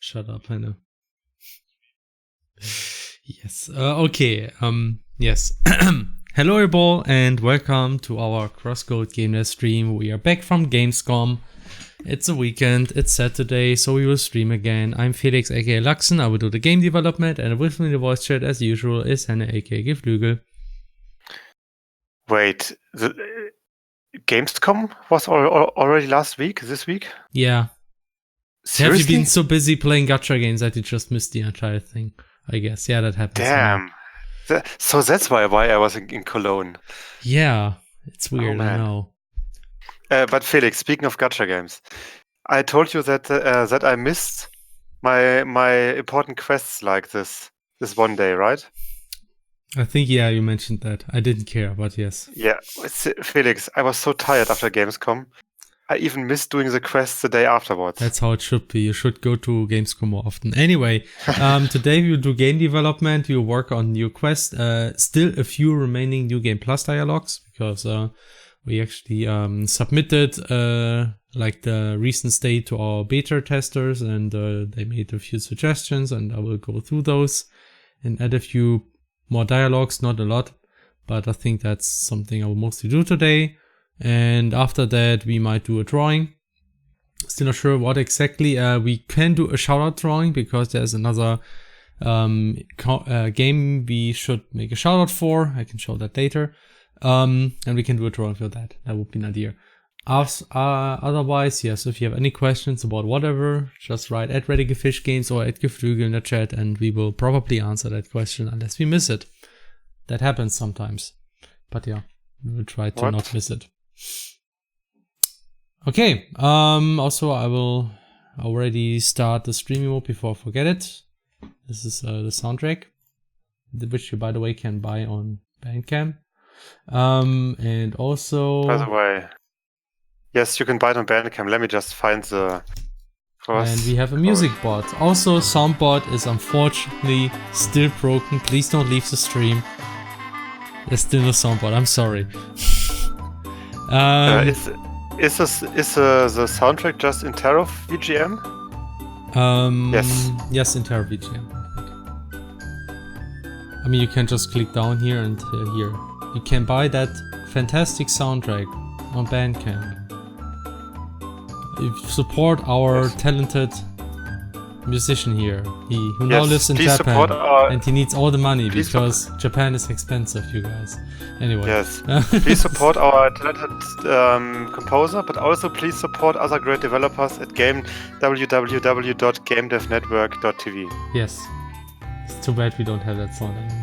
Shut up, I know. Yes. Okay. Yes. Hello, everyone, and welcome to our CrossCode game dev stream. We are back from Gamescom. It's a weekend. It's Saturday, so we will stream again. I'm Felix, aka Luxen. I will do the game development, and with me in the voice chat, as usual, is Henne, aka Geflügel. Wait, the Gamescom was already last week? This week? Yeah. Seriously? Have you been so busy playing gacha games that you just missed the entire thing? I guess. Yeah, that happens. Damn. So that's why I was in Cologne. Yeah, it's weird, I know. But Felix, speaking of gacha games, I told you that that I missed my important quests like this one day, right? I think, yeah, you mentioned that. I didn't care, but yes. Yeah, Felix, I was so tired after Gamescom. I even missed doing the quests the day afterwards. That's how it should be. You should go to Gamescom more often. Anyway, today we will do game development. We will work on new quests. Still a few remaining New Game Plus dialogues because we actually submitted like the recent state to our beta testers, and they made a few suggestions, and I will go through those and add a few more dialogues. Not a lot, but I think that's something I will mostly do today. And after that, we might do a drawing. Still not sure what exactly. We can do a shoutout drawing because there's another game we should make a shoutout for. I can show that later. And we can do a drawing for that. That would be an idea. Otherwise, yes, if you have any questions about whatever, just write at @ReadyGefishGames or @Geflügel in the chat, and we will probably answer that question unless we miss it. That happens sometimes. But yeah, we will try to not miss it. Okay, also I will already start the streaming mode before I forget it. This is the soundtrack, which you, by the way, can buy on Bandcamp. And also... By the way, yes, you can buy it on Bandcamp. Let me just find the... And we have a music bot. Also, soundbot is unfortunately still broken. Please don't leave the stream. There's still no soundbot, I'm sorry. Is the soundtrack just in Terra VGM? Yes, in Terra VGM. I mean, you can just click down here and here. You can buy that fantastic soundtrack on Bandcamp. You support our talented musician here, who now lives in Japan, and he needs all the money because Japan is expensive, you guys. Anyway. Yes. Please support our talented composer, but also please support other great developers at www.gamedevnetwork.tv. Yes. It's too bad we don't have that song anymore.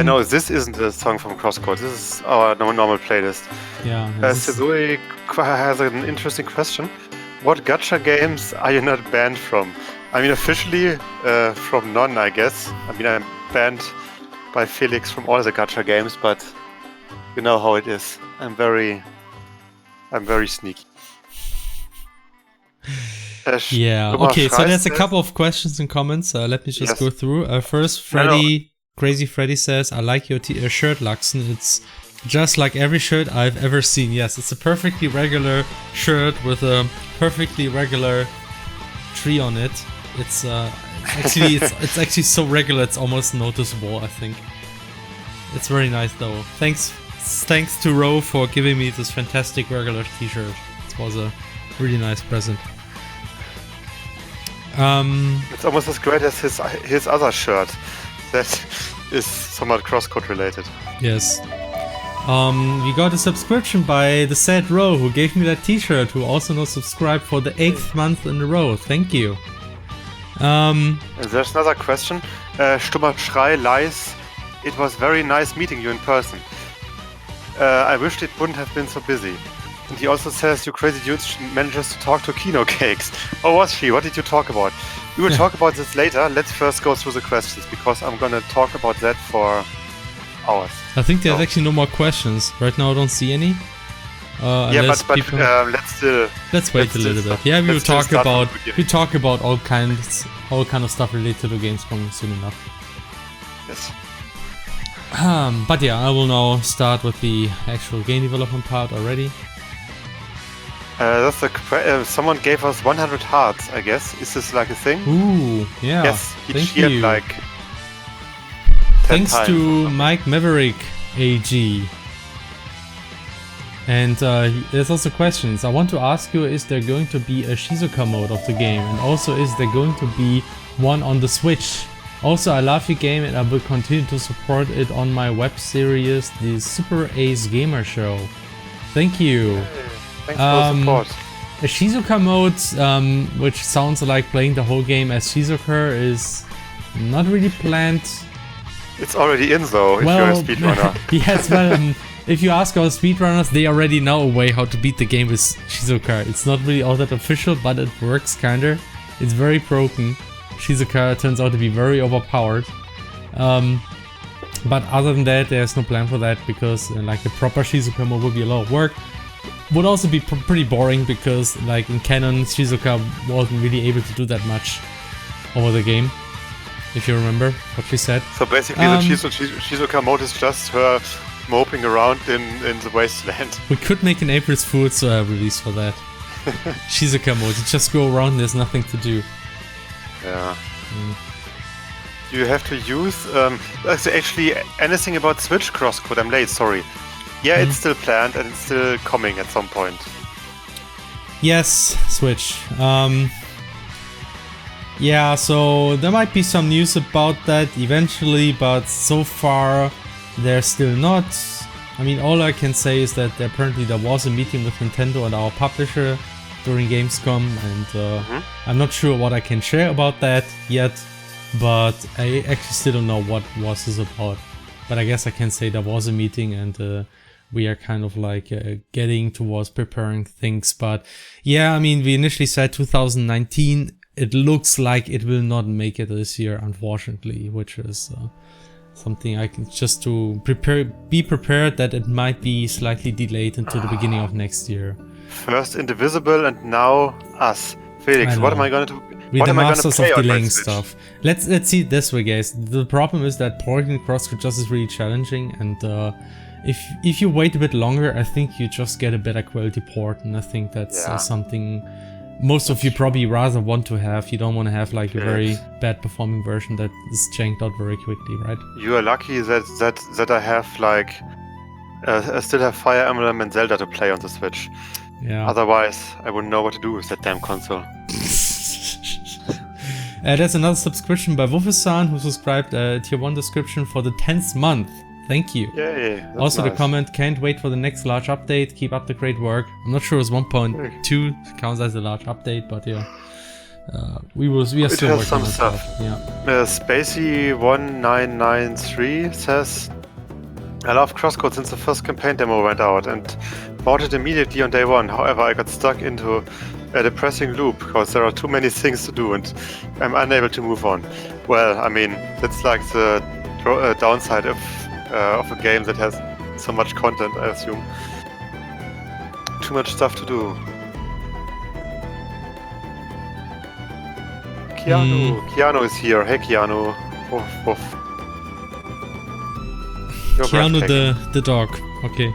No, this isn't a song from CrossCode. This is our normal playlist. Yeah. Sezui has an interesting question. What gacha games are you not banned from? I mean, officially from none, I guess. I mean, I'm banned by Felix from all the gacha games, but you know how it is. I'm very sneaky. Yeah. Okay. So there's a couple of questions and comments. Let me just go through. First, Crazy Freddy says, "I like your shirt, Luxen. It's just like every shirt I've ever seen." Yes, it's a perfectly regular shirt with a perfectly regular tree on it. It's actually so regular it's almost noticeable, I think. It's very nice though. Thanks to Ro for giving me this fantastic regular t-shirt. It was a really nice present. It's almost as great as his other shirt that is somewhat CrossCode related. Yes. We got a subscription by the said Ro, who gave me that t-shirt, who also now subscribed for the 8th month in a row. Thank you. There's another question. Stummer Schrei lies. It was very nice meeting you in person. I wished it wouldn't have been so busy. And he also says you crazy dudes manages to talk to Kino Cakes. Oh, was she? What did you talk about? We will talk about this later. Let's first go through the questions, because I'm gonna talk about that for hours. I think there's actually no more questions. Right now I don't see any. Let's wait a little bit. Yeah, we talk about all kind of stuff related to Gamescom soon enough. Yes. But yeah, I will now start with the actual game development part already. Someone gave us 100 hearts, I guess. Is this like a thing? Ooh, yeah. Yes, he Thank cheered you. like 10 Thanks times to Mike Maverick AG. And there's also questions. I want to ask you, is there going to be a Shizuka mode of the game? And also, is there going to be one on the Switch? Also, I love your game and I will continue to support it on my web series, the Super Ace Gamer Show. Thank you. Thanks for the support. A Shizuka mode, which sounds like playing the whole game as Shizuka, is not really planned. It's already in though, if you're a speedrunner. Yes, well, if you ask our speedrunners, they already know a way how to beat the game with Shizuka. It's not really all that official, but it works kinda. It's very broken. Shizuka turns out to be very overpowered. But other than that, there's no plan for that, because like the proper Shizuka mode would be a lot of work. Would also be pretty boring, because like in canon, Shizuka wasn't really able to do that much over the game. If you remember what she said. So basically the Shizuka mode is just her moping around in the wasteland. We could make an April Fool's release for that. Shizuka mode, you just go around, there's nothing to do. Yeah. You have to use actually anything about Switch CrossCode. I'm late, sorry. Yeah, it's still planned and it's still coming at some point. Yes, Switch. Yeah, so there might be some news about that eventually, but so far there's still not. I mean, all I can say is that apparently there was a meeting with Nintendo and our publisher during Gamescom, and I'm not sure what I can share about that yet, but I actually still don't know what was this about. But I guess I can say there was a meeting, and we are kind of like getting towards preparing things. But yeah, I mean, we initially said 2019. It looks like it will not make it this year, unfortunately, which is something I can just to be prepared that it might be slightly delayed into the beginning of next year. First Indivisible and now us. Felix, what am I gonna do? We're the masters of delaying stuff. Let's see it this way, guys. The problem is that porting CrossCode just is really challenging, and if you wait a bit longer, I think you just get a better quality port, and I think that's something most of you probably rather want to have. You don't want to have like a very bad performing version that is janked out very quickly, right? You are lucky that I have like I still have Fire Emblem and Zelda to play on the Switch. Yeah. Otherwise, I wouldn't know what to do with that damn console. There's another subscription by Wolfesan, who subscribed tier 1 description for the 10th month. Thank you. Yay. Also, the comment, can't wait for the next large update. Keep up the great work. I'm not sure it's 1.2 counts as a large update, but yeah. We are still working on stuff. Yeah. Spacey1993 says, I love CrossCode since the first campaign demo went out and bought it immediately on day one. However, I got stuck into a depressing loop because there are too many things to do and I'm unable to move on. Well, I mean, that's like the downside of a game that has so much content, I assume. Too much stuff to do. Keanu is here. Hey, Keanu. Woof, woof. Keanu the dog. Okay.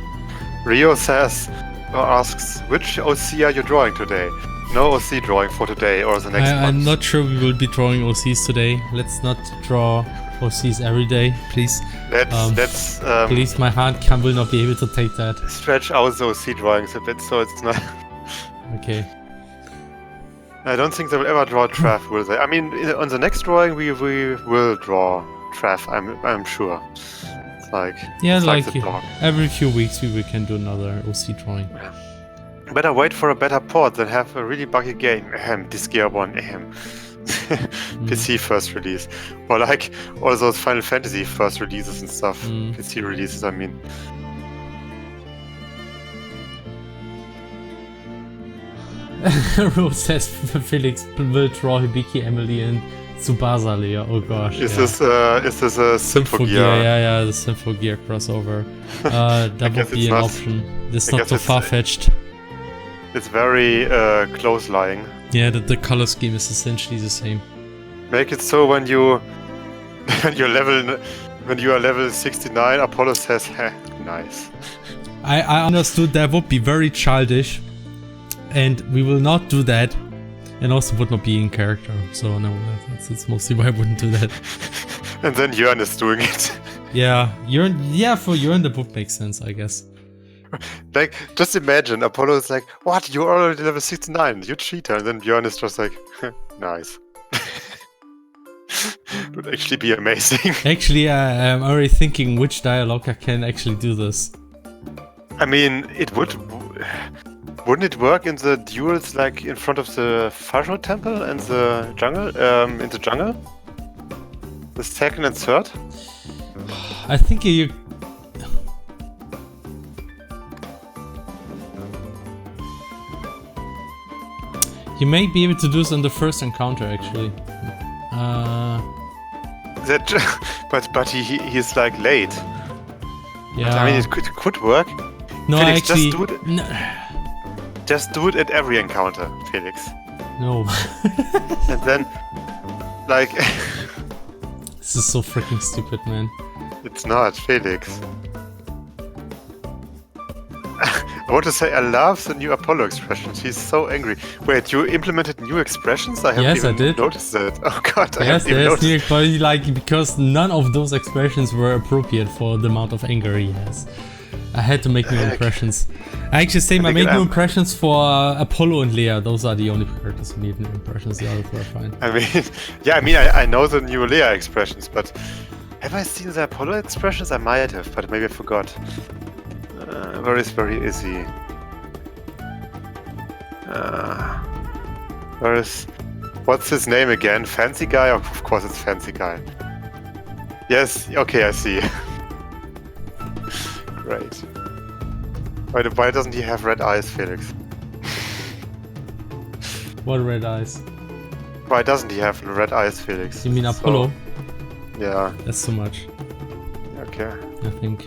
Rio says or asks, which OC are you drawing today? No OC drawing for today or the next month. I'm not sure we will be drawing OCs today. Let's not draw OCs every day, please. Let's please, my hand will not be able to take that. Stretch out the OC drawings a bit so it's not... Okay. I don't think they will ever draw Traff, will they? I mean, on the next drawing we will draw Traff, I'm sure. It's like... Yeah, it's like the dog. Every few weeks we can do another OC drawing. Better wait for a better port than have a really buggy game. This gear one. PC first release. Or like all those Final Fantasy first releases and stuff. PC releases, I mean. Rose says Felix will draw Hibiki, Emily, and Tsubasa Leia. Oh gosh. Is this a Symphogear? Yeah, the Symphogear crossover. That would be an option. It's not so far-fetched. It's very close lying. Yeah, the color scheme is essentially the same. Make it so when you when you are level 69, Apollo says, nice. I understood that would be very childish. and we will not do that. And also would not be in character. So no, that's mostly why I wouldn't do that. And then Jörn is doing it. Yeah, for Jörn the book makes sense, I guess. Like, just imagine, Apollo is like, what, you're already level 69, you cheater. And then Björn is just like, nice. It would actually be amazing. Actually, I'm already thinking which dialogue I can actually do this. I mean, wouldn't it work in the duels, like in front of the Fasho temple and the jungle, in the jungle? The second and third? I think you... You may be able to do this on the first encounter, actually. But he's like late. Yeah. But, I mean, it could work. No, Felix, actually... Just do it at every encounter, Felix. No. And then, like... This is so freaking stupid, man. It's not, Felix. I want to say I love the new Apollo expressions. He's so angry. Wait, you implemented new expressions? I haven't even noticed that. Oh god, I haven't even noticed. Yes, but like, because none of those expressions were appropriate for the amount of anger he has. I had to make new impressions. I actually say I made new impressions for Apollo and Leia. Those are the only characters who need new impressions. The others were fine. I mean, yeah, I know the new Leia expressions, but have I seen the Apollo expressions? I might have, but maybe I forgot. Where is he? What's his name again? Fancy Guy? Oh, of course it's Fancy Guy. Yes, okay, I see. Great. Why doesn't he have red eyes, Felix? What red eyes? Why doesn't he have red eyes, Felix? You mean Apollo? Yeah. That's too much. Okay. I think.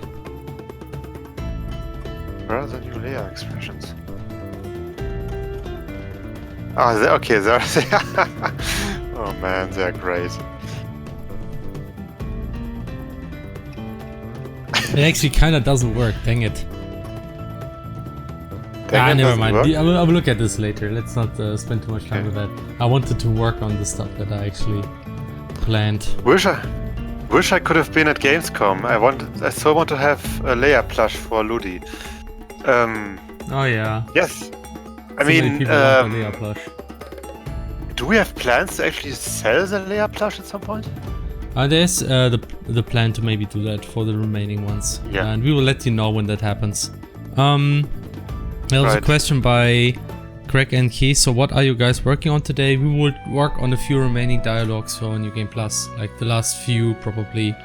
Where are the new Leia expressions? Oh, okay, there. Oh man, they're great. It actually kind of doesn't work. Dang it. Never mind. I will look at this later. Let's not spend too much time with that. I wanted to work on the stuff that I actually planned. Wish I could have been at Gamescom. I so want to have a Leia plush for Ludi. Oh yeah. Yes. I mean, Leia plush. Do we have plans to actually sell the Leia plush at some point? There's the plan to maybe do that for the remaining ones. Yeah. And we will let you know when that happens. There was a question by Craig and Key. So what are you guys working on today? We will work on a few remaining dialogues for New Game Plus, like the last few probably,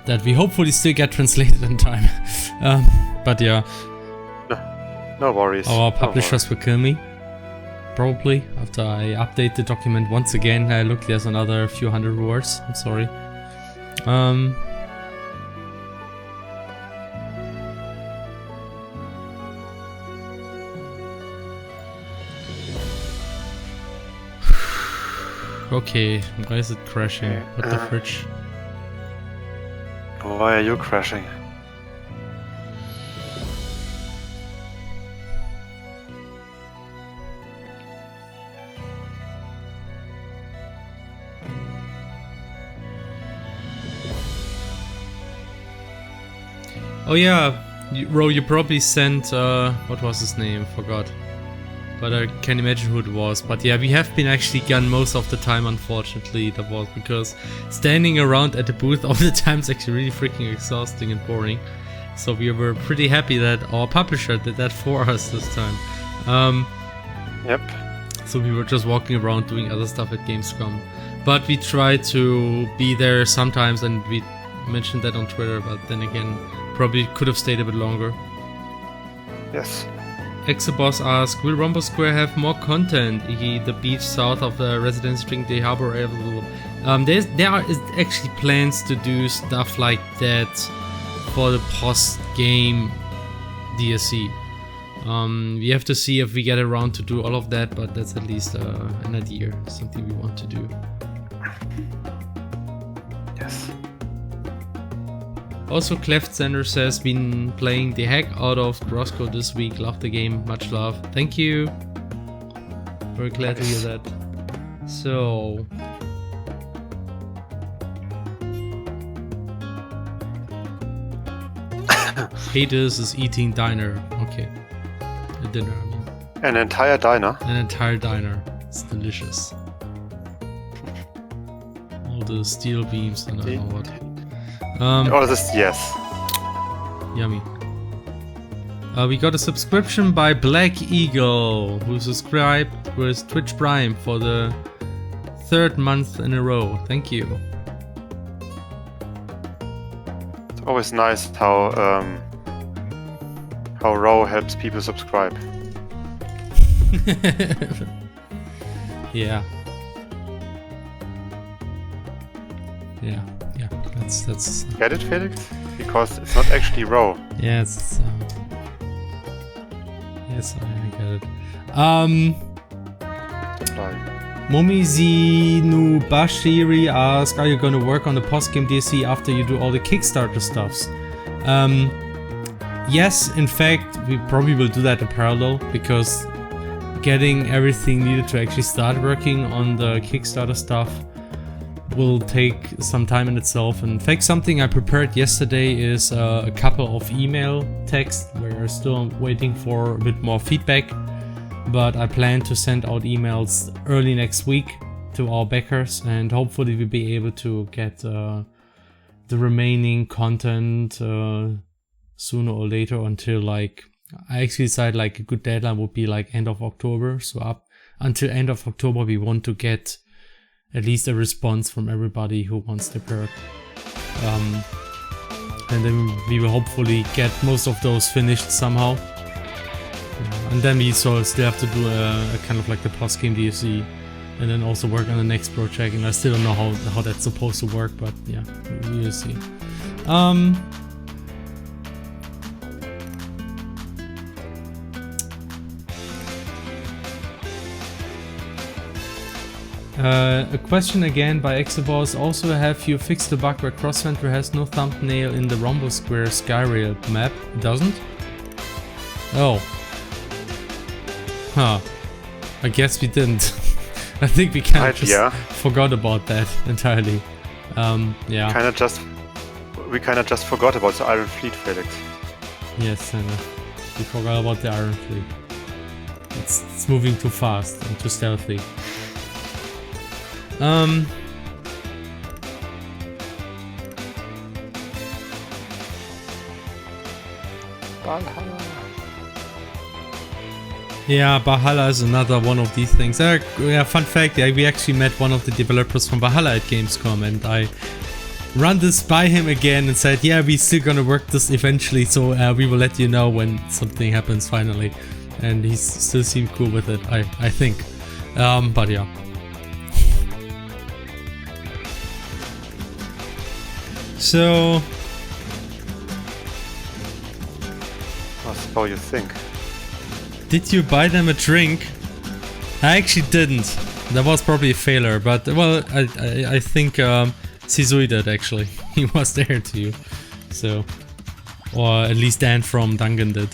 that we hopefully still get translated in time. But yeah. No worries. Our publishers will kill me. Probably, after I update the document once again. Look, there's another few hundred words. I'm sorry. Okay, why is it crashing? What the fridge? Why are you crashing? Oh yeah, you probably sent, what was his name? Forgot. But I can imagine who it was. But yeah, we have been actually gone most of the time, unfortunately. That was because standing around at the booth all the time is actually really freaking exhausting and boring. So we were pretty happy that our publisher did that for us this time. Yep. So we were just walking around doing other stuff at Gamescom. But we tried to be there sometimes, and we mentioned that on Twitter, but then again, probably could have stayed a bit longer. Yes. Exaboss asks, will Rumble Square have more content, e.g. the beach south of the Residence String Day Harbor? There are actually plans to do stuff like that for the post-game DLC. We have to see if we get around to do all of that, but that's at least an idea, something we want to do. Yes. Also, Cleft Sender says, been playing the heck out of CrossCode this week. Love the game. Much love. Thank you. Very glad to hear that. So... Haters is eating diner. Okay. A dinner, I mean. An entire diner? An entire diner. It's delicious. All the steel beams and I don't know what. Oh, this, yes. Yummy. We got a subscription by Black Eagle, who subscribed with Twitch Prime for the 3rd month in a row. Thank you. It's always nice how Row helps people subscribe. Yeah. Yeah. That's. Get it, Felix? Because it's not actually Row. Yes. Yes, I get it. Momizinu Bashiri asks, are you gonna work on the post-game DLC after you do all the Kickstarter stuffs? Yes, in fact, we probably will do that in parallel, because getting everything needed to actually start working on the Kickstarter stuff will take some time in itself. In fact, something I prepared yesterday is a couple of email texts. We're still waiting for a bit more feedback, but I plan to send out emails early next week to our backers, and hopefully we'll be able to get the remaining content sooner or later, until like, I actually decided like a good deadline would be like end of October. So up until end of October we want to get at least a response from everybody who wants the perk. And then we will hopefully get most of those finished somehow. And then we still have to do a kind of like the post-game DLC, and then also work on the next project. And I still don't know how that's supposed to work, but yeah, we will see. A question again by Exoboss. Also, have you fixed the bug where CrossCenter has no thumbnail in the Rhombus Square Skyrail map? It doesn't? Oh. Huh. I guess we didn't. I think we kind of just forgot about that entirely. Yeah. We kind of just forgot about the Iron Fleet, Felix. Yes, I know. We forgot about the Iron Fleet. It's moving too fast and too stealthy. Yeah, Valhalla is another one of these things. Yeah, fun fact, we actually met one of the developers from Valhalla at Gamescom, and I ran this by him again and said, yeah, we're still gonna work this eventually, so we will let you know when something happens finally. And he still seemed cool with it, I think. But yeah. So... What do you think? Did you buy them a drink? I actually didn't. That was probably a failure, but well, I think Sisui did actually. He was there too. So, or at least Dan from Dungan did.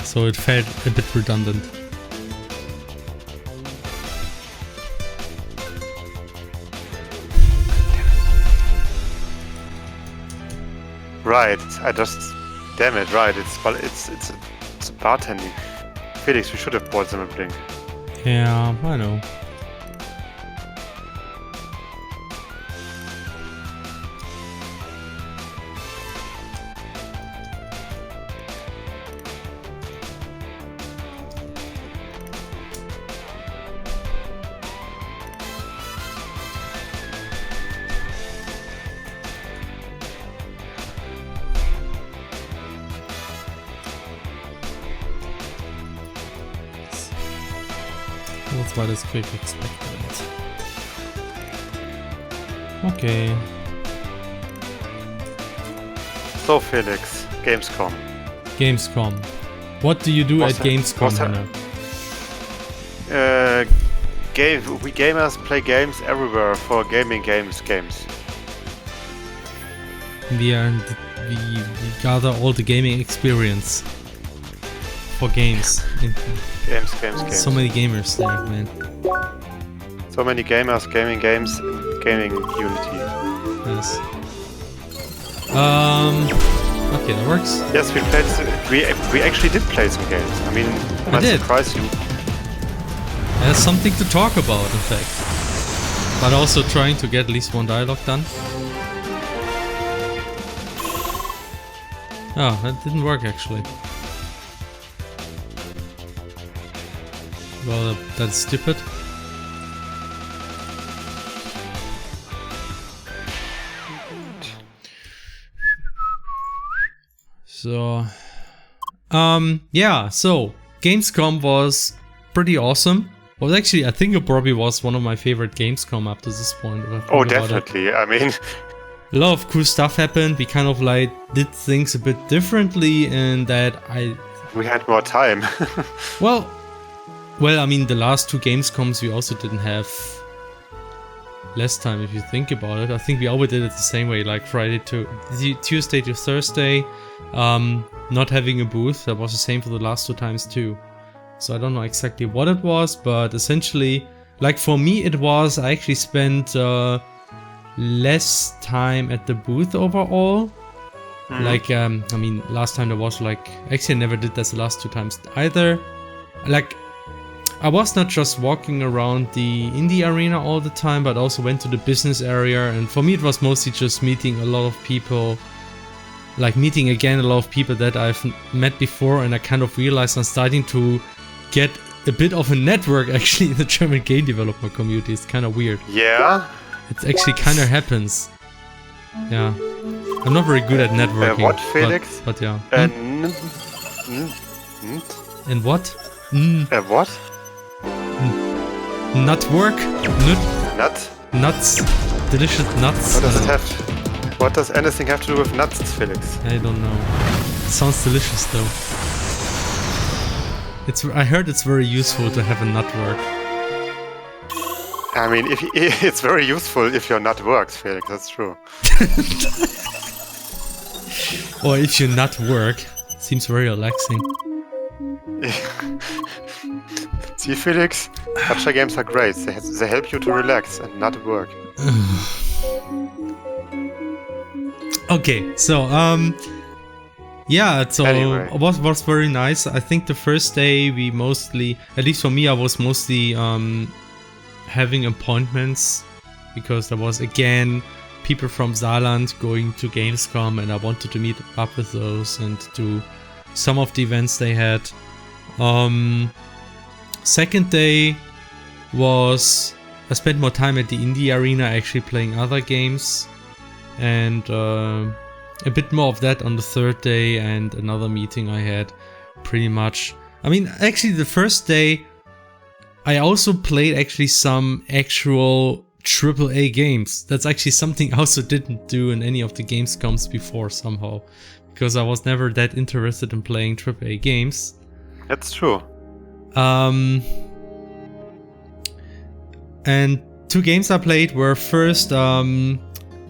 So it felt a bit redundant. Right, damn it, right, it's bartending. Felix, we should have bought them a drink. Yeah, I know. That's what is quick expected. Okay. So Felix, Gamescom. Gamescom. What do you do at Gamescom, Hannah? We gamers play games everywhere for gaming games. We gather all the gaming experience for games. Games. So many gamers there, man. So many gamers, gaming games, gaming Unity. Yes. Okay, that works. Yes, we played. We actually did play some games. I mean, I might surprise you. There's something to talk about, in fact. But also trying to get at least one dialogue done. Oh, that didn't work actually. Well, that's stupid. So, yeah, so Gamescom was pretty awesome. Well, actually, I think it probably was one of my favorite Gamescom up to this point. Oh, definitely. I mean, a lot of cool stuff happened. We kind of like did things a bit differently, and that we had more time. well, I mean, the last two Gamescoms we also didn't have less time if you think about it. I think we always did it the same way, like Tuesday to Thursday. Not having a booth. That was the same for the last two times too. So I don't know exactly what it was, but essentially, like for me it was, I actually spent less time at the booth overall. Like, I mean, last time there was like, actually I never did that the last two times either. Like, I was not just walking around the indie arena all the time, but also went to the business area, and for me it was mostly just meeting a lot of people. Like meeting again a lot of people that I've met before, and I kind of realized I'm starting to get a bit of a network actually in the German game developer community. It's kind of weird. Yeah? It actually kind of happens. Yeah. I'm not very good at networking. What, Felix? But yeah. And what? What? Nut work? Nut? Nuts. Delicious nuts. What does it have? What does anything have to do with nuts, Felix? I don't know. It sounds delicious though. I heard it's very useful to have a nut work. I mean, it's very useful if your nut works, Felix, that's true. Or if your nut work. Seems very relaxing. See, Felix, gacha games are great. They help you to relax and not work. Okay, so yeah, so anyway. it was very nice. I think the first day we mostly, at least for me, I was mostly having appointments because there was again people from Saarland going to Gamescom, and I wanted to meet up with those and do some of the events they had. Second day was I spent more time at the indie arena actually playing other games. And a bit more of that on the third day, and another meeting I had pretty much. I mean, actually the first day I also played actually some actual AAA games. That's actually something I also didn't do in any of the Gamescoms before somehow, because I was never that interested in playing AAA games. That's true. And two games I played were first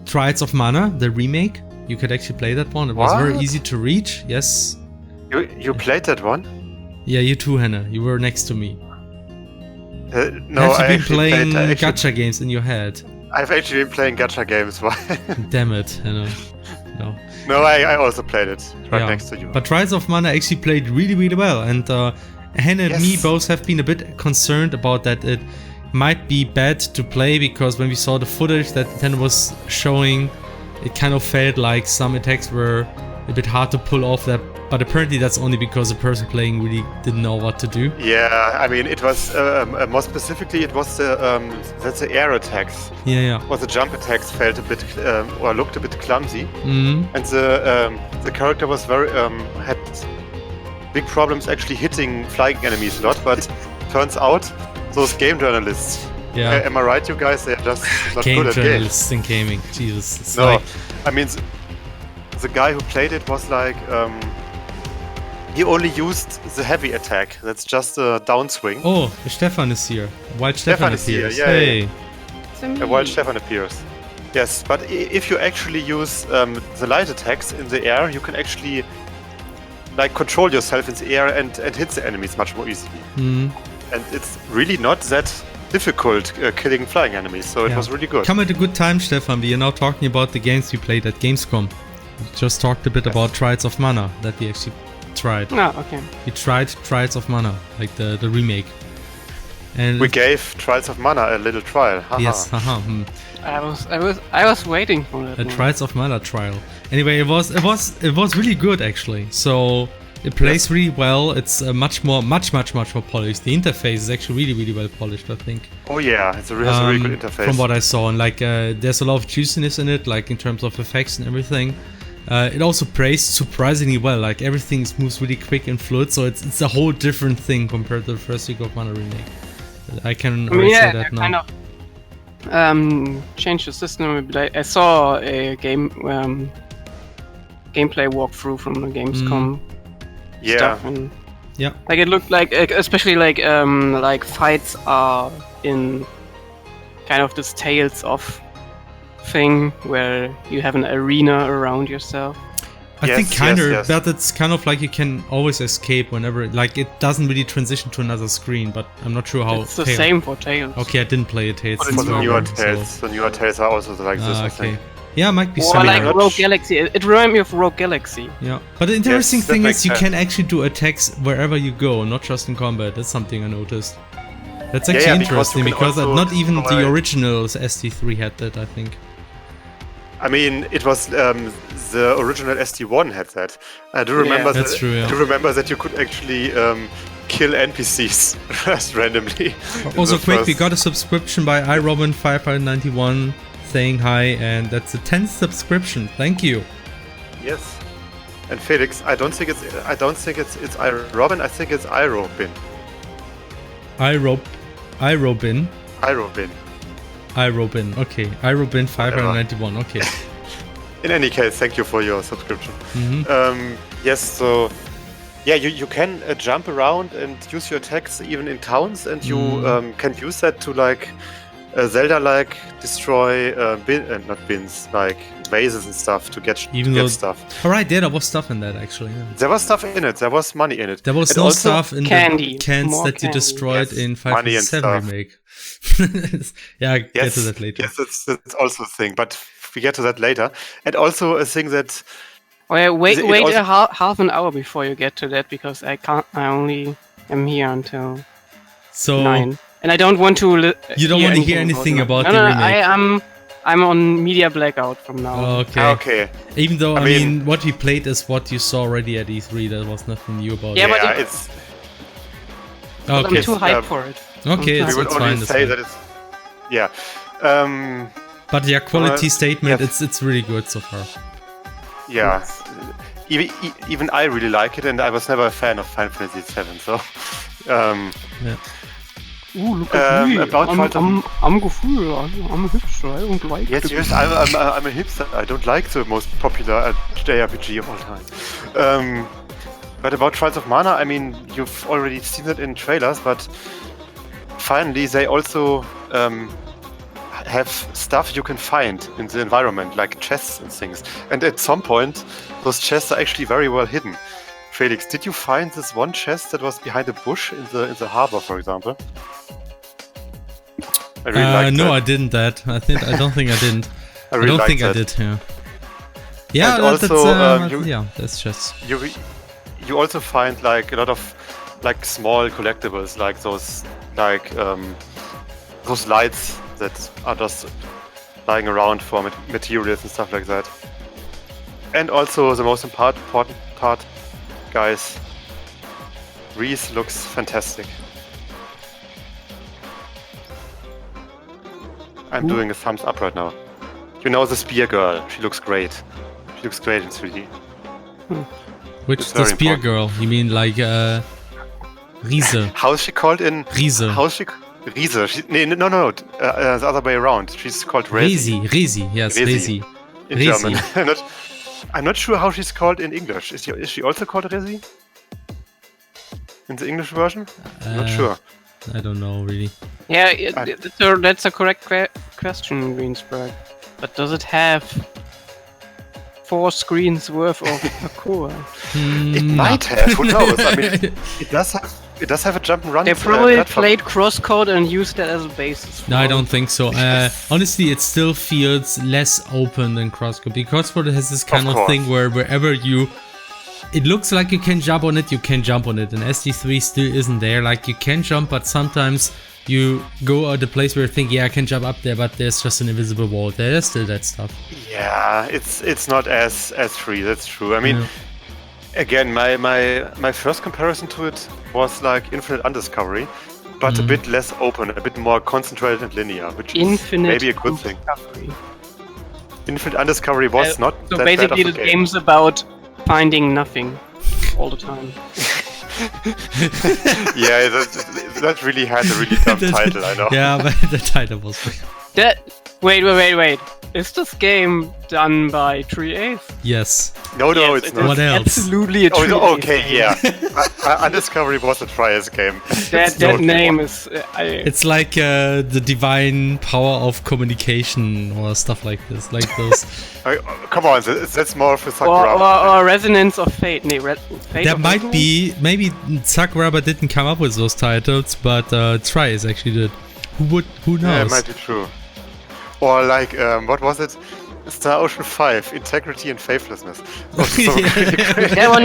Trials of Mana, the remake. You could actually play that one. It was very easy to reach. Yes. You played that one? Yeah, you too, Hannah. You were next to me. No, Have you been playing gacha games in your head? I've actually been playing gacha games. Damn it, Hannah. No. No, I also played it next to you. But Trials of Mana actually played really, really well. And Hannah and me both have been a bit concerned about that. It might be bad to play because when we saw the footage that Nintendo was showing, it kind of felt like some attacks were a bit hard to pull off. That, but apparently that's only because the person playing really didn't know what to do. Yeah, I mean it was more specifically it was that's the air attacks. Yeah. Or the jump attacks felt a bit or looked a bit clumsy, and the character was very had big problems actually hitting flying enemies a lot. But turns out those game journalists. Yeah. Am I right, you guys? They're just not game good at journalists in gaming. Jesus. It's no, like... I mean, the guy who played it was like, he only used the heavy attack. That's just a downswing. Oh, Stefan is here. Wild Stefan is here. Yeah, hey. Yeah. Wild Stefan appears. Yes, but if you actually use the light attacks in the air, you can actually like control yourself in the air and hit the enemies much more easily. And it's really not that difficult killing flying enemies, so it was really good. Come at a good time, Stefan. We are now talking about the games we played at Gamescom. We just talked a bit about Trials of Mana that we actually tried. Oh, okay. We tried Trials of Mana, like the remake. And we gave Trials of Mana a little trial. Haha. Yes, haha. I was waiting for that. A Trials of Mana trial. Anyway, it was really good actually. So it plays really well. It's much more polished. The interface is actually really well polished, I think. Oh yeah, it has a really good interface. From what I saw, and like there's a lot of juiciness in it, like in terms of effects and everything. It also plays surprisingly well. Like everything moves really quick and fluid. So it's a whole different thing compared to the first League of Mana remake. I can already say that now. Kind of changed the system. But I saw a gameplay walkthrough from the Gamescom stuff, and like it looked like, especially like fights are in kind of this Tales of thing where you have an arena around yourself. I think kind of, but it's kind of like you can always escape whenever, like it doesn't really transition to another screen, but I'm not sure how. It's the same for Tales. Okay, I didn't play Tales. For the newer Tales, the newer Tales are also like this, I think. Yeah, it might be or similar. like Rogue Galaxy. It reminded me of Rogue Galaxy. Yeah, but the interesting thing is you can actually do attacks wherever you go, not just in combat. That's something I noticed. That's actually interesting because not even the original ST3 had that, I think. I mean, it was the original ST1 had that. I do remember that's true, yeah. I do remember that you could actually kill NPCs just randomly. Also quick, we got a subscription by iRobin591 saying hi, and that's the 10th subscription. Thank you. Yes. And Felix, I don't think it's iRobin, I think it's iRobin. iRobin, okay. iRobin 591, okay. In any case, thank you for your subscription. Yes, so yeah, you can jump around and use your attacks even in towns, and you can use that to like Zelda-like destroy not bins, like vases and stuff to get stuff. Alright, there was stuff in that actually. Yeah. There was stuff in it, there was money in it. There was no stuff in the cans that you destroyed in 5.7 remake. Yeah, I'll get to that later. Yes, that's also a thing, but we get to that later. And also a thing that... Oh yeah, wait half an hour before you get to that, because I only am here until 9. And I don't want to... You don't want to hear anything about the remake? I'm on media blackout from now. Oh, okay. Even though, I mean, what we played is what you saw already at E3. There was nothing new about it. Yeah, but it's... I'm too hyped for it. Okay, we would only say that it's... Yeah. But yeah, quality statement, it's really good so far. Yeah. Even I really like it, and I was never a fan of Final Fantasy VII, so... yeah. Look at me. I'm a hipster. I don't like it. Yes, I'm a hipster. I don't like the most popular JRPG of all time. But about Trials of Mana, I mean, you've already seen it in trailers, but finally they also have stuff you can find in the environment, like chests and things. And at some point, those chests are actually very well hidden. Felix, did you find this one chest that was behind a bush in the harbor, for example? I really liked no, that. I didn't. I don't think I didn't. I really don't think that. I did. Yeah. Yeah, and that's also, that's just. You also find like a lot of like small collectibles, like those lights that are just lying around for materials and stuff like that. And also the most important part, guys, Reese looks fantastic. I'm doing a thumbs up right now. You know the spear girl, she looks great. She looks great in 3D. Which the spear girl? You mean like Riese? How's she called in? Riese. Riese. No. The other way around. She's called Resi. Resi. Yes, Resi. In German. I'm not sure how she's called in English. Is she also called Resi? In the English version? I'm not sure. I don't know really. Yeah, that's a correct question, Greensburg. But does it have 4 screens worth of parkour. It might have. Who knows? I mean, it does have a jump and run. They probably played CrossCode and used that as a basis. No, I don't think so. Honestly, it still feels less open than CrossCode, because CrossCode has this kind of thing where wherever it looks like you can jump on it, you can jump on it, and SD3 still isn't there. Like, you can jump, but sometimes you go at a place where you think, yeah, I can jump up there, but there's just an invisible wall. There's still that stuff. Yeah, it's not as free. That's true. I mean, again, my first comparison to it was like Infinite Undiscovery, but a bit less open, a bit more concentrated and linear, which is maybe a good thing. Infinite Undiscovery was not so that basically bad of a the game's about finding nothing all the time. Yeah, that really had a really dumb title, I know. Yeah, but the title was... Wait. Is this game done by Triace? Yes. No, it's not. What else? Absolutely a Triace okay, game. Yeah. Undiscovery was a Triace game. That name is... It's like the divine power of communication or stuff like this. Like those... Come on, that's more for Sakuraba. Or Resonance of Fate. Fate there might be... Maybe Sakuraba didn't come up with those titles, but Triace actually did. Who knows? Yeah, it might be true. Or like, what was it? Star Ocean 5, Integrity and Faithlessness. That one,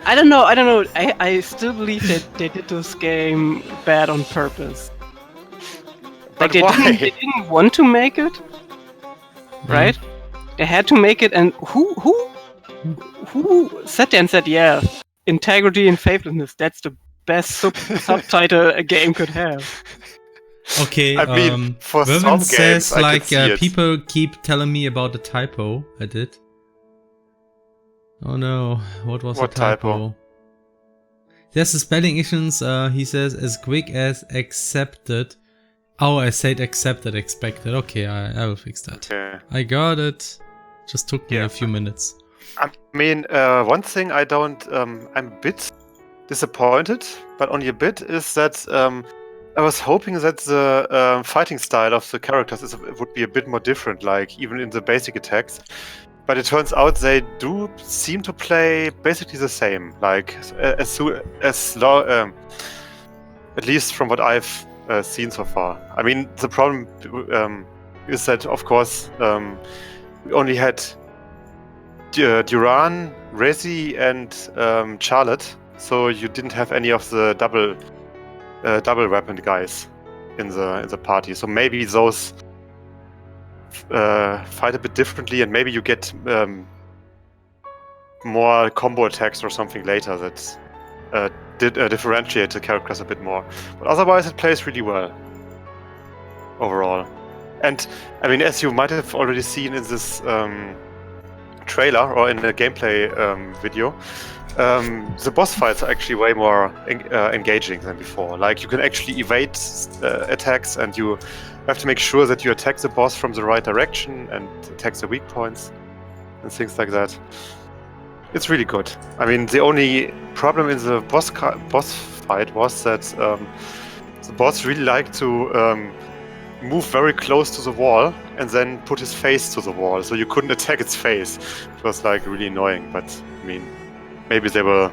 I don't know. I still believe that they did this game bad on purpose. Like they didn't want to make it, right? They had to make it, and who sat there and said, yeah, Integrity and Faithlessness, that's the best subtitle a game could have. Okay, I mean, for Vervin some says, games, like, I people keep telling me about the typo I did. Oh no, what was the typo? There's a spelling issues, he says, as quick as accepted. Oh, I said accepted, expected. Okay, I will fix that. Okay. I got it. Just took me a few minutes. I mean, one thing I'm a bit disappointed, but only a bit, is that I was hoping that the fighting style of the characters would be a bit more different, like even in the basic attacks. But it turns out they do seem to play basically the same, like at least from what I've seen so far. I mean, the problem is that, of course, we only had Duran, Rezi, and Charlotte, so you didn't have any of the double weapon guys in the party. So maybe those fight a bit differently, and maybe you get more combo attacks or something later that differentiate the characters a bit more. But otherwise, it plays really well overall. And I mean, as you might have already seen in this trailer or in the gameplay video, the boss fights are actually way more engaging than before. Like, you can actually evade attacks, and you have to make sure that you attack the boss from the right direction and attack the weak points and things like that. It's really good. I mean, the only problem in the boss fight was that the boss really liked to move very close to the wall and then put his face to the wall, so you couldn't attack its face. It was like really annoying, but I mean, maybe they will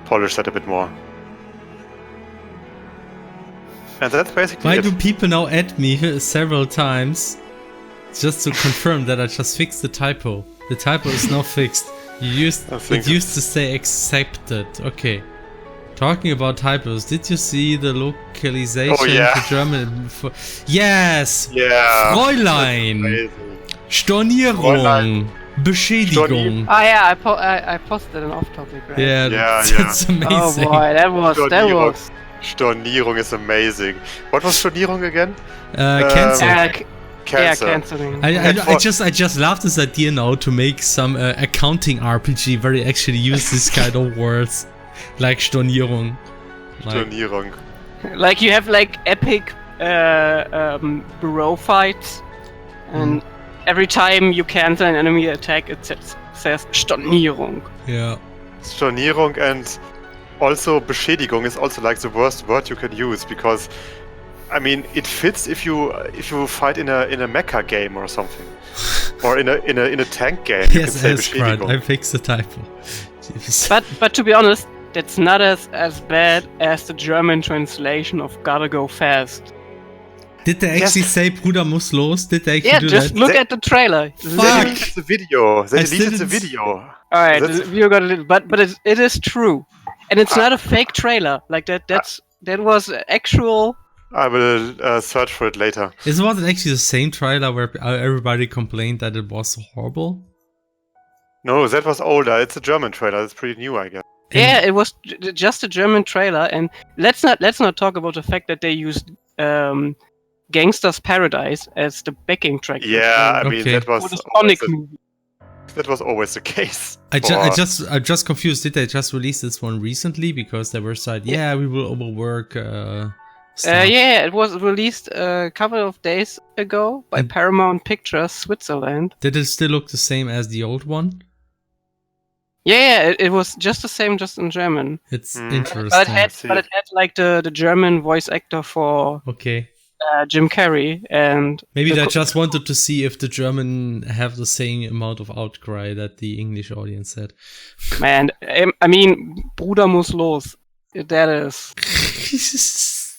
polish that a bit more. And that's basically Why do people now add me several times just to confirm that I just fixed the typo? The typo is now fixed. It used to say accepted. Okay. Talking about typos, did you see the localization to German? Yes! Yeah! Fräulein! Stornierung! Beschädigung! Oh yeah, I posted an off-topic, right? Yeah, that's amazing. Oh boy, that was... Stornierung is amazing. What was Stornierung again? Cancel. Yeah, canceling. I just love this idea now to make some accounting RPG where you actually use this kind of words. Like Stornierung. Stornierung. Like you have like epic bureau fights, and every time you cancel an enemy attack, it says Stornierung. Yeah. Stornierung, and also Beschädigung is also like the worst word you can use, because I mean, it fits if you fight in a mecha game or something, or in a tank game. Yes, I fixed the typo. But to be honest, that's not as bad as the German translation of "Gotta Go Fast." Did they actually say "Bruder muss los"? Did they actually do just that? look at the trailer. They deleted the video. They deleted the video. Alright, the video got a little, but it is true, and it's not a fake trailer. Like that was actual. I will search for it later. Is it actually the same trailer where everybody complained that it was horrible? No, that was older. It's a German trailer. It's pretty new, I guess. Yeah, it was just a German trailer, and let's not talk about the fact that they used "Gangsta's Paradise" as the backing track. Yeah, I mean that was the Sonic movie. That was always the case. I'm just confused. Did they just release this one recently? Because they were said, we will overwork. Yeah, it was released a couple of days ago by Paramount Pictures Switzerland. Did it still look the same as the old one? Yeah, it was just the same, just in German. It's interesting. But it had like the German voice actor for Jim Carrey, and maybe they just wanted to see if the German have the same amount of outcry that the English audience had. Man, I mean, Bruder muss los. That is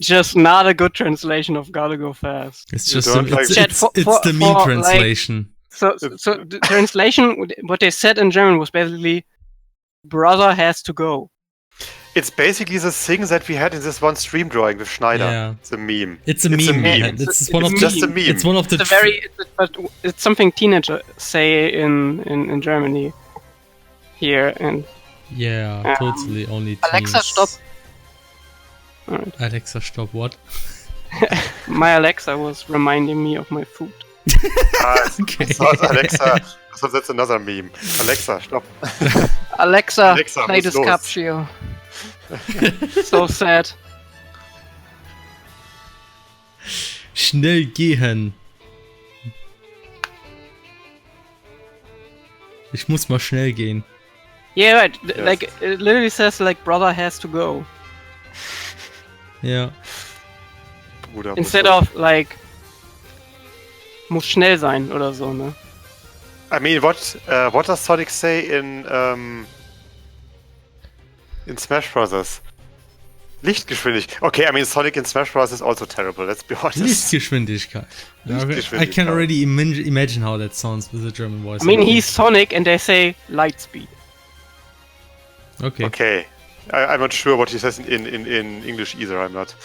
just not a good translation of "Gotta Go Fast." It's just it's the meme translation. Like, so the translation, what they said in German was basically, "Brother has to go." It's basically the thing that we had in this one stream drawing with Schneider. Yeah. It's a meme. It's a meme. It's just a meme. It's one of the. It's something teenagers say in Germany. Here and. Yeah, totally. Only teens. Alexa, stop. Right. Alexa, stop. What? My Alexa was reminding me of my food. Okay. Alexa. So that's another meme. Alexa, stop. Alexa play this captio. So sad. Schnell gehen. Ich muss mal schnell gehen. Yeah, right. Yes. Like it literally says like "brother has to go." Yeah. Instead of like muss schnell sein oder so, ne? I mean, what does Sonic say in Smash Bros? Lichtgeschwindigkeit. Okay, I mean Sonic in Smash Bros is also terrible. Let's be honest. Lichtgeschwindigkeit. I can already imagine how that sounds with a German voice. I mean, he's Sonic, and they say light speed. Okay. Okay. I'm not sure what he says in English either. I'm not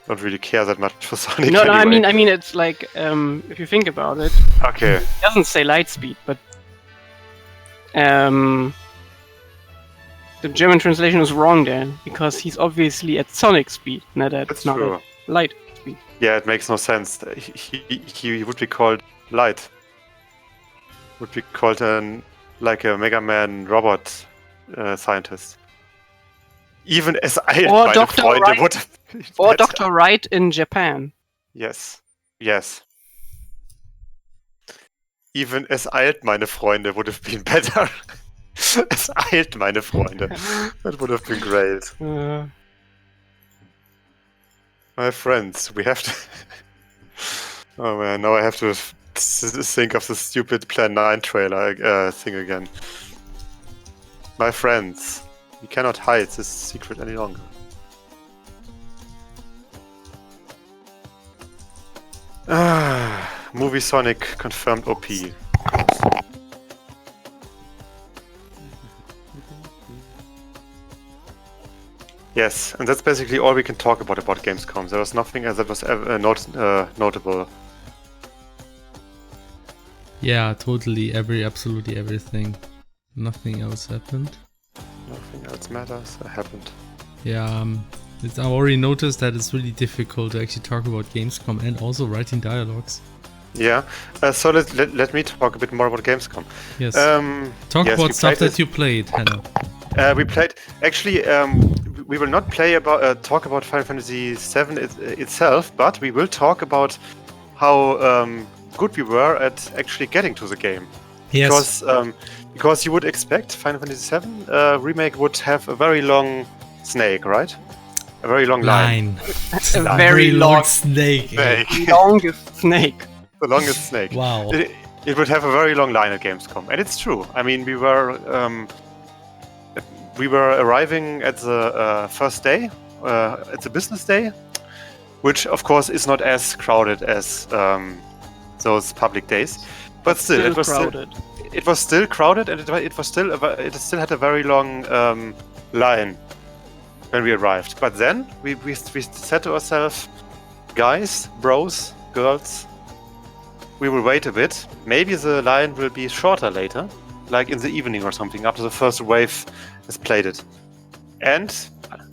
really care that much for Sonic. No, anyway. I mean it's like if you think about it. Okay. It doesn't say light speed, but the German translation is wrong there because he's obviously at Sonic speed, not at light speed. Yeah, it makes no sense. He would be called Light. Would be called like a Mega Man robot scientist. Even as eilt meine Dr. Freunde Wright. would have been Or better. Dr. Wright in Japan. Yes. Even es eilt meine Freunde would have been better. Es eilt meine Freunde. That would have been great. My friends, we have to... Oh man, now I have to think of the stupid Plan 9 trailer thing again. My friends, we cannot hide this secret any longer. Movie Sonic confirmed OP. Yes, and that's basically all we can talk about Gamescom. There was nothing that was notable. Yeah, totally. Absolutely everything. Nothing else happened. Nothing else matters. Happened. Yeah, I already noticed that it's really difficult to actually talk about Gamescom and also writing dialogues. Yeah, so let me talk a bit more about Gamescom. Yes. Talk about stuff that you played, Hannah. We played. Actually, we will not talk about Final Fantasy VII itself, but we will talk about how good we were at actually getting to the game. Yes. Because you would expect Final Fantasy VII remake would have a very long snake, right? A very long line. A very long snake. Longest snake. The longest snake. Wow. It would have a very long line at Gamescom, and it's true. I mean, we were arriving at the first day, at the business day, which of course is not as crowded as those public days, but still it was crowded. It was still crowded, and it still had a very long line when we arrived. But then we said to ourselves, guys, bros, girls, we will wait a bit. Maybe the line will be shorter later, like in the evening or something, after the first wave has played it. And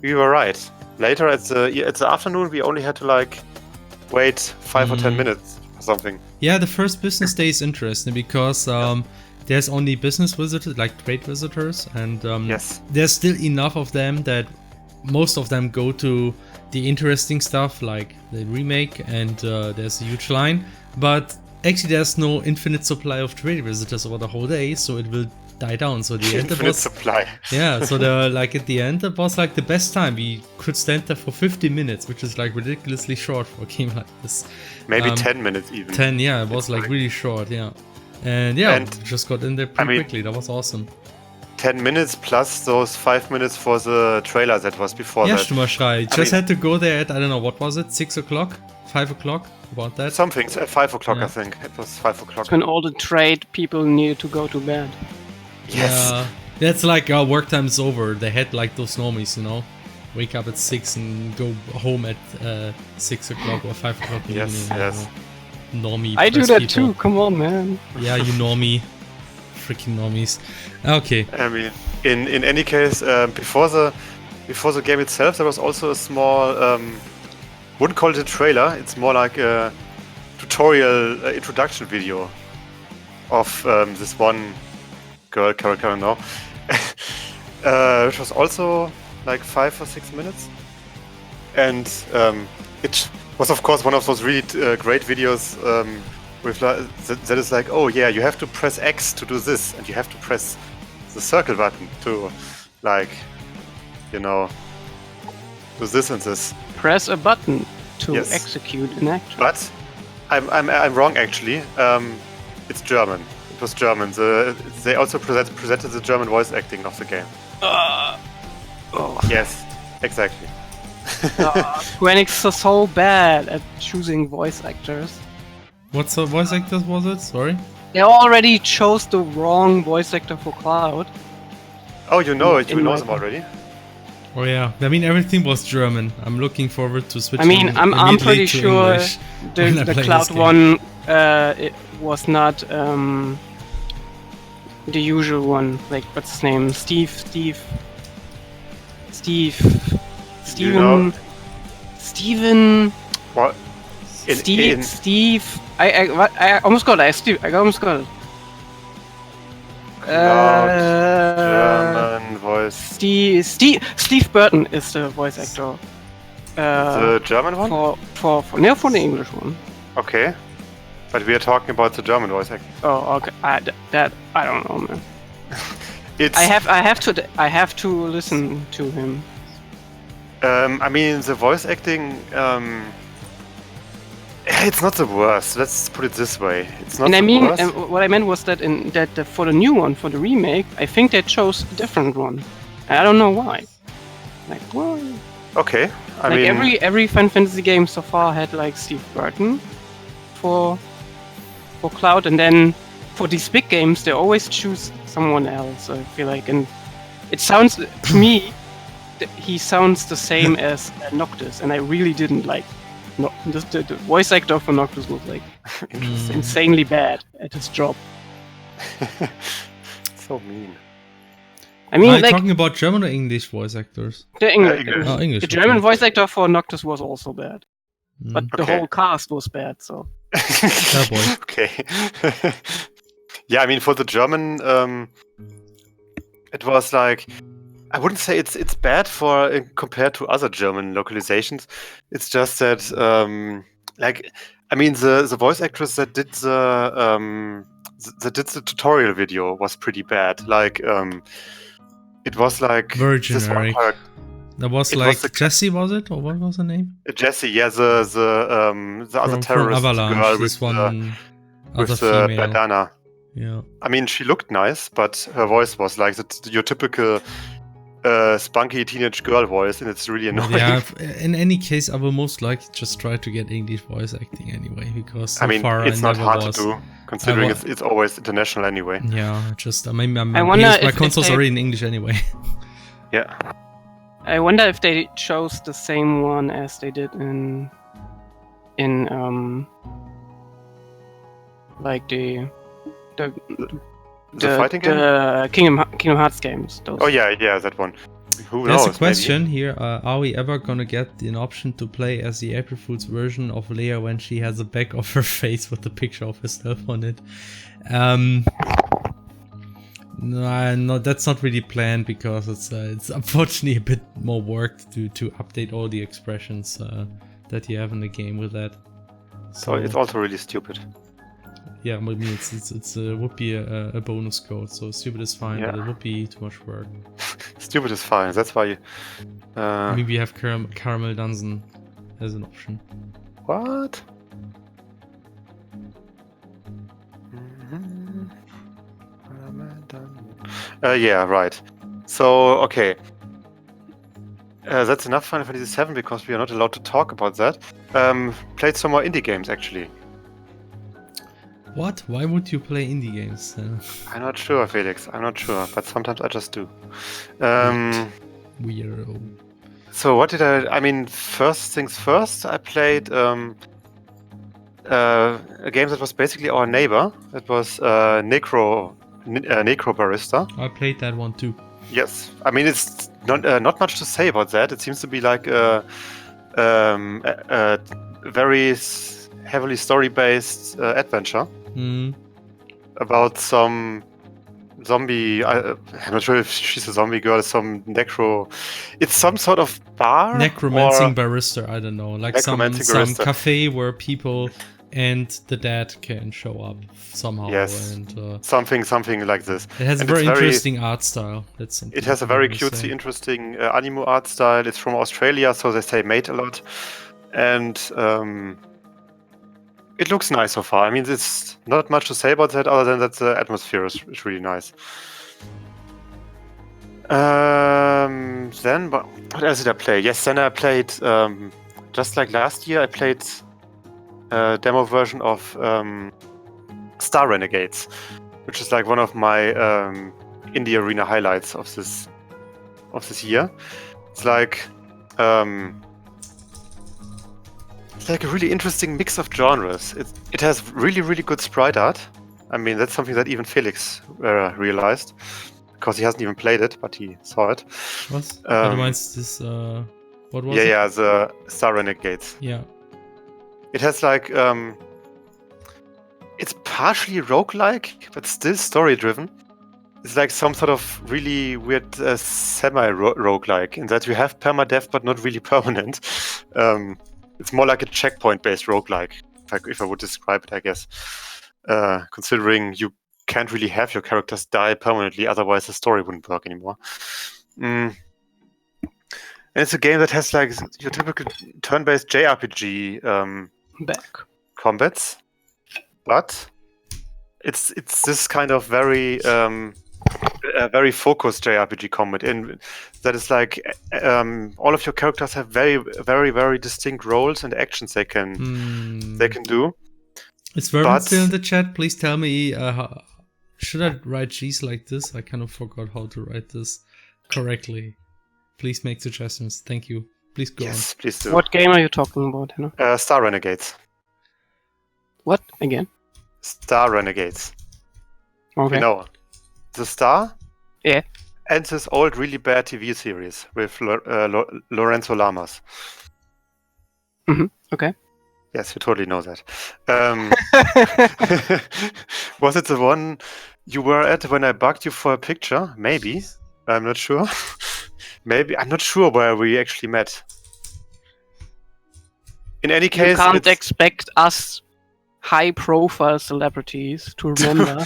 we were right. Later at the afternoon, we only had to like wait 5 or 10 minutes or something. Yeah, the first business day is interesting because there's only business visitors, like trade visitors, and there's still enough of them that most of them go to the interesting stuff like the remake, and there's a huge line. But actually, there's no infinite supply of trade visitors over the whole day, so it will die down. So the end infinite supply. Yeah, so at the end it was like the best time. We could stand there for 50 minutes, which is like ridiculously short for a game like this. Maybe 10 minutes even. 10, yeah, it was like really short, yeah. And just got in there pretty quickly. That was awesome. 10 minutes plus those 5 minutes for the trailer that was before that. Stummerschrei. Just had to go there at, I don't know, what was it? 6 o'clock? 5 o'clock? About that? Something, at 5 o'clock I think. It was 5 o'clock. When all the trade people needed to go to bed. Yes. That's like our work time is over. They had like those normies, you know? Wake up at 6 and go home at 6 o'clock or 5 o'clock in the evening. Yes. Normie. I do that too, come on, man. Yeah, you normie. Freaking normies. Okay. I mean, in any case, before the game itself, there was also a small, wouldn't call it a trailer. It's more like a tutorial introduction video of this one girl character now, which was also like 5 or 6 minutes, and it was of course one of those really great videos. With that is like, oh yeah, you have to press X to do this, and you have to press the circle button to, like, you know, do this and this. Press a button to execute an action. But I'm wrong actually. It's German. It was German. They also presented the German voice acting of the game. Yes, exactly. Square Enix is so bad at choosing voice actors. What voice actors was it? Sorry? They already chose the wrong voice actor for Cloud. Oh, you know it. You know them already. Oh yeah. I mean, everything was German. I'm looking forward to switching. I mean, I'm pretty sure the Cloud one it was not the usual one. Like, what's his name? Steven. What? Steve. I almost got it. I almost got it. German voice. Steve Burton is the voice actor. The German one? For the English one. Okay, but we are talking about the German voice actor. Oh, okay. I don't know, man. I have to listen to him. I mean, the voice acting. It's not the worst. Let's put it this way. It's not. And worst. What I meant was that for the new one, for the remake, I think they chose a different one. And I don't know why. Like, why? Okay. I mean, every Final Fantasy game so far had like Steve Burton for Cloud, and then for these big games they always choose someone else. I feel like, and it sounds to me he sounds the same as Noctis, and I really didn't like. No, the voice actor for Noctis was like insanely bad at his job. So mean. I mean, like, talking about German or English voice actors? The English. Oh, English. The German voice actor for Noctis was also bad, but the whole cast was bad. So. Oh boy. Okay. Yeah, I mean, for the German, it was like. I wouldn't say it's bad compared to other German localizations. It's just that, like, I mean, the voice actress that did the tutorial video was pretty bad. Like, it was like very generic. That was Jessie, was it? Or what was her name? Jessie, yeah, the other terrorist girl with the bandana. Yeah. I mean, she looked nice, but her voice was like your typical spunky teenage girl voice, and it's really annoying. Yeah, in any case, I will most likely just try to get English voice acting anyway, because so far it's not hard to do, considering it's always international anyway. Yeah, just my console's already in English anyway. Yeah. I wonder if they chose the same one as they did in like the fighting game? The Kingdom Hearts games. Those. Oh yeah, that one. Who knows? There's a question here. Are we ever gonna get an option to play as the April Fool's version of Leia when she has the back of her face with the picture of herself on it? No, that's not really planned, because it's unfortunately a bit more work to update all the expressions that you have in the game with that. So it's also really stupid. Yeah, I mean, it would be a bonus code, so stupid is fine, but it would be too much work. Stupid is fine, that's why you... Maybe you have Caramel Dungeon as an option. What? Yeah, right. So, okay. That's enough Final Fantasy VII, because we are not allowed to talk about that. Played some more indie games, actually. What? Why would you play indie games? I'm not sure, Felix. I'm not sure, but sometimes I just do. Weirdo. So what did I mean, first things first, I played a game that was basically our neighbor. It was Necro Barista. I played that one too. Yes. I mean, it's not much to say about that. It seems to be like a very heavily story-based adventure about some zombie. I'm not sure if she's a zombie girl. Some necro. It's some sort of bar. Necromancing barista. I don't know. Like some cafe where people and the dead can show up somehow. Yes. And something like this. It has a very interesting art style. That's something. It has a very cutesy, interesting anime art style. It's from Australia, so they say mate a lot, and it looks nice so far. I mean, it's not much to say about that other than that the atmosphere is really nice. Then, what else did I play? Yes, then I played, just like last year, I played a demo version of Star Renegades, which is like one of my indie arena highlights of this year. It's like a really interesting mix of genres. It has really, really good sprite art. I mean, that's something that even Felix realized, because he hasn't even played it, but he saw it. What? Reminds this, what was it? Yeah, the Star Renegades. Yeah. It has like, it's partially roguelike, but still story-driven. It's like some sort of really weird semi-roguelike, in that you have permadeath, but not really permanent. It's more like a checkpoint-based roguelike, if I would describe it, I guess. Considering you can't really have your characters die permanently, otherwise the story wouldn't work anymore. And it's a game that has like your typical turn-based JRPG combats, but it's this kind of very very focused JRPG combat, in that is like all of your characters have very, very, very distinct roles and actions they can do. Is Vermin still in the chat? Please tell me, should I write G's like this? I kind of forgot how to write this correctly. Please make suggestions. Thank you. Please go on. Yes, please do. What game are you talking about, Henno? Star Renegades. What again? Star Renegades. Okay. You know, the Star? Yeah. And this old, really bad TV series with Lorenzo Lamas. Okay. Yes, you totally know that. Was it the one you were at when I bugged you for a picture? Maybe. I'm not sure. Maybe. I'm not sure where we actually met. In any case... You can't expect us high-profile celebrities to remember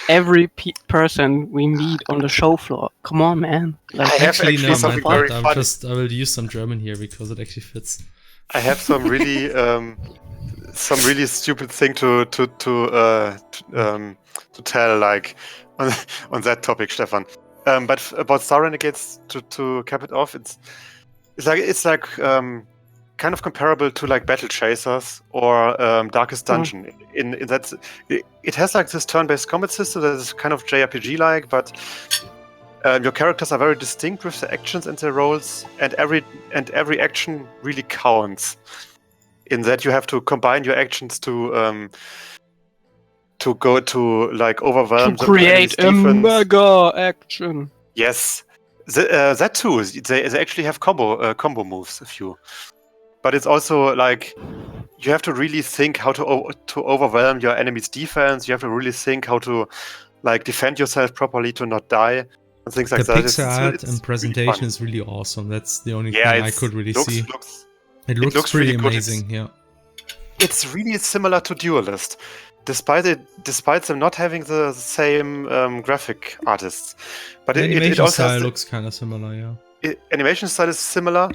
every person we meet on the show floor. Come on, man! Like, I have actually something very funny. I will use some German here because it actually fits. I have some really stupid thing to tell, like on that topic, Stefan. But about Star Renegades, to cap it off, it's like kind of comparable to like Battle Chasers or Darkest Dungeon. In that it has like this turn-based combat system that is kind of JRPG-like, but your characters are very distinct with their actions and their roles, and every action really counts. In that you have to combine your actions to go to like overwhelm to create a mega action. Yes, that too. They actually have combo moves, a few. But it's also like you have to really think how to overwhelm your enemy's defense. You have to really think how to like defend yourself properly to not die and things like that. The pixel art and presentation really is really awesome. That's the only thing I could really see. It looks pretty really amazing. Yeah, it's really similar to Duelist, despite them not having the same graphic artists. But the animation also style looks kind of similar. Yeah, animation style is similar.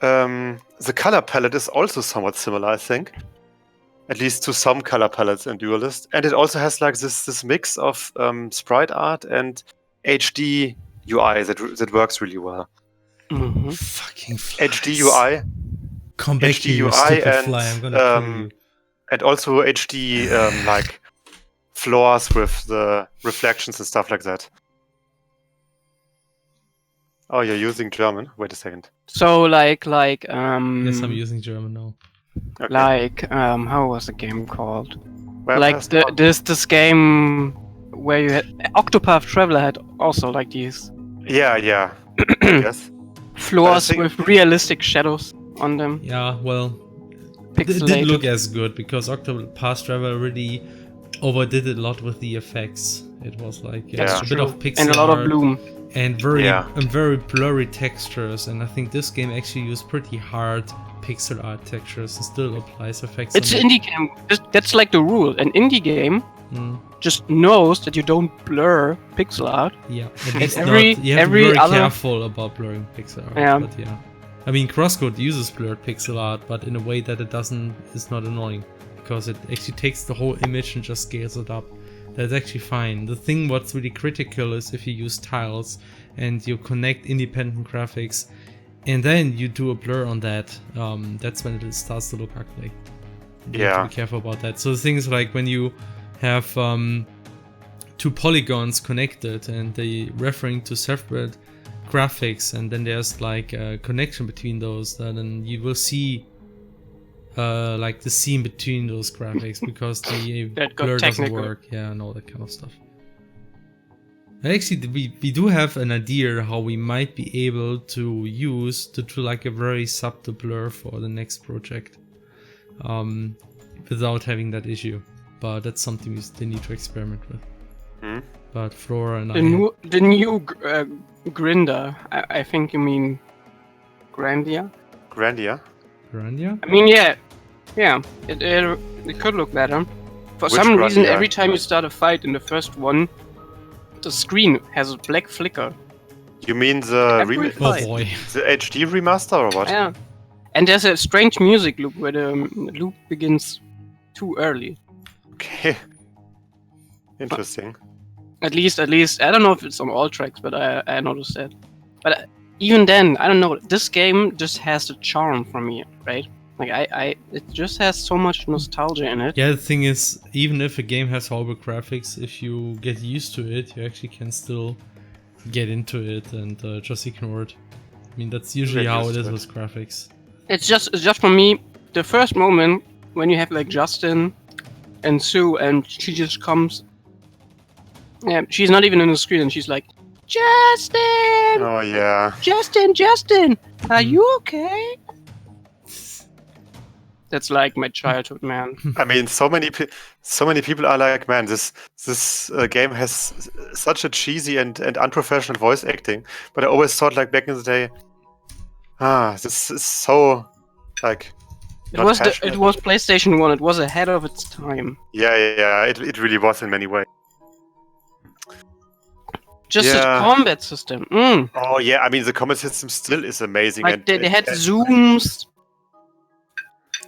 The color palette is also somewhat similar, I think. At least to some color palettes in Duelist. And it also has like this mix of sprite art and HD UI that works really well. Mm-hmm. Fucking flies. HD UI. Come back HD here, UI and, fly. I'm gonna kill you. And also HD like floors with the reflections and stuff like that. Oh, you're using German? Wait a second. So like Yes, I'm using German now. Okay. Like how was the game called? Well, like this game where you had Octopath Traveler had also like these. Yeah. Yes. Floors with realistic shadows on them. Yeah, well, it didn't look as good because Octopath Traveler really overdid it a lot with the effects. It was like a bit of pixel and a lot of bloom. And very blurry textures, and I think this game actually used pretty hard pixel art textures and still applies effects. It's an indie game. That's like the rule. An indie game just knows that you don't blur pixel art. Yeah, you have to be very careful about blurring pixel art. Yeah. But yeah, I mean, CrossCode uses blurred pixel art, but in a way that is not annoying, because it actually takes the whole image and just scales it up. That's actually fine. The thing what's really critical is if you use tiles and you connect independent graphics and then you do a blur on that, that's when it starts to look ugly. You have to be careful about that. So the thing is like when you have two polygons connected and they referring to separate graphics, and then there's like a connection between those, then you will see like the seam between those graphics because the blur doesn't work, and all that kind of stuff. And actually, we do have an idea how we might be able to use to do like a very subtle blur for the next project, without having that issue. But that's something we still need to experiment with. But Flora and the new Grinder, I think you mean Grandia. Grandia. I mean, yeah, it could look better. For some reason, every time you start a fight in the first one, the screen has a black flicker. You mean the the HD remaster or what? Yeah, and there's a strange music loop where the loop begins too early. Okay, interesting. At least, I don't know if it's on all tracks, but I noticed that. But even then, I don't know. This game just has the charm for me, right? Like it just has so much nostalgia in it. Yeah, the thing is, even if a game has horrible graphics, if you get used to it, you actually can still get into it and just ignore it. I mean, that's usually how it is with graphics. It's just for me, the first moment when you have like Justin and Sue, and she just comes. Yeah, she's not even on the screen, and she's like, Justin! Oh yeah. Justin! Are you okay? That's like my childhood, man. I mean, so many people are like, man, this game has such a cheesy and unprofessional voice acting. But I always thought, like back in the day, this is so like It was PlayStation 1. It was ahead of its time. Yeah. It really was in many ways. Just the combat system. Oh yeah, I mean the combat system still is amazing. Like they had zooms,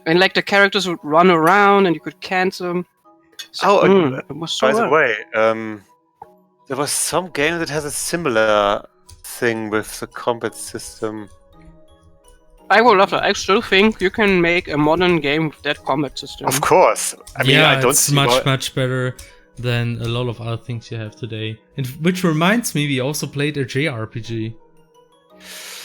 and like the characters would run around, and you could cancel. So, it was so by the way, there was some game that has a similar thing with the combat system. I would love that. I still think you can make a modern game with that combat system. Of course. I mean, I don't see much better than a lot of other things you have today. And which reminds me, we also played a JRPG.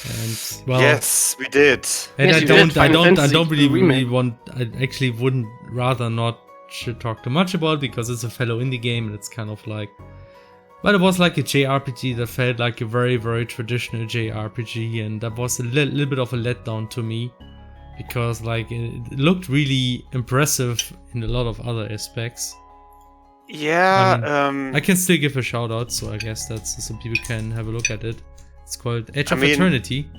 And well, yes, we did. And I don't really want. I actually wouldn't rather not should talk too much about it because it's a fellow indie game and it's kind of like. But it was like a JRPG that felt like a very, very traditional JRPG, and that was a little bit of a letdown to me, because like it looked really impressive in a lot of other aspects. Yeah, I can still give a shout out, so I guess that's so people can have a look at it. It's called Edge of Eternity.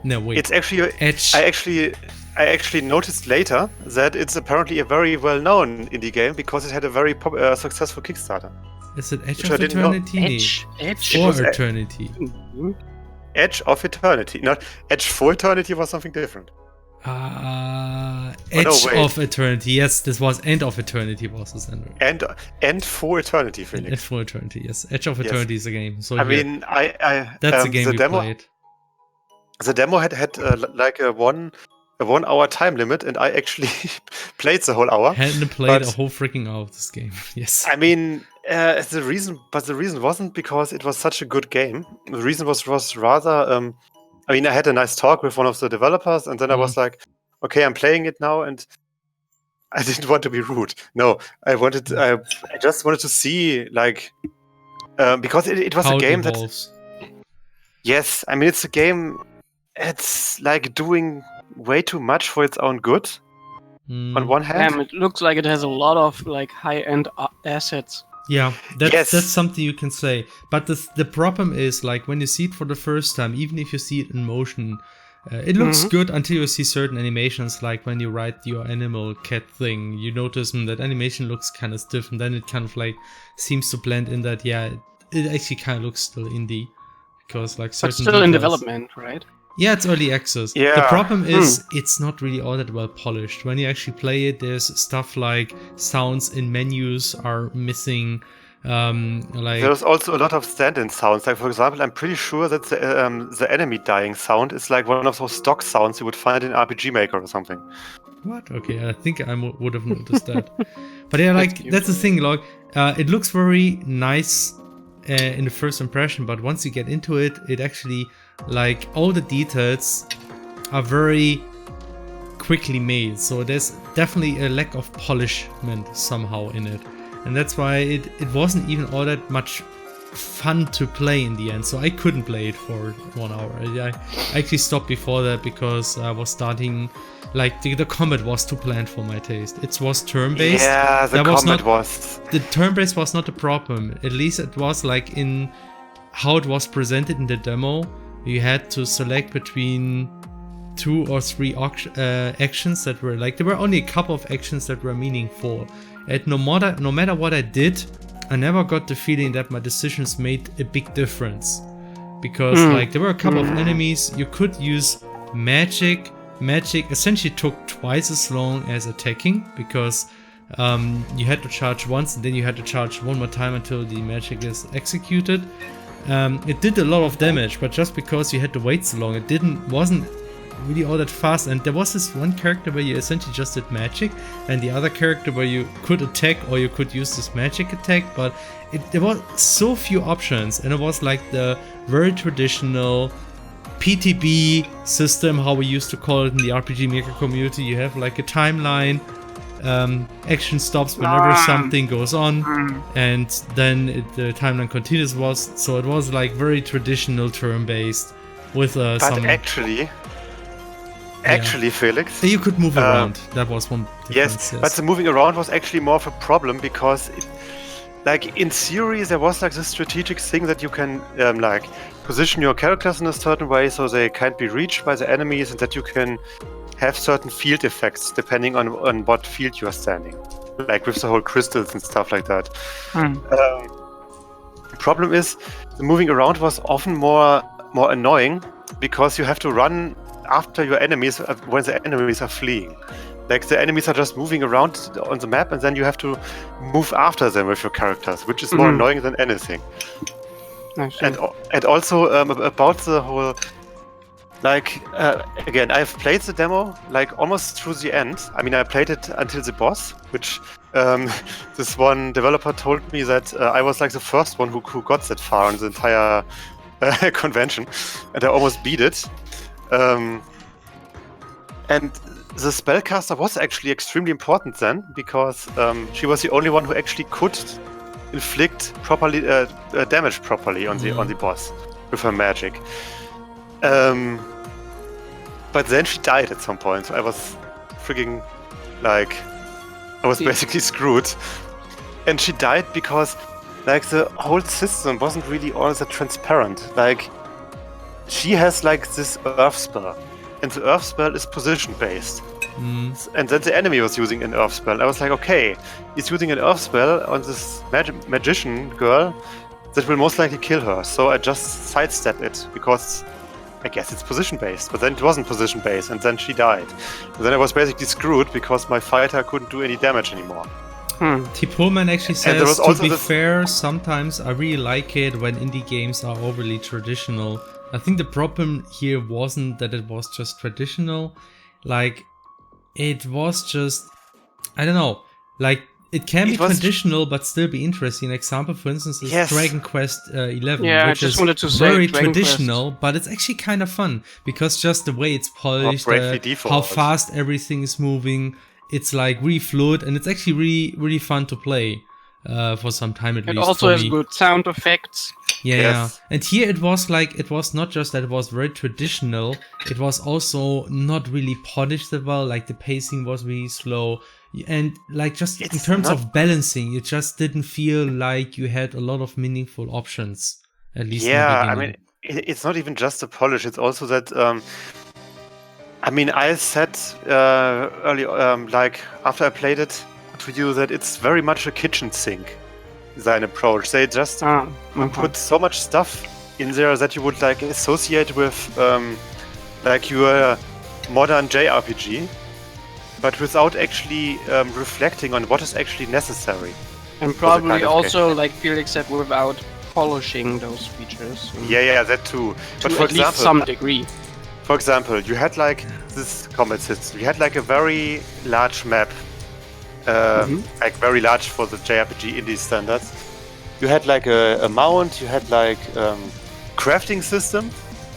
No, wait. It's actually Edge. I actually noticed later that it's apparently a very well-known indie game because it had a very successful Kickstarter. Is it Edge of Eternity? Edge for Eternity. Edge of Eternity. Not Edge for Eternity was something different. Edge of Eternity. Yes, this was End of Eternity was the sender. End for Eternity, Felix. End for Eternity. Yes, Edge of Eternity is a game. So I mean, that's a game we played. The demo had like a 1 hour time limit, and I actually played the whole hour. Hadn't played a whole freaking hour of this game. Yes. I mean, the reason wasn't because it was such a good game. The reason was rather. I mean, I had a nice talk with one of the developers, and then I was like, "Okay, I'm playing it now," and I didn't want to be rude. No, I just wanted to see like because it was a game that. Yes, I mean it's a game. It's like doing way too much for its own good. On one hand, it looks like it has a lot of like high-end assets. Yeah, that's something you can say. But the problem is, like, when you see it for the first time, even if you see it in motion, it looks good until you see certain animations, like when you ride your animal cat thing. You notice that animation looks kind of stiff, and then it kind of like seems to blend in that, it actually kind of looks still indie. Because like certain but still in development, right? Yeah, it's early access. Yeah. The problem is it's not really all that well polished. When you actually play it, there's stuff like sounds in menus are missing. There's also a lot of stand-in sounds. Like for example, I'm pretty sure that the enemy dying sound is like one of those stock sounds you would find in RPG Maker or something. What? Okay, I think I would have noticed that. But yeah, like that's the thing. Like it looks very nice in the first impression, but once you get into it, it actually. Like all the details are very quickly made, so there's definitely a lack of polishment somehow in it, and that's why it wasn't even all that much fun to play in the end. So I couldn't play it for 1 hour. I actually stopped before that because I was starting like the combat was too bland for my taste. It was turn-based. Yeah, the combat was. The turn-based was not the problem. At least it was like in how it was presented in the demo. You had to select between 2 or 3 actions that were like, there were only a couple of actions that were meaningful. And no matter what I did, I never got the feeling that my decisions made a big difference. Because like there were a couple of enemies, you could use magic. Magic essentially took twice as long as attacking because you had to charge once and then you had to charge one more time until the magic is executed. It did a lot of damage, but just because you had to wait so long, it wasn't really all that fast. And there was this one character where you essentially just did magic, and the other character where you could attack or you could use this magic attack, but there was so few options, and it was like the very traditional PTB system, how we used to call it in the RPG Maker community. You have like a timeline. Action stops whenever something goes on, and then the timeline continues. So it was like very traditional turn-based with but some. Actually, Felix, you could move around. That was one difference. Yes, but the moving around was actually more of a problem because, like in theory, there was like this strategic thing that you can like position your characters in a certain way so they can't be reached by the enemies, and that you can have certain field effects depending on what field you are standing, like with the whole crystals and stuff like that. The problem is the moving around was often more annoying because you have to run after your enemies when the enemies are fleeing. Like the enemies are just moving around on the map and then you have to move after them with your characters, which is more annoying than anything. And also about the whole, like, again, I've played the demo like almost through the end. I mean, I played it until the boss, which this one developer told me that I was like the first one who got that far on the entire convention, and I almost beat it. And the spellcaster was actually extremely important then, because she was the only one who actually could inflict properly damage properly on the boss with her magic. But then she died at some point, so I was freaking like, I was basically screwed. And she died because like the whole system wasn't really all that transparent. Like she has like this earth spell, and the earth spell is position based. And then the enemy was using an earth spell. I was like, okay, he's using an earth spell on this magician girl that will most likely kill her. So I just sidestep it because I guess it's position based. But then it wasn't position based, and then she died. And then I was basically screwed because my fighter couldn't do any damage anymore. T. Pullman actually says, to be fair, sometimes I really like it when indie games are overly traditional. I think the problem here wasn't that it was just traditional. Like, it was just, I don't know, like, it can be traditional but still be interesting. An example, for instance, is Dragon Quest 11, which is very traditional, but it's actually kind of fun because just the way it's polished, how fast everything is moving, it's like really fluid, and it's actually really, really fun to play for some time at least. It also has good sound effects. Yeah. And here it was like, it was not just that it was very traditional, it was also not really polished that well, like the pacing was really slow. And like just in terms of balancing, it just didn't feel like you had a lot of meaningful options, at least in the beginning. I mean, it's not even just the polish, it's also that, I mean, I said early, like after I played it to you, that it's very much a kitchen sink design approach. They just put so much stuff in there that you would like associate with like your modern JRPG, but without actually reflecting on what is actually necessary. And probably also like Felix said, without polishing those features. Yeah, that too. But for at least some degree. For example, you had like this combat system. You had like a very large map. Like very large for the JRPG indie standards. You had like a mount, you had like crafting system,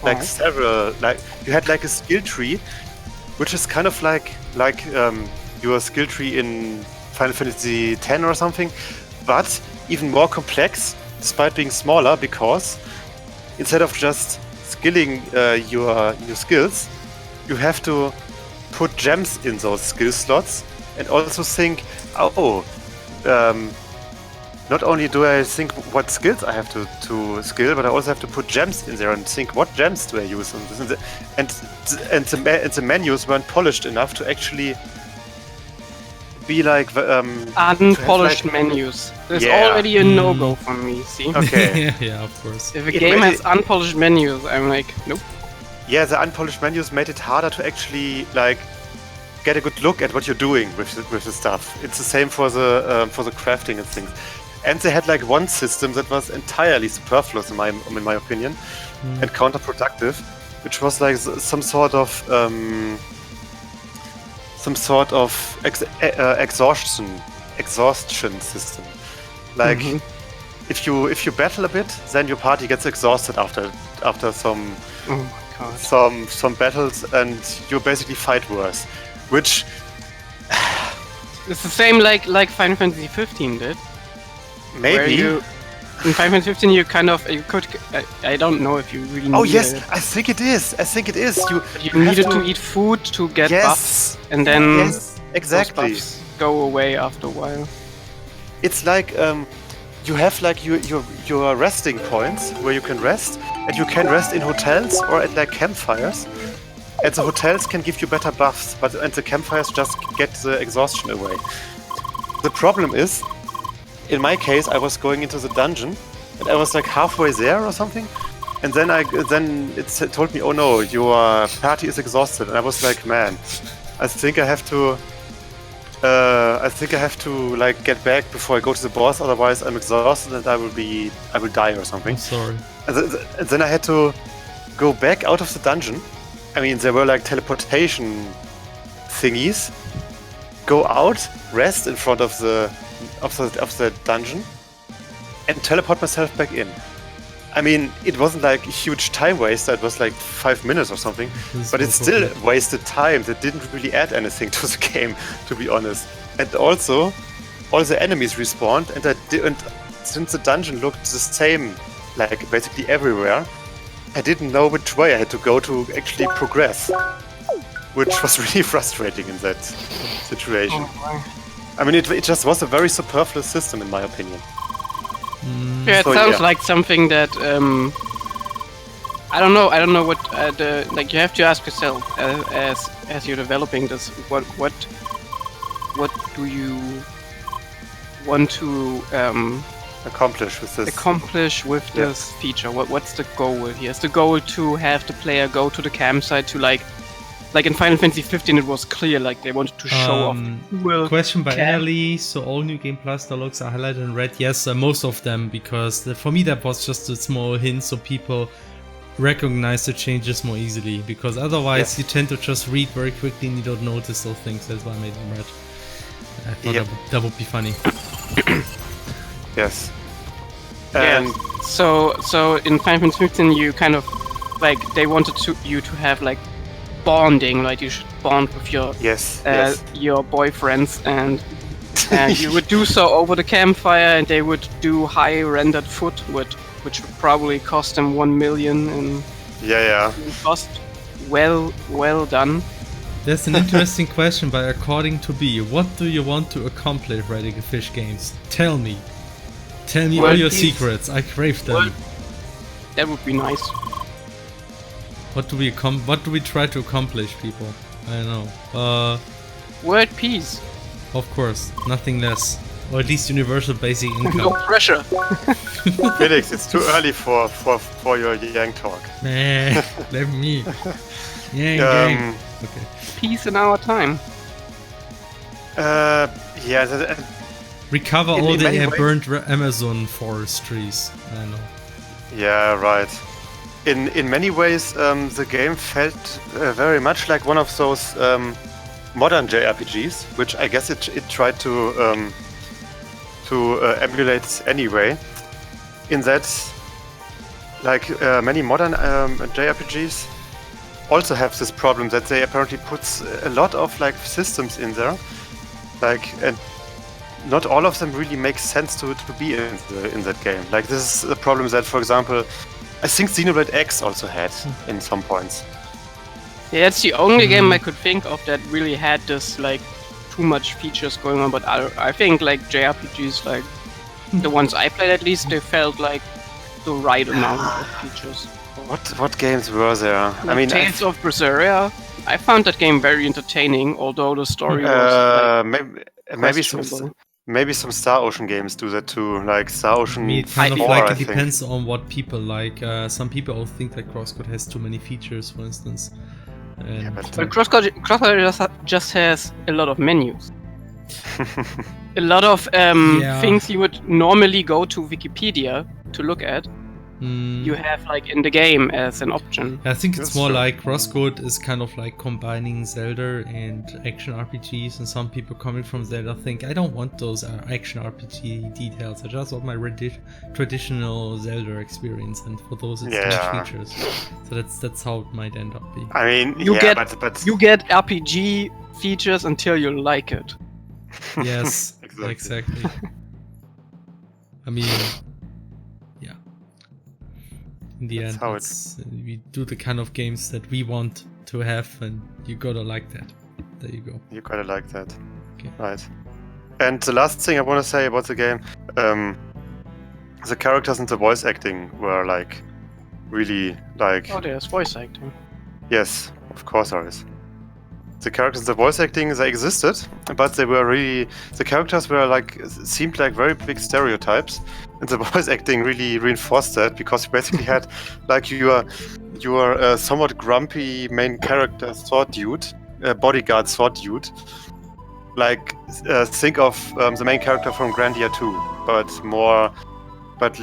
like several, like you had like a skill tree, which is kind of like your skill tree in Final Fantasy X or something, but even more complex despite being smaller, because instead of just skilling your skills, you have to put gems in those skill slots. And also think, not only do I think what skills I have to skill, but I also have to put gems in there and think what gems do I use on this. And the menus weren't polished enough to actually be like unpolished menus. There's already a no-go for me. See? Okay. Yeah, of course. If a game has unpolished menus, I'm like, nope. Yeah, the unpolished menus made it harder to actually like get a good look at what you're doing with the stuff. It's the same for the crafting and things. And they had like one system that was entirely superfluous in my opinion, and counterproductive, which was like some sort of exhaustion system. Like if you battle a bit, then your party gets exhausted after some battles, and you basically fight worse. Which it's the same like Final Fantasy 15 did. Maybe in Final Fantasy 15 you could I don't know if you really. Oh yes, I think it is. You needed to eat food to get buffs, and then exactly those buffs go away after a while. It's like you have like your resting points where you can rest, and you can rest in hotels or at like campfires. and the hotels can give you better buffs, and the campfires just get the exhaustion away. The problem is, in my case, I was going into the dungeon, and I was like halfway there or something, and then it told me, oh no, your party is exhausted, and I was like, man, I think I have to like get back before I go to the boss, otherwise I'm exhausted and I will die or something. I'm sorry. And then I had to go back out of the dungeon. I mean, there were like teleportation thingies. Go out, rest in front of the dungeon, and teleport myself back in. I mean, it wasn't like a huge time waste. It was like 5 minutes or something, but it still wasted time. That didn't really add anything to the game, to be honest. And also, all the enemies respawned, and since the dungeon looked the same, like basically everywhere, I didn't know which way I had to go to actually progress, which was really frustrating in that situation. I mean, it just was a very superfluous system, in my opinion. Yeah, it sounds like something that I don't know what like you have to ask yourself as you're developing this. What do you want to accomplish with this feature? What's the goal here? Is the goal to have the player go to the campsite to like in Final Fantasy 15 it was clear like they wanted to show off. Question by Ellie, so all New Game Plus dialogues are highlighted in red? Yes, most of them, because for me that was just a small hint so people recognize the changes more easily, because otherwise you tend to just read very quickly and you don't notice those things. That's why I made them red. I thought that would be funny. Yes. And so in Final Fantasy 15 you kind of like they wanted you to have like bonding, like you should bond with your your boyfriends, and you would do so over the campfire, and they would do high rendered foot, which would probably cost them 1 million, and cost well done. That's an interesting question, but according to B, what do you want to accomplish Radical Fish Games? Tell me all your secrets. I crave them. That would be nice. What do we try to accomplish, people? I don't know. World peace. Of course, nothing less. Or at least universal basic income. No pressure. Felix, it's too early for your Yang talk. Nah, let me. Yang. Okay. Peace in our time. Recover all the burnt Amazon forest trees. I know. Yeah, right. In many ways, the game felt very much like one of those modern JRPGs, which I guess it tried to emulate anyway. In that, like many modern JRPGs, also have this problem that they apparently put a lot of like systems in there, like, and not all of them really make sense to be in that game. Like this is a problem that, for example, I think Xenoblade X also had in some points. Yeah, it's the only game I could think of that really had this like too much features going on. But I think like JRPGs, like the ones I played at least, they felt like the right amount of features. What games were there? Like I mean, Tales of Berseria. I found that game very entertaining, although the story was like, maybe some Star Ocean games do that too, like Star Ocean. It kind of like it depends on what people like. Some people also think that CrossCode has too many features, for instance. And but CrossCode just has a lot of menus. A lot of things you would normally go to Wikipedia to look at. You have like in the game as an option. I think it's more like CrossCode is kind of like combining Zelda and action RPGs, and some people coming from Zelda think I don't want those action RPG details. I just want my traditional Zelda experience, and for those it's too much features. So that's how it might end up being. I mean, you get RPG features until you like it. Yes, exactly. I mean. In the end, we do the kind of games that we want to have, and you gotta like that. There you go. You gotta like that. Okay. Right. And the last thing I want to say about the game, the characters and the voice acting were like really like. Oh, there's voice acting. Yes, of course there is. The characters, the voice acting, they existed, but they were really, the characters were like, seemed like very big stereotypes, and the voice acting really reinforced that, because you basically had like your somewhat grumpy main character sword dude, bodyguard sword dude. Like, think of the main character from Grandia 2, but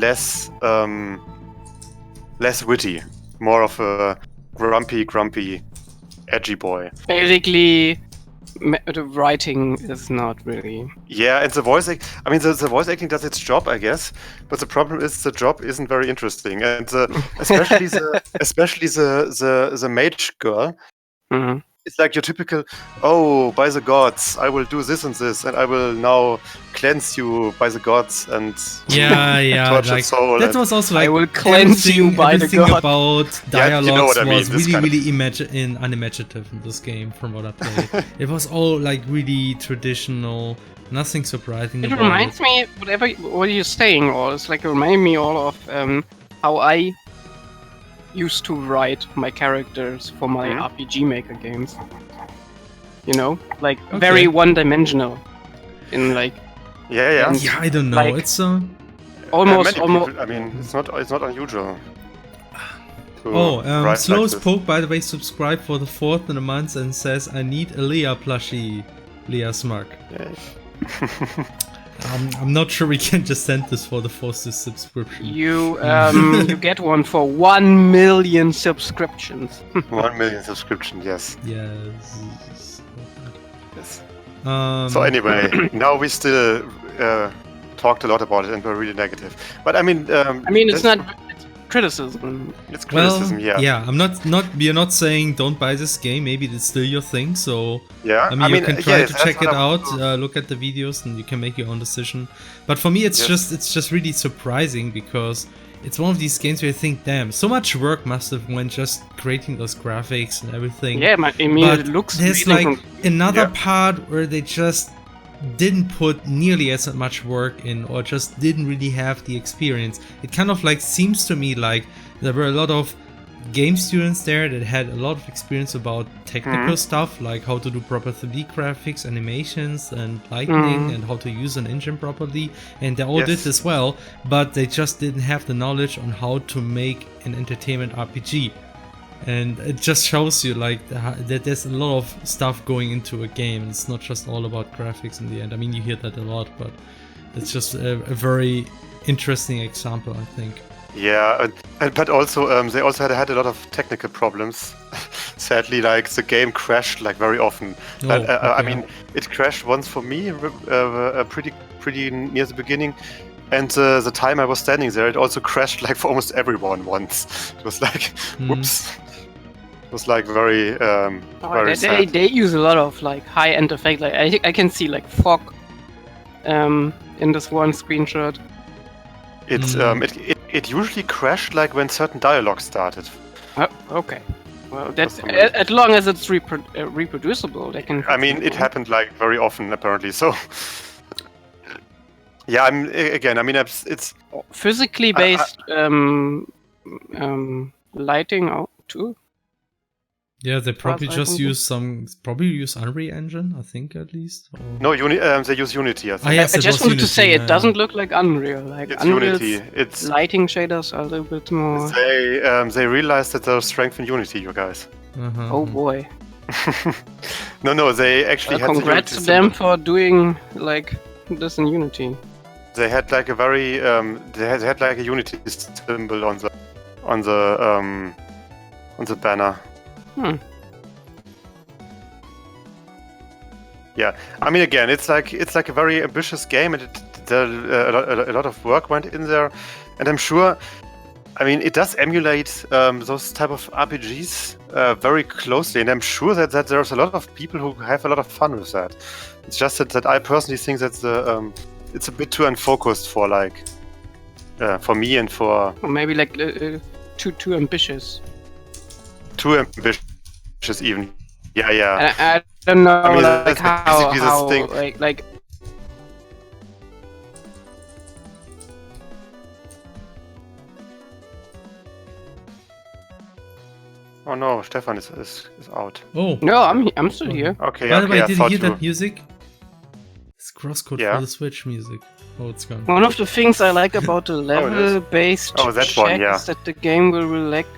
less witty, more of a grumpy, edgy boy. Basically, the writing is not really. Yeah, and the voice the voice acting does its job, I guess. But the problem is the job isn't very interesting, and especially the mage girl. Mm-hmm. It's like your typical, oh, by the gods, I will do this and this, and I will now cleanse you by the gods and like, soul. That was also like I will cleanse you by the gods. About dialogues was mean, really unimaginative in this game from what I played. It was all like really traditional, nothing surprising. It reminds me, what you're saying, or it's like reminding me all of how I used to write my characters for my RPG Maker games. You know, like very one-dimensional. In like. Yeah, I don't know. Like, it's almost. People, I mean, it's not unusual. Slow like Spoke, by the way, subscribed for the 4th in a month and says, "I need a Leah plushie." Leah Smark. Yeah. I'm not sure we can just send this for the 4th subscription. You you get one for 1 million subscriptions. 1 million subscriptions, yes. Yes. So anyway, now we still talked a lot about it and were really negative. But I mean, it's not. Criticism. It's criticism, yeah. We're not saying don't buy this game. Maybe it's still your thing. So yeah, you can try to check it out, look at the videos, and you can make your own decision. But for me, it's just really surprising, because it's one of these games where you think, damn, so much work must have went just creating those graphics and everything. Yeah, but it looks. There's like another part where they just didn't put nearly as much work in, or just didn't really have the experience. It kind of like seems to me like there were a lot of game students there that had a lot of experience about technical stuff, like how to do proper 3D graphics, animations, and lighting, and how to use an engine properly, and they all did this well, but they just didn't have the knowledge on how to make an entertainment RPG. And it just shows you like that there's a lot of stuff going into a game. It's not just all about graphics in the end. I mean, you hear that a lot, but it's just a very interesting example, I think. Yeah, but also they also had a lot of technical problems. Sadly, like the game crashed like very often. I mean, it crashed once for me, pretty near the beginning. And the time I was standing there, it also crashed like for almost everyone once. It was like, whoops. It was like very, very sad. They use a lot of like high-end effects. Like I can see like fog in this one screenshot. It usually crashed like when certain dialogue started. Oh, okay. Well, that's as long as it's reproducible, they can. I mean, it happened like very often apparently. So. Yeah, it's physically based lighting too. Yeah, they probably just use Unreal Engine, I think, at least. Or... No, they use Unity, I think. I just wanted to say it doesn't look like Unreal. Like it's Unreal's Unity. It's lighting shaders are a little bit more. They realized that there's strength in Unity, you guys. Oh boy. No, they actually had. Congrats to them for doing like this in Unity. They had like a very they had like a Unity symbol on the banner. Yeah, I mean, again, it's like a very ambitious game, and a lot of work went in there, and I'm sure. I mean, it does emulate those type of RPGs very closely, and I'm sure that there's a lot of people who have a lot of fun with that. It's just that I personally think that it's a bit too unfocused for like for me and for. Or maybe like too ambitious. Too ambitious, even. Yeah. I don't know. I mean, like how thing. like. Oh no, Stefan is out. Oh. No, I'm still here. Okay, By the way, I did you thought hear that music? It's CrossCode for the Switch music. Oh, it's gone. One of the things I like about the level-based check is that the game will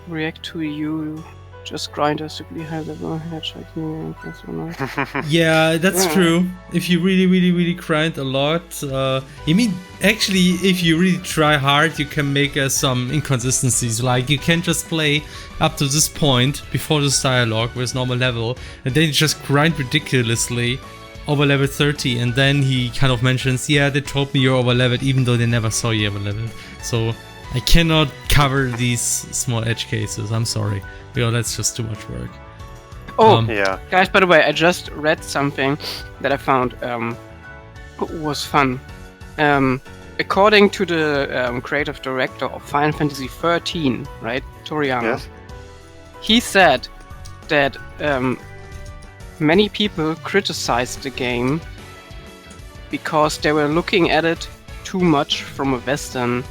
react to you. Just grind a super high level headshot. Yeah, that's true. If you really grind a lot, actually, if you really try hard, you can make some inconsistencies. Like you can just play up to this point before this dialogue with normal level, and then you just grind ridiculously over level 30, and then he kind of mentions, yeah, they told me you're over leveled, even though they never saw you over leveled. So I cannot cover these small edge cases. I'm sorry. That's just too much work. Guys, by the way, I just read something that I found was fun. According to the creative director of Final Fantasy XIII, right, Toriyama, he said that many people criticized the game because they were looking at it too much from a Western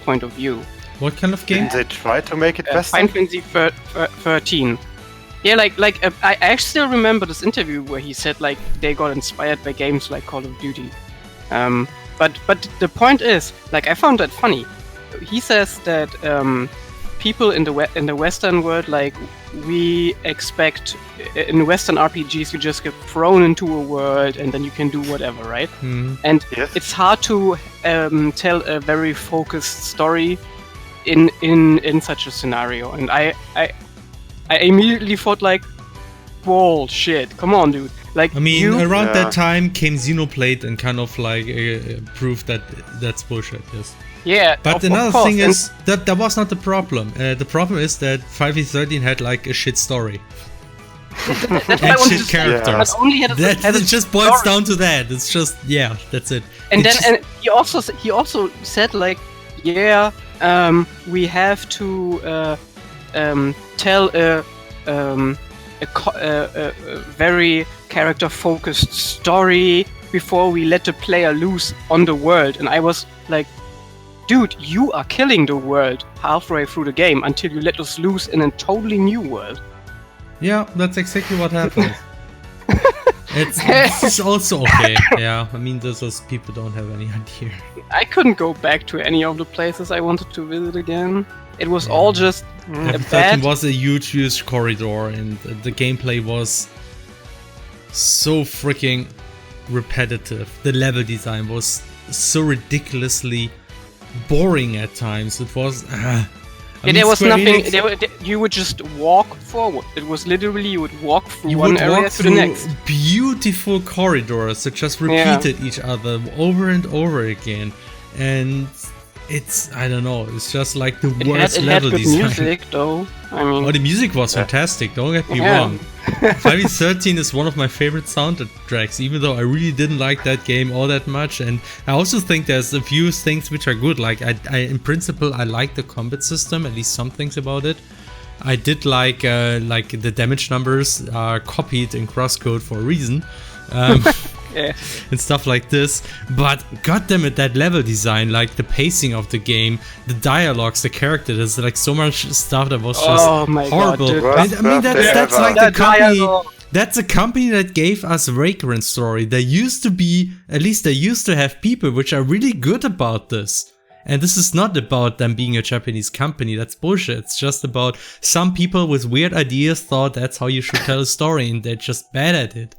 point of view. What kind of game? Did they try to make it Western? Final Fantasy XIII. Yeah, I still remember this interview where he said like they got inspired by games like Call of Duty. But the point is, like, I found that funny. He says that people in the Western world, like, we expect in Western RPGs you just get thrown into a world and then you can do whatever, right? And it's hard to tell a very focused story in such a scenario, and I immediately thought like, bullshit, come on, dude. Like, around that time came Xenoblade and kind of like proved that that's bullshit. Yes. Yeah. But another thing is that was not the problem. The problem is that 5e13 had like a shit story. That's and shit characters. It just boils down to that. It's just that's it. And and he also said like, we have to tell a very character-focused story before we let the player loose on the world. And I was like, dude, you are killing the world halfway through the game until you let us loose in a totally new world. Yeah, that's exactly what happened. It's also okay. Yeah, those people don't have any idea. I couldn't go back to any of the places I wanted to visit again. It was all just bad. It was a huge corridor, and the gameplay was so freaking repetitive. The level design was so ridiculously boring at times. It was. There was nothing. You would just walk forward. It was literally you would walk through one area to the next. Beautiful corridors that just repeated each other over and over again, and it's it's just like the worst level design. It had good music though. The music was fantastic. Don't get me wrong. 5e13 is one of my favorite soundtracks, even though I really didn't like that game all that much. And I also think there's a few things which are good. Like I in principle, I like the combat system, at least some things about it. I did like the damage numbers are copied in CrossCode for a reason. And stuff like this, but goddammit, that level design, like the pacing of the game, the dialogues, the characters, there's like so much stuff that was just horrible. God, that's like the company. That's a company that gave us Vagrant Story. There used to have people which are really good about this. And this is not about them being a Japanese company. That's bullshit. It's just about some people with weird ideas thought that's how you should tell a story, and they're just bad at it.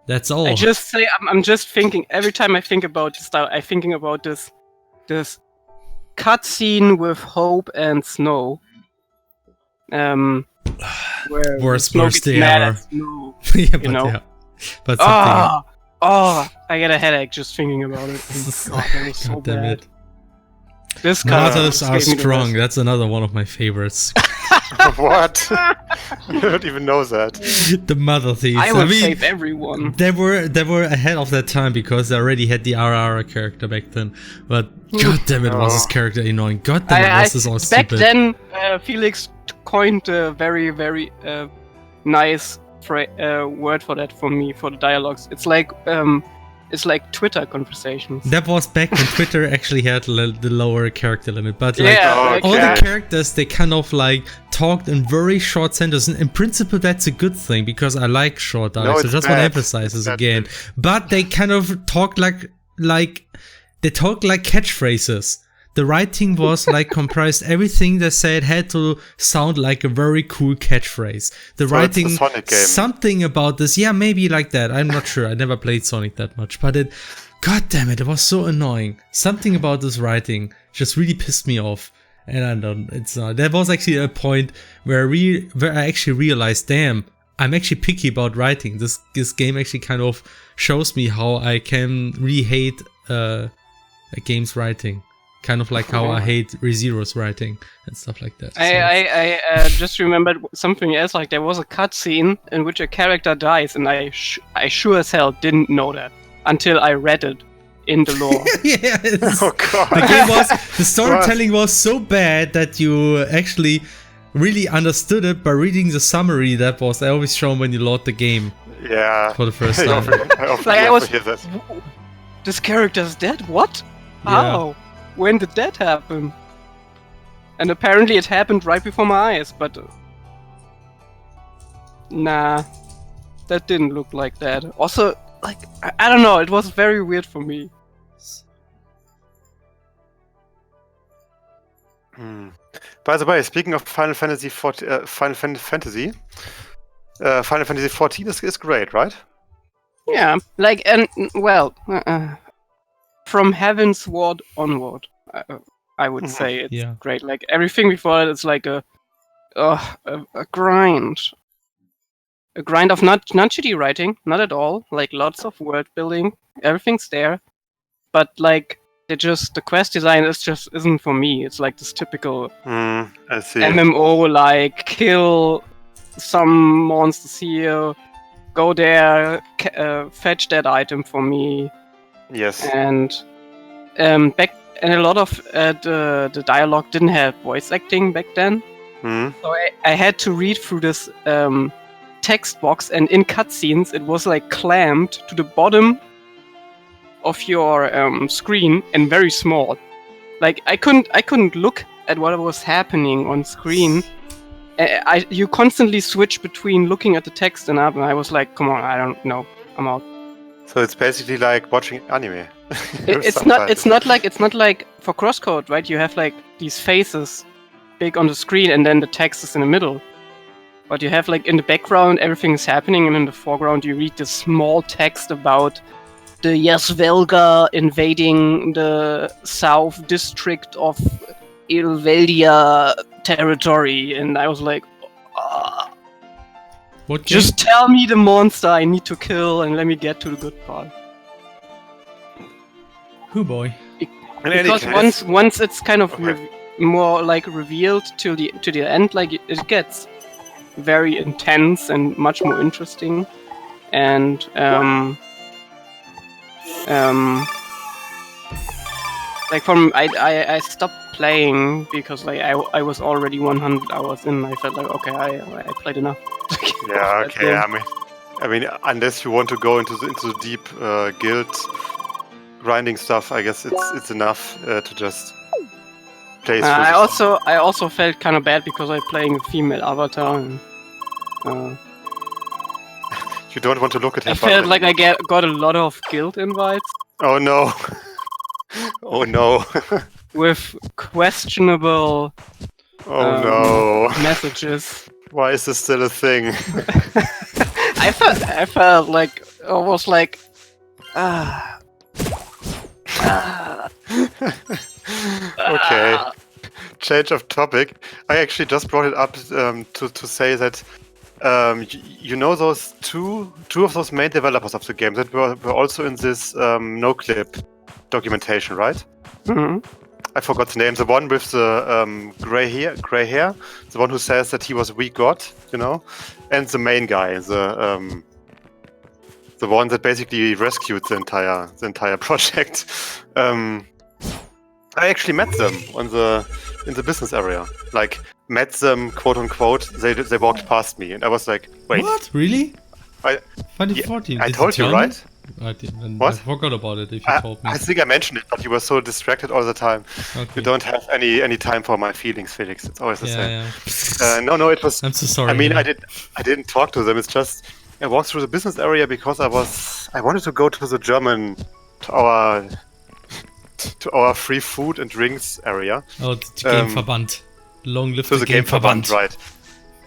That's all. I'm just thinking, every time I think about this style, I'm thinking about this cutscene with Hope and Snow. Where worst they are. But I get a headache just thinking about it. God, that was so bad. Mothers are strong. That's another one of my favorites. What? You don't even know that. The mother thieves. I would save everyone. They were ahead of that time because they already had the RR character back then. But goddammit, was this character annoying. Goddammit, was this all stupid. Back then, Felix coined a very, very nice word for that for me, for the dialogues. It's like It's like Twitter conversations. That was back when Twitter actually had the lower character limit, but like all the characters, they kind of like talked in very short sentences. And in principle, that's a good thing because I like short dialogue. So just want to emphasize this again. But they kind of talk like they talk like catchphrases. The writing was like comprised everything they said had to sound like a very cool catchphrase. The writing, something about this, yeah, maybe like that. I'm not sure. I never played Sonic that much, but god damn it, it was so annoying. Something about this writing just really pissed me off. And I don't, it's not. There was actually a point where I actually realized, damn, I'm actually picky about writing. This game actually kind of shows me how I can really hate a game's writing. Kind of like how I hate ReZero's writing and stuff like that. I just remembered something else. Like there was a cutscene in which a character dies, and I sure as hell didn't know that until I read it in the lore. Yes. Oh god. The storytelling was so bad that you actually really understood it by reading the summary that was always shown when you load the game. Yeah. For the first time. I was hear that. This character's dead? What? How? Yeah. When did that happen? And apparently it happened right before my eyes, but... nah. That didn't look like that. Also, like, I don't know, it was very weird for me. By the way, speaking of Final Fantasy 14, Final Fantasy 14 is great, right? Yeah, like, and, well... from Heavensward onward, I would say it's great. Like everything before it, it's like a grind. A grind of not shitty writing, not at all. Like lots of world building, everything's there, but like the quest design isn't for me. It's like this typical I see. MMO, like kill some monsters here, go there, fetch that item for me. Yes. And a lot of the dialogue didn't have voice acting back then. So I had to read through this text box, and in cutscenes it was like clamped to the bottom of your screen and very small. Like I couldn't look at what was happening on screen. You constantly switch between looking at the text and up, and I was like, come on, I don't know, I'm out. So it's basically like watching anime. It's not like for CrossCode, right? You have like these faces big on the screen, and then the text is in the middle. But you have like in the background everything is happening, and in the foreground you read this small text about the Yasvelga invading the south district of Helvetii territory, and I was like, just tell me the monster I need to kill and let me get to the good part. Oh boy. Because once it's kind of more like revealed to the end, like it gets very intense and much more interesting. And like I stopped playing because like I was already 100 hours in. I felt like okay, I played enough. Yeah, okay. I mean, unless you want to go into the deep guild grinding stuff, I guess it's enough to just play through. I also felt kind of bad because I'm playing a female avatar. And, you don't want to look at her. I felt like I got a lot of guild invites. Oh no! Oh no! With questionable messages. Why is this still a thing? I felt like almost like Okay. Change of topic. I actually just brought it up to say that you know those two of those main developers of the game that were also in this no-clip documentation, right? Mm-hmm. I forgot the name. The one with the gray hair, the one who says that he was a weak god, you know, and the main guy, the one that basically rescued the entire project. I actually met them in the business area. Like met them, quote unquote. They walked past me, and I was like, wait, what? Really? I told you, right? I didn't. What? I forgot about it. If you told me. I think I mentioned it, but you were so distracted all the time. Okay. You don't have any time for my feelings, Felix. It's always the same. Yeah. No, it was. I'm so sorry. I mean, yeah. I didn't talk to them. It's just I walked through the business area because I wanted to go to the German, to our free food and drinks area. Oh, the Gameverband. Long live To the Gameverband, right?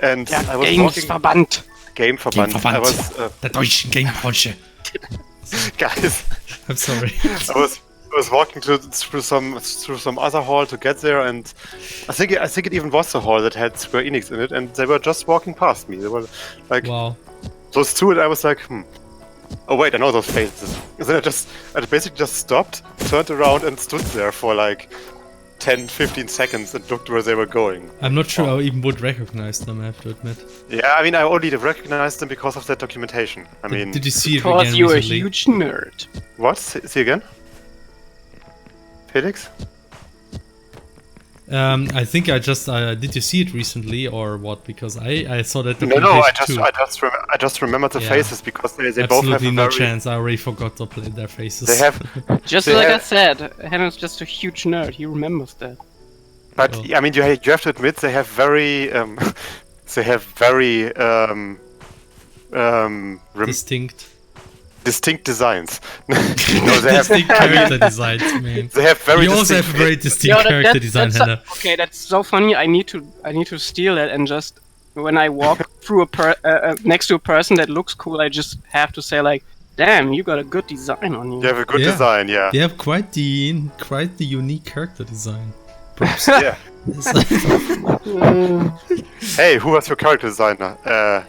And I was Gamesverband. Gameverband. I was der deutschen Gamebranche. guys. I'm sorry. I was walking through some other hall to get there, and I think it even was the hall that had Square Enix in it, and they were just walking past me. They were like, wow. Those two, and I was like, oh wait, I know those faces. And then I basically just stopped, turned around, and stood there for like 10-15 seconds and looked where they were going. I'm not sure I even would recognize them, I have to admit. Yeah, I mean, I only recognized them because of that documentation. I mean, did you see it because again you're recently? a huge nerd. What? See again? Felix? I think I just did you see it recently or what? Because I saw that. No, I just remembered the faces because they both have absolutely no chance. I already forgot to play their faces. They have I said, Hannah's just a huge nerd. He remembers that. But I mean, you have to admit they have very distinct designs. No, they have distinct character designs, man. They have very. You also have a very distinct character design, Hannah. Okay, that's so funny. I need to steal that and just when I walk through next to a person that looks cool, I just have to say like, "Damn, you got a good design on you." You have a good design, yeah. They have quite the unique character design. Yeah. Hey, who was your character designer?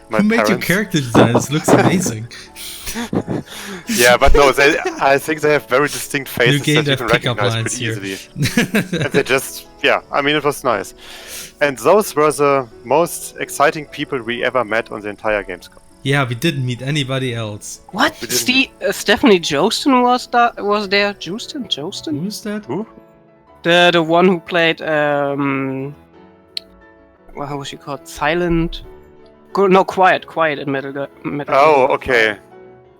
Who made your character design? This looks amazing. Yeah, but no, I think they have very distinct faces you that you can recognize pretty easily. And they just, I mean, it was nice. And those were the most exciting people we ever met on the entire Gamescom. Yeah, we didn't meet anybody else. What? Stephanie Jostin was there? Jostin? Who's that? Who? The one who played how was she called? Silent? No, Quiet in Metal Gear. Oh, okay.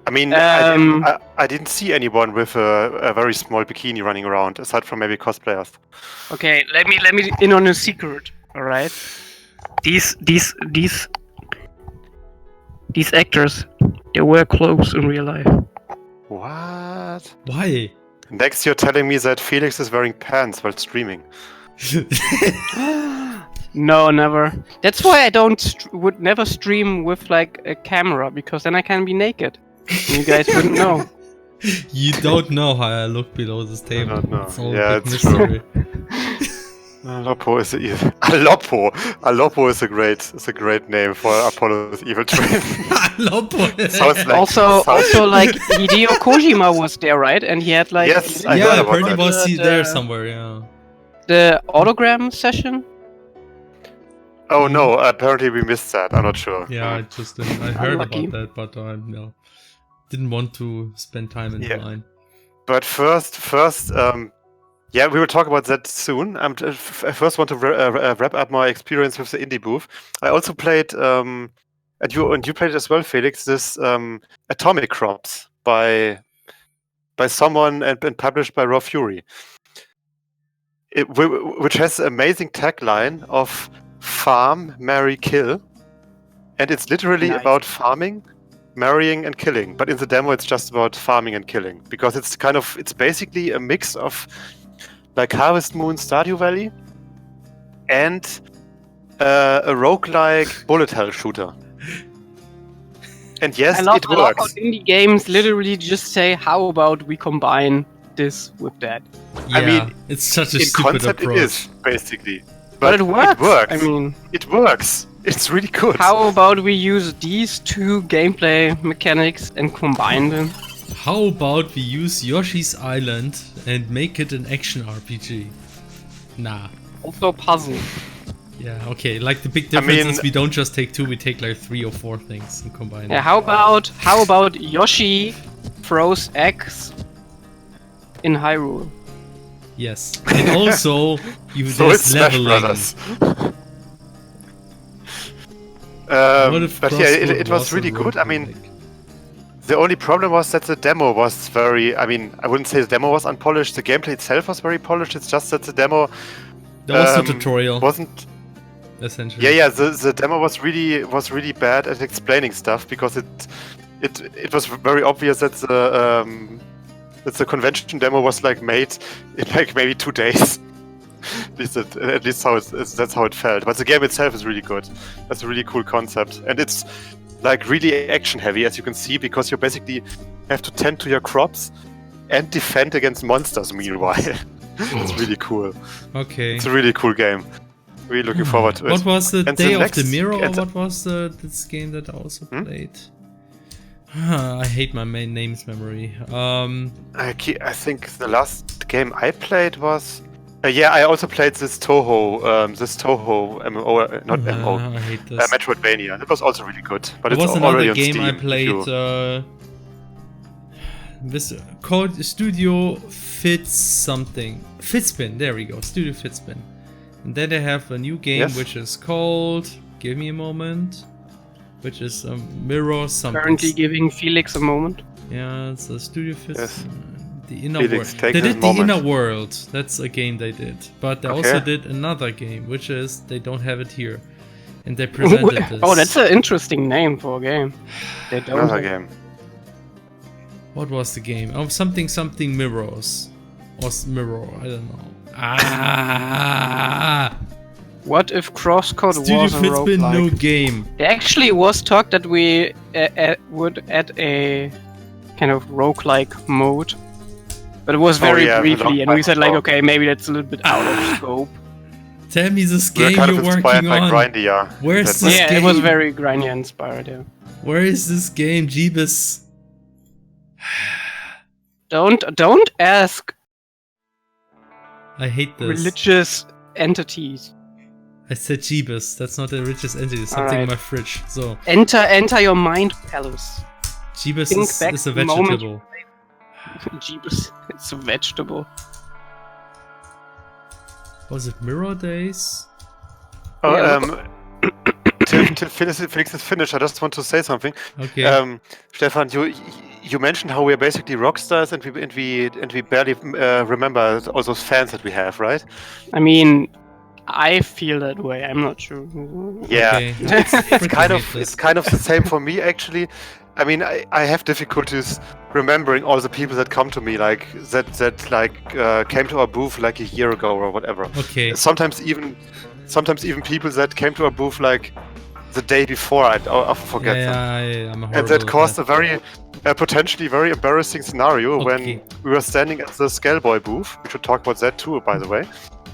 I mean, I didn't see anyone with a very small bikini running around, aside from maybe cosplayers. Okay, let me in on a secret. All right, these actors, they wear clothes in real life. What? Why? Next, you're telling me that Felix is wearing pants while streaming. No, never. That's why I would never stream with like a camera, because then I can be naked. You guys wouldn't know. You don't know how I look below this table. I don't know. It's all Yeah, a big it's mystery. Aloppo is Aloppo is a great name for Apollo's evil twin. Aloppo. Sounds like, also like Hideo Kojima was there, right? And he had like yes, I heard he was there somewhere. Yeah. The autogram session. Oh no! Apparently we missed that. I'm not sure. Yeah, I heard about that, but no, didn't want to spend time in the line. But first, we will talk about that soon. I first want to wrap up my experience with the indie booth. I also played, and you played it as well, Felix. This Atomic Crops by someone and published by Raw Fury, which has an amazing tagline of "Farm, Marry, Kill," and it's literally about farming, marrying, and killing. But in the demo, it's just about farming and killing, because it's basically a mix of like Harvest Moon, Stardew Valley, and a roguelike bullet hell shooter. And yes, it works. I love how indie games literally just say, "How about we combine this with that?" Yeah, I mean, it's such a stupid approach. It is basically. But it works. It works. I mean, it works. It's really good. How about we use these two gameplay mechanics and combine them? How about we use Yoshi's Island and make it an action RPG? Nah. Also puzzle. Yeah, okay. Like the big difference is we don't just take two, we take like 3 or 4 things and combine them. Yeah, how about Yoshi throws eggs in Hyrule? Yes, and also there's leveling. But yeah, it was really good. I mean, The only problem was that the demo was very... I mean, I wouldn't say the demo was unpolished. The gameplay itself was very polished. It's just that the demo... That was the tutorial. Wasn't... Essentially. Yeah. The demo was really bad at explaining stuff because it was very obvious that the convention demo was like made in like maybe 2 days. At least that's how it felt. But the game itself is really good. That's a really cool concept, and it's like really action heavy, as you can see, because you basically have to tend to your crops and defend against monsters meanwhile. It's really cool. Okay. It's a really cool game. Really looking forward to it. What was the And Day the of the next- Mirror, or and the- what was this game that I also played? I hate my main name's memory. I think the last game I played was... I also played this Toho MMO, not MMO, I hate this. Metroidvania. It was also really good, but There it's was already another on game Steam. I played. This called Studio Fitspin. There we go, Studio Fitspin. And then they have a new game which is called. Give me a moment. Which is Mirror something. Currently giving Felix a moment. Yeah, it's a Studio Fitspin. Yes. The Inner Felix, World. take They this did the moment. Inner World. That's a game they did. But they also did another game, which is they don't have it here, and they presented this. Oh, that's an interesting name for a game. They don't Another have- game. What was the game? Oh, something mirrors, or mirror. I don't know. Ah! What if CrossCode Studio was a Fitspin, roguelike? no game. There actually was talk that we would add a kind of roguelike mode. But it was very briefly, and we said like, okay, maybe that's a little bit out of scope. Tell me this We're game kind you're of inspired working by on. Grindia. Where's That's this Yeah, game? it was very grindy inspired, yeah. Where is this game, Jeebus? Don't ask I hate this. religious entities. I said Jeebus. That's not a religious entity. It's something in Alright. my fridge. So Enter your mind palace. Jeebus Think is back a the moment- vegetable. Jeebus, it's a vegetable. Was it Mirror Days? Oh, Yeah, till Felix is finished, I just want to say something. Okay. Stefan, you mentioned how we are basically rock stars, and we barely remember all those fans that we have, right? I mean, I feel that way. I'm not sure. Yeah, Okay. it's kind of the same for me actually. I mean, I have difficulties remembering all the people that come to me, like that came to our booth like a year ago or whatever. Okay. Sometimes even people that came to our booth like the day before. I often forget them. I'm And that caused a very potentially very embarrassing scenario when Okay. we were standing at the Scaleboy booth. We should talk about that too, by the way.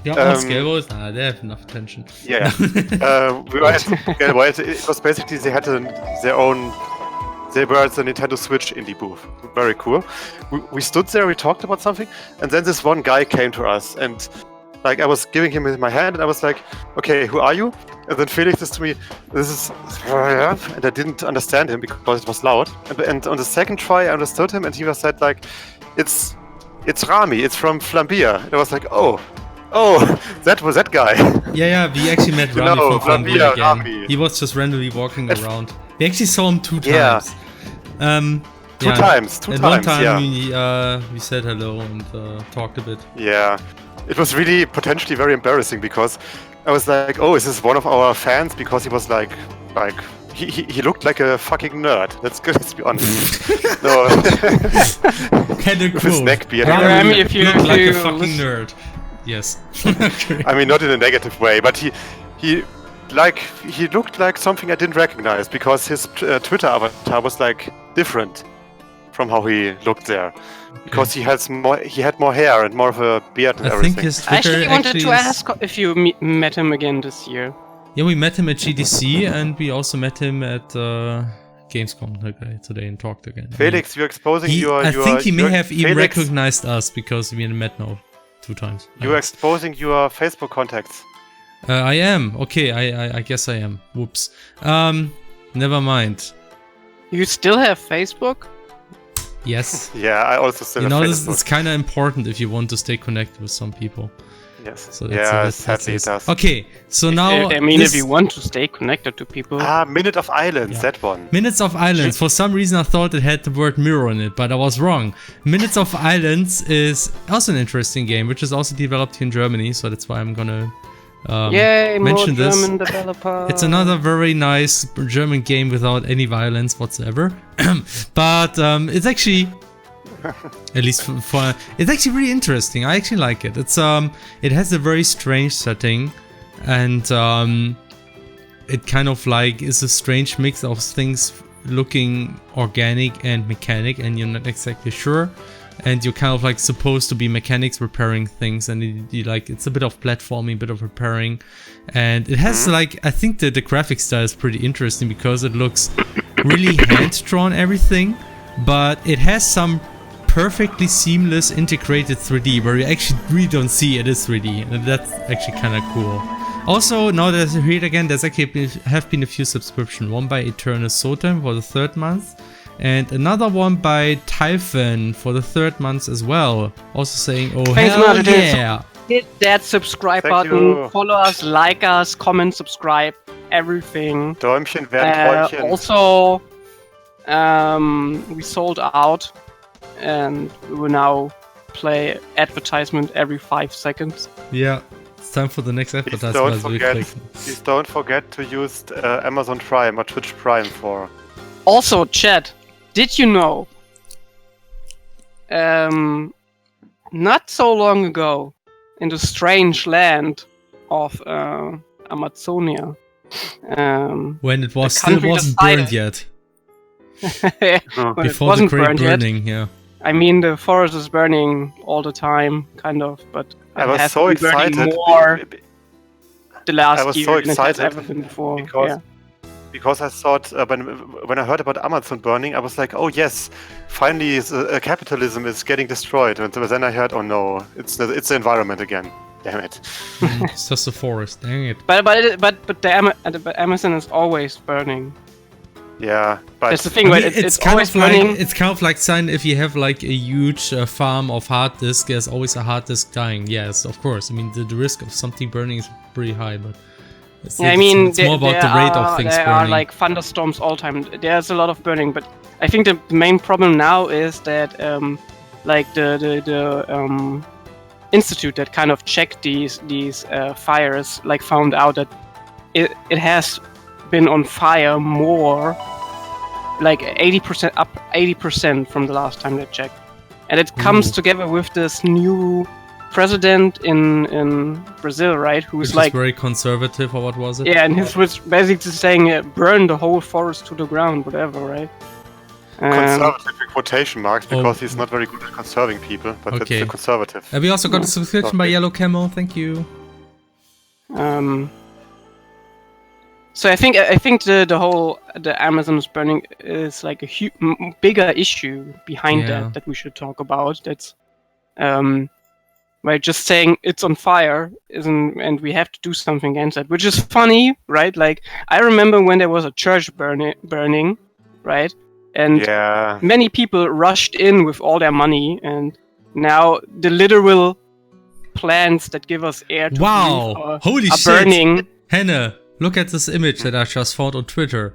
Yeah, Scaleboys? They have enough attention. Yeah, we were at Scaleboy. It was basically they had their own. They were at the Nintendo Switch indie booth. Very cool. We stood there, we talked about something, and then this one guy came to us, and like I was giving him my hand, and I was like, "Okay, who are you?" And then Felix says to me, "This is," and I didn't understand him because it was loud. And on the second try, I understood him, and he was said like, "It's Rami. It's from Flambia." And I was like, "Oh, that was that guy." Yeah, we actually met Rami No, from Flambia Flambia, again. Rami. He was just randomly walking around. We actually saw him 2 Yeah. times. Two times, At one time, yeah. we said hello and talked a bit. Yeah, it was really potentially very embarrassing because I was like, "Oh, is this one of our fans?" Because he was like he looked like a fucking nerd. Let's be honest. No, Had a with his quote. neck beard. Yeah, I mean, if you- look if like you a fucking listen- nerd. Yes. Okay. I mean, not in a negative way, but he looked like something I didn't recognize because his Twitter avatar was like different from how he looked there. Because he had more hair and more of a beard and I everything. think his I Twitter actually wanted to is- ask if you met him again this year. Yeah, we met him at GDC and we also met him at Gamescom today and talked again. Felix, you're exposing I think he may have even Felix, recognized us because we met now 2 times. you're exposing your Facebook contacts. I am. Okay, I guess I am. Whoops. Never mind. You still have Facebook? Yes. Yeah, I also still You have know, Facebook. it's kind of important if you want to stay connected with some people. Yes. So sadly it does. Okay, so now... if you want to stay connected to people... Minute of Islands, that one. Minutes of Islands. For some reason I thought it had the word mirror in it, but I was wrong. Minutes of Islands is also an interesting game, which is also developed here in Germany, so that's why I'm gonna mention this. German developer. It's another very nice German game without any violence whatsoever. But it's actually... At least for it's actually really interesting. I actually like it. It's it has a very strange setting, and it kind of like is a strange mix of things looking organic and mechanic, and you're not exactly sure. And you're kind of like supposed to be mechanics repairing things, and you like it's a bit of platforming, a bit of repairing, and it has like I think the graphic style is pretty interesting because it looks really hand drawn everything, but it has some perfectly seamless integrated 3D where you actually really don't see it is 3D, and that's actually kind of cool. Also, now that I hear it again, there's actually have been a few subscriptions. One by Eternal Sotem for the 3rd month, and another one by Typhon for the 3rd month as well. Also saying, oh hell yeah! Hit that subscribe button, follow us, like us, comment, subscribe, everything. Däumchen werden Träumchen. Also, we sold out. And we will now play advertisement every 5 seconds. Yeah, it's time for the next advertisement. Please don't forget to use Amazon Prime or Twitch Prime for. Also, chat, did you know? Not so long ago, in the strange land of Amazonia, when it was still wasn't burned yet. Before the great burning, yeah. I mean, the forest is burning all the time, kind of, but I was so excited more the last I was year so excited than ever been before. Because I thought when I heard about Amazon burning, I was like, oh yes, finally capitalism is getting destroyed. And then I heard, oh no, it's the environment again. Damn it! It's just a forest. Dang it! But Amazon is always burning. Yeah, but that's the thing, right? It's kind of like burning. It's kind of like saying if you have like a huge farm of hard disk, there's always a hard disk dying. Yes, of course. I mean, the risk of something burning is pretty high, but it's more about the rate of things burning. There are like thunderstorms all the time. There's a lot of burning, but I think the main problem now is that like the institute that kind of checked these fires like found out that it has been on fire more, like 80% from the last time they checked, and it comes together with this new president in Brazil, right? Who's like very conservative, or what was it? Yeah, and he was basically saying burn the whole forest to the ground, whatever, right? Conservative in quotation marks, because he's not very good at conserving people, but that's the conservative. And we also got a subscription by Yellow Camel. Thank you. So I think the Amazon burning is like a bigger issue behind that we should talk about. That's right, just saying it's on fire and we have to do something against it, which is funny, right? Like I remember when there was a church burning, right? And many people rushed in with all their money, and now the literal plants that give us air to breathe holy are shit! Burning. Hannah, look at this image that I just found on Twitter.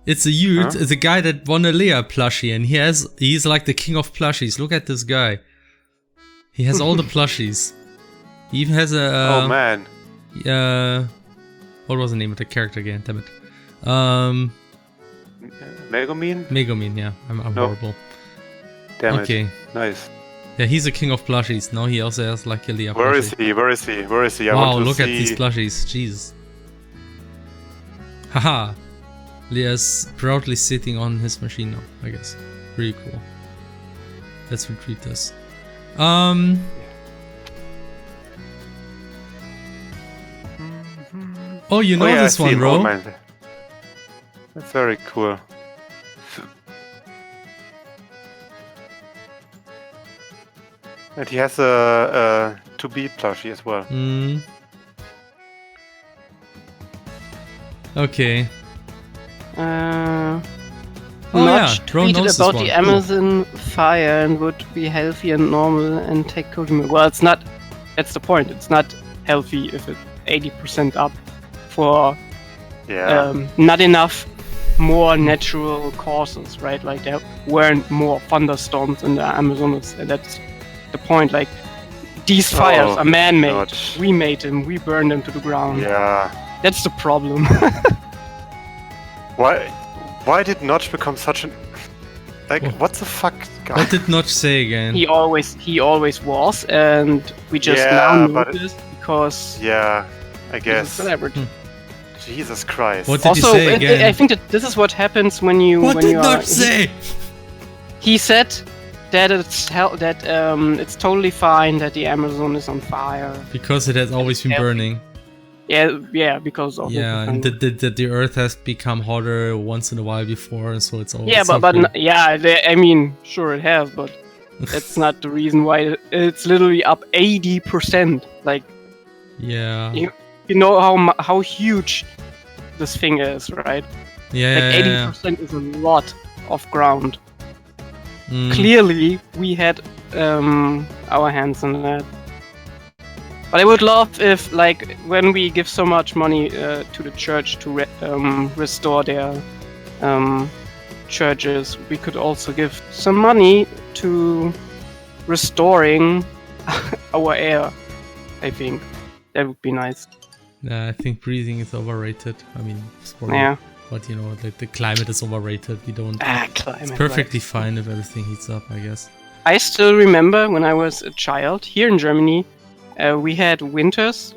It's a youth, it's a guy that won a Leia plushie, and he's like the king of plushies. Look at this guy. He has all the plushies. He even has a... oh man. What was the name of the character again? Damn it. Megumin? Megumin, yeah. I'm horrible. Damn it. Nice. Yeah, he's a king of plushies. Now he also has like a Leia plushie. Where is he? Wow, look at these plushies. Jeez. Haha. Leia's proudly sitting on his machine now, I guess. Pretty cool. Let's retreat this. Oh, you know this one, bro? That's very cool. And he has a to-be plushie as well. Okay. Much tweeted about the Amazon fire and would be healthy and normal and take code. Well, it's not That's the point. It's not healthy if it's 80% up for not enough more natural causes, right? Like there weren't more thunderstorms in the Amazonas, and that's the point. Like these fires are man-made. God. We made them. We burned them to the ground. Yeah, that's the problem. Why did Notch become such an what the fuck, guy? What did Notch say again? He always was, and we just now noticed because I guess he's a celebrity. Jesus Christ! What did he say again? I think that this is what happens when you. What did Notch say? He said that it's totally fine that the Amazon is on fire because it has always been burning. Yeah, because of and the Earth has become hotter once in a while before, so it's always I mean, sure it has, but that's not the reason why it's literally up 80%. Like, you know how huge this thing is, right? Yeah, like 80% is a lot of ground. Clearly, we had our hands in that. But I would love if, like, when we give so much money to the church to restore their churches, we could also give some money to restoring our air. I think that would be nice. Yeah, I think breathing is overrated. I mean, but you know, like the climate is overrated. We don't. Climate. It's perfectly fine if everything heats up, I guess. I still remember when I was a child here in Germany. We had winters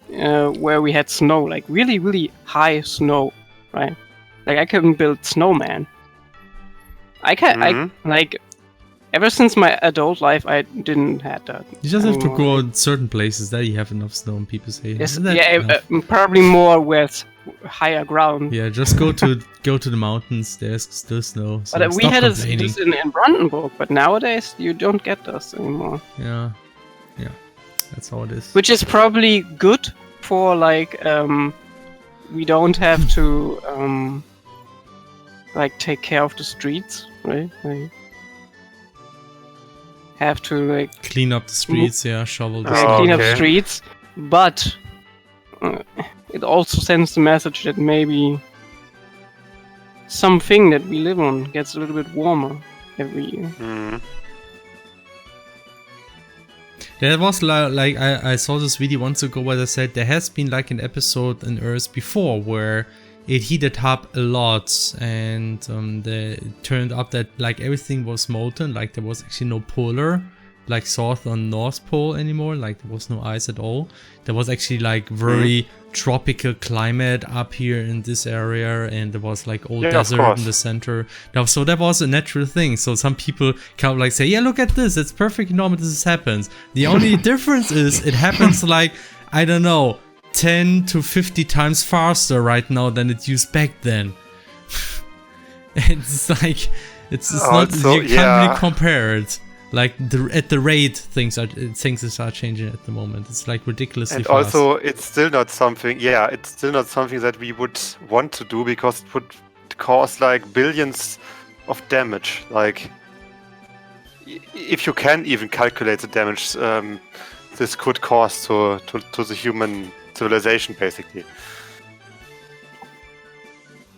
where we had snow, like really, really high snow, right? Like I couldn't build snowman. I like ever since my adult life, I didn't have that. You just have to go in certain places that you have enough snow, and people say, probably more with higher ground. Yeah, just go to the mountains. There's still snow. So but we had this in Brandenburg, but nowadays you don't get this anymore. Yeah. That's how it is. Which is probably good for like we don't have to like take care of the streets, right? Like, have to like clean up the streets, shovel the clean up streets. But it also sends the message that maybe something that we live on gets a little bit warmer every year. There was like I saw this video once ago where they said there has been like an episode in Earth before where it heated up a lot, and it turned up that like everything was molten, like there was actually no polar, like South or North Pole anymore, like there was no ice at all. There was actually like very tropical climate up here in this area, and there was like old desert in the center. Now, so that was a natural thing. So some people kind of like say, yeah, look at this, it's perfectly normal this happens. The only difference is it happens like, I don't know, 10 to 50 times faster right now than it used back then. It's like, it's not, you can't really compare it. Like at the rate things are changing at the moment. It's like ridiculously fast. And also, it's still not something. Yeah, it's still not something that we would want to do because it would cause like billions of damage. Like, if you can even calculate the damage this could cause to the human civilization, basically.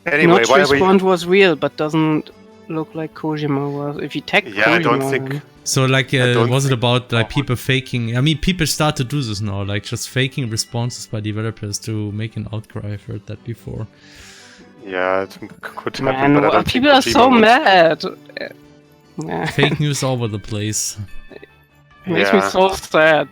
Anyway, Notch's response was real, but doesn't look like Kojima was. If you tag Kojima, I don't think. So like, was it about like people faking? I mean, people start to do this now, like just faking responses by developers to make an outcry. I've heard that before. Yeah, it could happen. But I don't people are so mad. Fake news all over the place. It makes me so sad.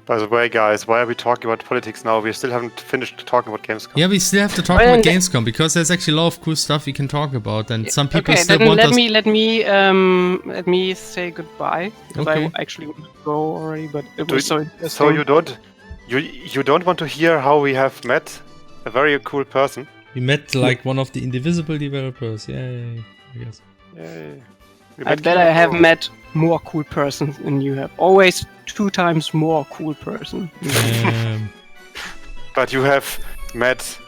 By the way, guys, why are we talking about politics now? We still haven't finished talking about Gamescom. Yeah, we still have to talk about Gamescom because there's actually a lot of cool stuff we can talk about, and some people still want us. Let me say goodbye because I actually want to go already, but it was so interesting. So you don't want to hear how we have met a very cool person? We met like one of the Indivisible developers. Yay! I guess. Yay. I bet I have met more cool persons than you have. Always 2 times more cool person. But you have met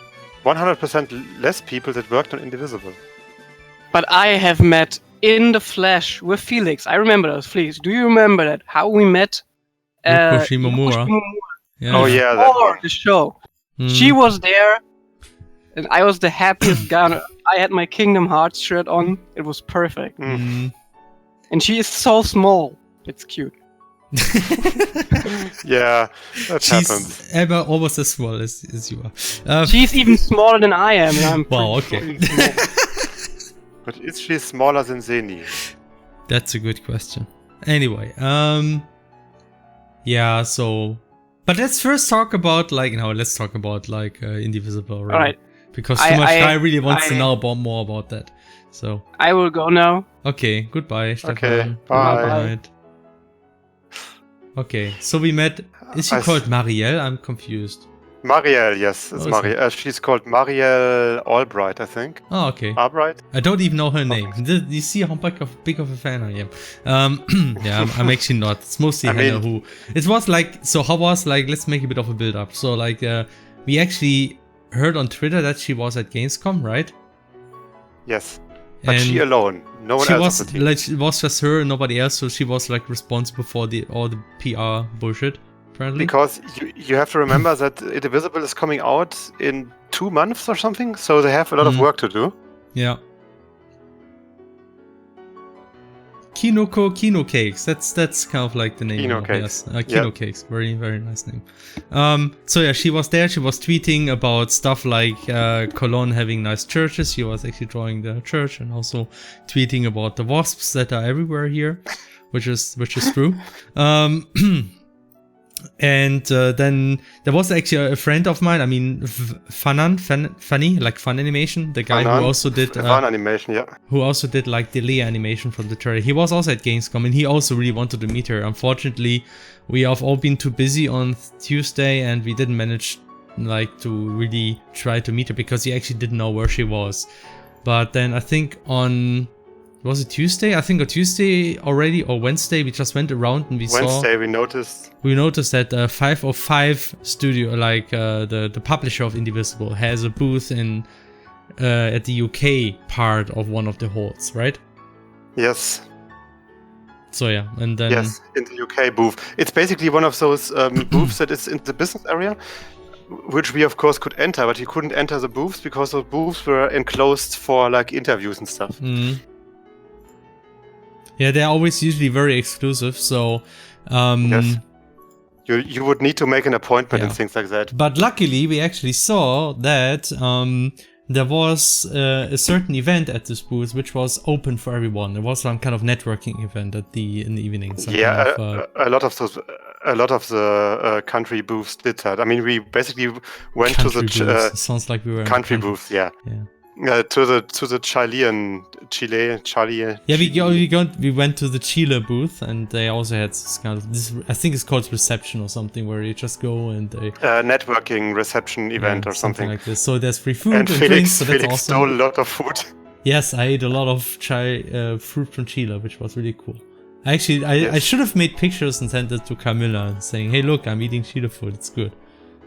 100% less people that worked on Indivisible. But I have met in the flesh with Felix. I remember those, Felix. Do you remember that? How we met Shimomura. Yeah. Oh yeah, the show. She was there, and I was the happiest guy. I had my Kingdom Hearts shirt on. It was perfect. And she is so small. It's cute. Yeah, that happens. Emma almost as small as you are. She's even smaller than I am. And I'm wow, okay. But is she smaller than Zeni? That's a good question. Anyway, yeah, so... But let's first talk about, let's talk about, Indivisible, right? Alright. Because too much guy really wants to know more about that. So... I will go now. Okay, goodbye, Stefan. Okay, bye. Okay, so we met... Is she called Marielle? I'm confused. Marielle, yes, it's Marielle. She's called Marielle Albright, I think. Oh, okay. Albright? I don't even know her name. You see how big of a fan I am. Yeah, I'm actually not. It's mostly Hannah who... It was let's make a bit of a build-up. So, we actually heard on Twitter that she was at Gamescom, right? Yes. But she alone. No one else on the team. It was just her and nobody else, so she was, responsible for all the PR bullshit. Apparently. Because you have to remember that Indivisible is coming out in 2 months or something, so they have a lot of work to do. Yeah. Kino Cakes. That's kind of like the name. Kino Cakes. Yes. Kino Cakes. Very, very nice name. So yeah, she was there. She was tweeting about stuff like Cologne having nice churches. She was actually drawing the church and also tweeting about the wasps that are everywhere here, which is true. And then there was actually a friend of mine, Funny, like Fun Animation, the guy who also did Fun Animation, yeah. Who also did the Leah animation from the trailer. He was also at Gamescom and he also really wanted to meet her. Unfortunately, we have all been too busy on Tuesday and we didn't manage to really try to meet her because he actually didn't know where she was. But then I think was it Tuesday? I think on Tuesday already or Wednesday we just went around and Wednesday we noticed that 505 Studio, the publisher of Indivisible, has a booth in at the UK part of one of the halls, right? Yes. So yeah, and then yes, in the UK booth. It's basically one of those booths that is in the business area, which we of course could enter, but you couldn't enter the booths because the booths were enclosed for interviews and stuff. Yeah, they're always usually very exclusive, so yes. You would need to make an appointment and things like that. But luckily, we actually saw that there was a certain event at this booth which was open for everyone. There was some kind of networking event in the evening. A lot of the country booths did that. I mean, we basically went to the sounds like we were country booths. Yeah. To the Chilean. Yeah, we went to the Chile booth and they also had this kind of I think it's called reception or something where you just go and they networking reception event or something like this. So there's free food and drinks. So that's Felix awesome. stole a lot of food. Yes, I ate a lot of fruit from Chile, which was really cool. Actually, I should have made pictures and sent it to Camilla saying, "Hey, look, I'm eating Chile food. It's good,"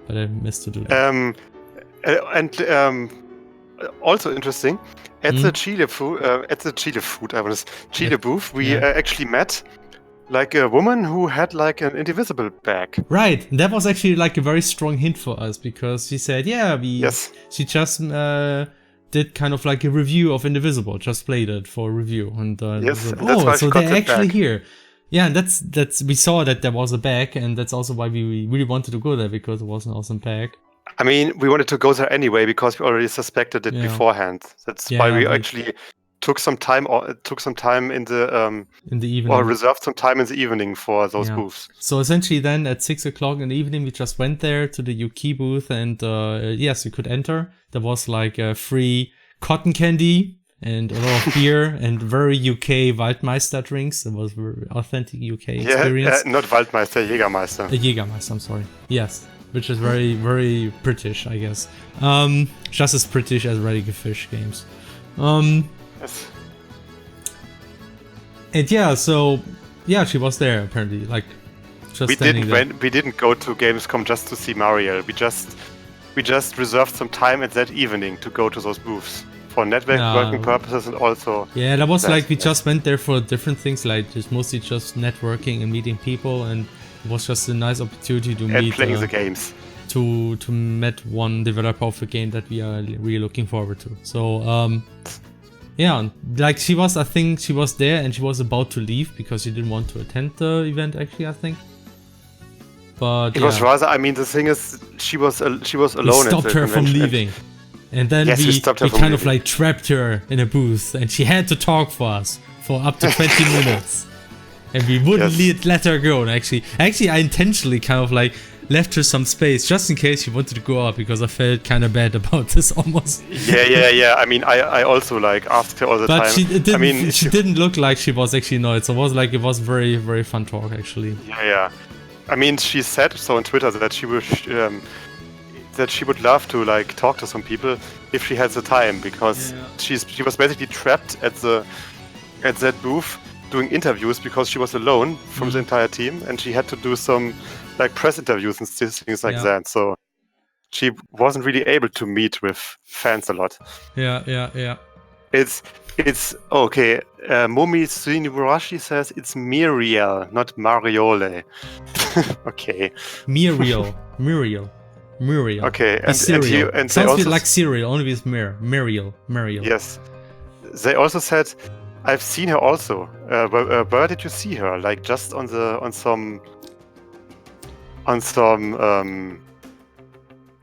but I missed to do that. Also interesting, at the Chile booth, we actually met a woman who had an Indivisible bag. Right, that was actually a very strong hint for us because she said, she just did kind of a review of Indivisible, just played it for a review, and so they're actually here. Yeah, and that's we saw that there was a bag, and that's also why we really wanted to go there because it was an awesome bag. I mean, we wanted to go there anyway because we already suspected it beforehand. That's why we actually took some time in the evening, or reserved some time in the evening for those booths. So essentially, then at 6 o'clock in the evening, we just went there to the UK booth, and yes, you could enter. There was a free cotton candy and a lot of beer and very UK Waldmeister drinks. It was a very authentic UK experience. Not Waldmeister, Jägermeister. Jägermeister, I'm sorry. Yes. Which is very, very British, I guess. Just as British as Ready to Fish games. Yes. And she was there apparently. We didn't go to Gamescom just to see Marielle. We just reserved some time at that evening to go to those booths for networking purposes and also. Yeah, that was we just went there for different things, just mostly just networking and meeting people and. It was just a nice opportunity to and meet playing the games. To meet one developer of the game that we are really looking forward to. So yeah, like I think she was there and she was about to leave because she didn't want to attend the event. Actually, I think. But it was rather. I mean, the thing is, she was alone. We stopped her from leaving, and then we kind of like trapped her in a booth, and she had to talk for us for up to 20 minutes, and we wouldn't let her go. And actually, I intentionally kind of like left her some space just in case she wanted to go out because I felt kind of bad about this almost. Yeah. I mean, I also like asked her all the time. But she didn't look like she was actually annoyed. So it was very, very fun talk actually. Yeah. I mean, she said so on Twitter that she would love to like talk to some people if she had the time because she was basically trapped at that booth doing interviews because she was alone from the entire team and she had to do some like press interviews and things like that. So she wasn't really able to meet with fans a lot. Yeah. It's okay. Momi Srinivarashi says it's Muriel, not Mariole. Okay. Muriel. Okay, and sounds a bit like cereal, only with Muriel. Yes. They also said, I've seen her also. Where did you see her? Like just on some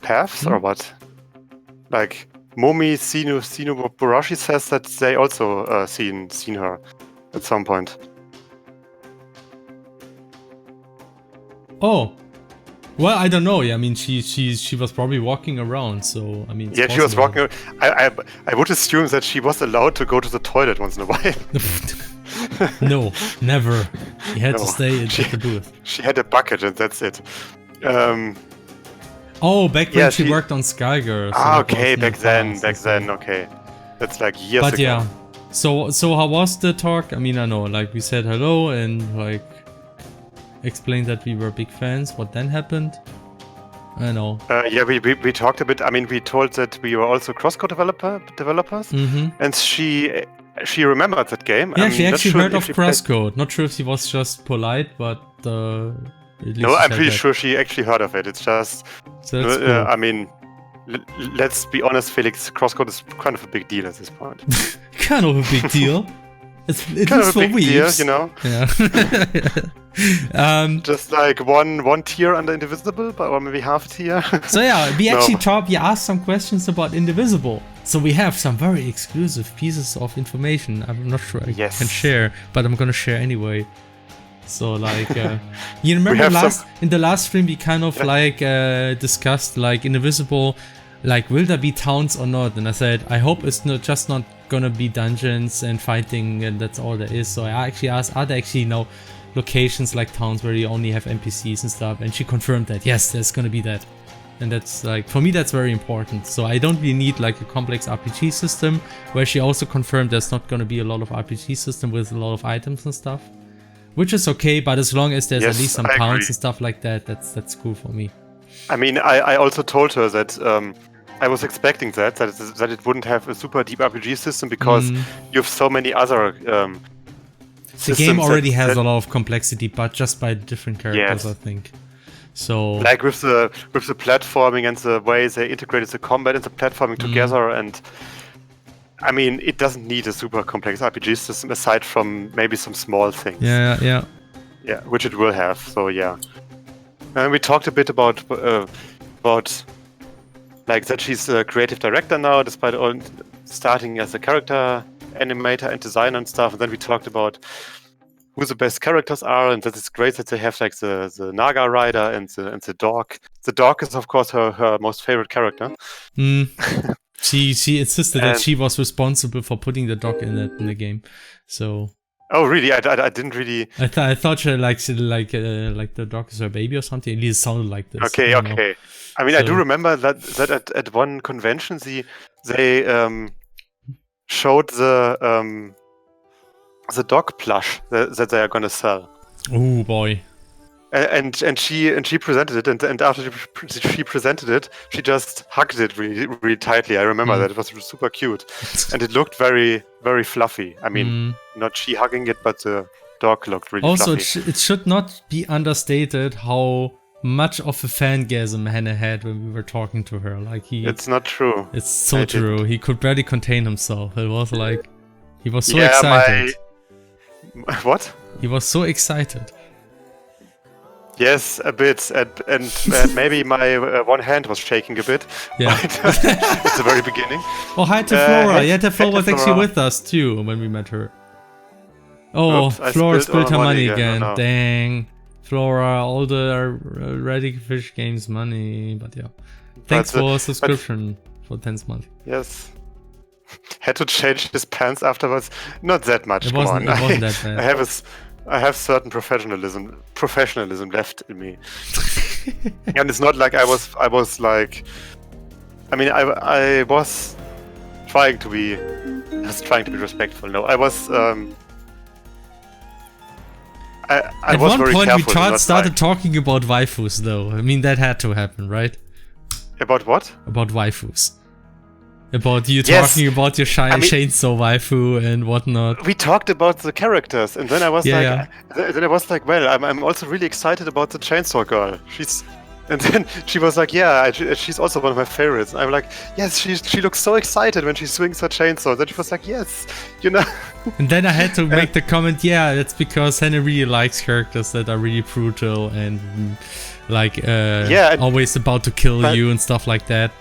paths or what? Like Momi Srinivarashi says that they also seen her at some point. Oh, well, I don't know. Yeah, I mean, she was probably walking around. So I mean, she was walking. I would assume that she was allowed to go to the toilet once in a while. No, never. She had to stay at the booth. She had a bucket and that's it. Back when she worked on Skygirl. So okay, back then, okay. That's like years ago. But yeah, so how was the talk? I mean, I know, like we said hello and like explained that we were big fans. What then happened? I know. We talked a bit. I mean, we told that we were also CrossCode developers, and she remembered that game. Yeah, she actually heard of CrossCode. Not sure if she was just polite, but no, I'm pretty sure she actually heard of it. It's just, so that's cool. I mean, let's be honest, Felix. CrossCode is kind of a big deal at this point. Kind of a big deal. It's kind of a big deal, you know. Yeah. Just like one tier under Indivisible, or maybe half a tier. So yeah, we actually asked some questions about Indivisible. So we have some very exclusive pieces of information. I'm not sure I can share, but I'm gonna share anyway. So like, you remember in the last stream we kind of discussed like Indivisible, like will there be towns or not? And I said I hope it's not gonna be dungeons and fighting and that's all there is. So I actually asked, are there actually locations like towns where you only have NPCs and stuff? And she confirmed that yes, there's gonna be that. And that's like, for me that's very important. So I don't really need like a complex RPG system, where she also confirmed there's not gonna be a lot of RPG system with a lot of items and stuff. Which is okay, but as long as there's at least some towns and stuff like that, that's cool for me. I mean, I also told her that I was expecting that it wouldn't have a super deep RPG system because you have so many other the game already has a lot of complexity, but just by different characters, I think. So like with the platforming and the way they integrated the combat and the platforming together, and I mean, it doesn't need a super complex RPG system aside from maybe some small things. Yeah, which it will have. So yeah, and we talked a bit about like that she's a creative director now, despite all starting as a character animator and designer and stuff. And then we talked about who the best characters are, and that it's great that they have like the Naga rider and the dog. The dog is of course her most favorite character. She insisted that she was responsible for putting the dog in the game. So. Oh really? I didn't really. I thought she like the dog is her baby or something. At least it sounded like this. Okay. I mean, I do remember that at one convention they showed the dog plush that they are gonna sell. Oh boy. And she presented it, and after she presented it, she just hugged it really, really tightly. I remember that. It was super cute, and it looked very, very fluffy. I mean, not she hugging it, but the dog looked really also, fluffy. it should not be understated how much of a fangasm Hannah had when we were talking to her. Like It's not true. It's so true. He could barely contain himself. It was like he was so excited. What? He was so excited. Yes, a bit, and maybe my one hand was shaking a bit. Yeah, at the very beginning. Oh, hi to Flora. Yeah, Flora was actually with us too when we met her. Oh, oops, Flora spilled her money again. Oh, no. Dang, Flora, all the Ready Fish Games money. But yeah, thanks for subscription for 10th month. Yes. Had to change his pants afterwards. Not that much. It wasn't that bad. I have certain professionalism left in me, and it's not like I was like, I mean, I was trying to be respectful. No, I was. At one point, we started like... talking about waifus, though. I mean, that had to happen, right? About what? About waifus. About you talking about your chainsaw waifu and whatnot. We talked about the characters, and then I was like, well, I'm also really excited about the chainsaw girl. And then she was like, yeah, she's also one of my favorites. And I'm like, yes, she looks so excited when she swings her chainsaw. Then she was like, yes, you know. And then I had to make the comment, yeah, that's because Hannah really likes characters that are really brutal and like always about to kill you and stuff like that.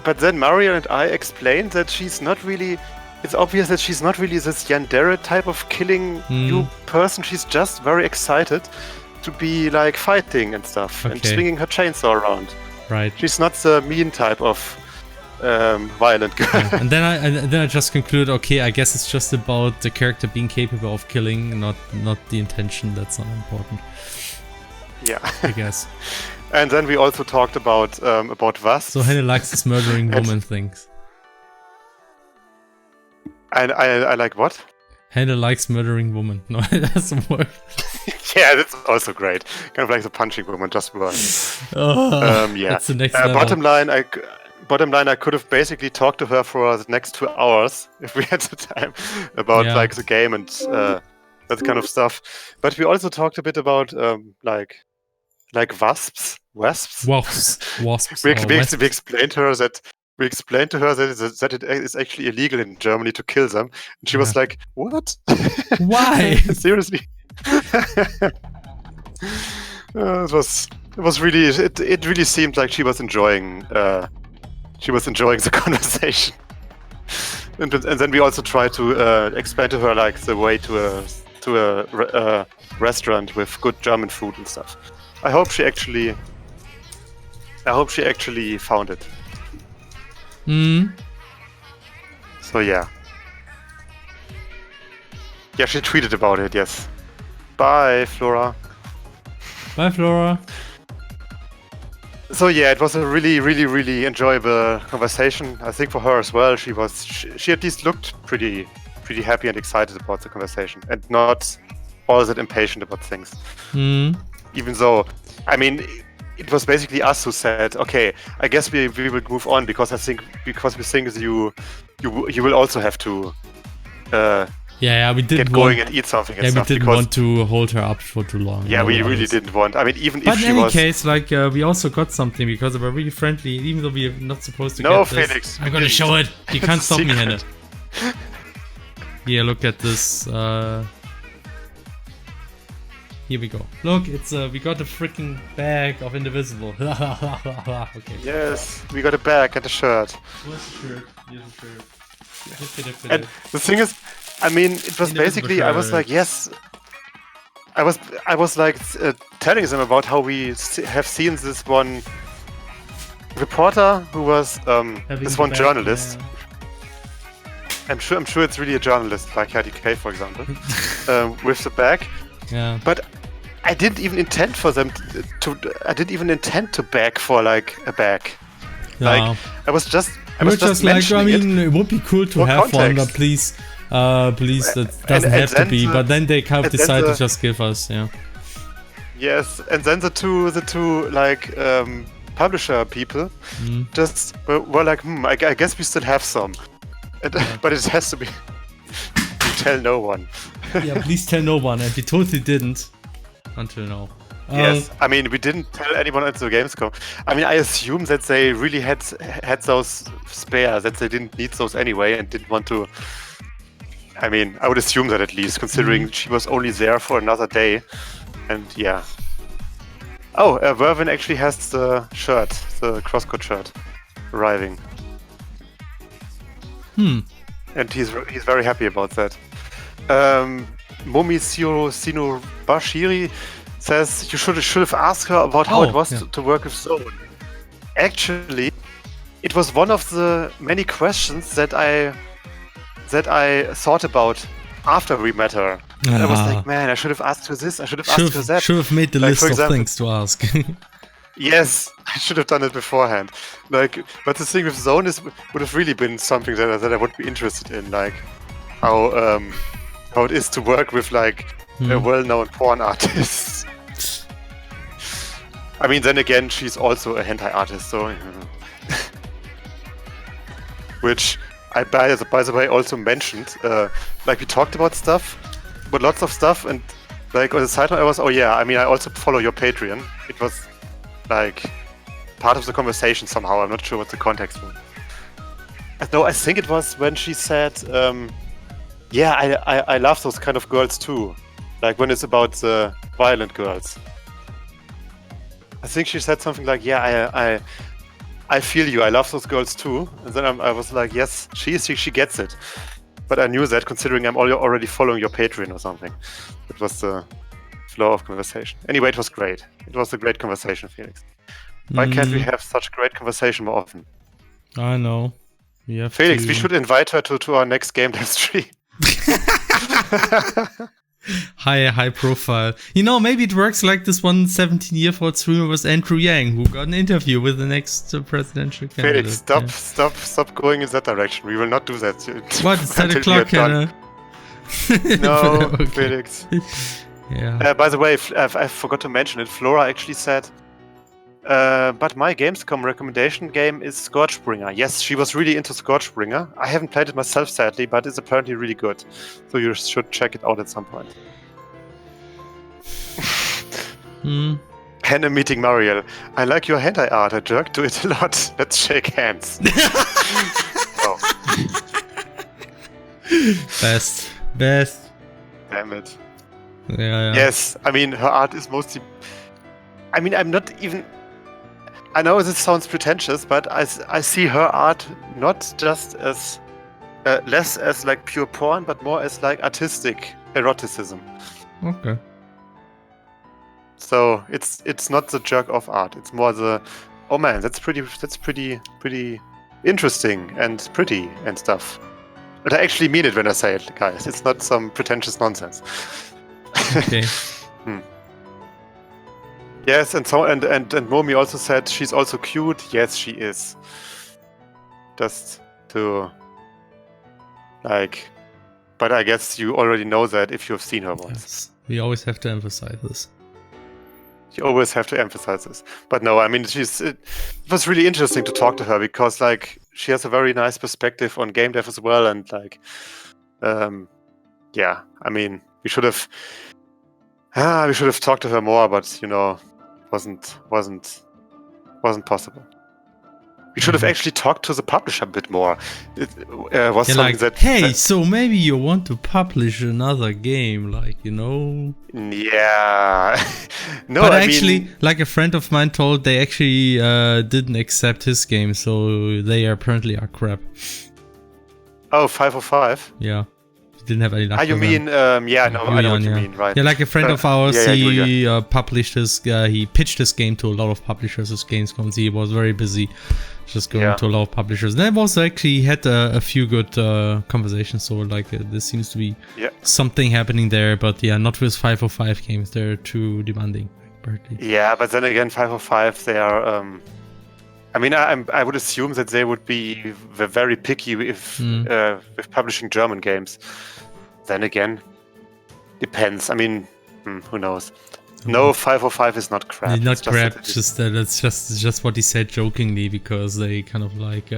But then Mario and I explained that she's not really... It's obvious that she's not really this yandere type of killing you person. She's just very excited to be like fighting and stuff and swinging her chainsaw around. Right. She's not the mean type of violent girl. Yeah. And then I just concluded, okay, I guess it's just about the character being capable of killing, not the intention. That's not important. Yeah. I guess. And then we also talked about was. So Hannah likes this murdering woman things. I like what? Hannah likes murdering woman. No, it doesn't work. Yeah, that's also great. Kind of like the punching woman, just worse. Yeah. That's the next level. Bottom line, I could have basically talked to her for the next 2 hours if we had the time about like the game and that kind of stuff. But we also talked a bit about like wasps. We explained to her that it is actually illegal in Germany to kill them, and she was like, "What? Why? Seriously?" It really seemed like she was enjoying the conversation. And then we also tried to explain to her like the way to a restaurant with good German food and stuff. I hope she actually found it. So yeah. Yeah, she tweeted about it, yes. Bye, Flora. Bye, Flora. So yeah, it was a really, really, really enjoyable conversation. I think for her as well. She at least looked pretty happy and excited about the conversation, and not all that impatient about things. Even though, I mean, it was basically us who said, okay, I guess we will move on because we think you will also have to we didn't get going and eat something. And stuff, we didn't want to hold her up for too long. Yeah, we really didn't want. I mean, even but if she in was. any case, like we also got something because they were really friendly, even though we're not supposed to. No, get this. Felix. I'm gonna show it. You can't stop me, Hannah. Yeah, look at this. Here we go. Look, it's we got a freaking bag of Indivisible. Okay. Yes, we got a bag and a shirt. Where's the shirt? Here's the shirt. And the thing is, I mean, it was basically, I was like, yes. I was like telling them about how we have seen this one reporter who was this one journalist. Yeah. I'm sure it's really a journalist like HDK, for example, with the bag. Yeah. But I didn't even intend for them I didn't even intend to beg for like a bag. No. Like I was just like, I mean, it would be cool to have one, but please, that doesn't have to be. But then they kind of decide to just give us, yeah. Yes, and then the two like publisher people just were like, I guess we still have some, but it has to be. You tell no one. Yeah, please tell no one, and we totally didn't until now. Yes, I mean, we didn't tell anyone at the Gamescom. I mean, I assume that they really had those spare, that they didn't need those anyway and didn't want to. I mean, I would assume that at least, considering she was only there for another day. And yeah. Oh, Vervin actually has the shirt, the CrossCode shirt, arriving. And he's very happy about that. Momi Sino Bashiri says you should have asked her about how it was to work with Zone. Actually, it was one of the many questions that I thought about after we met her. I was like, man, I should have asked her this, I should have asked her that. Should have made the list of things to ask. Yes, I should have done it beforehand. Like, but the thing with Zone would have really been something that I would be interested in, like how it is to work with like a well-known porn artist. I mean, then again, she's also a hentai artist, so which I by the way also mentioned. Like we talked about stuff, but lots of stuff, and like on the side note, I was, I mean, I also follow your Patreon. It was like part of the conversation somehow. I'm not sure what the context was. No, I think it was when she said, I love those kind of girls too. Like when it's about the violent girls. I think she said something like, I feel you, I love those girls too. And then I was like, yes, she gets it. But I knew that considering I'm already following your Patreon or something. It was the flow of conversation. Anyway, it was great. It was a great conversation, Felix. Why can't we have such great conversation more often? I know. Felix, we should invite her to our next game dev stream. High profile. You know, maybe it works like this one 17-year-old streamer was Andrew Yang, who got an interview with the next presidential candidate. Felix, stop going in that direction. We will not do that. What? It's 10 o'clock, Hannah. No, okay. Felix. Yeah. By the way, I forgot to mention it. Flora actually said, but my Gamescom recommendation game is Scourgebringer. Yes, she was really into Scourgebringer. I haven't played it myself, sadly, but it's apparently really good. So you should check it out at some point. Hannah meeting Mariel. I like your hentai art. I jerk to it a lot. Let's shake hands. Best. Damn it. Yeah. Yes, I mean, her art is mostly... I mean, I'm not even... I know this sounds pretentious, but I see her art not just as... less as like pure porn, but more as like artistic eroticism. Okay. So it's not the jerk off art. It's more the, oh man, that's pretty interesting and pretty and stuff. But I actually mean it when I say it, guys. It's not some pretentious nonsense. Okay. Yes, and Momi also said she's also cute. Yes, she is. Just to like, but I guess you already know that if you've seen her once. Yes. We always have to emphasize this. You always have to emphasize this. But no, I mean, it was really interesting to talk to her because like she has a very nice perspective on game dev as well, and like, yeah, I mean, we should have talked to her more, but you know, wasn't possible. We should have actually talked to the publisher a bit more. It was something like, that... Hey, so maybe you want to publish another game, like, you know? Yeah. No, but actually, like a friend of mine told, they actually didn't accept his game, so they apparently are crap. 505? Yeah. Didn't have any luck. You mean, I know what you mean, right. Yeah, like a friend of ours, he published he pitched his game to a lot of publishers at Gamescom. He was very busy just going to a lot of publishers. And then also actually had a few good conversations, so like this seems to be something happening there, but yeah, not with 505 games. They're too demanding. Apparently. Yeah, but then again, 505, they are... I mean, I would assume that they would be very picky with publishing German games. Then again, depends. I mean, who knows? No, 505 is not crap. Not crap. That's just what he said jokingly because they kind of like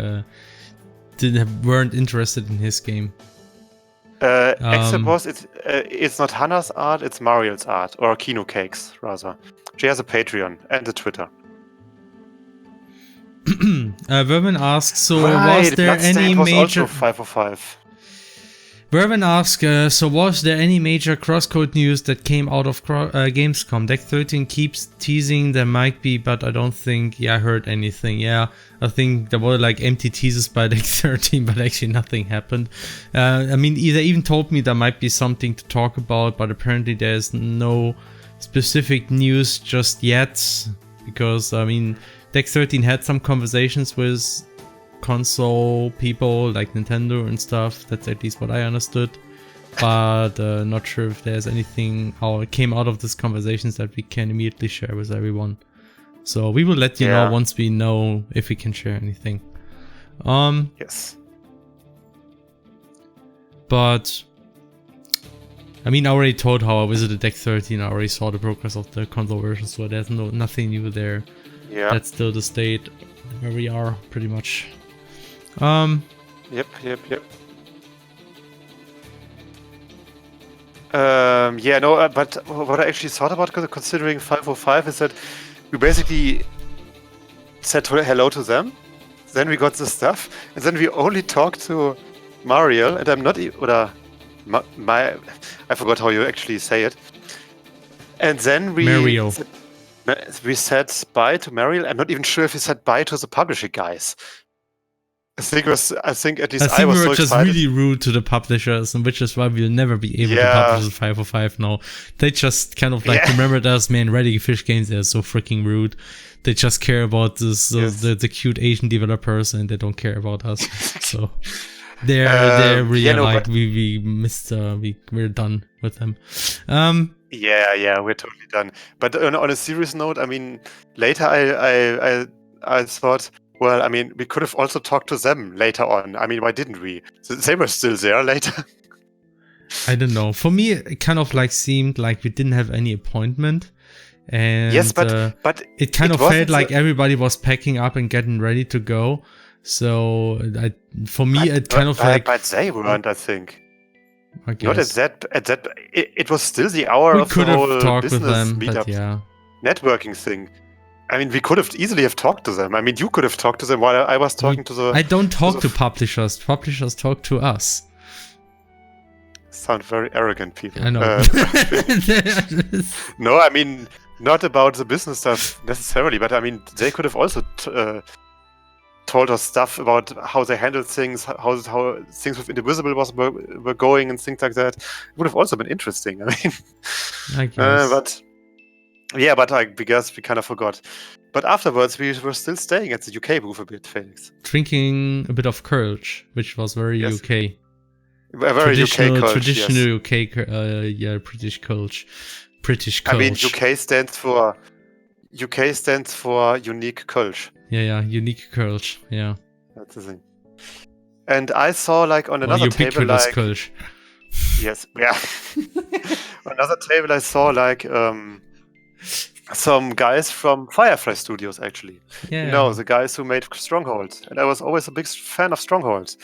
weren't interested in his game. Except was it's not Hannah's art, it's Mariel's art, or Kino Cakes rather. She has a Patreon and a Twitter. Vermin asks, so was there any major... 505. Vermin asks, so was there any major CrossCode news that came out of Gamescom? Deck 13 keeps teasing there might be, but I don't think I heard anything. Yeah, I think there were like empty teasers by Deck 13, but actually nothing happened. I mean, they even told me there might be something to talk about, but apparently there's no specific news just yet. Because, I mean, Deck 13 had some conversations with console people like Nintendo and stuff. That's at least what I understood, but not sure if there's anything how it came out of these conversations that we can immediately share with everyone. So we will let you know once we know if we can share anything. Yes, but I mean, I already told how I visited Deck 13. I already saw the progress of the console version, so there's nothing new there. Yeah, that's still the state where we are pretty much. Yep. But what I actually thought about considering 505 is that we basically said hello to them, then we got the stuff, and then we only talked to Mariel, and I'm not I forgot how you actually say it. And then we said bye to Mariel. I'm not even sure if we said bye to the publisher guys. I think at least I was we were so just excited. really rude to the publishers, and which is why we'll never be able to publish the 505 now. They just kind of like remembered us, man. Ready Fish Games, they're so freaking rude. They just care about this the cute Asian developers, and they don't care about us. So they're really we missed. We're done with them. Yeah, we're totally done. But on a serious note, I mean, later I thought, well, I mean, we could have also talked to them later on. I mean, why didn't we? They were still there later. I don't know. For me, it kind of like seemed like we didn't have any appointment. And yes, but it kind of felt like everybody was packing up and getting ready to go. So for me, it kind of like... But they weren't, I think. I guess. Not at that. It was still the hour of the whole business meetup networking thing. I mean, we could have easily talked to them. I mean, you could have talked to them while I was talking to the... I don't talk to publishers. Publishers talk to us. Sound very arrogant, people. I know. No, I mean, not about the business stuff necessarily, but I mean, they could have also told us stuff about how they handled things, how things with Indivisible were going and things like that. It would have also been interesting. I mean, I guess. But I guess we kind of forgot. But afterwards, we were still staying at the UK booth a bit, Felix. Drinking a bit of Kölsch, which was very UK. A very traditional, UK Kölsch, traditional UK, British Kölsch. British Kölsch. I mean, UK stands for unique Kölsch. Yeah, unique Kölsch. Yeah. That's the thing. And I saw like on another table like Kölsch. Yes, yeah. On another table I saw like some guys from Firefly Studios actually. Yeah. You know, the guys who made Stronghold. And I was always a big fan of Stronghold.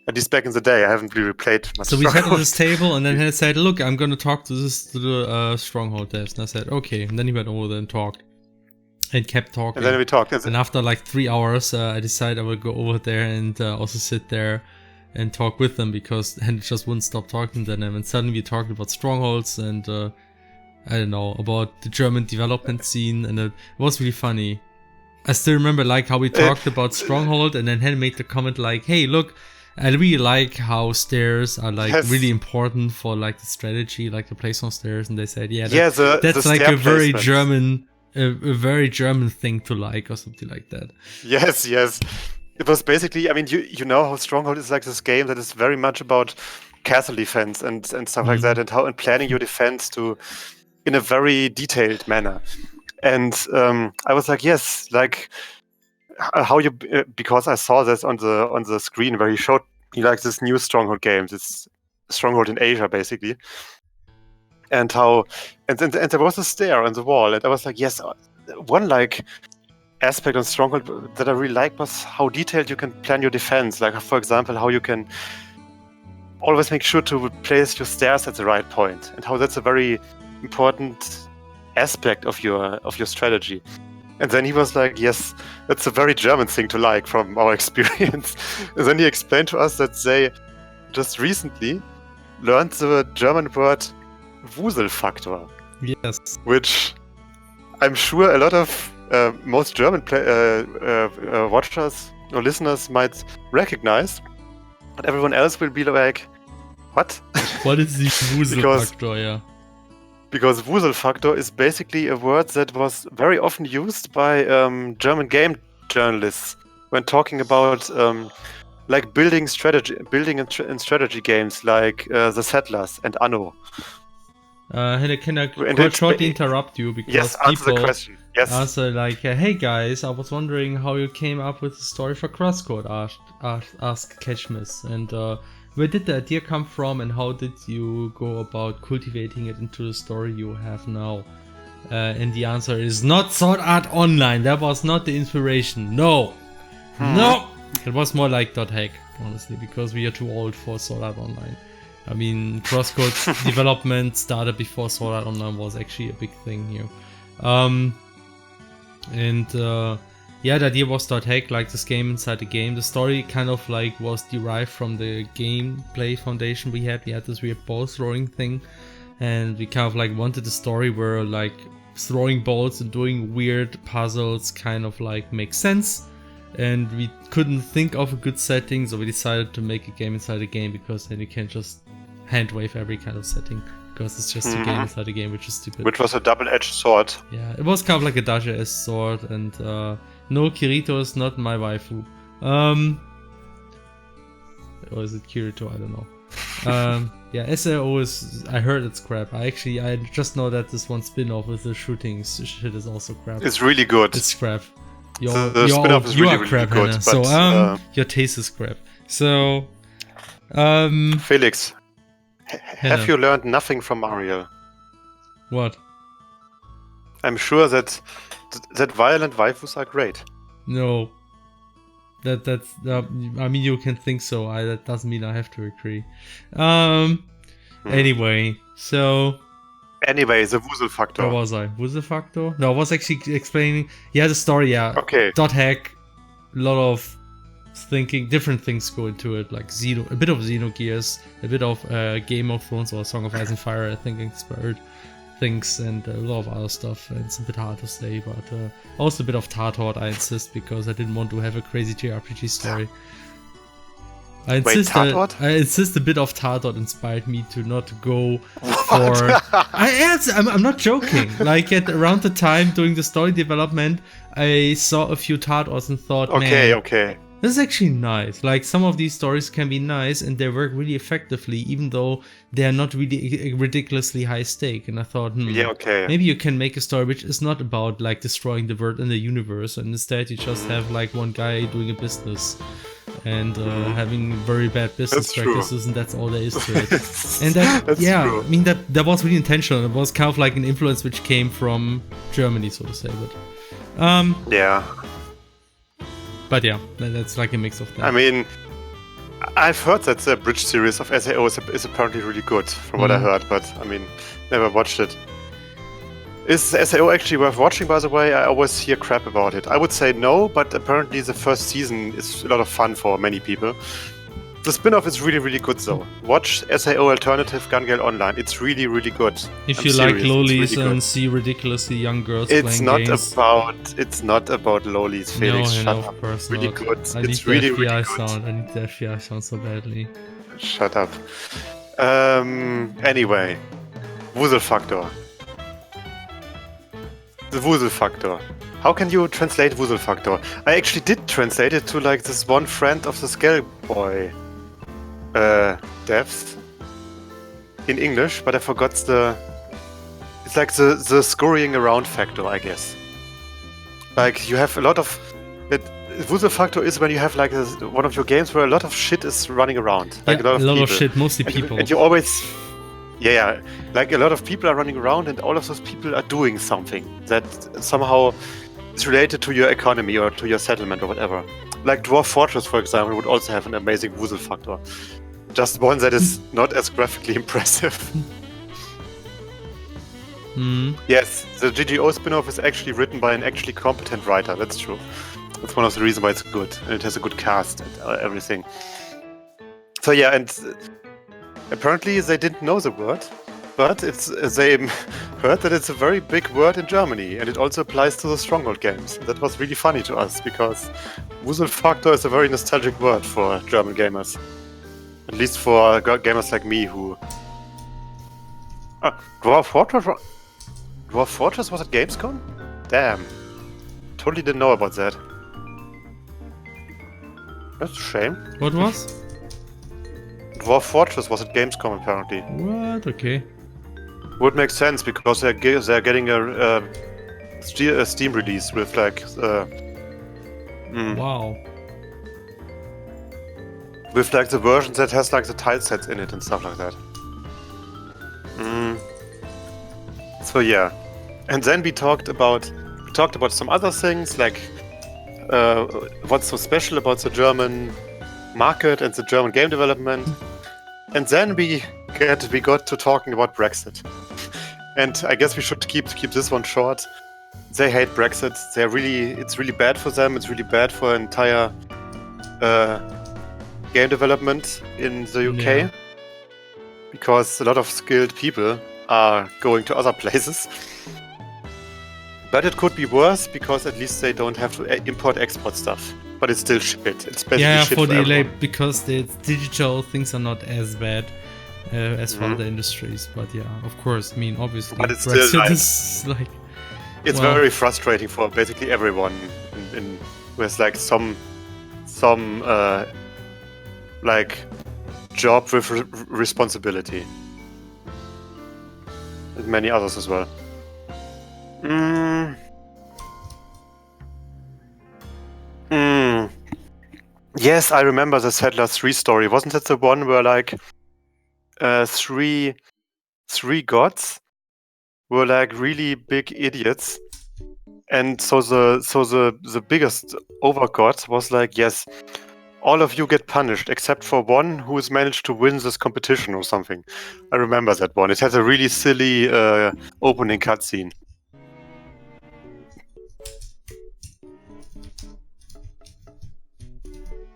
At least back in the day, I haven't really played much. So we sat at this table, and then he said, "Look, I'm going to talk to the Stronghold devs." And I said, "Okay." And then he went over there and talked, and kept talking. And then we talked. And after like 3 hours, I decided I would go over there and also sit there and talk with them, because Henry just wouldn't stop talking to them. And suddenly we talked about Strongholds and I don't know, about the German development scene, and it was really funny. I still remember like how we talked about Stronghold, and then Henry made the comment like, "Hey, look, I really like how stairs are like really important for like the strategy, like the place on stairs." And they said, that's the like a very German, a very German thing to like, or something like that. Yes. It was basically, I mean, you know how Stronghold is like this game that is very much about castle defense and stuff like that, and planning your defense in a very detailed manner. And I was like, yes, like how you, because I saw this on the screen where he showed me like this new Stronghold game, this Stronghold in Asia basically, and how and there was a stair on the wall, and I was like, yes, one like aspect on Stronghold that I really liked was how detailed you can plan your defense. Like, for example, how you can always make sure to place your stairs at the right point, and how that's a very important aspect of your strategy. And then he was like, yes, that's a very German thing to like from our experience. And then he explained to us that they just recently learned the German word Wuselfaktor. Yes. Which I'm sure a lot of most German watchers or listeners might recognize. But everyone else will be like, what? What is the Wuselfaktor, Because Wuselfaktor is basically a word that was very often used by German game journalists when talking about like building and strategy games like The Settlers and Anno. Can I shortly interrupt you because answer the question. Yes. Answer like, hey guys, I was wondering how you came up with the story for CrossCode. Asked Catchmiss, and where did the idea come from, and how did you go about cultivating it into the story you have now? And the answer is not Sword Art Online. That was not the inspiration. No, no. It was more like .hack, honestly, because we are too old for Sword Art Online. I mean, CrossCode development started before Sword Art Online was actually a big thing here. The idea was .hack, like this game inside the game. The story kind of like was derived from the gameplay foundation we had. We had this weird ball throwing thing, and we kind of like wanted a story where like throwing balls and doing weird puzzles kind of like makes sense. And we couldn't think of a good setting, so we decided to make a game inside a game, because then you can't just hand wave every kind of setting, because it's just a game inside a game, which is stupid. Which was a double-edged sword. Yeah, it was kind of like a double-edged sword, and no, Kirito is not my waifu. Or is it Kirito? I don't know. Yeah, SAO is, I heard it's crap. I just know that this one spin-off with the shooting shit is also crap. It's really good. It's crap. The spin-off is really, really crap, good. Hannah. But, so, your taste is crap. So, Felix, have you learned nothing from Mario? What? I'm sure that violent waifus are great. No. That's I mean, you can think so. That doesn't mean I have to agree. Anyway, so. Anyway, the Wuselfaktor. Where was I? Wuselfaktor? No, I was actually explaining. Yeah, the story. Yeah. Okay. .hack. A lot of thinking, different things go into it, like a bit of Xenogears, a bit of Game of Thrones or Song of Ice and Fire, I think, inspired things, and a lot of other stuff. And it's a bit hard to say, but also a bit of Tartort, I insist, because I didn't want to have a crazy JRPG story. I insist a bit of Tartort inspired me to not go for... I'm not joking. Like, around the time doing the story development, I saw a few Tartorts and thought, okay. This is actually nice. Like, some of these stories can be nice and they work really effectively, even though they're not really ridiculously high stake. And I thought, maybe you can make a story which is not about like destroying the world and the universe, and instead you just have like one guy doing a business and having very bad business practices, and that's all there is to it. And that, true. I mean, that was really intentional. It was kind of like an influence which came from Germany, so to say. But yeah, that's like a mix of that. I mean, I've heard that the Bridge series of SAO is apparently really good, from what I heard, but I mean, never watched it. Is SAO actually worth watching, by the way? I always hear crap about it. I would say no, but apparently the first season is a lot of fun for many people. The spin-off is really, really good, though. Watch SAO Alternative Gun Gale Online. It's really, really good. If you like lolis really and see ridiculously young girls playing games. It's not about lolis, Felix. Shut up. Of course really not. Good. I need the FBI sound. I need the FBI sound so badly. Shut up. Anyway. Wuselfaktor. The Wuselfaktor. How can you translate Wuselfaktor? I actually did translate it to like this one friend of the Scaleboy devs in English, but I forgot it's like the scurrying around factor, I guess. Like you have a lot of Wuselfaktor is when you have like one of your games where a lot of shit is running around. Like a lot of shit, mostly people. And you always like a lot of people are running around, and all of those people are doing something that somehow is related to your economy or to your settlement or whatever. Like Dwarf Fortress, for example, would also have an amazing Wuselfaktor. Just one that is not as graphically impressive. Yes, the GGO spin-off is actually written by an actually competent writer, that's true. That's one of the reasons why it's good, and it has a good cast and everything. So yeah, and apparently they didn't know the word, but they heard that it's a very big word in Germany, and it also applies to the Stronghold games. That was really funny to us, because Wuselfaktor is a very nostalgic word for German gamers. At least for gamers like me who... Dwarf Fortress was at Gamescom? Damn. Totally didn't know about that. That's a shame. What was? Dwarf Fortress was at Gamescom apparently. What? Okay. Would make sense because they're getting a Steam release with like Wow. With like the version that has like the tile sets in it and stuff like that. So yeah, and then we talked about some other things like what's so special about the German market and the German game development, and then we got to talking about Brexit. And I guess we should keep this one short. They hate Brexit. It's really bad for them. It's really bad for entire game development in the UK, because a lot of skilled people are going to other places. But it could be worse, because at least they don't have to import-export stuff. But it's still shit. It's basically shit for everyone. Because the digital things are not as bad as for other industries. But yeah, of course, I mean, obviously, but it's Brexit still is like... It's very frustrating for basically everyone with like some like job with responsibility. And many others as well. Yes, I remember the Settler 3 story. Wasn't that the one where like three gods were like really big idiots, and so the biggest overgod was like, yes, all of you get punished except for one who has managed to win this competition or something. I remember that one. It has a really silly opening cutscene.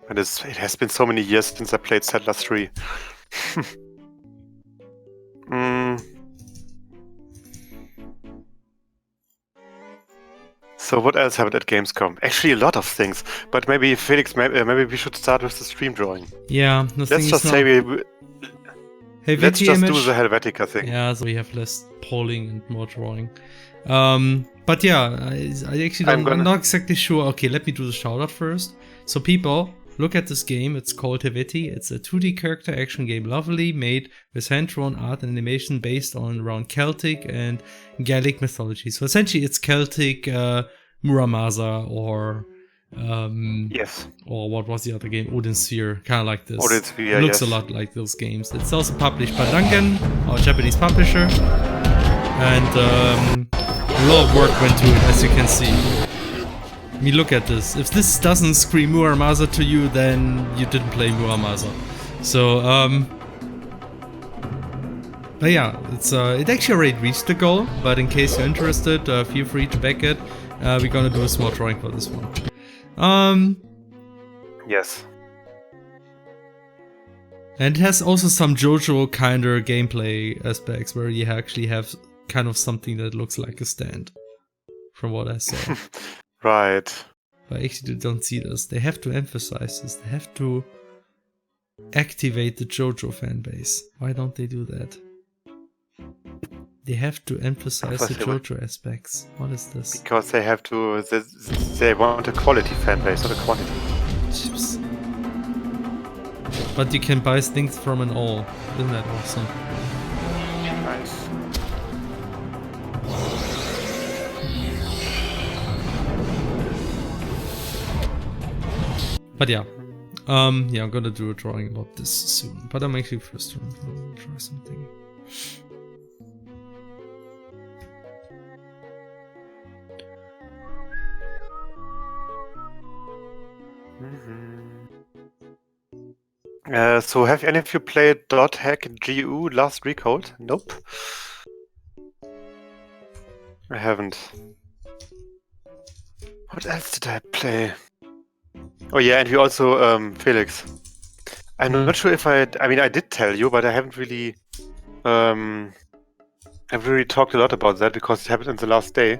And it has been so many years since I played Settler 3. So what else happened at Gamescom? Actually, a lot of things. But maybe, Felix, maybe we should start with the stream drawing. Yeah. Let's just say let's just do the Helvetica thing. Yeah, so we have less polling and more drawing. But yeah, I actually I'm not exactly sure. Okay, let me do the shout out first. So people, look at this game. It's called Helvetii. It's a 2D character action game, lovely, made with hand-drawn art and animation based on around Celtic and Gaelic mythology. So essentially, it's Celtic Muramasa or yes, or what was the other game? Odin Sphere, kind of like this. Odin Sphere, looks a lot like those games. It's also published by Duncan, our Japanese publisher, and a lot of work went to it, as you can see. I mean, look at this. If this doesn't scream Muramasa to you, then you didn't play Muramasa. So, but yeah, it actually already reached the goal. But in case you're interested, feel free to back it. We're gonna do a small drawing for this one. Yes. And it has also some JoJo kind of gameplay aspects where you actually have kind of something that looks like a stand, from what I saw. Right. But I actually don't see this. They have to emphasize this. They have to activate the JoJo fan base. Why don't they do that? They have to emphasize the JoJo aspects. What is this? Because they have to. They want a quality fan base, not a quantity. Chips. But you can buy things from an all. Isn't that awesome? Nice. But yeah. Yeah, I'm gonna do a drawing about this soon. But I'm actually first gonna try something. So have any of you played .hack GU Last Recode? Nope. I haven't. What else did I play? Oh yeah, and we also, Felix. I'm not sure if I mean, I did tell you, but I haven't really, I've really talked a lot about that because it happened in the last day.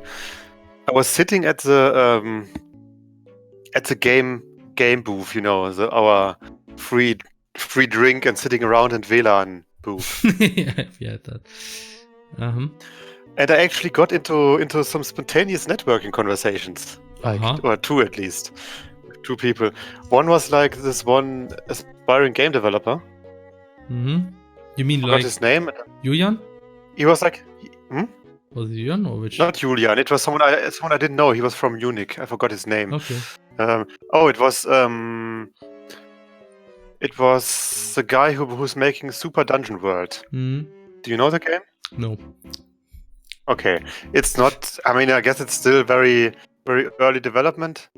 I was sitting at the game booth, our free drink and sitting around and WLAN booth. Yeah, that. And I actually got into some spontaneous networking conversations, or two at least, with two people. One was like this one aspiring game developer. You mean like his name? Julian? He was like, Was it Julian or which? Not Julian. It was someone I didn't know. He was from Munich. I forgot his name. Okay. It was the guy who's making Super Dungeon World. Do you know the game? No. Okay, it's not. I mean, I guess it's still very, very early development.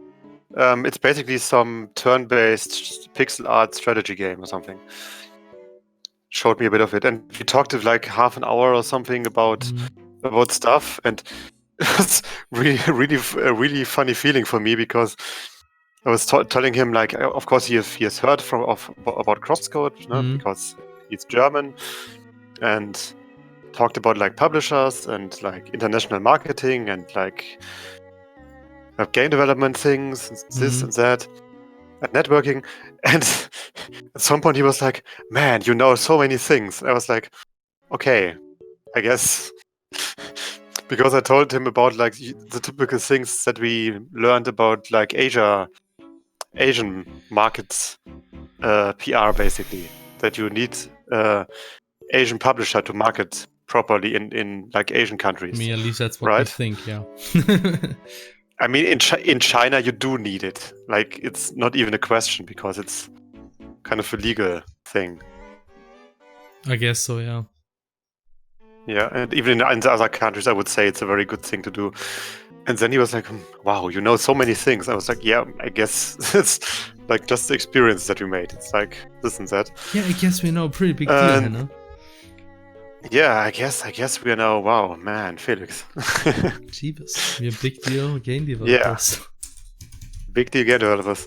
It's basically some turn-based pixel art strategy game or something. Showed me a bit of it, and we talked to like half an hour or something about stuff, and it was a really funny feeling for me because I was telling him like, of course he has heard about CrossCode, because he's German, and talked about like publishers and like international marketing and like game development things, and this and that, and networking. And at some point he was like, "Man, you know so many things." I was like, "Okay, I guess." Because I told him about like the typical things that we learned about like Asian markets, PR basically, that you need Asian publisher to market properly in like Asian countries. I mean, at least that's what you think, yeah. I mean, in China you do need it. Like, it's not even a question because it's kind of a legal thing. I guess so, yeah. Yeah, and even in the other countries, I would say it's a very good thing to do. And then he was like, "Wow, you know so many things." I was like, "Yeah, I guess it's like just the experience that we made. It's like this and that." Yeah, I guess we know a pretty big deal, you know? Yeah, I guess we are now. Wow, man, Felix. Jeebus, we're a big deal game developers. Yeah, big deal game developers.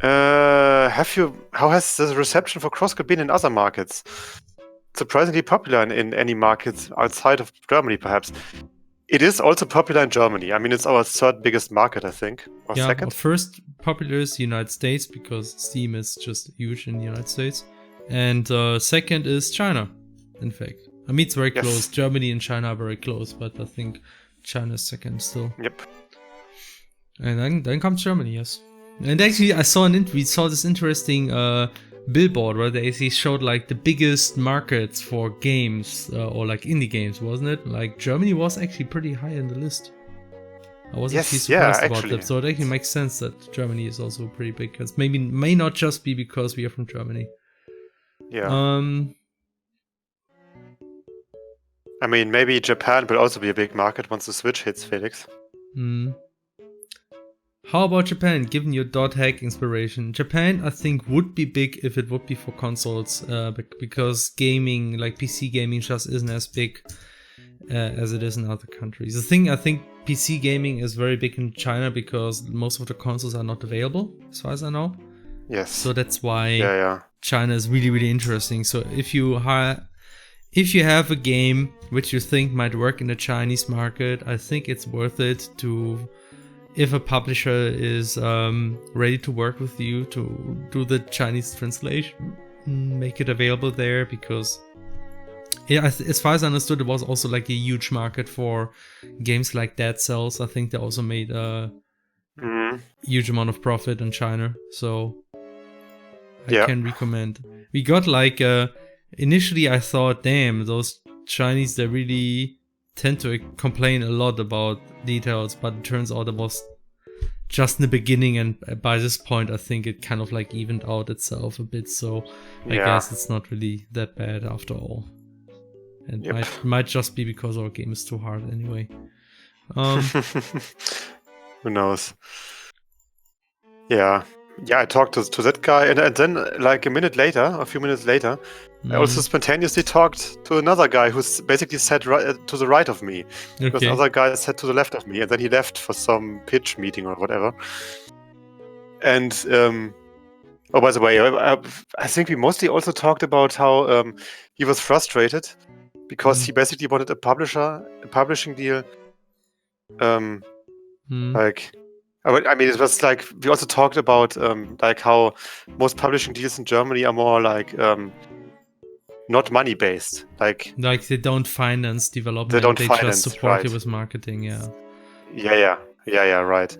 How has the reception for CrossCode been in other markets? Surprisingly popular in any markets outside of Germany, perhaps. It is also popular in Germany. I mean, it's our third biggest market, I think, or second. Well, first popular is the United States because Steam is just huge in the United States, and second is China. In fact, I mean, it's very close. Germany and China are very close, but I think China is second still. Yep. And then comes Germany, yes. And actually, we saw this interesting billboard where they actually showed like the biggest markets for games or like indie games, wasn't it? Like Germany was actually pretty high on the list. I wasn't actually surprised about that, so it actually makes sense that Germany is also pretty big. Because may not just be because we are from Germany. Yeah. I mean, maybe Japan will also be a big market once the Switch hits, Felix. How about Japan, given your .hack inspiration? Japan, I think, would be big if it would be for consoles, because gaming, like PC gaming, just isn't as big as it is in other countries. The thing, I think PC gaming is very big in China because most of the consoles are not available, as far as I know. Yes. So that's why China is really, really interesting. So if you have a game which you think might work in the Chinese market, I think it's worth it to, if a publisher is ready to work with you to do the Chinese translation, make it available there, because as far as I understood, it was also like a huge market for games like Dead Cells. I think they also made a huge amount of profit in China, so I can recommend. We got like initially I thought, damn, those Chinese, they really tend to complain a lot about details, but it turns out it was just in the beginning, and by this point I think it kind of like evened out itself a bit, so I guess it's not really that bad after all. And might just be because our game is too hard anyway. Who knows? Yeah. I talked to that guy, and then like a few minutes later, I also spontaneously talked to another guy who's basically sat to the right of me. Because the other guy sat to the left of me, and then he left for some pitch meeting or whatever. And oh, by the way, I think we mostly also talked about how he was frustrated because he basically wanted a publishing deal. Like, I mean, it was like we also talked about like how most publishing deals in Germany are more like not money based. Like they don't finance development. They don't just support you with marketing. Yeah, right.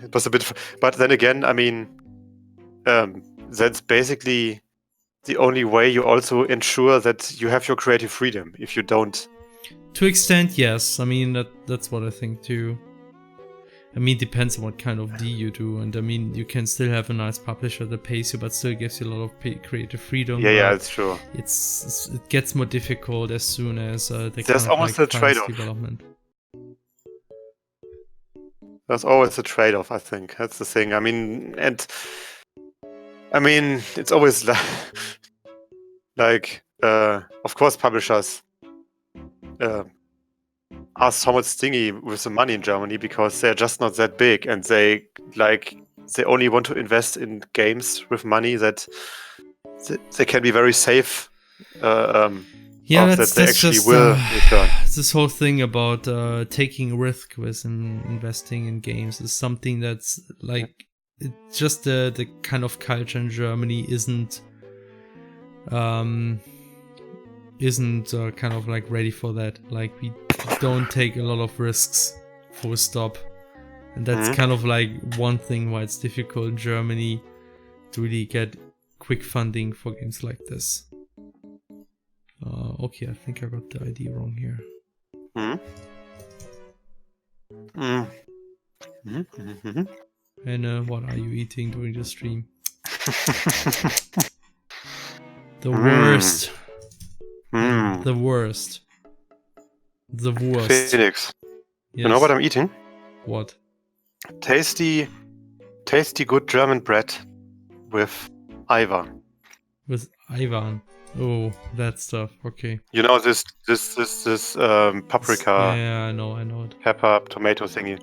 It was a bit, but then again, I mean, that's basically the only way you also ensure that you have your creative freedom. If you don't, to extent, yes. I mean that's what I think too. I mean, depends on what kind of deal you do, and I mean, you can still have a nice publisher that pays you, but still gives you a lot of creative freedom. Yeah, it's true. It gets more difficult as soon as there's almost a trade-off. Development. There's always a trade-off. I think that's the thing. I mean, it's always like, of course, publishers are somewhat stingy with the money in Germany because they're just not that big, and they only want to invest in games with money that they can be very safe. That they actually will return. This whole thing about taking risk with investing in games is something that's like just the kind of culture in Germany isn't kind of like ready for that. Like we don't take a lot of risks, full stop, and that's kind of like one thing why it's difficult in Germany to really get quick funding for games like this. Okay, I think I got the ID wrong here. And what are you eating during the stream? The worst. The worst. The worst. Felix, You know what I'm eating? What? Tasty, good German bread with Ivan. With Ivan. Oh, that stuff. Okay. You know this paprika. Yeah, I know it. Pepper, tomato thingy.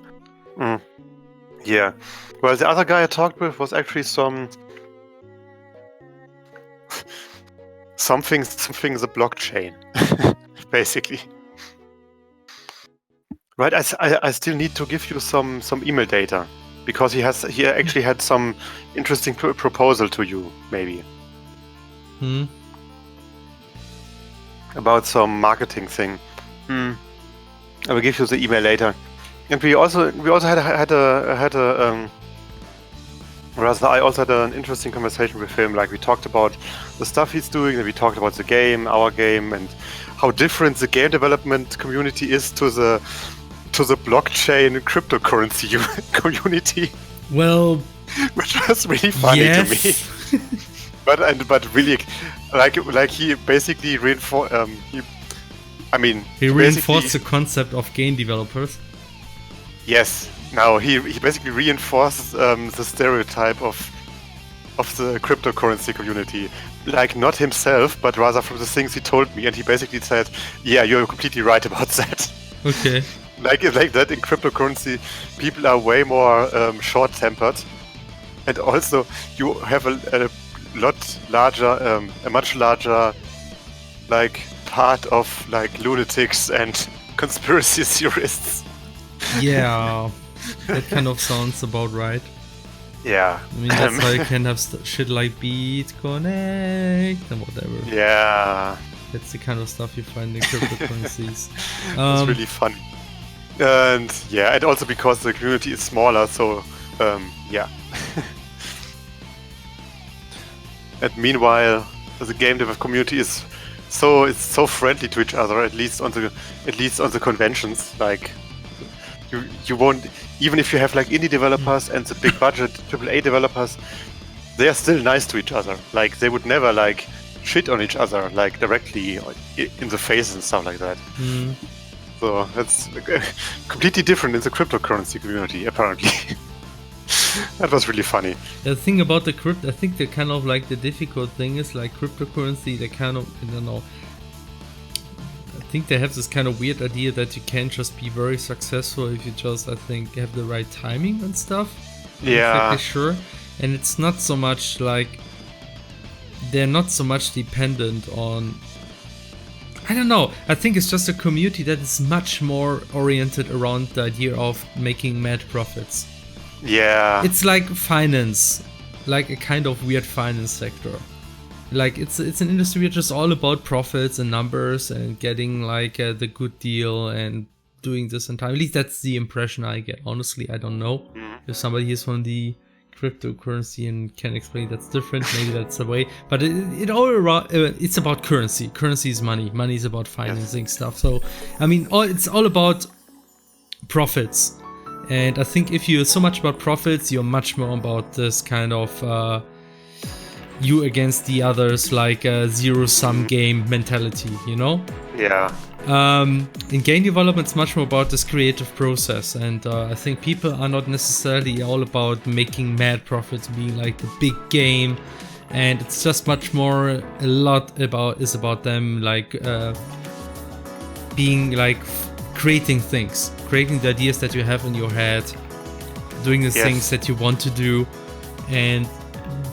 Yeah. Well, the other guy I talked with was actually something the blockchain, basically. Right. I still need to give you some email data because he actually had some interesting proposal to you, maybe. About some marketing thing. I will give you the email later. And we also had I also had an interesting conversation with him. Like we talked about the stuff he's doing, and we talked about the game, our game, and how different the game development community is to the blockchain cryptocurrency community. Well, which was really funny to me. But really, like he basically reinforced. He reinforced the concept of game developers. Yes. Now he basically reinforced the stereotype of the cryptocurrency community. Like not himself, but rather from the things he told me, and he basically said, "Yeah, you're completely right about that." Okay. Like that in cryptocurrency, people are way more short-tempered, and also you have a much larger like part of like lunatics and conspiracy theorists. Yeah, that kind of sounds about right. Yeah. I mean, that's how you can have shit like Beat Connect and whatever. Yeah. That's the kind of stuff you find in cryptocurrencies. It's really fun. And yeah, and also because the community is smaller, so yeah. And meanwhile, the game dev community is so friendly to each other, at least on the conventions. Like you won't, even if you have like indie developers and the big budget AAA developers, they are still nice to each other. Like they would never like shit on each other like directly in the face and stuff like that. So that's completely different in the cryptocurrency community, apparently. That was really funny. The thing about the crypto, I think the kind of like the difficult thing is like cryptocurrency, they kind of, I don't know, I think they have this kind of weird idea that you can't just be very successful if you just, I think, have the right timing and stuff. Yeah. I'm exactly sure. And it's not so much like, they're not so much dependent on, I don't know, I think it's just a community that is much more oriented around the idea of making mad profits. Yeah. It's like finance, like a kind of weird finance sector. Like it's an industry which is all about profits and numbers and getting like the good deal and doing this in time. At least that's the impression I get. Honestly, I don't know if somebody is from the cryptocurrency and can explain that's different. Maybe that's the way. But it's about currency. Currency is money. Money is about financing stuff. So I mean, it's all about profits. And I think if you're so much about profits, you're much more about this kind of you against the others, like a zero-sum game mentality, you know? Yeah. In game development, it's much more about this creative process, and I think people are not necessarily all about making mad profits, being like the big game, and it's just much more, a lot is about them like being like creating things, creating the ideas that you have in your head, doing the things that you want to do. And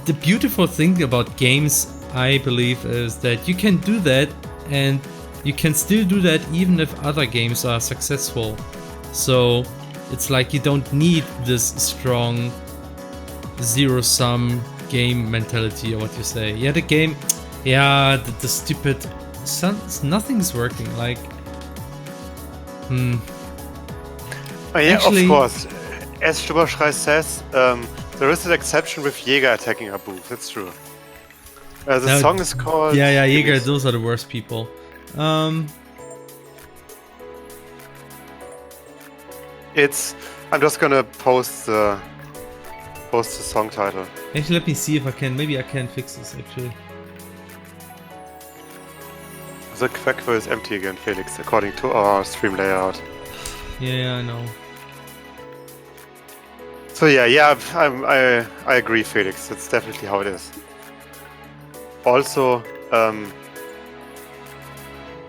the beautiful thing about games, I believe, is that you can do that and you can still do that even if other games are successful. So it's like you don't need this strong zero-sum game mentality, or what you say. Yeah, the game, the stupid, nothing's working. Like, Actually, of course. As Stubberschrei says, there is an exception with Jäger attacking a booth. That's true. The song is called... Yeah, Jäger, those are the worst people. I'm just gonna post the song title. Actually, let me see if I can. Maybe I can fix this, actually. The Quackville is empty again, Felix, according to our stream layout. Yeah, I know. So I agree, Felix. That's definitely how it is. Also,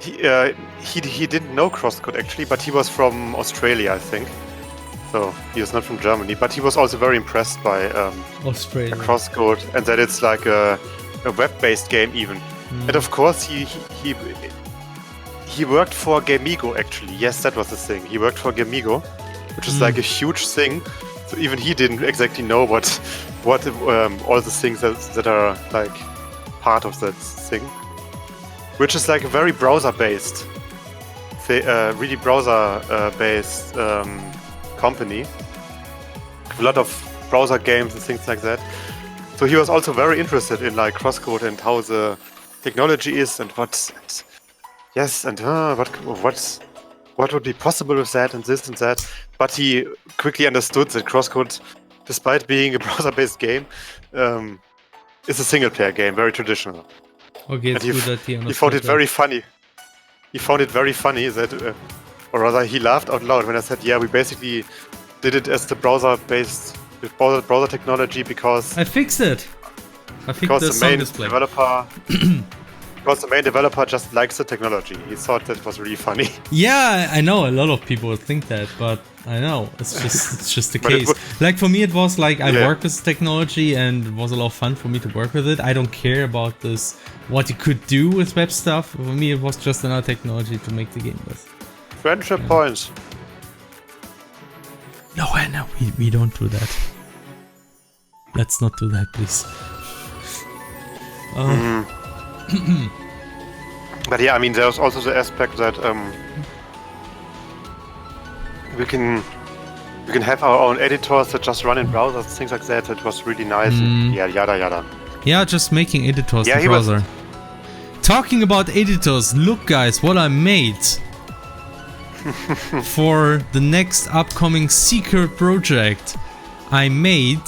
he didn't know CrossCode actually, but he was from Australia, I think. So he was not from Germany, but he was also very impressed by Australia CrossCode, and that it's like a web-based game even. And of course, he worked for Gamigo actually. Yes, that was the thing. He worked for Gamigo, which is like a huge thing. So even he didn't exactly know what all the things that are like part of that thing, which is like a very browser-based, really browser-based company. A lot of browser games and things like that. So he was also very interested in like CrossCode and how the technology is and what would be possible with that and this and that. But he quickly understood that CrossCode, despite being a browser-based game, is a single-player game, very traditional. Okay, it's good that he found it very funny. He found it very funny that, or rather, he laughed out loud when I said, "Yeah, we basically did it as the browser-based, with browser technology because I fixed it. Because the main developer just likes the technology. He thought that was really funny. Yeah, I know a lot of people think that, but I know it's just the case. Like for me, it was like I worked with technology and it was a lot of fun for me to work with it. I don't care about this, what you could do with web stuff. For me, it was just another technology to make the game with. Friendship points. No, we don't do that. Let's not do that, please. But yeah, I mean, there's also the aspect that we can have our own editors that just run in browsers, things like that. It was really nice. And yada yada. Yeah, just making editors in browser. Talking about editors, look guys, what I made for the next upcoming secret project. I made.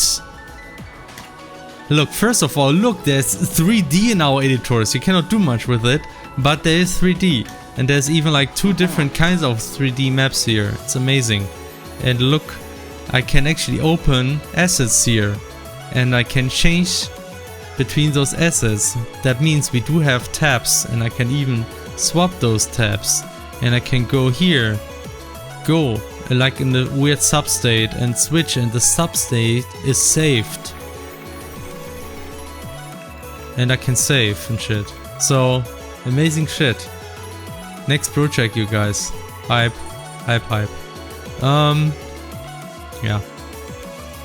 Look, first of all, look, there's 3D in our editors. You cannot do much with it, but there is 3D. And there's even like 2 different kinds of 3D maps here. It's amazing. And look, I can actually open assets here, and I can change between those assets. That means we do have tabs, and I can even swap those tabs, and I can go here, like in the weird substate and switch, and the substate is saved. And I can save and shit. So, amazing shit. Next project, you guys. Hype. Yeah.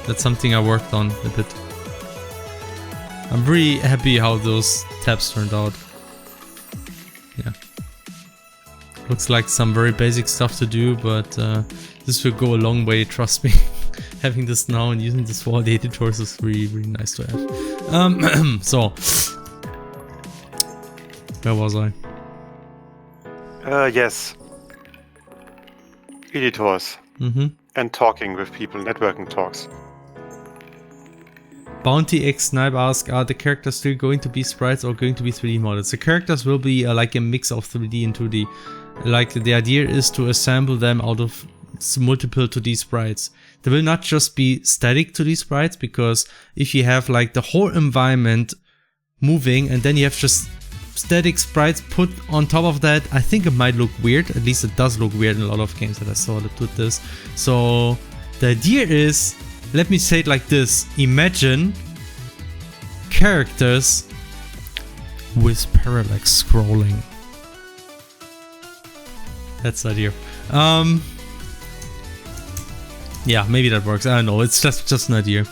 That's something I worked on a bit. I'm really happy how those tabs turned out. Yeah. Looks like some very basic stuff to do, but this will go a long way, trust me. Having this now and using this for all the editors is really, really nice to have. So, where was I? Yes. Editors. And talking with people, networking talks. Bounty X Snipe asks, are the characters still going to be sprites or going to be 3D models? The characters will be like a mix of 3D and 2D. Like the idea is to assemble them out of multiple 2D sprites. There will not just be static 2D sprites, because if you have like the whole environment moving and then you have just static sprites put on top of that, I think it might look weird. At least it does look weird in a lot of games that I saw that did this. So the idea is, let me say it like this: imagine characters with parallax scrolling. That's the idea. Yeah, maybe that works. I don't know. It's just an idea.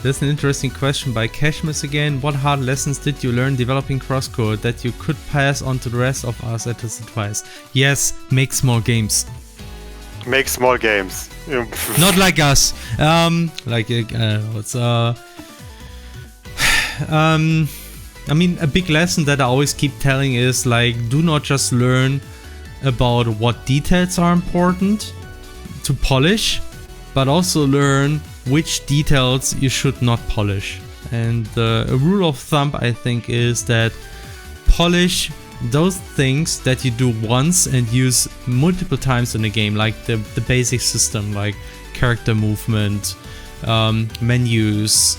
There's an interesting question by Cashmas again. What hard lessons did you learn developing CrossCode that you could pass on to the rest of us at this advice? Yes, make small games. Make small games. Not like us. I mean, a big lesson that I always keep telling is like, do not just learn about what details are important to polish, but also learn which details you should not polish. And a rule of thumb, I think, is that polish those things that you do once and use multiple times in a game, like the basic system, like character movement, menus,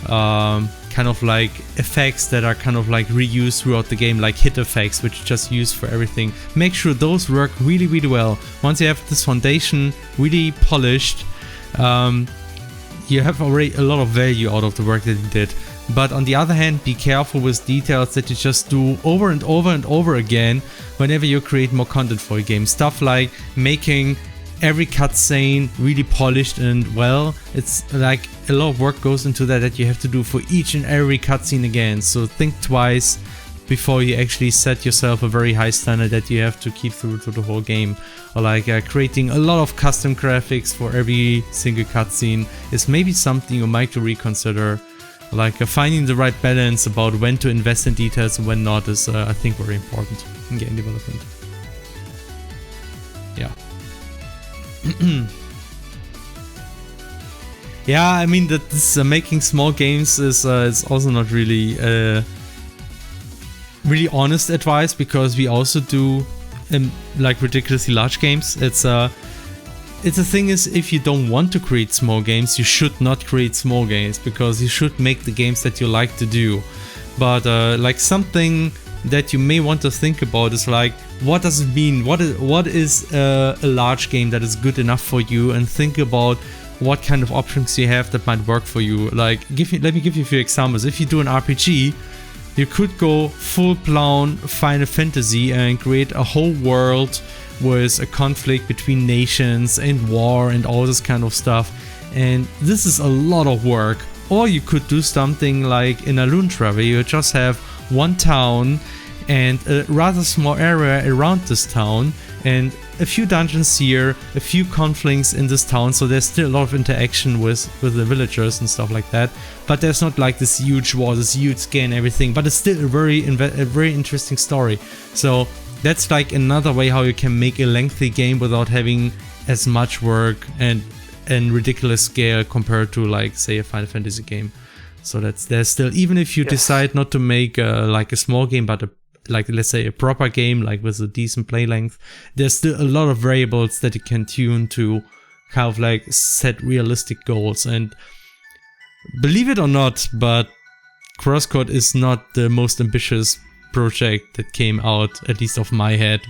kind of like effects that are kind of like reused throughout the game, like hit effects, which you just use for everything. Make sure those work really, really well. Once you have this foundation really polished, you have already a lot of value out of the work that you did. But on the other hand, be careful with details that you just do over and over and over again whenever you create more content for a game. Stuff like making every cutscene really polished and well. It's like a lot of work goes into that you have to do for each and every cutscene again. So think twice before you actually set yourself a very high standard that you have to keep through to the whole game. Or like creating a lot of custom graphics for every single cutscene is maybe something you might reconsider. Like finding the right balance about when to invest in details and when not is, I think, very important in game development. Yeah. Yeah, I mean that this making small games is also not really really honest advice, because we also do like ridiculously large games. It's the thing is, if you don't want to create small games, you should not create small games, because you should make the games that you like to do. But like something that you may want to think about is like, what does it mean? What is a large game that is good enough for you? And think about what kind of options you have that might work for you. Like, let me give you a few examples. If you do an RPG, you could go full-blown Final Fantasy and create a whole world with a conflict between nations and war and all this kind of stuff. And this is a lot of work. Or you could do something like in Aluntra, where you just have one town and a rather small area around this town, and a few dungeons here, a few conflicts in this town, so there's still a lot of interaction with the villagers and stuff like that. But there's not like this huge war, this huge scale and everything, but it's still a very interesting story. So that's like another way how you can make a lengthy game without having as much work and ridiculous scale compared to, like, say, a Final Fantasy game. So there's still, even if you decide not to make like a small game, but like let's say a proper game, like with a decent play length, there's still a lot of variables that you can tune to kind of like set realistic goals. And believe it or not, but CrossCode is not the most ambitious project that came out, at least off my head,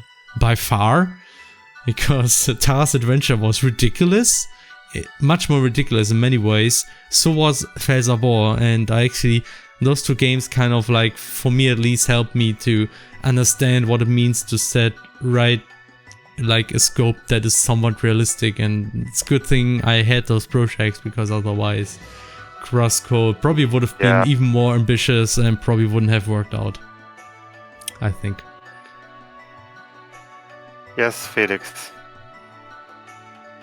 by far, because Tara's Adventure was ridiculous, much more ridiculous in many ways. So was Felzabor, and those two games kind of like, for me at least, helped me to understand what it means to set like a scope that is somewhat realistic. And it's a good thing I had those projects, because otherwise CrossCode probably would have been even more ambitious and probably wouldn't have worked out, I think. Yes, Felix.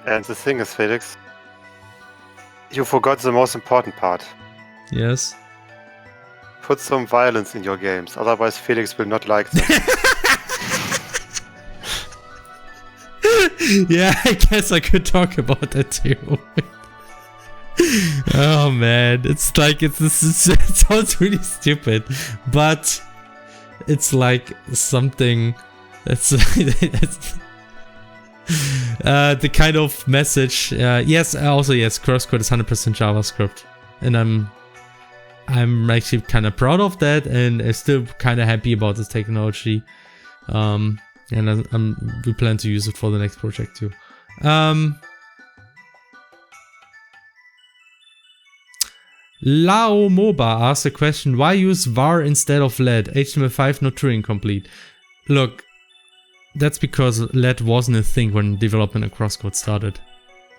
And the thing is, Felix, you forgot the most important part. Yes. Put some violence in your games, otherwise Felix will not like them. Yeah, I guess I could talk about that too. Oh man, it sounds really stupid, but it's like something that's the kind of message. Yes, CrossCode is 100% JavaScript, and I'm actually kind of proud of that, and I'm still kind of happy about this technology. And we plan to use it for the next project too. Lao Moba asked a question: why use var instead of let? HTML5 not Turing complete. Look, that's because let wasn't a thing when development of CrossCode started.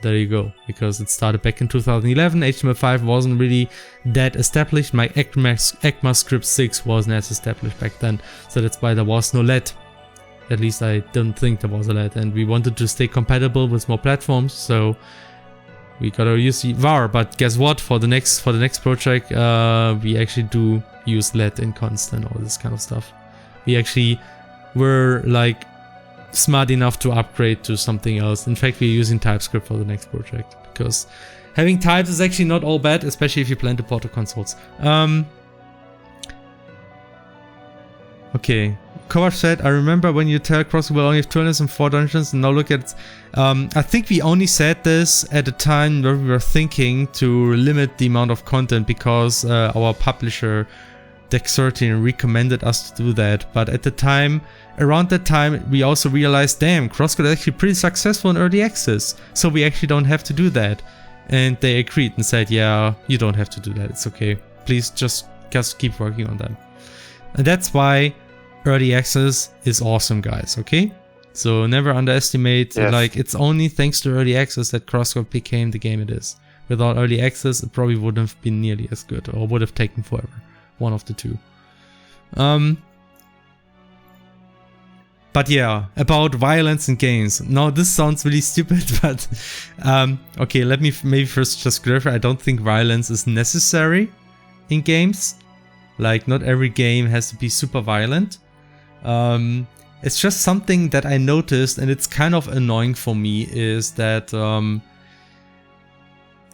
There you go. Because it started back in 2011. HTML5 wasn't really that established. My ECMAScript 6 wasn't as established back then. So that's why there was no let. At least I don't think there was a let. And we wanted to stay compatible with more platforms, so we gotta use var. But guess what? For the next project, we actually do use let in const and all this kind of stuff. We actually were like smart enough to upgrade to something else. In fact, we're using TypeScript for the next project, because having types is actually not all bad, especially if you plan to port to consoles. Okay. Kovac said, I remember when you tell CrossCode will only have 2 and 4 dungeons, and now look at... I think we only said this at a time where we were thinking to limit the amount of content, because our publisher Dex13 recommended us to do that. But at the time, around that time, we also realized, damn, CrossCode is actually pretty successful in early access, so we actually don't have to do that. And they agreed and said, yeah, you don't have to do that, it's okay. Please just keep working on that. And that's why early access is awesome, guys, okay? So never underestimate, like, it's only thanks to early access that CrossCode became the game it is. Without early access, it probably wouldn't have been nearly as good, or would have taken forever. One of the two. But yeah, about violence in games. Now, this sounds really stupid, but okay, let me maybe first just clarify. I don't think violence is necessary in games. Like, not every game has to be super violent. It's just something that I noticed, and it's kind of annoying for me, is that a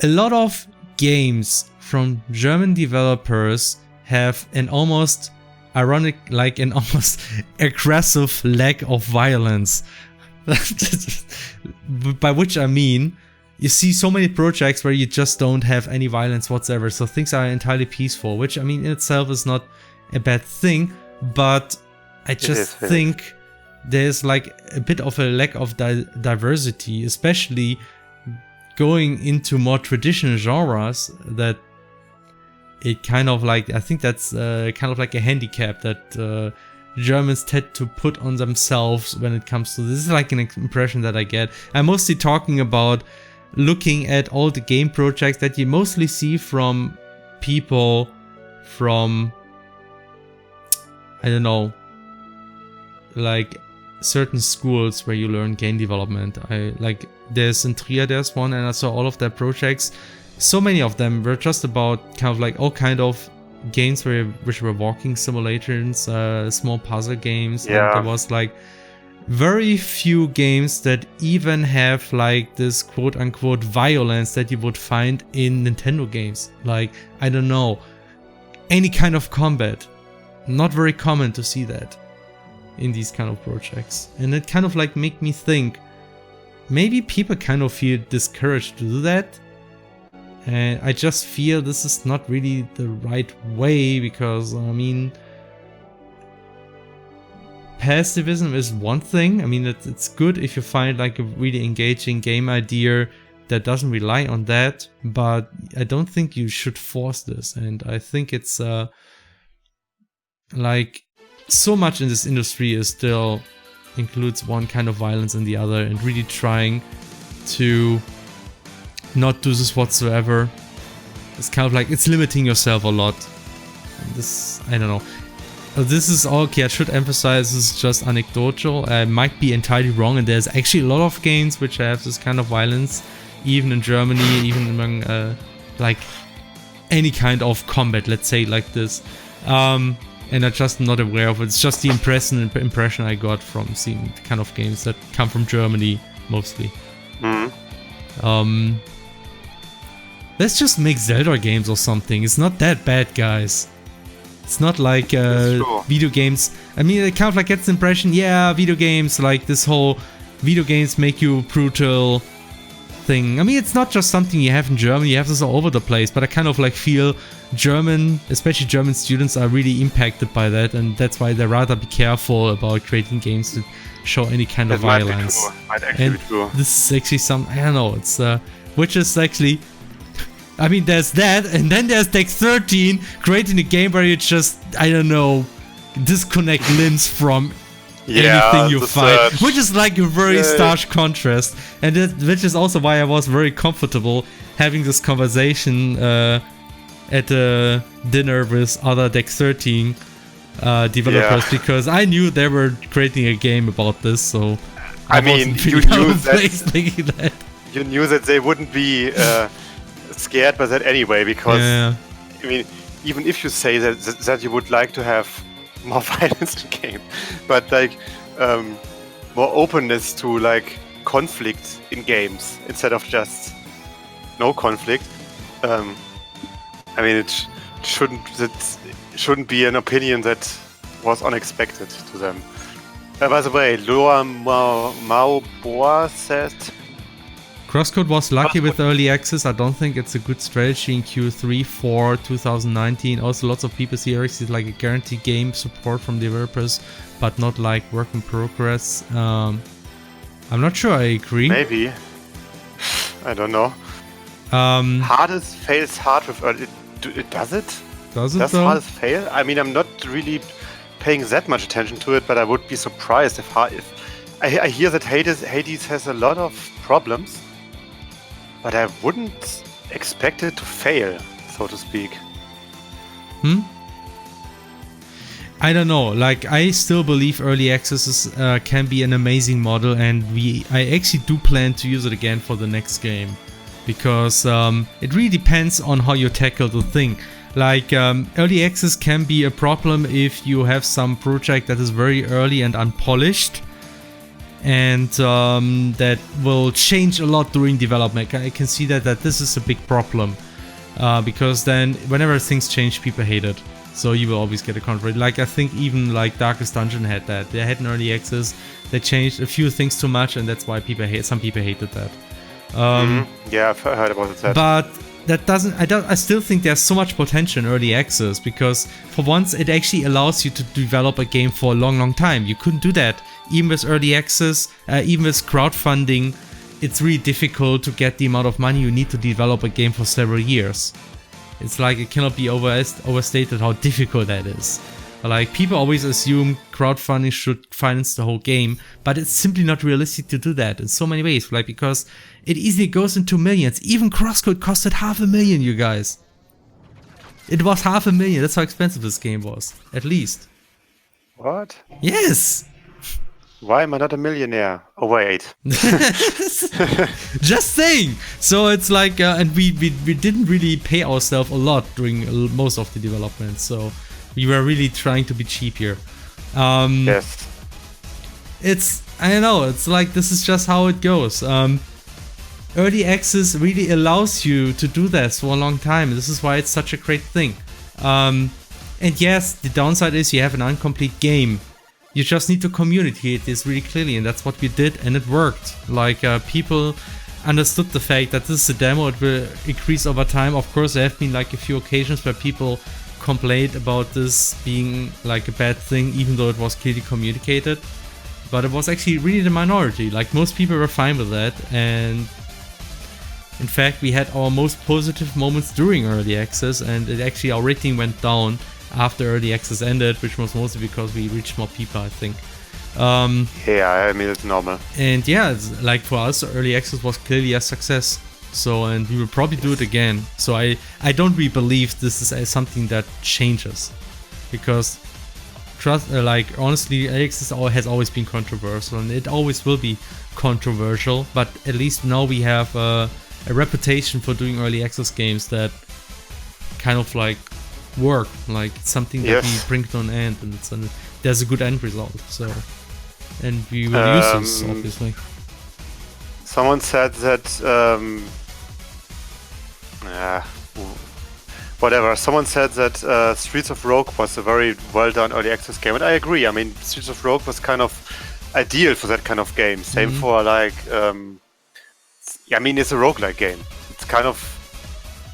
lot of games from German developers have an almost ironic, like an almost aggressive lack of violence. By which I mean, you see so many projects where you just don't have any violence whatsoever, so things are entirely peaceful, which I mean in itself is not a bad thing, but I just think there's like a bit of a lack of diversity, especially going into more traditional genres, that it kind of like, I think that's kind of like a handicap that Germans tend to put on themselves when it comes to this. Is like an impression that I get. I'm mostly talking about looking at all the game projects that you mostly see from people from, I don't know, like certain schools where you learn game development. There's in Trier, there's one, and I saw all of their projects. So many of them were just about kind of like all kind of games which were walking simulators, small puzzle games. Yeah. And there was like very few games that even have like this quote-unquote violence that you would find in Nintendo games. Like, I don't know, any kind of combat. Not very common to see that in these kind of projects. And it kind of like make me think, maybe people kind of feel discouraged to do that. And I just feel this is not really the right way, because, I mean, pacifism is one thing. I mean, it's good if you find like a really engaging game idea that doesn't rely on that, but I don't think you should force this. And I think it's like so much in this industry is still includes one kind of violence and the other, and really trying to not do this whatsoever. It's kind of like, it's limiting yourself a lot. And this, I don't know. This is all, okay, I should emphasize this is just anecdotal. I might be entirely wrong, and there's actually a lot of games which have this kind of violence, even in Germany, even among like any kind of combat, let's say like this. And I'm just not aware of it. It's just the impression I got from seeing the kind of games that come from Germany mostly. Let's just make Zelda games or something. It's not that bad, guys. It's not like video games. I mean, it kind of like gets the impression, yeah, video games, like this whole video games make you brutal thing. I mean, it's not just something you have in Germany, you have this all over the place, but I kind of like feel German, especially German students, are really impacted by that, and that's why they rather be careful about creating games that show any kind of violence. Might actually be true. This is actually some, I don't know, it's which is actually, I mean, there's that, and then there's Deck 13 creating a game where you just, I don't know, disconnect limbs from anything you find, which is like a very stark contrast, and which is also why I was very comfortable having this conversation at a dinner with other Deck 13 developers, because I knew they were creating a game about this, so I mean, you knew that. You knew that they wouldn't be scared by that anyway, because I mean, even if you say that you would like to have more violence in the game, but like more openness to like conflict in games instead of just no conflict. I mean, it shouldn't be an opinion that was unexpected to them. By the way, Loa Mao said, CrossCode was lucky with early access. I don't think it's a good strategy in Q3 for 2019. Also, lots of people see early access like a guaranteed game support from developers, but not like work in progress. I'm not sure I agree. Maybe. I don't know. Hardest fails hard with early. Does it? Does though? Hardest fail? I mean, I'm not really paying that much attention to it, but I would be surprised if I hear that Hades has a lot of problems. But I wouldn't expect it to fail, so to speak. I don't know. Like, I still believe early access can be an amazing model, and I actually do plan to use it again for the next game, because it really depends on how you tackle the thing. Like, early access can be a problem if you have some project that is very early and unpolished, and that will change a lot during development. I can see that this is a big problem, because then whenever things change, people hate it. So you will always get a conflict. Like, I think even like Darkest Dungeon had that. They had an early access. They changed a few things too much, and that's why some people hated that. Yeah, I've heard about that. But that doesn't. I still think there's so much potential in early access, because for once it actually allows you to develop a game for a long time. You couldn't do that even with early access, even with crowdfunding. It's really difficult to get the amount of money you need to develop a game for several years. It's like, it cannot be overstated how difficult that is. Like, people always assume crowdfunding should finance the whole game, but it's simply not realistic to do that in so many ways. Like, because it easily goes into millions. Even CrossCode costed $500,000, you guys. It was $500,000. That's how expensive this game was, at least. What? Yes. Why am I not a millionaire? Oh wait. Just saying. So it's like, and we didn't really pay ourselves a lot during most of the development. So we were really trying to be cheap here. Yes. I know, it's like, this is just how it goes. Early access really allows you to do this for a long time. This is why it's such a great thing. And yes, the downside is you have an incomplete game. You just need to communicate this really clearly, and that's what we did, and it worked. Like, people understood the fact that this is a demo, it will increase over time. Of course, there have been like a few occasions where people complained about this being like a bad thing, even though it was clearly communicated. But it was actually really the minority. Like, most people were fine with that, and in fact, we had our most positive moments during early access, and it actually, our rating went down after early access ended, which was mostly because we reached more people, I think. Yeah, I mean, it's normal. And yeah, it's like, for us, early access was clearly a success. So, and we will probably do it again. So I don't really believe this is something that changes, because like, honestly, early access has always been controversial, and it always will be controversial. But at least now we have a reputation for doing early access games that kind of like work, like something that we bring to an end, and there's a good end result. So, and we will use this, obviously. Someone said that whatever. Someone said that Streets of Rogue was a very well done early access game, and I agree. I mean, Streets of Rogue was kind of ideal for that kind of game. Same for like, I mean, it's a roguelike game. It's kind of,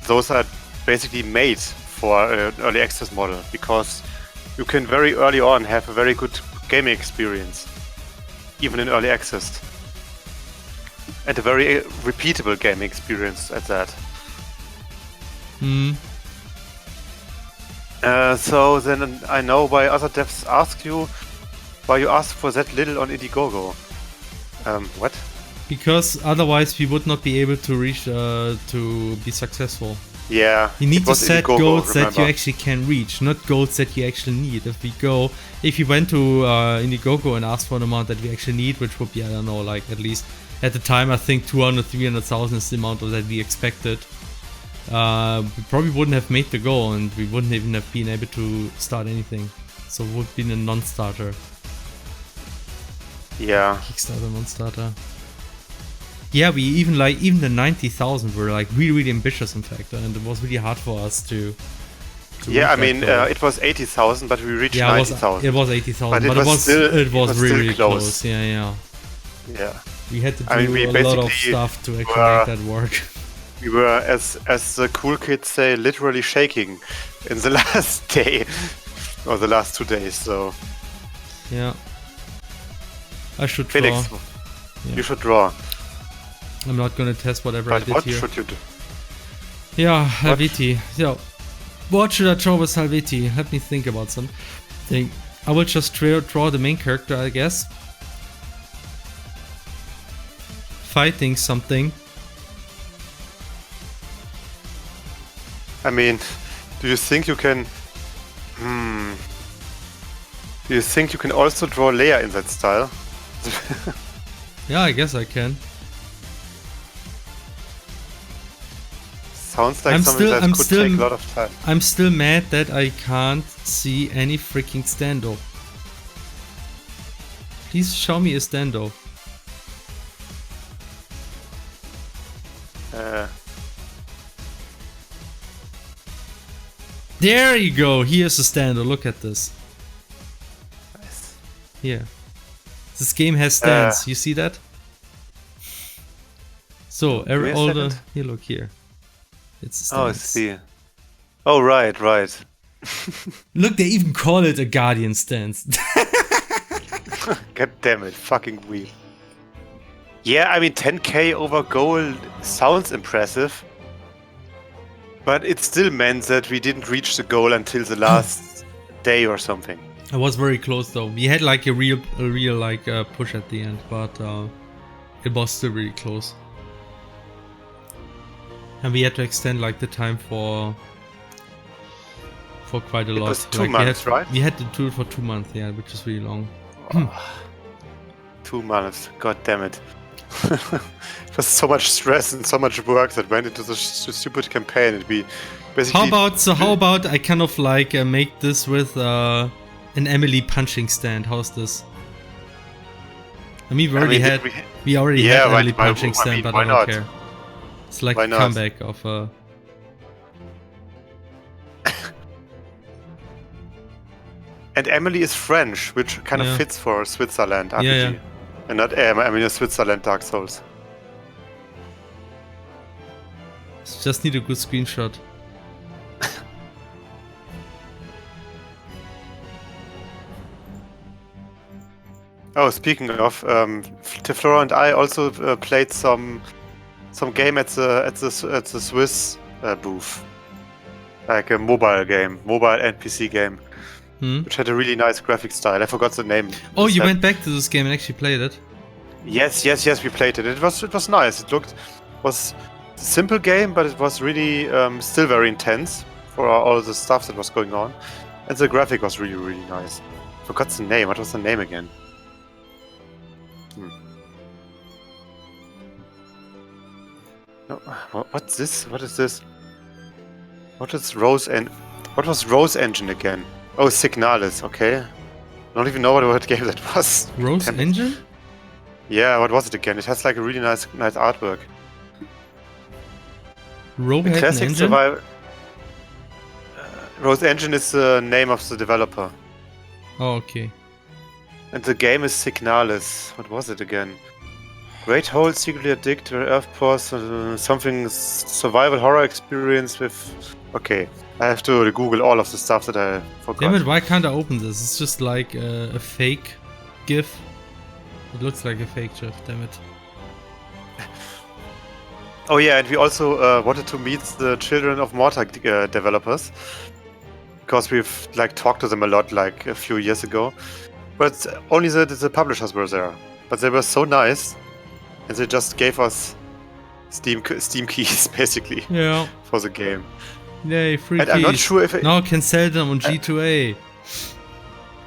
those are basically made for an early access model, because you can very early on have a very good gaming experience, even in early access, and a very repeatable gaming experience at that. So then I know why other devs ask you why you asked for that little on Indiegogo. What? Because otherwise we would not be able to reach to be successful. Yeah. You need to set Indiegogo, goals that you actually can reach, not goals that you actually need. If you went to Indiegogo and asked for an amount that we actually need, which would be, I don't know, like, at least at the time, I think 300,000 is the amount that we expected. We probably wouldn't have made the goal, and we wouldn't even have been able to start anything. So it would have been a non-starter. Yeah. Kickstarter non-starter. Yeah, we even the 90,000 were like really, really ambitious, in fact, and it was really hard for us to yeah, I mean, it was 80,000, but we reached 90,000. It was 80,000, but it was really close. Yeah. We had to do a lot of stuff to actually make that work. We were, as the cool kids say, literally shaking in the last day or the last 2 days. So yeah, I should Felix, draw. You should draw. I'm not gonna test whatever I did what here. What should you do? Yeah, Helvetii. So, what should I draw with Helvetii? Let me think about something. I will just draw the main character, I guess. Fighting something. I mean, do you think you can... Do you think you can also draw Leia in that style? Yeah, I guess I can. Sounds like something that could take a lot of time. I'm still mad that I can't see any freaking standoff. Please show me a standoff. There you go. Here's a standoff. Look at this. Nice. Here. This game has stands. You see that? So here, look here. It's stands. Oh, I see. Oh, right. Look, they even call it a Guardian stance. God damn it, fucking weird. Yeah, I mean, 10k over goal sounds impressive, but it still meant that we didn't reach the goal until the last day or something. I was very close though. We had like a real like push at the end, but it was still really close. And we had to extend like the time for quite a lot. It was 2 months, right? We had to do it for 2 months, yeah, which is really long. 2 months, god damn it. It was so much stress and so much work that went into the stupid campaign. It'd be basically... How about I kind of like make this with an Emily punching stand? How's this? I mean, we already had Emily punching Stan, but I don't care. It's like a comeback of And Emily is French, which kind of fits for Switzerland RPG. And not a Switzerland Dark Souls. Just need a good screenshot. Oh, speaking of, Tiflora and I also played some game at the Swiss booth, like a mobile NPC game, which had a really nice graphic style. I forgot the name. Oh, you went back to this game and actually played it? Yes, we played it. It was nice. It was a simple game, but it was really still very intense for all the stuff that was going on, and the graphic was really, really nice. Forgot the name. What was the name again? No, what's this? What is this? What is Rose and what was Rose Engine again? Oh, Signalis. Okay, I don't even know what game that was. Rose Engine? Yeah, what was it again? It has like a really nice artwork. Classic Engine? Survival. Rose Engine is the name of the developer. Oh, okay. And the game is Signalis. What was it again? Great Hole, Secretly Addicted, Earth Pause, something survival horror experience with... Okay, I have to Google all of the stuff that I forgot. Damn it, why can't I open this? It's just like a fake GIF. It looks like a fake GIF, damn it. Oh yeah, and we also wanted to meet the Children of Morta developers. Because we've talked to them a lot a few years ago. But only the publishers were there. But they were so nice. And they just gave us Steam keys, basically, for the game. Yay, free keys. I'm not sure if now I can sell them on G2A.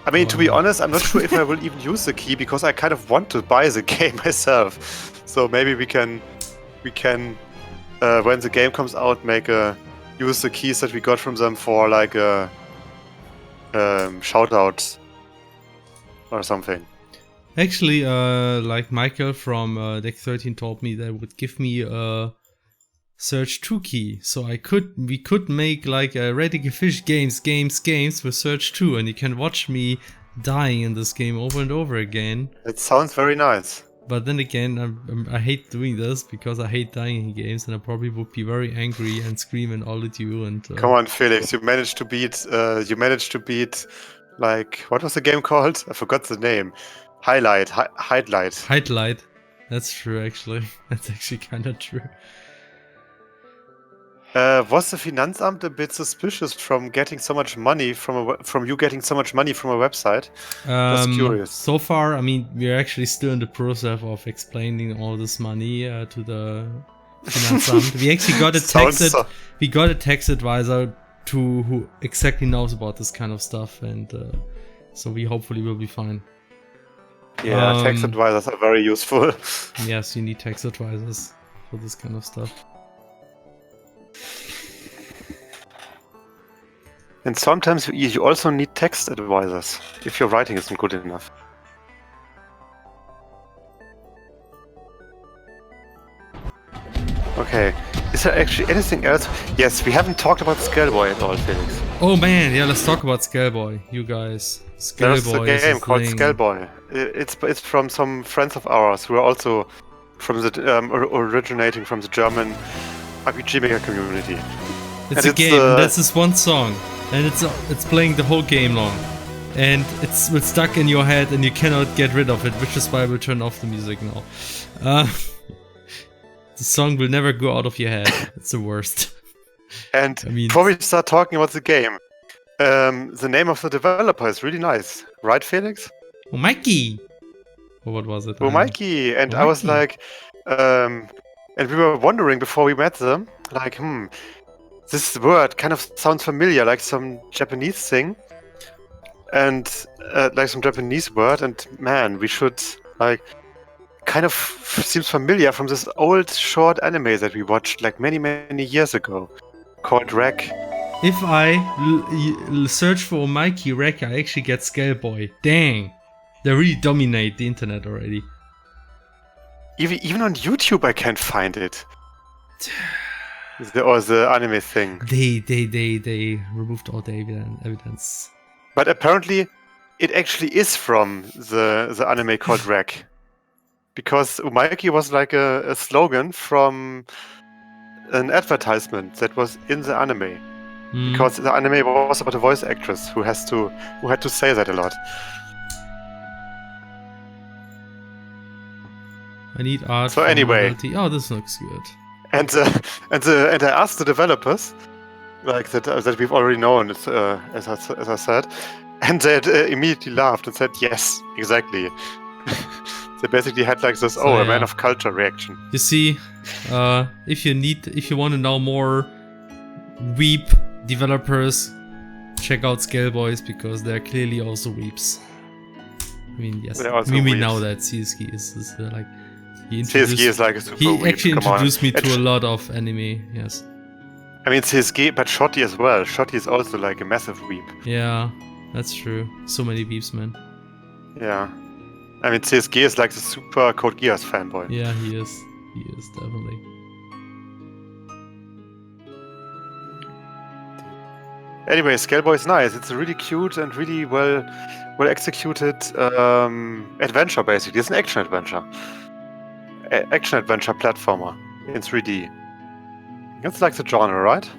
I mean, to be honest, I'm not sure if I will even use the key, because I kind of want to buy the game myself. So maybe we can when the game comes out, use the keys that we got from them for a shout out or something. Actually, Michael from Deck 13 told me they would give me a Search 2 key, so we could make a Radical Fish games with Search 2, and you can watch me dying in this game over and over again. It sounds very nice. But then again, I hate doing this because I hate dying in games, and I probably would be very angry and scream and all at you. And come on, Felix, you managed to beat. What was the game called? I forgot the name. Highlight. That's true, actually. That's actually kind of true. Was the Finanzamt a bit suspicious from getting so much money from you getting so much money from a website? Just curious. So far, I mean, we're actually still in the process of explaining all this money to the Finanzamt. We actually got a tax advisor who exactly knows about this kind of stuff, and so we hopefully will be fine. Yeah, tax advisors are very useful. Yes, you need tax advisors for this kind of stuff. And sometimes you also need text advisors if your writing isn't good enough. Okay, is there actually anything else? Yes, we haven't talked about Scaleboy at all, Felix. Oh man, yeah, let's talk about Scaleboy, you guys. There's a game called Scaleboy. It's from some friends of ours who are also from the originating from the German RPG maker community. It's a game. That's this one song, and it's playing the whole game long, and it's stuck in your head, and you cannot get rid of it, which is why I will turn off the music now. The song will never go out of your head. It's the worst. And before we start talking about the game, the name of the developer is really nice, right, Felix? Mikey. Or what was it? Mikey. And I was like, and we were wondering before we met them, this word kind of sounds familiar, like some Japanese thing, and like some Japanese word. And man, we should kind of seems familiar from this old short anime that we watched many years ago, called Rec. If I search for Mikey Rec, I actually get Scaleboy. Dang, they really dominate the internet already. Even on YouTube, I can't find it. The anime thing. They removed all the evidence. But apparently, it actually is from the anime called Rec. Because Umaiki was like a slogan from an advertisement that was in the anime. Because the anime was about a voice actress who had to say that a lot. I need art. So anyway, oh, this looks good. And I asked the developers, like that we've already known, as I said, and they immediately laughed and said, "Yes, exactly." They basically had like this, a man of culture reaction. You see, if you want to know more weep developers, check out Scale Boys because they're clearly also weeps. I mean, yes, we know that CSG is like. CSG is like a super He weep. actually introduced me to a lot of anime, yes. I mean, CSG, but Shotty as well. Shotty is also like a massive weep. Yeah, that's true. So many weeps, man. Yeah. I mean, CSG is like the super Code Geass fanboy. Yeah, he is. He is, definitely. Anyway, Scaleboy is nice. It's a really cute and really well executed adventure, basically. It's an action adventure. Action adventure platformer in 3D. That's like the genre, right?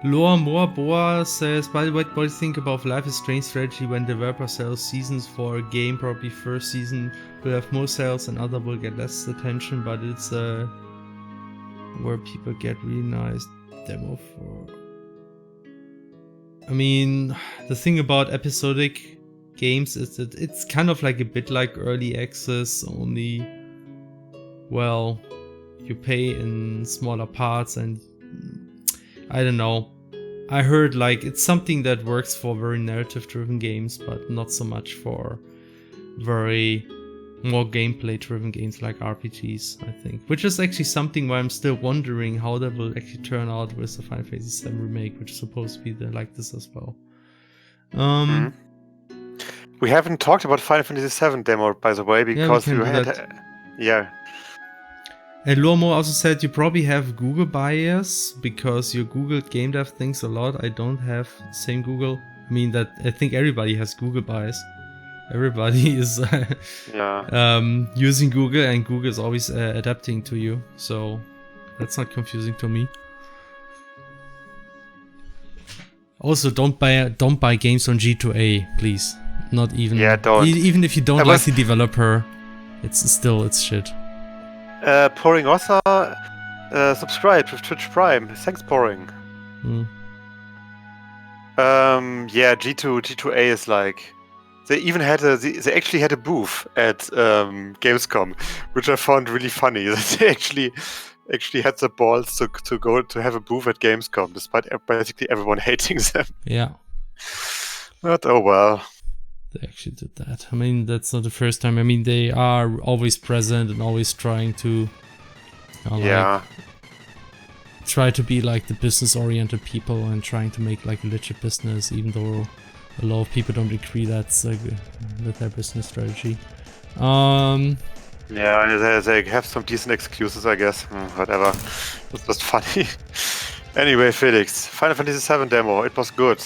Loa Moa Boa says, by the way, what do you think about Life is Strange strategy when developer sells seasons for a game? Probably first season will have more sales and other will get less attention, but it's where people get really nice demo for. I mean, the thing about episodic games is that it's kind of like a bit like early access, only, well, you pay in smaller parts and I don't know. I heard like it's something that works for very narrative driven games, but not so much for very more gameplay driven games like RPGs, I think. Which is actually something where I'm still wondering how that will actually turn out with the Final Fantasy VII Remake, which is supposed to be like this as well. We haven't talked about Final Fantasy VII demo, by the way, because you had... Yeah. And Lomo also said you probably have Google bias because your Google game dev thinks a lot. I don't have the same Google. I mean, I think everybody has Google bias. Everybody is using Google, and Google is always adapting to you. So that's not confusing to me. Also, don't buy games on G2A, please. Not even. Yeah, don't. Even if you don't like the developer, it's shit. Pouring Ossa subscribed with Twitch Prime. Thanks, Pouring. Yeah, G2A is like they actually had a booth at Gamescom, which I found really funny. That they actually had the balls to go to have a booth at Gamescom, despite basically everyone hating them. Yeah. But oh well. They actually did that. I mean, that's not the first time. I mean, they are always present and always trying to try to be like the business-oriented people and trying to make like a legit business, even though a lot of people don't agree that's with their business strategy. Yeah, they have some decent excuses, I guess. Whatever. It's just funny. Anyway, Felix, Final Fantasy VII demo, it was good.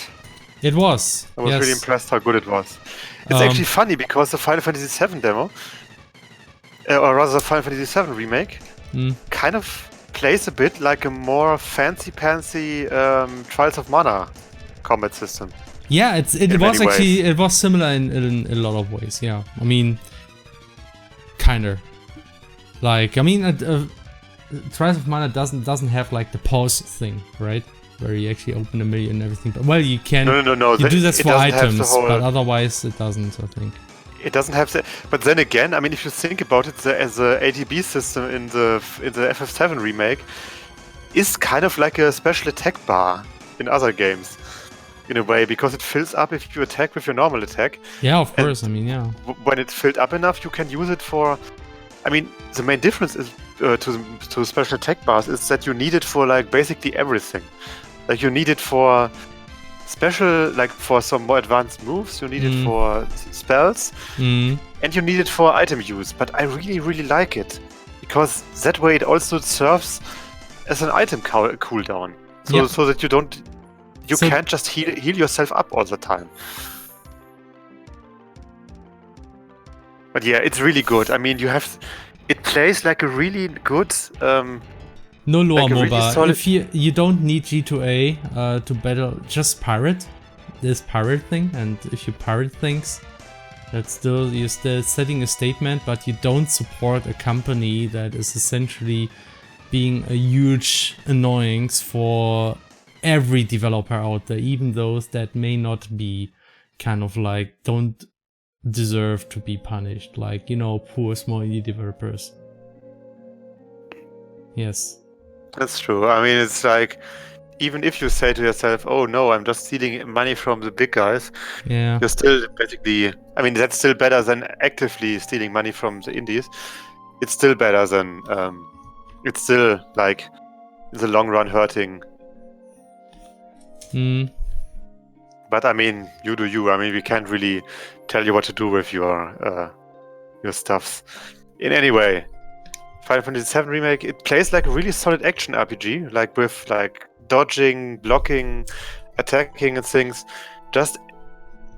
It was. I was really impressed how good it was. It's actually funny because the Final Fantasy VII demo, or rather the Final Fantasy VII remake, kind of plays a bit like a more fancy-pantsy Trials of Mana combat system. Yeah, it was similar in a lot of ways. Yeah, I mean, kinda. Like, I mean, Trials of Mana doesn't have like the pause thing, right? Where you actually open a menu and everything. But, well, you can. No. You do this for items, but otherwise it doesn't, I think. It doesn't have the. But then again, I mean, if you think about it, as a ATB system in the FF7 remake is kind of like a special attack bar in other games, in a way, because it fills up if you attack with your normal attack. Yeah, of course. I mean, yeah. When it's filled up enough, you can use it for. I mean, the main difference is to special attack bars is that you need it for like basically everything. Like you need it for special, like for some more advanced moves, you need it for spells, and you need it for item use. But I really, really like it, because that way it also serves as an item cooldown, so that you can't just heal yourself up all the time. But yeah, it's really good. I mean, it plays like a really good. No lore MOBA. Really if you don't need G2A to battle, just pirate this pirate thing, and if you pirate things, you're still setting a statement, but you don't support a company that is essentially being a huge annoyance for every developer out there, even those that may not be kind of like don't deserve to be punished, like, poor small indie developers. Yes. That's true. I mean, it's like, even if you say to yourself, oh no, I'm just stealing money from the big guys, you're still basically, I mean, that's still better than actively stealing money from the indies. It's still better than, it's still like, in the long run hurting. But I mean, you do you. I mean, we can't really tell you what to do with your stuffs. In any way, Final Fantasy VII Remake, it plays like a really solid action RPG, like with like dodging, blocking, attacking and things. Just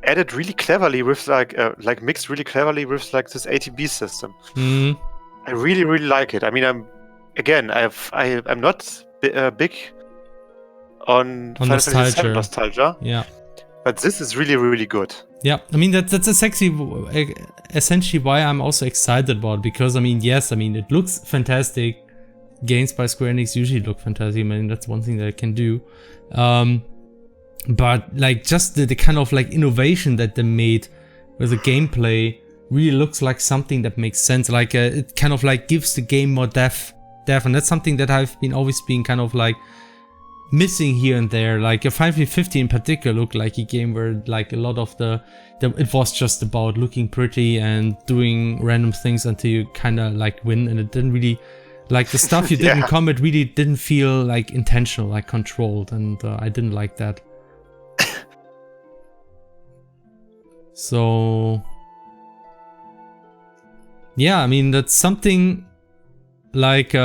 added really cleverly with like mixed really cleverly with like this ATB system. I really, really like it. I mean, I'm not big on Final Fantasy VII nostalgia. Yeah. But this is really, really good. Yeah, I mean, that's essentially why I'm also excited about it, because, I mean, yes, I mean, it looks fantastic. Games by Square Enix usually look fantastic. I mean, that's one thing that I can do. But, like, just the kind of, like, innovation that they made with the gameplay really looks like something that makes sense. Like, it kind of, like, gives the game more depth. And that's something that I've always been kind of, like, missing here and there. Like a 5v50 in particular looked like a game where like a lot of it was just about looking pretty and doing random things until you kind of like win, and it didn't really, like, the stuff you did in combat really didn't feel like intentional, like controlled, and I didn't like that. So yeah, I mean, that's something like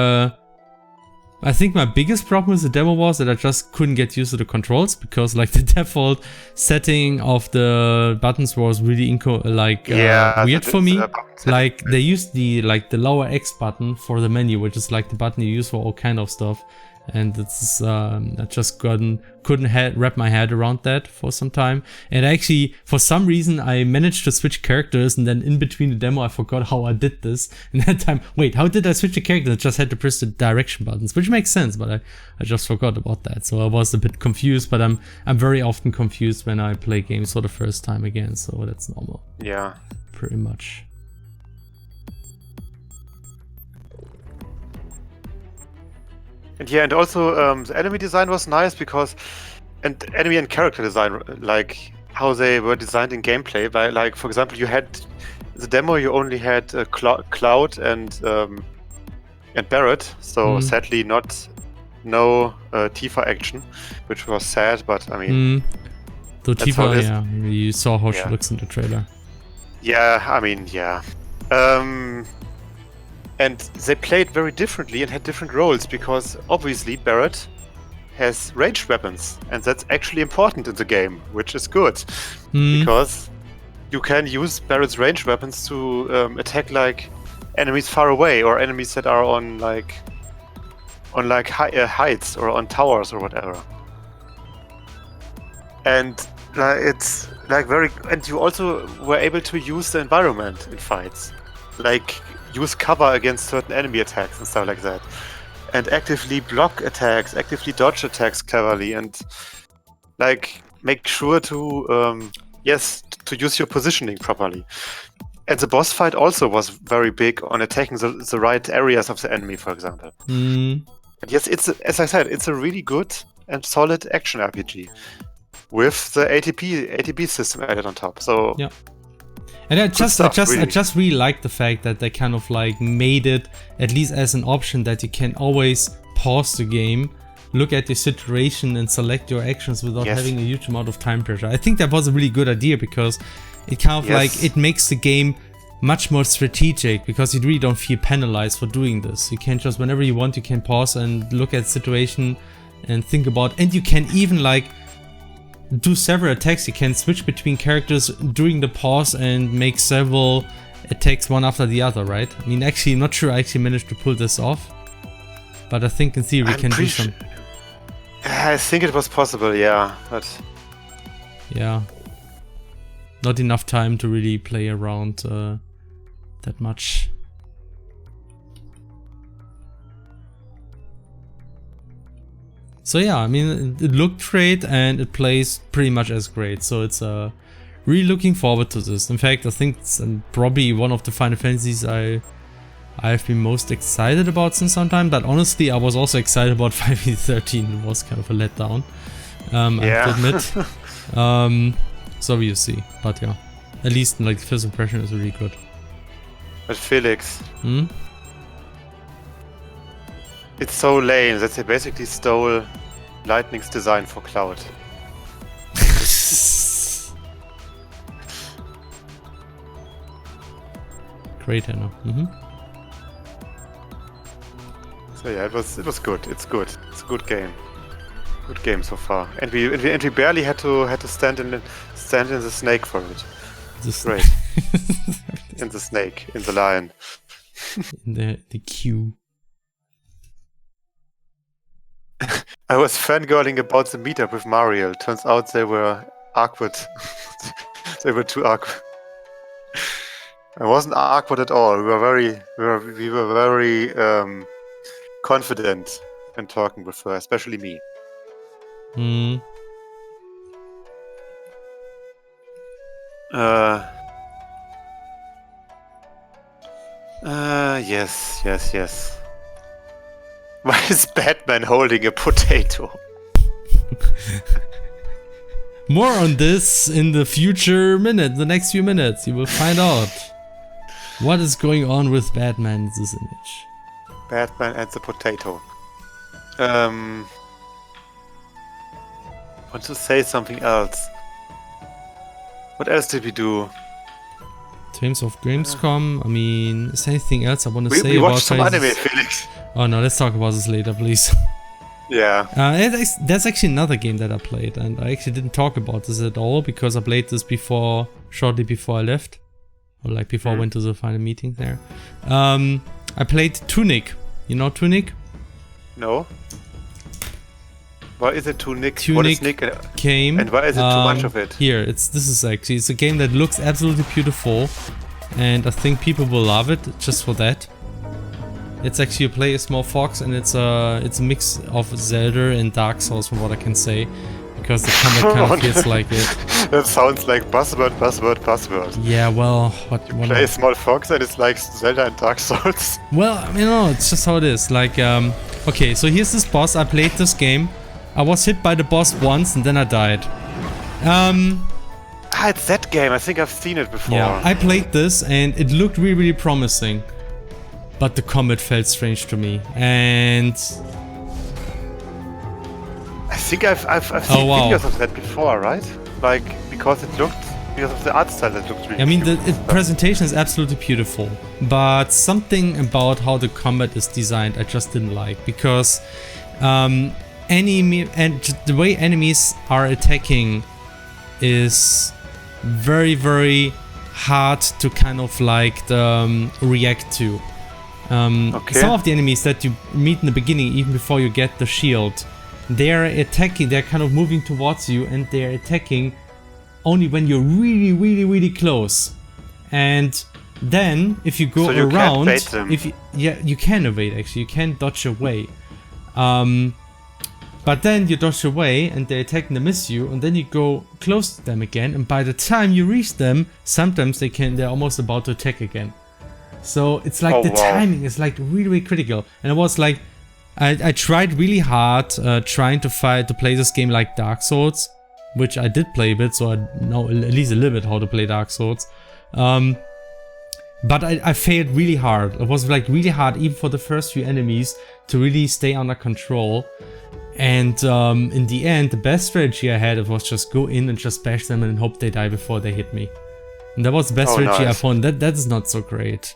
I think my biggest problem with the demo was that I just couldn't get used to the controls, because like the default setting of the buttons was really weird for me. Like they used the lower X button for the menu, which is like the button you use for all kind of stuff. And it's I just couldn't wrap my head around that for some time. And actually, for some reason, I managed to switch characters, and then in between the demo, I forgot how I did this. And that time, wait, how did I switch the character? I just had to press the direction buttons, which makes sense, but I just forgot about that. So I was a bit confused, but I'm very often confused when I play games for the first time again. So that's normal. Yeah. Pretty much. And yeah, and also the enemy design was nice, and enemy and character design, like how they were designed in gameplay. By, like, for example, you had the demo, you only had Cloud and Barrett, so sadly no Tifa action, which was sad, but I mean. So Tifa, you saw how she looks in the trailer. Yeah, I mean, yeah. And they played very differently and had different roles, because obviously Barrett has ranged weapons, and that's actually important in the game, which is good, because you can use Barrett's ranged weapons to attack like enemies far away, or enemies that are on heights or on towers or whatever. And it's like and you also were able to use the environment in fights, like use cover against certain enemy attacks and stuff like that, and actively block attacks, actively dodge attacks cleverly, and like make sure to use your positioning properly. And the boss fight also was very big on attacking the right areas of the enemy, for example. And yes, as I said, it's a really good and solid action RPG with the ATB system added on top. So yeah. And I just really like the fact that they kind of like made it at least as an option that you can always pause the game, look at your situation and select your actions without Yes. having a huge amount of time pressure. I think that was a really good idea because it kind of like, it makes the game much more strategic because you really don't feel penalized for doing this. You can just, whenever you want, you can pause and look at the situation and think about, and you can even like do several attacks. You can switch between characters during the pause and make several attacks one after the other, right? I mean, actually, I'm not sure I actually managed to pull this off, but I think in theory we can do some. I think it was possible, yeah, but yeah, not enough time to really play around that much. So yeah, I mean, it looked great and it plays pretty much as great. So it's really looking forward to this. In fact, I think it's probably one of the Final Fantasies I've been most excited about since some time. But honestly, I was also excited about 5e13. It was kind of a letdown, I have to admit. So we'll see. But yeah, at least like the first impression is really good. But Felix, it's so lame that they basically stole Lightning's design for Cloud. Great, Anna. So yeah, it was good. It's good. It's a good game. Good game so far. And we barely had to stand in the snake for it. Great. In the snake, in the lion. in the queue. I was fangirling about the meetup with Mario. Turns out they were awkward. They were too awkward. I wasn't awkward at all. We were very confident in talking with her, especially me. Yes. Why is Batman holding a potato? More on this in the the next few minutes. You will find out what is going on with Batman in this image. Batman and the potato. Want to say something else. What else did we do? In terms of Gamescom, I mean, is there anything else I want to say we about watched some anime, Felix. Oh no, let's talk about this later, please. Yeah. There's actually another game that I played, and I actually didn't talk about this at all because I played this shortly before I left, or like before I went to the final meeting there. I played Tunic. You know Tunic? No. Why is it Tunic? Tunic what is Nick? Came, and why is it too much of it? Here, it's a game that looks absolutely beautiful, and I think people will love it just for that. It's actually, you play a small fox, and it's a mix of Zelda and Dark Souls, from what I can say, because the combat kind of feels like it. That sounds like buzzword. Yeah, well, you play a small fox and it's like Zelda and Dark Souls. Well, I mean, no, it's just how it is. Like, okay, so here's this boss. I played this game. I was hit by the boss once and then I died. It's that game. I think I've seen it before. Yeah, I played this and it looked really, really promising. But the combat felt strange to me. And I think I've seen videos of that before, right? Like, because of the art style, it looked really I mean, the presentation is absolutely beautiful. But something about how the combat is designed I just didn't like. Because the way enemies are attacking is very, very hard to kind of like react to. Some of the enemies that you meet in the beginning, even before you get the shield, they're attacking, they're kind of moving towards you, and they're attacking only when you're really, really, really close. And then if you go around, you can evade actually, you can dodge away. But then you dodge away and they attack and they miss you, and then you go close to them again, and by the time you reach them, sometimes they're almost about to attack again. So it's like timing is like really, really critical. And it was like, I tried really hard trying to play this game like Dark Souls, which I did play a bit, so I know at least a little bit how to play Dark Souls. But I failed really hard. It was like really hard even for the first few enemies to really stay under control. And in the end, the best strategy I had was just go in and just bash them and hope they die before they hit me. And that was the best strategy I found. That's not so great.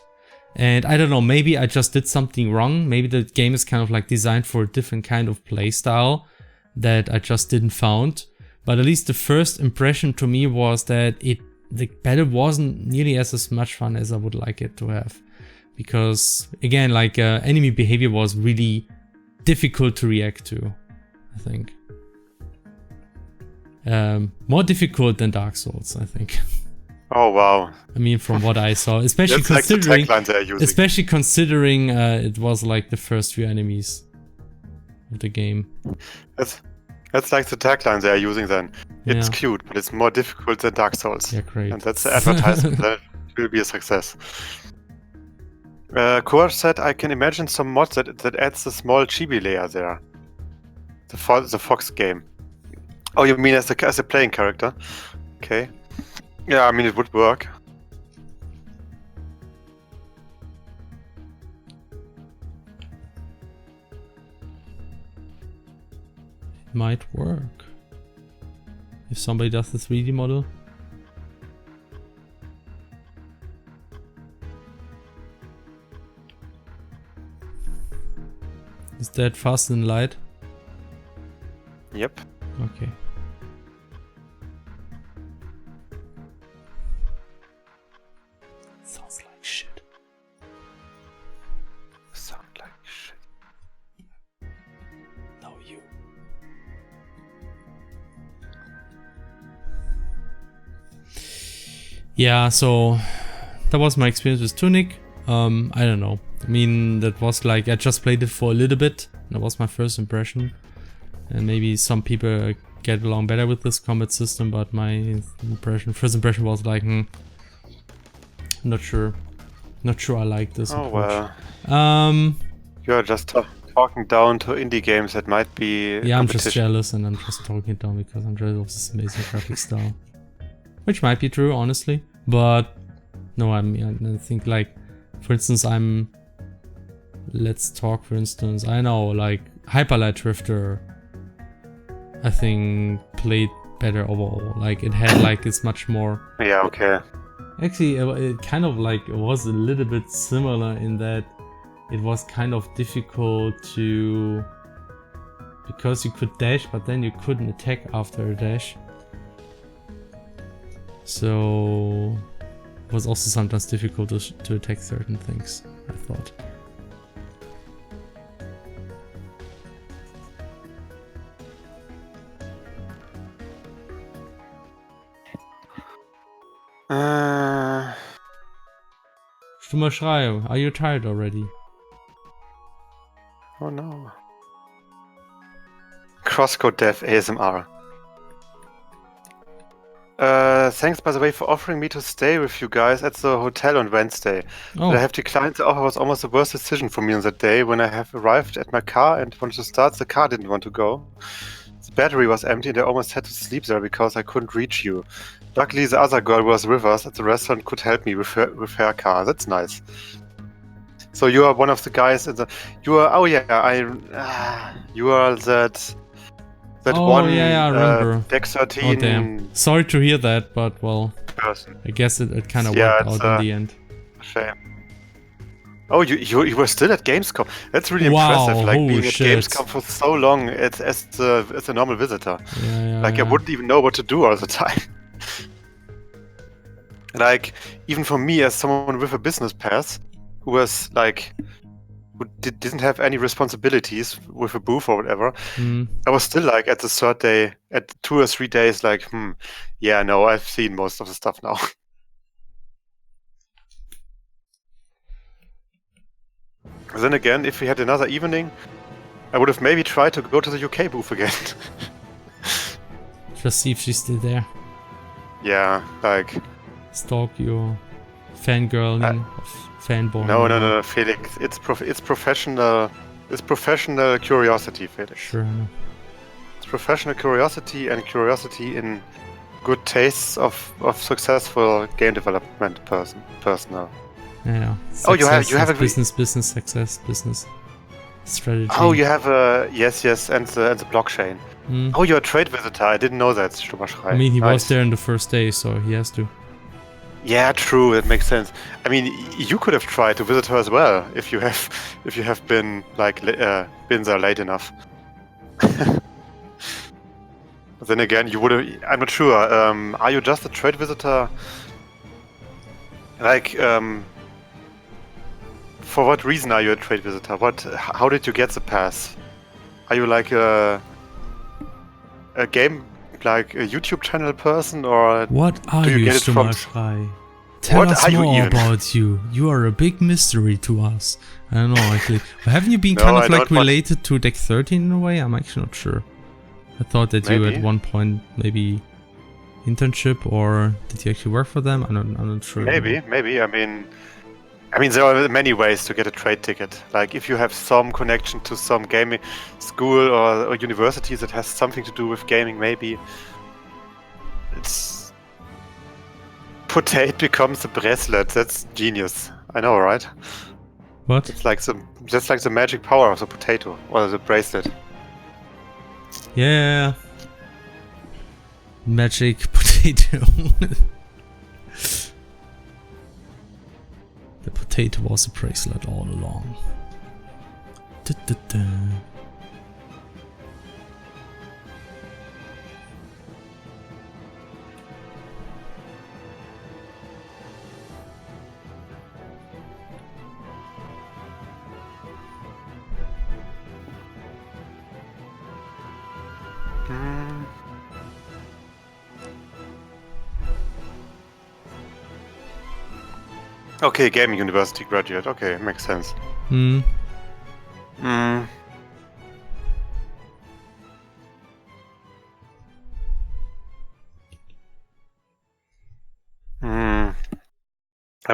And I don't know, maybe I just did something wrong. Maybe the game is kind of like designed for a different kind of play style that I just didn't found. But at least the first impression to me was that the battle wasn't nearly as much fun as I would like it to have. Because again, like enemy behavior was really difficult to react to, I think. More difficult than Dark Souls, I think. Oh wow! I mean, from what I saw, especially considering, it was like the first few enemies of the game. That's like the tagline they are using then. It's cute, but it's more difficult than Dark Souls. Yeah, great. And that's the advertisement that will be a success. Core said, I can imagine some mods that adds a small chibi layer there. The Fox game. Oh, you mean as a playing character? Okay. Yeah, I mean it would work. It might work. If somebody does the 3D model. Is that fast and light? Yep. Okay. Sounds like shit. Sound like shit. No, you. Yeah, so that was my experience with Tunic. I don't know. I mean, that was like, I just played it for a little bit. That was my first impression. And maybe some people get along better with this combat system, but my first impression was like, not sure I like this approach. Well. You're just talking down to indie games that might be Yeah, I'm just jealous, and I'm just talking down because I'm jealous of this amazing graphic style. Which might be true, honestly. But no, I mean, I think like, for instance, let's talk, for instance, I know, like, Hyperlight Drifter, I think, played better overall. Like, it had, like, it's much more... Yeah, okay. Actually, it kind of, like, it was a little bit similar in that it was kind of difficult to... Because you could dash, but then you couldn't attack after a dash. So... It was also sometimes difficult to attack certain things, I thought. Stummer Schrei, are you tired already? Oh no. CrossCode Dev ASMR. Thanks, by the way, for offering me to stay with you guys at the hotel on Wednesday. Oh. But I have declined. The offer was almost the worst decision for me on that day. When I have arrived at my car and wanted to start, the car didn't want to go. The battery was empty and I almost had to sleep there because I couldn't reach you. Luckily, the other girl was with us at the restaurant, could help me with her car. That's nice. So you are one of the guys in the... You are... Oh yeah, you are that... I remember. Deck 13. Oh damn. Sorry to hear that, but well, person. I guess it kind of worked out in the end. Shame. Oh, you were still at Gamescom. That's really impressive. Like being at Gamescom for so long as a normal visitor. I wouldn't even know what to do all the time. Like, even for me as someone with a business pass, who was like... didn't have any responsibilities with a booth or whatever, I was still like at the third day, at 2 or 3 days, like, yeah, no, I've seen most of the stuff now. Then again, if we had another evening, I would have maybe tried to go to the UK booth again. Just see if she's still there. Yeah, like... Stalk your fangirling of... Fanboy. No, Felix. It's professional. It's professional curiosity, Felix. Sure. It's professional curiosity and curiosity in good tastes of successful game development personnel. Yeah. Success, you have a business success business. strategy. Oh, you have yes, and the blockchain. Oh, you're a trade visitor. I didn't know that, Stummerschrei. I mean, he nice. was there in the first day, so he has to. Yeah, true. That makes sense. I mean, you could have tried to visit her as well if you have been like been there late enough. Then again, you would have. I'm not sure. Are you just a trade visitor? Like, for what reason are you a trade visitor? How did you get the pass? Are you like a YouTube channel person, or what are do you get it from? Tell us more about you. You are a big mystery to us. I don't know actually. Haven't you been kind of like related to Deck 13 in a way? I'm actually not sure. I thought that you at one point maybe internship, or did you actually work for them? I'm not sure. Maybe. I mean, there are many ways to get a trade ticket. Like, if you have some connection to some gaming school or university that has something to do with gaming, maybe it's Potato becomes a bracelet. That's genius. I know, right? What? It's like just like the magic power of the potato or the bracelet. Yeah. Magic potato. The potato was a bracelet all along. Da-da-da. Okay, gaming university graduate. Okay, makes sense. I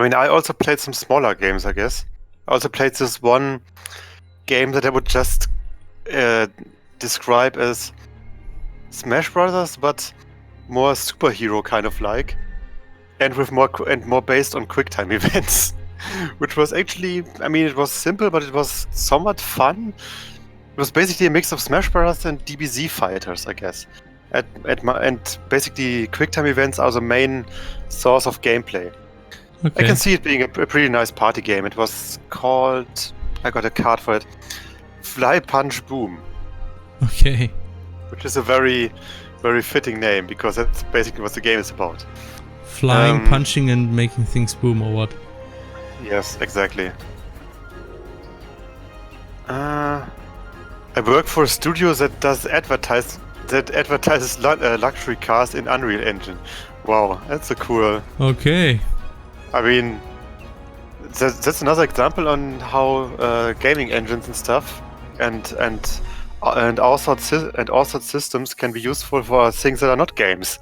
mean, I also played some smaller games, I guess. I also played this one game that I would just describe as Smash Brothers, but more superhero kind of like, and with more based on QuickTime events, which was actually, I mean, it was simple, but it was somewhat fun. It was basically a mix of Smash Brothers and DBZ fighters, I guess. And basically, QuickTime events are the main source of gameplay. Okay. I can see it being a pretty nice party game. It was called, I got a card for it, Fly Punch Boom. Okay. Which is a very, very fitting name, because that's basically what the game is about. Flying, punching, and making things boom, or what? Yes, exactly. I work for a studio that advertises luxury cars in Unreal Engine. Wow, that's a cool. Okay. I mean, that's another example on how gaming engines and stuff and all sorts systems can be useful for things that are not games.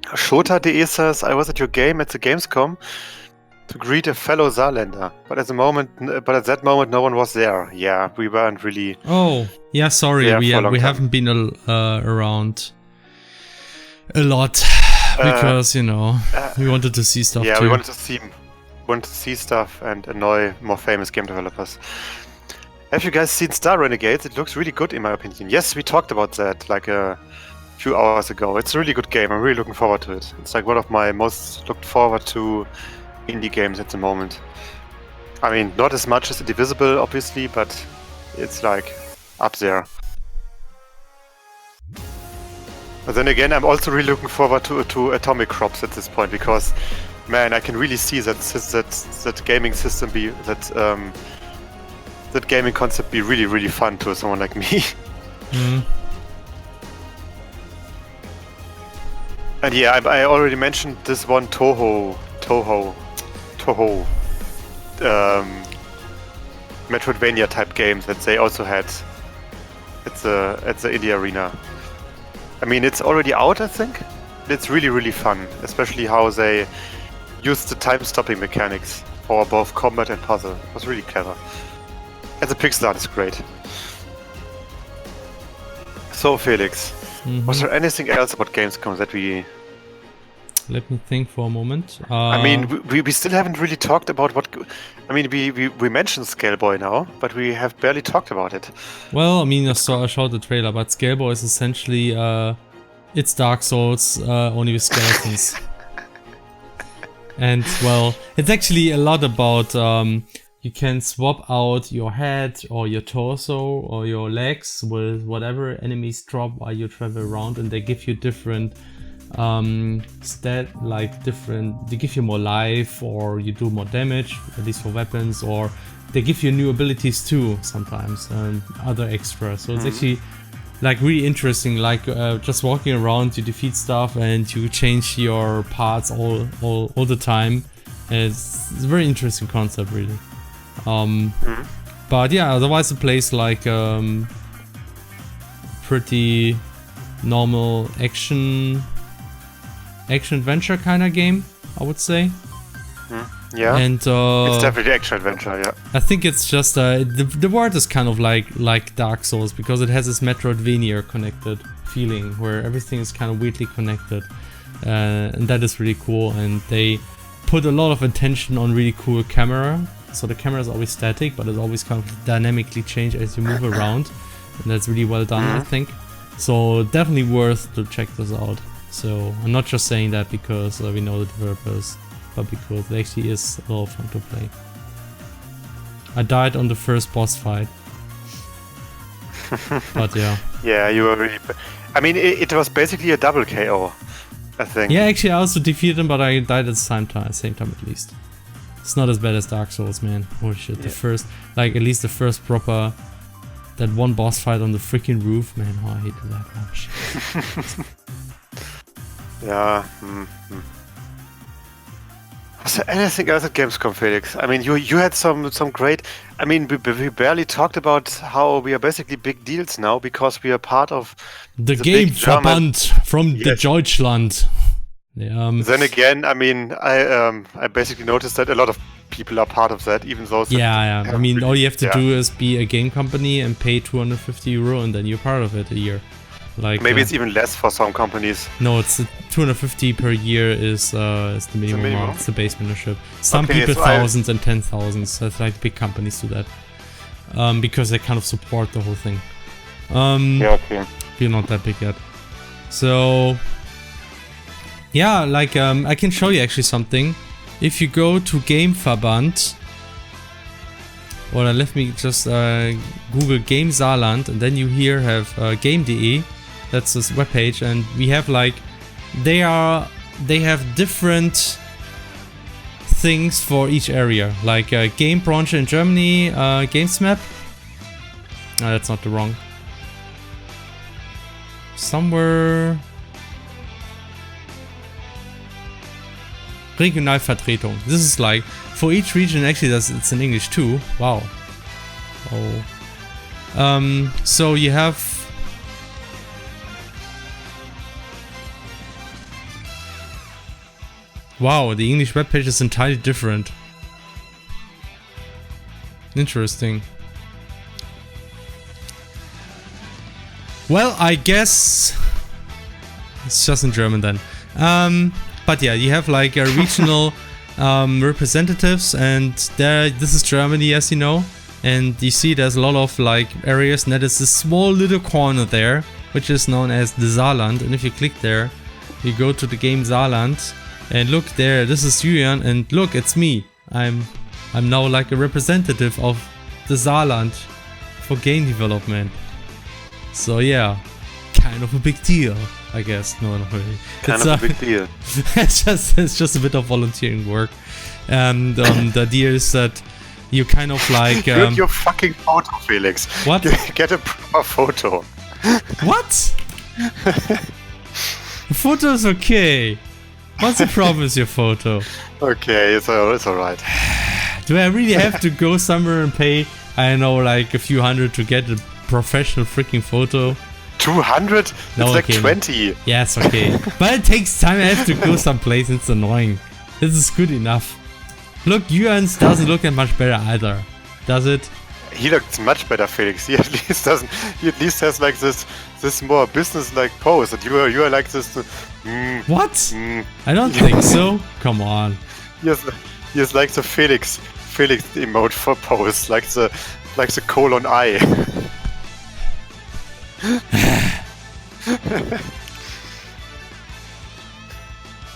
Shota.de says, I was at your game at the Gamescom to greet a fellow Saarländer, but at that moment no one was there. Yeah, we weren't really. Oh, yeah, sorry, we haven't been around a lot because we wanted to see stuff. Yeah, too. we wanted to see stuff and annoy more famous game developers. Have you guys seen Star Renegades? It looks really good in my opinion. Yes, we talked about that like a few hours ago. It's a really good game. I'm really looking forward to it. It's like one of my most looked forward to indie games at the moment. I mean, not as much as Indivisible, obviously, but it's like up there. But then again, I'm also really looking forward to Atomic Crops at this point, because, man, I can really see that gaming system that gaming concept be really, really fun to someone like me. And yeah, I already mentioned this one Toho Metroidvania type game that they also had at the Indie Arena. I mean, it's already out, I think. It's really, really fun, especially how they use the time-stopping mechanics for both combat and puzzle. It was really clever. And the pixel art is great. So, Felix, was there anything else about Gamescom that we Let me think for a moment. I mean, we still haven't really talked about what... I mean, we mentioned Scaleboy now, but we have barely talked about it. Well, I mean, I showed the trailer, but Scaleboy is essentially... it's Dark Souls, only with skeletons. And, well, it's actually a lot about... you can swap out your head or your torso or your legs with whatever enemies drop while you travel around, and they give you different they give you more life, or you do more damage, at least for weapons, or they give you new abilities too sometimes, and other extras. So it's actually like really interesting, like just walking around, you defeat stuff and you change your parts all the time. And it's a very interesting concept, really. But yeah, otherwise it plays like pretty normal action adventure kind of game, I would say. Yeah, and it's definitely action adventure. Yeah, I think it's just the word is kind of like Dark Souls, because it has this Metroidvania connected feeling where everything is kind of weirdly connected, and that is really cool. And they put a lot of attention on really cool camera. So the camera is always static, but it's always kind of dynamically changed as you move around, and that's really well done, I think. So definitely worth to check this out. So I'm not just saying that because we know the developers, but because it actually is a lot of fun to play. I died on the first boss fight. But yeah. Yeah, you were really... I mean, it was basically a double KO, I think. Yeah, actually I also defeated him, but I died at the same time at least. It's not as bad as Dark Souls, man. Holy shit, the first, like at least the first proper, that one boss fight on the freaking roof, man, how I hated that one. Shit. Yeah. Was there anything else at Gamescom, Felix? I mean, you had some great... I mean, we barely talked about how we are basically big deals now because we are part of the Gameverband from the Deutschland. Yeah, then again, I mean, I basically noticed that a lot of people are part of that, even though... Yeah. I mean, all you have to do is be a game company and pay €250 and then you're part of it a year. Like maybe it's even less for some companies. No, it's 250 per year is the minimum amount. It's the base membership. Some people thousands and 10,000s. That's like big companies do that because they kind of support the whole thing. Yeah, okay. We're not that big yet. So yeah, like I can show you actually something. If you go to Gameverband, or let me just Google Game Saarland, and then you here have Game.de. That's this webpage, and we have like they have different things for each area, like Game Branch in Germany, Games Map. No, that's not the wrong. Somewhere. Regionalvertretung. This is like for each region. Actually, it's in English too. Wow. Oh. So you have. Wow, the English webpage is entirely different. Interesting. Well, I guess it's just in German then. But yeah, you have like a regional representatives, and this is Germany, as you know. And you see there's a lot of like areas, and that is a small little corner there, which is known as the Saarland. And if you click there, you go to the game Saarland, and look there, this is Julian, and look, it's me. I'm now like a representative of the Saarland for game development. So yeah, kind of a big deal, I guess. No, not really. Kind of a big deal. It's just a bit of volunteering work, and the idea is that you kind of like get your fucking photo, Felix. What? Get a proper photo. What? The photo is okay. What's the problem with your photo? Okay, it's alright. Do I really have to go somewhere and pay, I don't know, like a few hundred to get a professional freaking photo? 200? It's like 20. Yeah, it's okay. But it takes time. I have to go someplace. It's annoying. This is good enough. Look, Jürgens doesn't look that much better either. Does it? He looks much better, Felix. He at least doesn't. He at least has like this more business-like pose. That you are like this What? I don't think so. Come on. Yes, like the Felix emote for pose, like the colon I.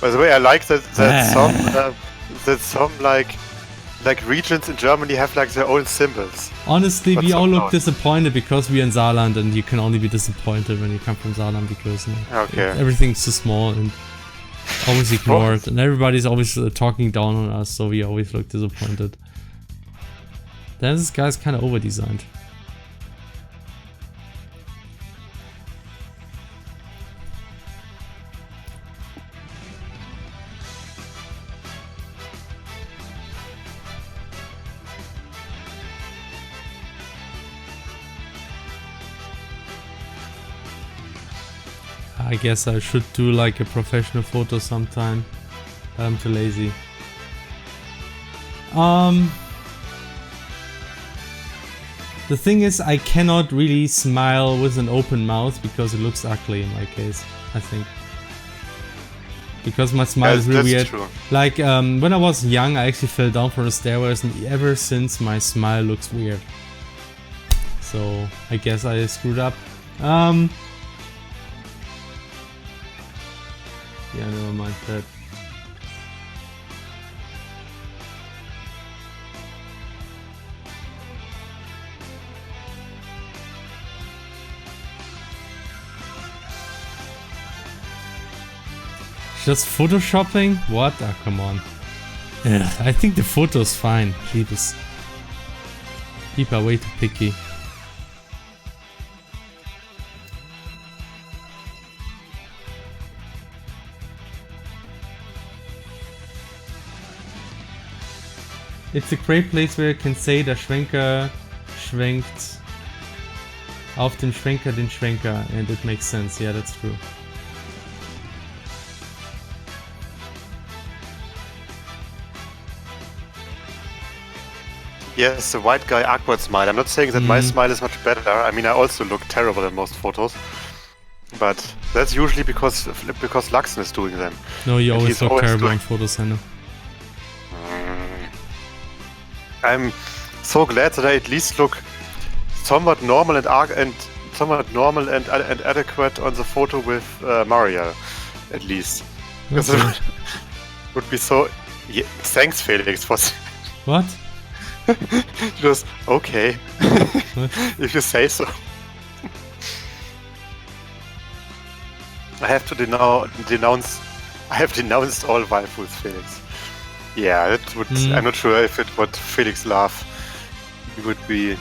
By the way, I like that some like regions in Germany have like their own symbols. Honestly, we all look disappointed because we're in Saarland, and you can only be disappointed when you come from Saarland because everything's so small and always ignored, and everybody's always talking down on us, so we always look disappointed. Then this guy's kind of over-designed. I guess I should do like a professional photo sometime, but I'm too lazy. The thing is, I cannot really smile with an open mouth because it looks ugly in my case, I think. Because my smile is really weird. True. Like, when I was young, I actually fell down from the stairways, and ever since my smile looks weird. So, I guess I screwed up. Yeah, never mind that. Just photoshopping? What? Ah, come on. Ugh, I think the photo's fine. Jeez. People are way too picky. It's a great place where you can say, der Schwenker schwenkt auf den Schwenker den Schwenker, and it makes sense. Yeah, that's true. Yes, the white guy awkward smile. I'm not saying that my smile is much better. I mean, I also look terrible in most photos. But that's usually because Laxen is doing them. No, you always look terrible in photos, Hannah. I'm so glad that I at least look somewhat normal and adequate on the photo with Mariel, at least. Because it would be so. Yeah, thanks, Felix. For what? Just okay. If you say so. I have to denounce. I have denounced all waifus, Felix. Yeah, that would. I'm not sure if it would Felix laugh. He would be.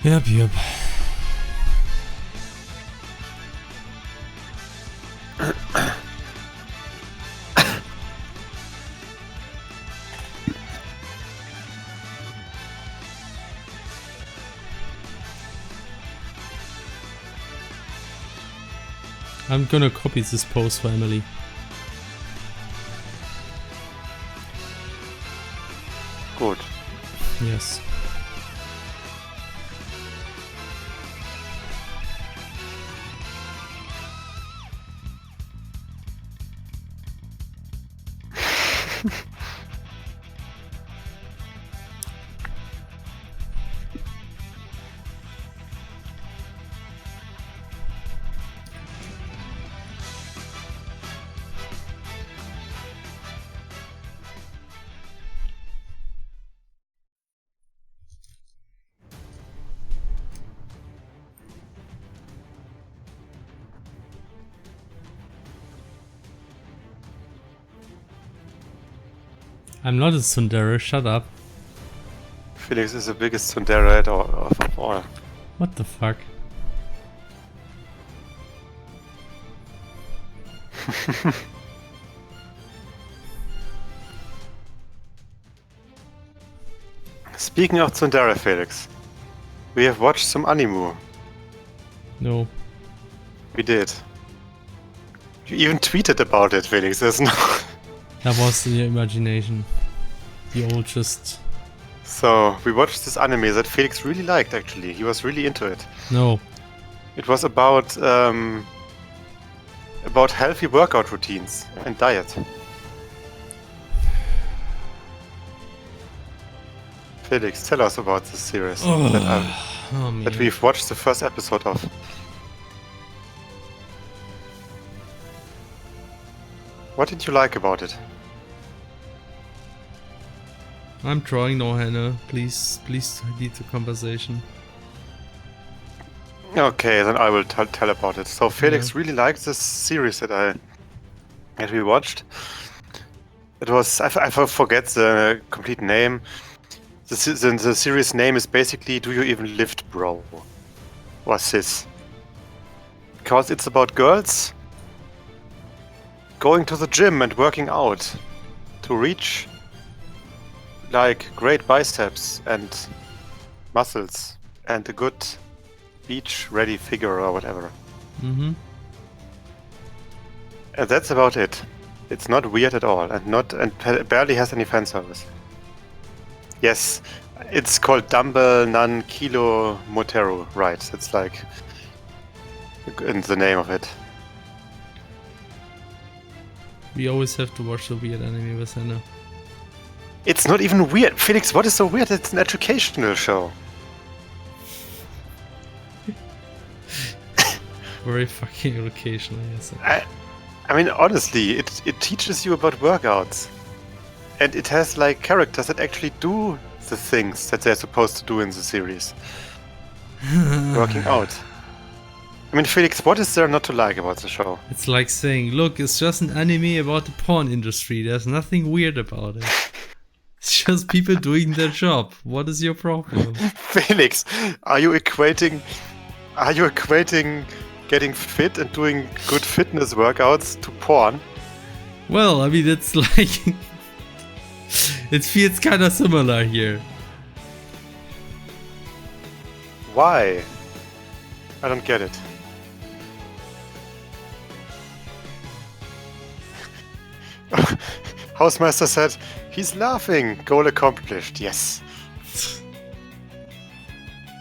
Yep. I'm gonna copy this post for Emily. Good. Yes. I'm not a tsundere, shut up. Felix is the biggest tsundere of all. What the fuck? Speaking of tsundere, Felix, we have watched some anime. No. We did. You even tweeted about it, Felix. There's no... That was the imagination. The old just... So, we watched this anime that Felix really liked, actually. He was really into it. No. It was about healthy workout routines and diet. Felix, tell us about this series that we've watched the first episode of. What did you like about it? I'm trying now, Hannah. Please lead the conversation. Okay, then I will tell about it. So Felix really liked this series that we watched. It was I forget the complete name. The series name is basically "Do You Even Lift, Bro?" or sis. Because it's about girls going to the gym and working out to reach like great biceps and muscles and a good beach-ready figure or whatever. Mm-hmm. And that's about it. It's not weird at all, and barely has any fan service. Yes, it's called Dumbbell Nan Kilo Moteru, right? It's like in the name of it. We always have to watch the weird anime with Hannah. It's not even weird, Felix. What is so weird? It's an educational show. Very fucking educational, yes. I mean, honestly, it teaches you about workouts. And it has, like, characters that actually do the things that they're supposed to do in the series. Working out. I mean, Felix, what is there not to like about the show? It's like saying, look, it's just an anime about the porn industry. There's nothing weird about it. It's just people doing their job. What is your problem? Felix, are you equating getting fit and doing good fitness workouts to porn? Well, I mean, it's like... it feels kind of similar here. Why? I don't get it. Hausmeister said, he's laughing. Goal accomplished. Yes.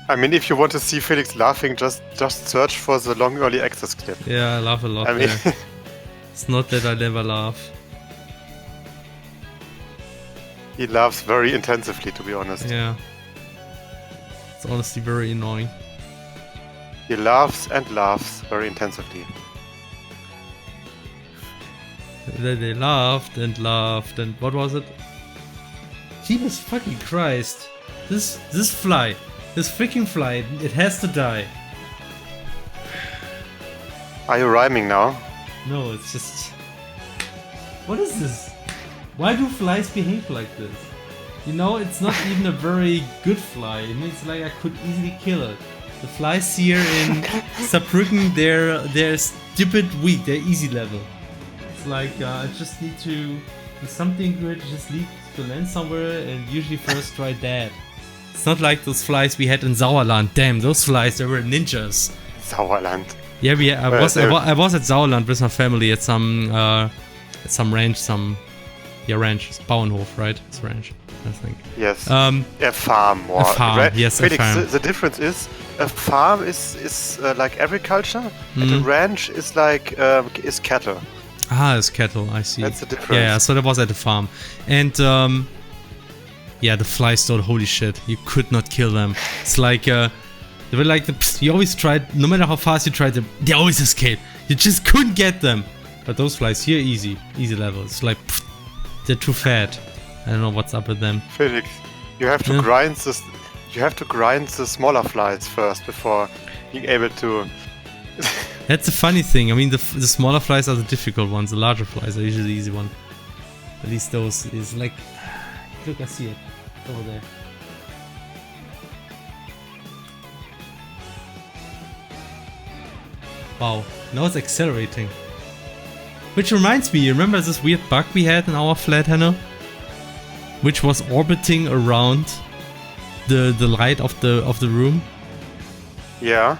I mean, if you want to see Felix laughing, just search for the long early access clip. Yeah, I laugh a lot. I mean, it's not that I never laugh. He laughs very intensively, to be honest. Yeah. It's honestly very annoying. He laughs and laughs very intensively. They laughed and what was it? Jesus fucking Christ! This freaking fly, it has to die. Are you rhyming now? No, it's just... What is this? Why do flies behave like this? You know, it's not even a very good fly. I mean, it's like I could easily kill it. The flies here in Saarbrücken, they're stupid weak, they're easy level. It's like, I just need to do something good, just need to land somewhere and usually first try that. It's not like those flies we had in Sauerland. Damn, those flies, they were ninjas. Sauerland. Yeah, I was at Sauerland with my family at some ranch, ranch. It's Bauernhof, right? It's ranch, I think. Yes. A farm. Or a farm, yes, Felix, a farm. The difference is, a farm is like agriculture, and a ranch is like is cattle. Ah, it's cattle, I see. That's the difference. Yeah, so that was at the farm. And, yeah, the flies though, holy shit. You could not kill them. It's like, they were like, you always tried, no matter how fast you tried them, they always escaped. You just couldn't get them. But those flies here, easy level. It's like, they're too fat. I don't know what's up with them. Felix, you have to grind this. You have to grind the smaller flies first before being able to... That's the funny thing. I mean, the smaller flies are the difficult ones. The larger flies are usually the easy one. At least those is like... Look, I see it. Over there. Wow. Now it's accelerating. Which reminds me, you remember this weird bug we had in our flat, Hannah? Which was orbiting around the light of the room? Yeah.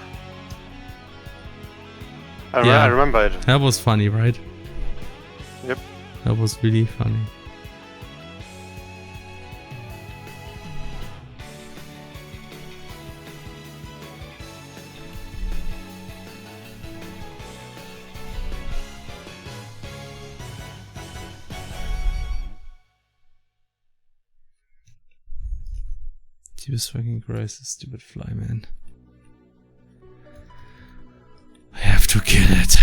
I remember it. That was funny, right? Yep. That was really funny. Jesus fucking Christ, this stupid fly, man. I have to kill it.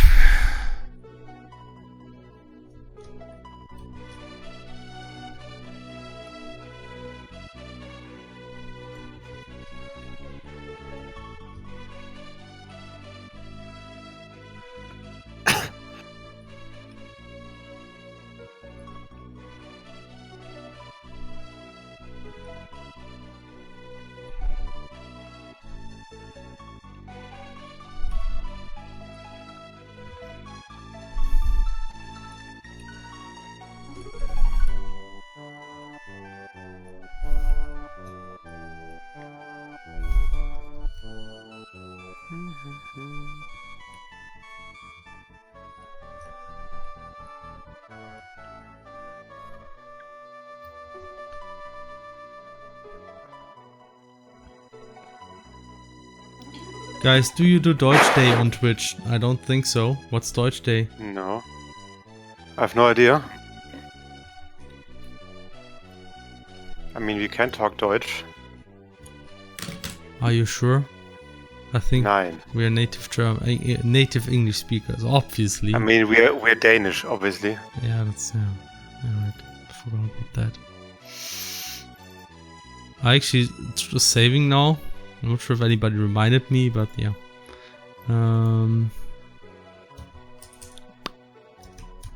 Guys, do you do Deutsch Day on Twitch? I don't think so. What's Deutsch Day? No. I have no idea. I mean, we can talk Deutsch. Are you sure? I think Nein. we're native German, native English speakers, obviously. I mean, we're Danish, obviously. Yeah, that's yeah, right. I forgot about that. I actually just saving now. I'm not sure if anybody reminded me, but yeah.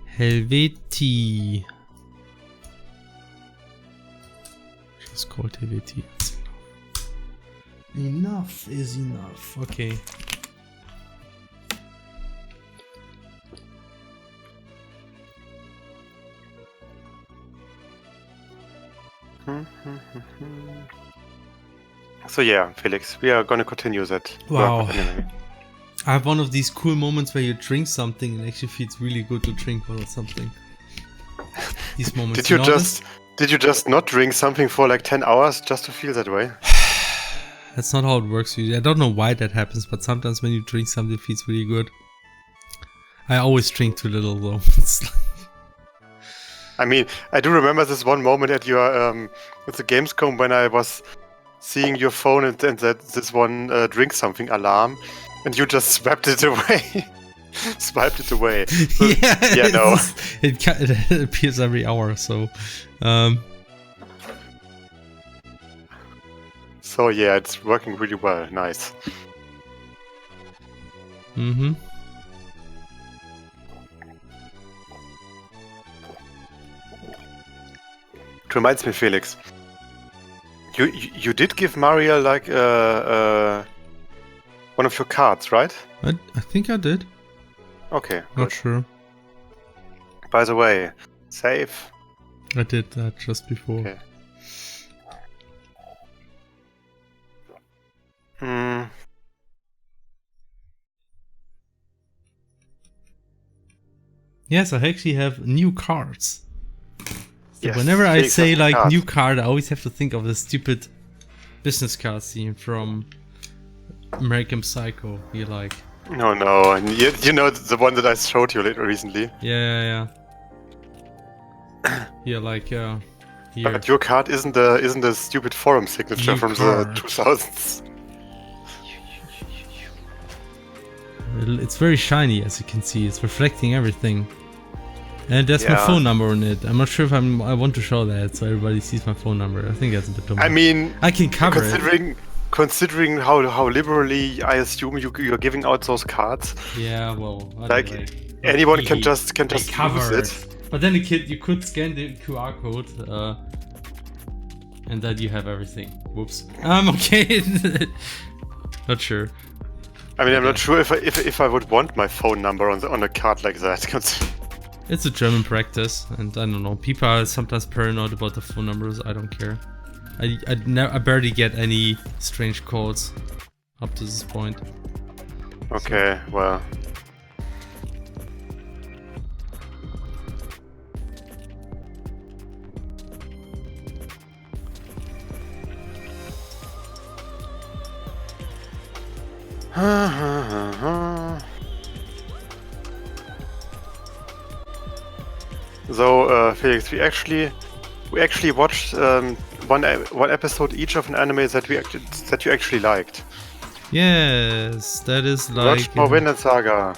Helvetii. She's called Helvetii. Enough is enough. Okay. So yeah, Felix, we are gonna continue that. Wow. work anyway. I have one of these cool moments where you drink something and it actually feels really good to drink one or something. These moments. Did you just not drink something for like 10 hours just to feel that way? That's not how it works usually. I don't know why that happens, but sometimes when you drink something, it feels really good. I always drink too little though. I mean, I do remember this one moment at your at the Gamescom when I was seeing your phone and that this one drink something alarm, and you just swept it away. Swiped it away. So, yeah, no. It appears every hour, so. So yeah, it's working really well. Nice. Mm-hmm. It reminds me, Felix. You did give Maria like one of your cards, right? I think I did. Okay. Not good. sure. By the way, save. I did that just before. Okay. Yes, I actually have new cards. So Yes, whenever I Felix say has like cards. new card, I always have to think of the stupid business card scene from American Psycho. You like? No, and you know the one that I showed you recently. Yeah. Yeah, like here. But your card isn't a stupid forum signature New from card. the 2000s. It's very shiny, as you can see. It's reflecting everything. And there's my Yeah. phone number on it. I'm not sure if I want to show that so everybody sees my phone number. I think that's a bit too much. I mean, I can cover it. considering how liberally I assume you're giving out those cards, Yeah, well, like anyone can just cover use it. But then you could scan the QR code, and then you have everything. Whoops. Okay. Not sure. I mean, I'm not sure if I would want my phone number on a card like that. It's a German practice, and I don't know. People are sometimes paranoid about the phone numbers. I don't care. I barely get any strange calls up to this point. Okay, well. So, Felix, we actually watched one episode each of an anime that you actually liked. Yes, that is like... Watched more Vinland Saga.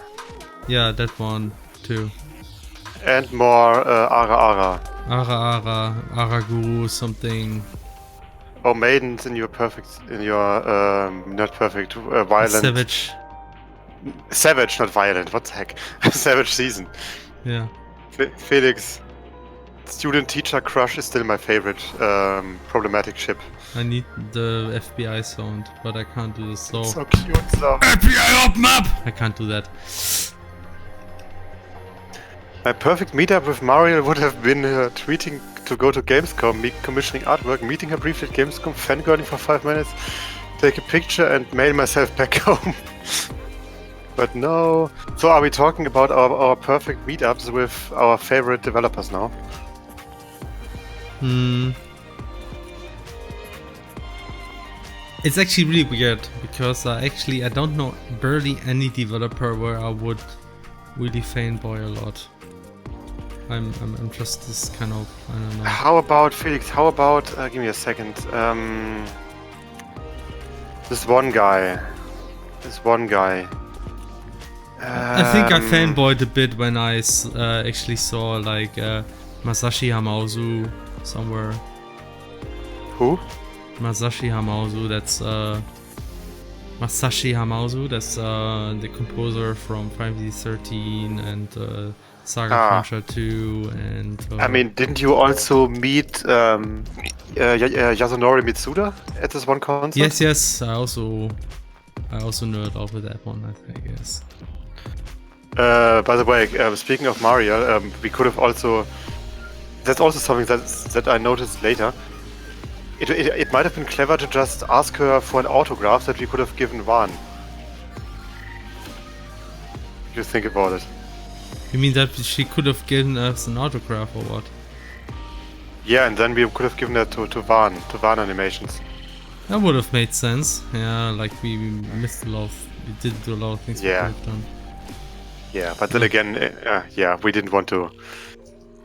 Yeah, that one too. And more Ara. Ara Guru something. Oh, Maidens in your not perfect, violent. Savage, not violent, what the heck. Savage season. Yeah. Felix, student-teacher crush is still my favorite problematic ship. I need the FBI sound, but I can't do this so cute stuff. FBI open up! I can't do that. My perfect meetup with Mariel would have been tweeting to go to Gamescom, me commissioning artwork, meeting her briefly at Gamescom, fangirling for 5 minutes, take a picture and mail myself back home. But no. So are we talking about our perfect meetups with our favorite developers now? It's actually really weird because I don't know barely any developer where I would really fanboy a lot. I'm just this kind of, I don't know. How about Felix? How about give me a second. This one guy. I think I fanboyed a bit when I actually saw like Masashi Hamauzu somewhere. Who? Masashi Hamauzu, that's the composer from Final Fantasy 13 and Saga Cruncher 2 and... I mean, didn't you also meet Yasunori Mitsuda at this one concert? Yes, I also nerd out with that one, I guess. By the way, speaking of Mario, we could have also... That's also something that I noticed later. It might have been clever to just ask her for an autograph that we could have given Van. You think about it. You mean that she could have given us an autograph or what? Yeah, and then we could have given that to Van Animations. That would have made sense. Yeah, like we missed a lot we didn't do a lot of things we could have done. Yeah, but then again, we didn't want to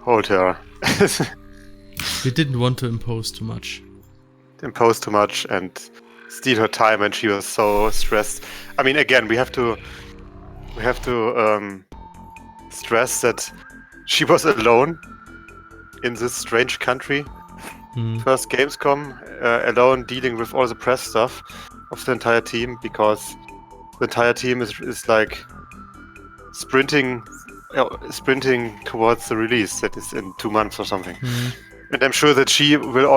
hold her. We didn't want to impose too much and steal her time, and she was so stressed. I mean, again, we have to stress that she was alone in this strange country. First Gamescom, alone dealing with all the press stuff of the entire team, because the entire team is like sprinting towards the release that is in 2 months or something. And I'm sure that she will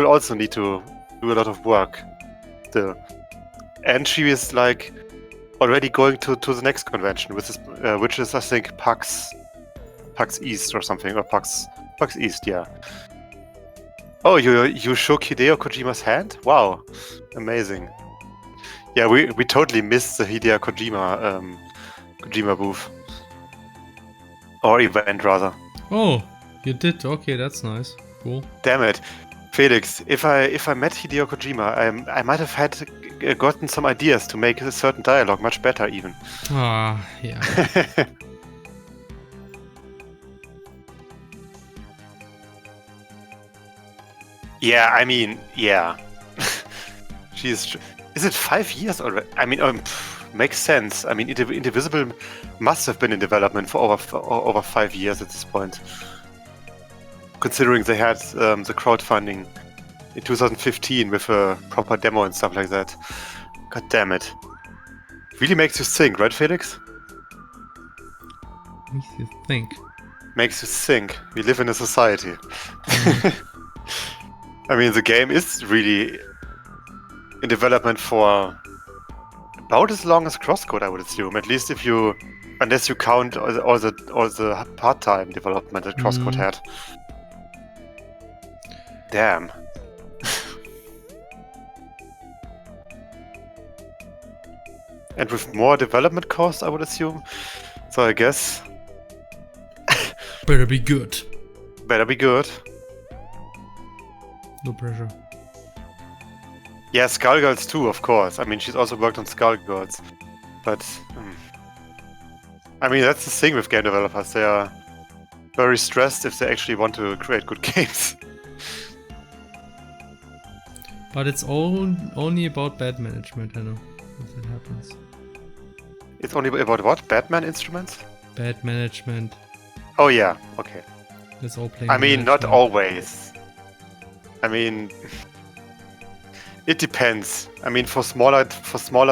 also need to do a lot of work still. And she is like already going to the next convention, which is I think PAX East or something, or PAX East, yeah. Oh, you shook Hideo Kojima's hand? Wow, amazing. Yeah, we totally missed the Hideo Kojima booth. Or event, rather. Oh, you did? Okay, that's nice. Cool. Damn it. Felix, if I met Hideo Kojima, I might have had gotten some ideas to make a certain dialogue much better, even. Ah, yeah. Yeah, I mean, yeah. Is it 5 years already? I mean, makes sense. I mean, Indivisible must have been in development for over 5 years at this point. Considering they had the crowdfunding in 2015 with a proper demo and stuff like that. God damn it. Really makes you think, right, Felix? Makes you think. Makes you think. We live in a society. I mean, the game is really in development for about as long as CrossCode, I would assume. At least unless you count all the part-time development that CrossCode had. Damn. And with more development costs, I would assume. So I guess... Better be good. Better be good. No pressure. Yeah, Skullgirls too, of course. I mean, she's also worked on Skullgirls. But... I mean, that's the thing with game developers. They are very stressed if they actually want to create good games. But it's only about bad management, I know. If that happens. It's only about what? Batman instruments? Bad management. Oh yeah, okay. It's all playing. I mean, not always. I mean, it depends. I mean, for smaller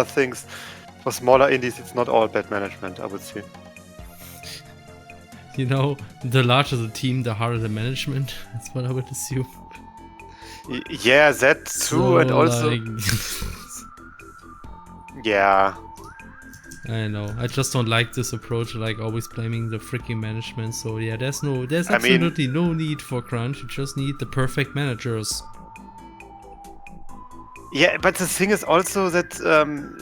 things, for smaller indies, it's not all bad management, I would say. You know, the larger the team, the harder the management. That's what I would assume. Yeah, that too, So, and also... Yeah. I know. I just don't like this approach, like always blaming the freaking management. So yeah, there's absolutely no need for crunch. You just need the perfect managers. Yeah, but the thing is also that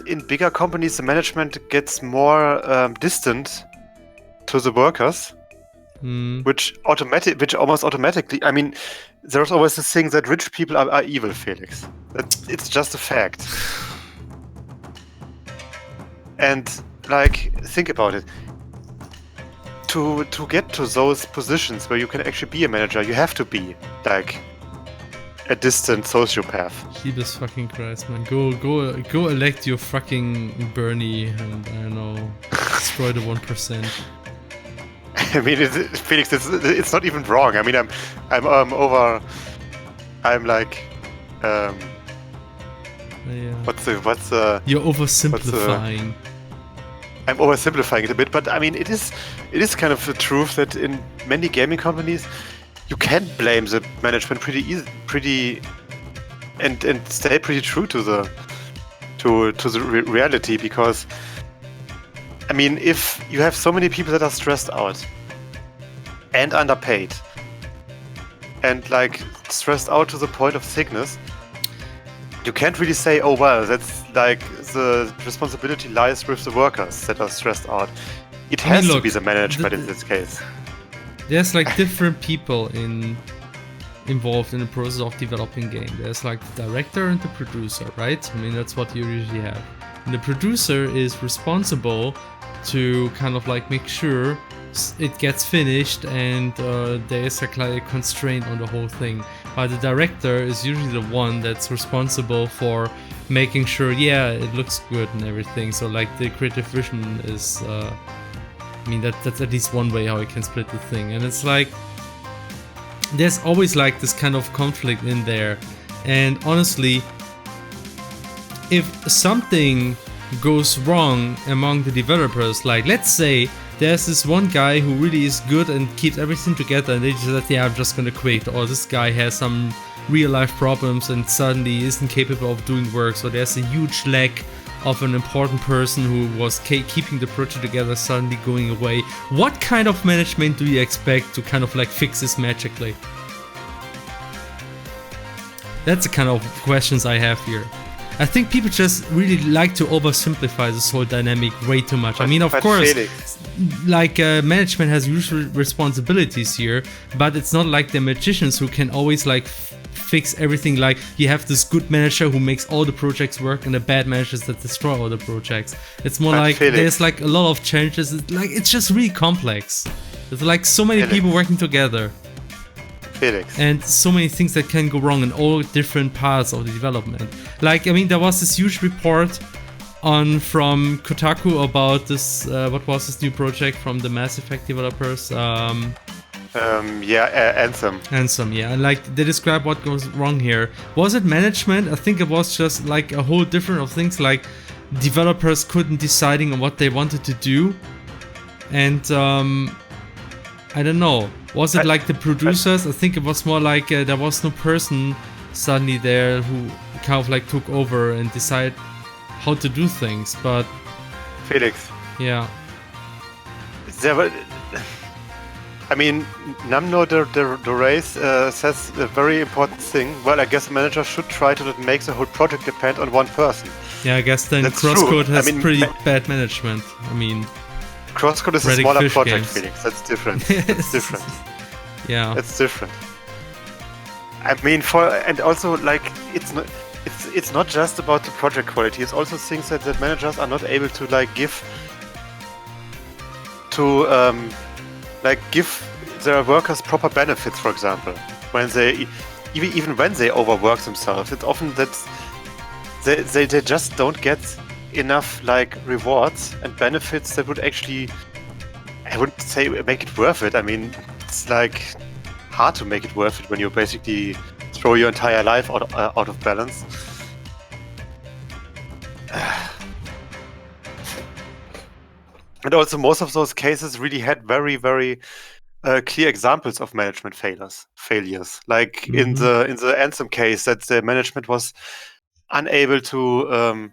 in bigger companies, the management gets more distant to the workers, which almost automatically. I mean, there's always this thing that rich people are evil, Felix. It's just a fact. And like, think about it. To get to those positions where you can actually be a manager, you have to be like a distant sociopath. Jesus fucking Christ, man! Go elect your fucking Bernie, and I don't know, destroy the 1%. I mean, Felix, it's not even wrong. I mean, I'm like, Yeah. what's the? You're oversimplifying. I'm oversimplifying it a bit, but I mean, it is kind of the truth that in many gaming companies, you can blame the management pretty, and stay pretty true to the reality, because I mean, if you have so many people that are stressed out and underpaid and like stressed out to the point of sickness, you can't really say, oh well, that's like the responsibility lies with the workers that are stressed out. It has to be the management in this case. There's like different people involved in the process of developing game. There's like the director and the producer, right? I mean, that's what you usually have. And the producer is responsible to kind of like make sure it gets finished, and there is like a constraint on the whole thing. But the director is usually the one that's responsible for making sure, yeah, it looks good and everything. So like the creative vision is, I mean, that's at least one way how I can split the thing. And it's like, there's always like this kind of conflict in there. And honestly, if something goes wrong among the developers, like let's say there's this one guy who really is good and keeps everything together, and they just said, yeah, I'm just gonna quit, or this guy has some real life problems and suddenly isn't capable of doing work, so there's a huge lack of an important person who was keeping the project together suddenly going away. What kind of management do you expect to kind of like fix this magically? That's the kind of questions I have here. I think people just really like to oversimplify this whole dynamic way too much. I mean, of course, like management has usual responsibilities here, but it's not like the magicians who can always like fix everything. Like you have this good manager who makes all the projects work, and the bad managers that destroy all the projects. It's more like there's like a lot of changes. It's just really complex. There's like so many people working together. And so many things that can go wrong in all different parts of the development. Like, I mean, there was this huge report from Kotaku about this, what was this new project from the Mass Effect developers? Anthem. Anthem, yeah. And like, they describe what goes wrong here. Was it management? I think it was just like a whole different of things, like developers couldn't deciding on what they wanted to do. And, I don't know. Was it like the producers? I think it was more like there was no person suddenly there who kind of like took over and decided how to do things. But Felix, yeah, there were. I mean, Namno the race says a very important thing. Well, I guess a manager should try to not make the whole project depend on one person. Yeah, I guess then CrossCode has pretty bad management. I mean, CrossCode is a smaller project, Felix. That's different. That's different. Yeah, that's different. I mean, and also like it's not just about the project quality. It's also things that managers are not able to like give give their workers proper benefits. For example, when they even when they overwork themselves, it's often that they just don't get enough like rewards and benefits that would actually, I wouldn't say make it worth it. I mean, it's like hard to make it worth it when you basically throw your entire life out of balance. And also, most of those cases really had very, very clear examples of management failures. Like in the Anthem case, that the management was unable to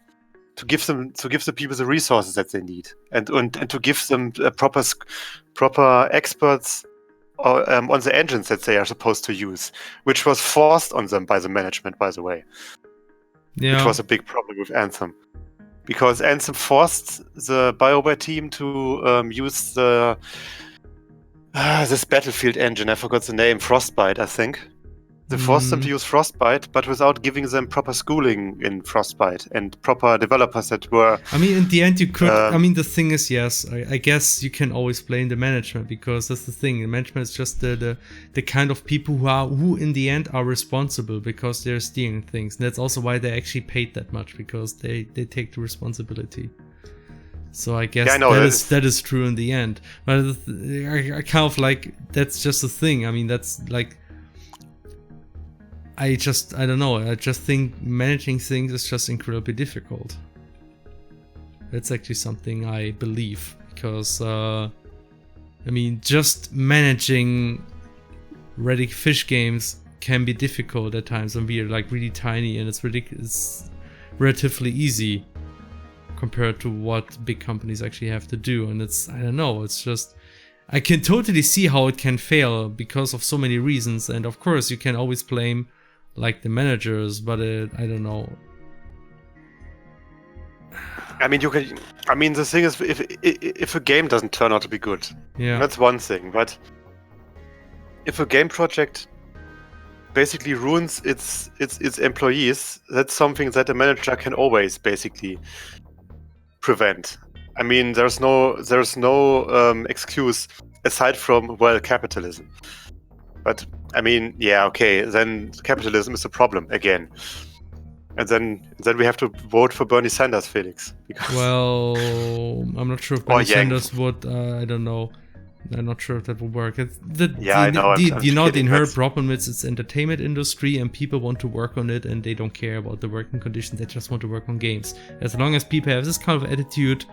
give the people the resources that they need, and to give them proper experts on the engines that they are supposed to use, which was forced on them by the management, by the way. Yeah. Which was a big problem with Anthem. Because Anthem forced the BioWare team to use this Battlefield engine. I forgot the name. Frostbite, I think. They forced them to use Frostbite, but without giving them proper schooling in Frostbite and proper developers that were... I mean, in the end, you could... I mean, the thing is, yes, I guess you can always blame the management, because that's the thing. The management is just the kind of people who in the end are responsible because they're steering things. And that's also why they actually paid that much, because they take the responsibility. So I guess that is true in the end. But I kind of like... That's just the thing. I mean, that's like... I don't know. I just think managing things is just incredibly difficult. That's actually something I believe, because I mean, just managing Ready Fish games can be difficult at times, and we're like really tiny, and it's relatively easy compared to what big companies actually have to do. And it's, I don't know, it's just, I can totally see how it can fail because of so many reasons, and of course you can always blame like the managers, but I don't know. I mean, the thing is, if a game doesn't turn out to be good, that's one thing. But if a game project basically ruins its employees, that's something that a manager can always basically prevent. I mean, there's no excuse aside from, well, capitalism. But I mean, yeah, okay, then capitalism is a problem again. And then we have to vote for Bernie Sanders, Felix. Well, I'm not sure if Bernie Sanders would, I don't know. I'm not sure if that will work. I know. The inherent problem is it's entertainment industry, and people want to work on it, and they don't care about the working conditions. They just want to work on games. As long as people have this kind of attitude,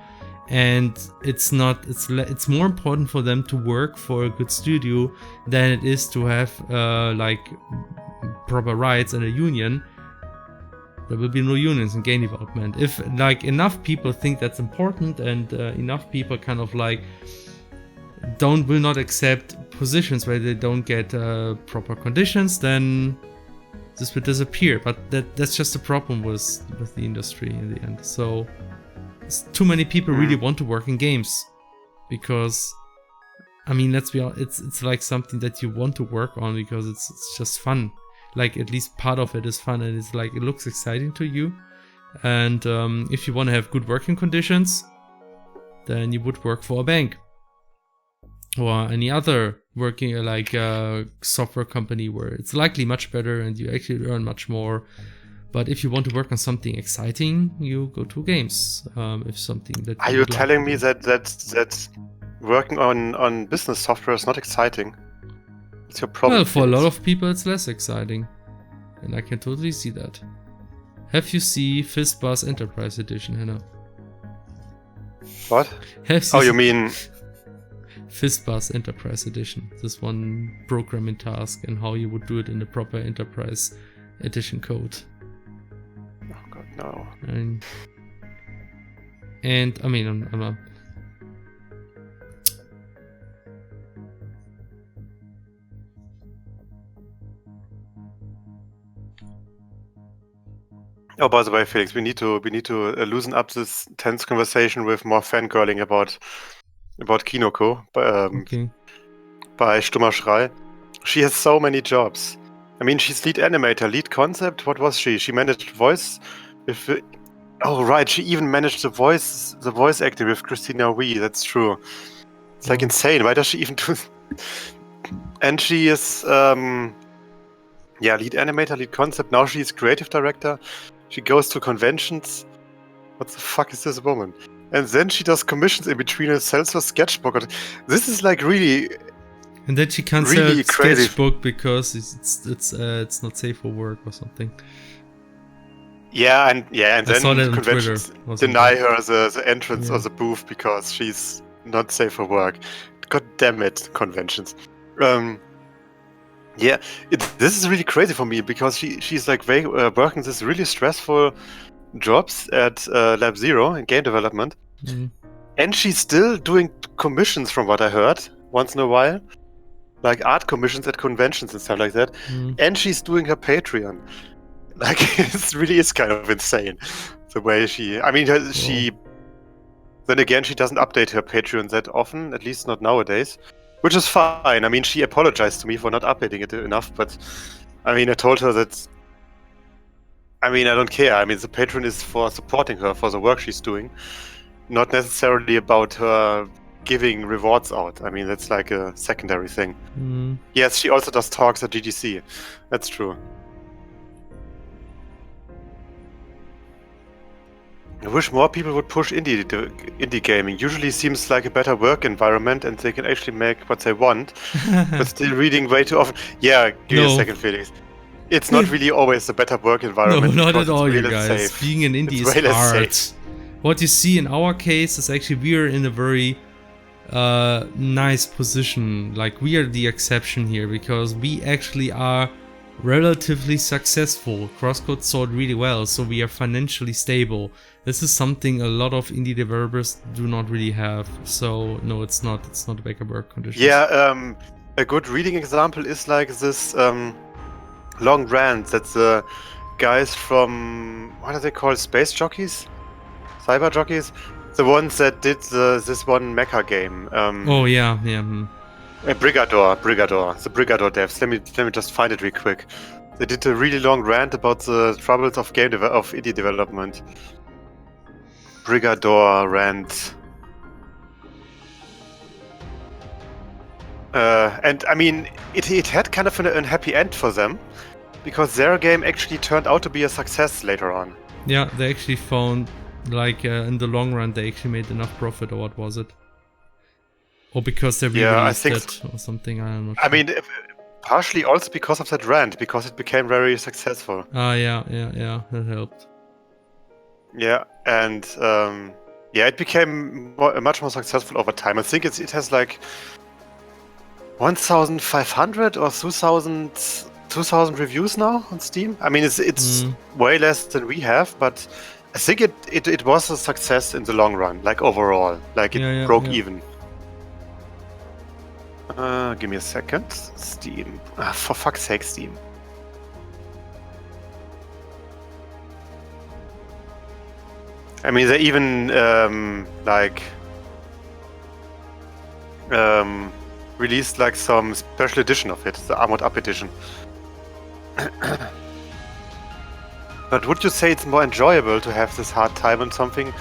and it's more important for them to work for a good studio than it is to have like proper rights and a union. There will be no unions in game development. If like enough people think that's important, and enough people kind of like will not accept positions where they don't get proper conditions, then this will disappear. But that's just the problem with the industry in the end. So too many people really want to work in games, because I mean, let's be honest, it's like something that you want to work on because it's just fun. Like, at least part of it is fun, and it's like, it looks exciting to you. And if you want to have good working conditions, then you would work for a bank or any other working like software company where it's likely much better and you actually earn much more. But if you want to work on something exciting, you go to games. If something that are you telling me that working on business software is not exciting? What's your problem? Well, for a lot of people, it's less exciting, and I can totally see that. Have you seen Fizzbuzz Enterprise Edition, Hannah? What? You mean Fizzbuzz Enterprise Edition? This one programming task and how you would do it in the proper Enterprise Edition code. Oh God, no. And I mean, I'm Oh, by the way, Felix, we need to loosen up this tense conversation with more fangirling about Kinoko by Stummer Schrei. She has so many jobs. I mean, she's lead animator, lead concept. What was she? She managed voice. Oh right, she even managed the voice acting with Christina Wee. That's true. It's like insane. Why does she even do? And she is Yeah, lead animator, lead concept. Now she's creative director. She goes to conventions. What the fuck is this woman? And then she does commissions in between and sells her sketchbook. This is like really. And then she can't really sell crazy. sketchbook because it's not safe for work or something. Yeah, and then conventions deny her the entrance or the booth because she's not safe for work. God damn it, conventions. Yeah, this is really crazy for me because she's like working this really stressful jobs at Lab Zero in game development, and she's still doing commissions from what I heard once in a while, like art commissions at conventions and stuff like that, and she's doing her Patreon. Like it really is kind of insane the way she. I mean, then again, she doesn't update her Patreon that often, at least not nowadays. Which is fine. I mean, she apologized to me for not updating it enough, but I mean, I told her that. I mean, I don't care. I mean, the Patreon is for supporting her for the work she's doing, not necessarily about her giving rewards out. I mean, that's like a secondary thing. Yes, she also does talks at GDC. That's true. I wish more people would push indie gaming. Usually seems like a better work environment and they can actually make what they want, but still reading way too often. Yeah, give me a second, Felix. It's not really always a better work environment. No, not at all, you guys. Being an indie is hard. What you see in our case is actually we are in a very nice position. Like, we are the exception here because we actually are relatively successful. CrossCode sold really well, so we are financially stable. This is something a lot of indie developers do not really have. So no, it's not a backup work condition. Yeah, a good reading example is like this long rant that the guys from, what are they called, space jockeys, cyber jockeys, the ones that did this one mecha game. Oh yeah. Brigador, the Brigador devs. Let me just find it real quick. They did a really long rant about the troubles of indie development. Brigador rant. And I mean, it had kind of an unhappy end for them, because their game actually turned out to be a success later on. Yeah, they actually found, like, in the long run, they actually made enough profit, or what was it? Or because they re-released it or something, I don't know. I mean, partially also because of that rant, because it became very successful. Yeah, that helped. Yeah, and it became much more successful over time. I think it has like 1,500 or 2,000 reviews now on Steam. I mean, it's way less than we have, but I think it was a success in the long run, like overall. Like it broke even. Give me a second. Steam. For fuck's sake, Steam. I mean, they even released like some special edition of it, the Armored Up edition. But would you say it's more enjoyable to have this hard time on something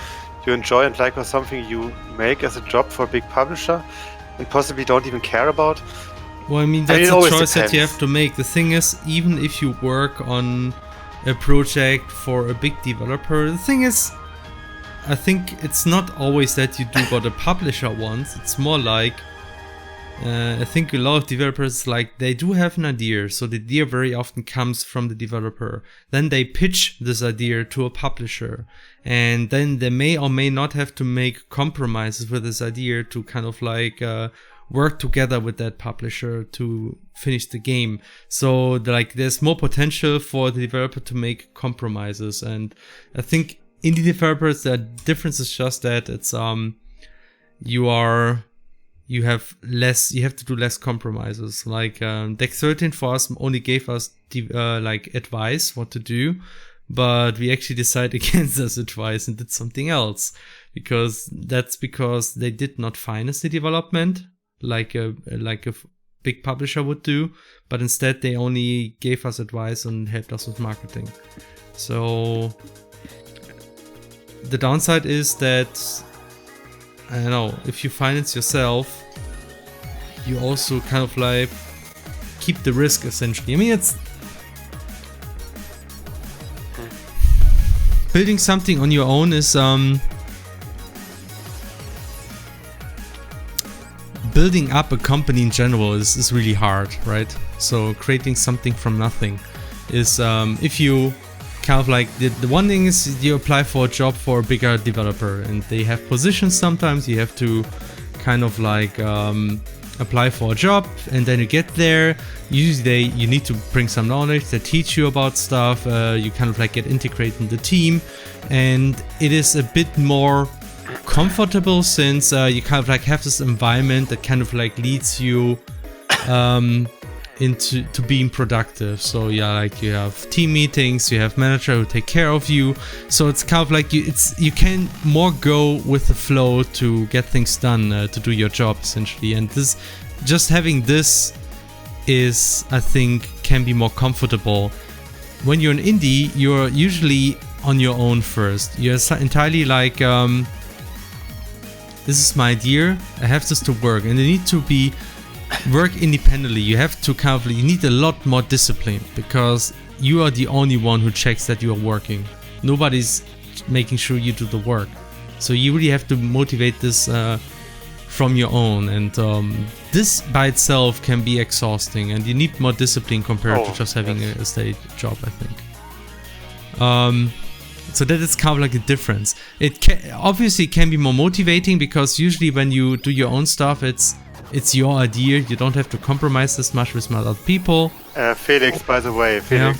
you enjoy and like, or something you make as a job for a big publisher and possibly don't even care about? Well, I mean, that's a choice that you have to make. The thing is, even if you work on a project for a big developer, the thing is, I think it's not always that you do what a publisher wants. It's more like, I think a lot of developers, like, they do have an idea, so the idea very often comes from the developer. Then they pitch this idea to a publisher, and then they may or may not have to make compromises with this idea to kind of like work together with that publisher to finish the game. So like, there's more potential for the developer to make compromises, and I think indie developers, the difference is just that it's you have to do less compromises. Like Deck 13 for us only gave us like advice what to do, but we actually decided against this advice and did something else, because they did not finance the development like a big publisher would do, but instead they only gave us advice and helped us with marketing. So the downside is that, I don't know, if you finance yourself, you also kind of like keep the risk essentially. I mean, building something on your own is building up a company in general is really hard, right? So creating something from nothing is if you kind of like the one thing is you apply for a job for a bigger developer and they have positions. Sometimes you have to kind of like apply for a job, and then you get there. Usually you need to bring some knowledge. They teach you about stuff. You kind of like get integrated in the team, and it is a bit more comfortable since you kind of like have this environment that kind of like leads you into being productive. So yeah, like you have team meetings, you have manager who take care of you. So it's kind of like you can more go with the flow to get things done, to do your job essentially. And this, just having this is, I think, can be more comfortable. When you're an indie, you're usually on your own first. You're entirely like, this is my idea, I have this to work, and you need to work independently. You have to kind of, you need a lot more discipline because you are the only one who checks that you are working. Nobody's making sure you do the work. So you really have to motivate this from your own, and this by itself can be exhausting, and you need more discipline compared to just having a steady job, I think. So that is kind of like a difference. It obviously can be more motivating because usually when you do your own stuff, it's your idea. You don't have to compromise as much with other people. Felix, by the way, can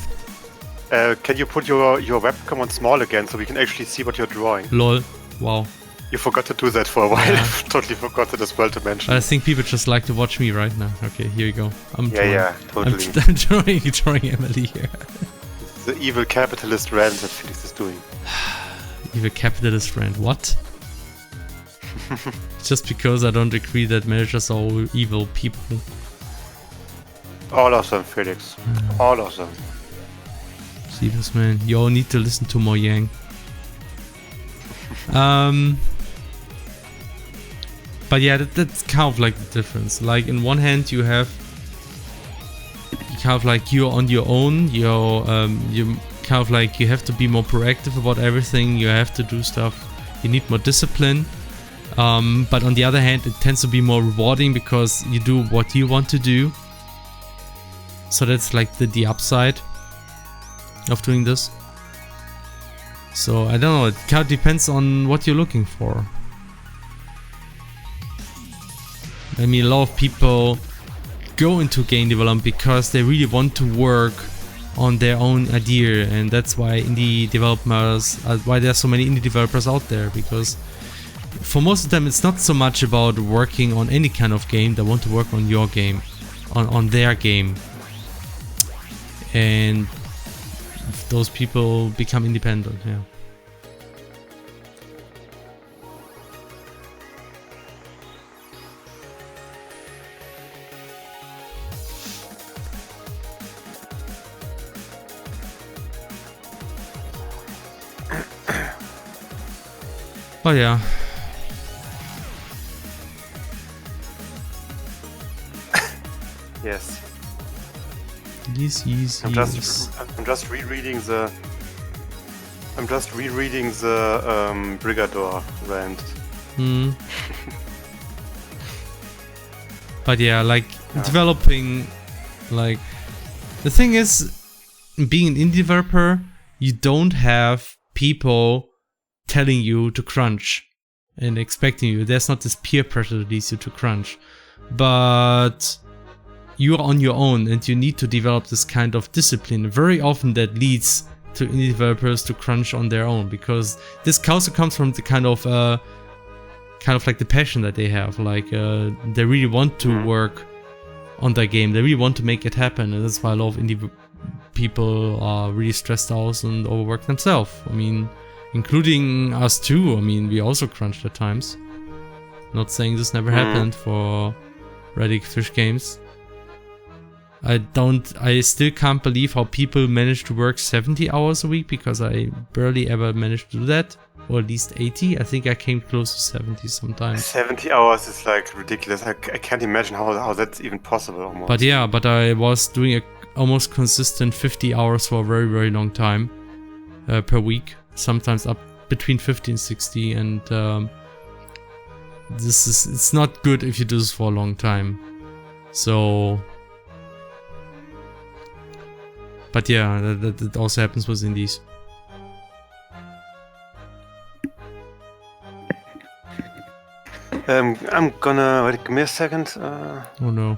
you put your webcam on small again so we can actually see what you're drawing? Lol. Wow. You forgot to do that for a while. Yeah. Totally forgot it as well to mention. I think people just like to watch me right now. Okay, here you go. Totally. I'm drawing Emily here. The evil capitalist rant that Felix is doing. Evil capitalist rant, what? Just because I don't agree that managers are all evil people. All of them, Felix. All of them. See this, man. You all need to listen to more Yang. But yeah, that's kind of like the difference. Like in one hand you have kind of like you're on your own, you kind of like you have to be more proactive about everything, you have to do stuff, you need more discipline. But on the other hand, it tends to be more rewarding because you do what you want to do. So that's like the upside of doing this. So I don't know, it kind of depends on what you're looking for. I mean, a lot of people go into game development because they really want to work on their own idea, and that's why indie developers, why there are so many indie developers out there, because for most of them it's not so much about working on any kind of game. They want to work on your game, on their game, and those people become independent. Yeah. Oh yeah. Yes. Yes. I'm just rereading the Brigador rant. But yeah, like developing, like the thing is, being an indie developer, you don't have people telling you to crunch and expecting you. There's not this peer pressure that leads you to crunch, but you're on your own and you need to develop this kind of discipline. Very often that leads to indie developers to crunch on their own, because this also comes from the kind of like the passion that they have. Like they really want to work on their game, they really want to make it happen, and that's why a lot of indie people are really stressed out and overwork themselves. I mean, including us too. I mean, we also crunched at times. Not saying this never happened for Radic Fish Games. I still can't believe how people manage to work 70 hours a week, because I barely ever managed to do that. Or at least 80. I think I came close to 70 sometimes. 70 hours is like ridiculous. I can't imagine how that's even possible almost. But yeah, I was doing a almost consistent 50 hours for a very, very long time per week. sometimes up between 50 and 60, and it's not good if you do this for a long time. So, but yeah, that also happens with indies. I'm gonna wait. Give me a second. Oh no.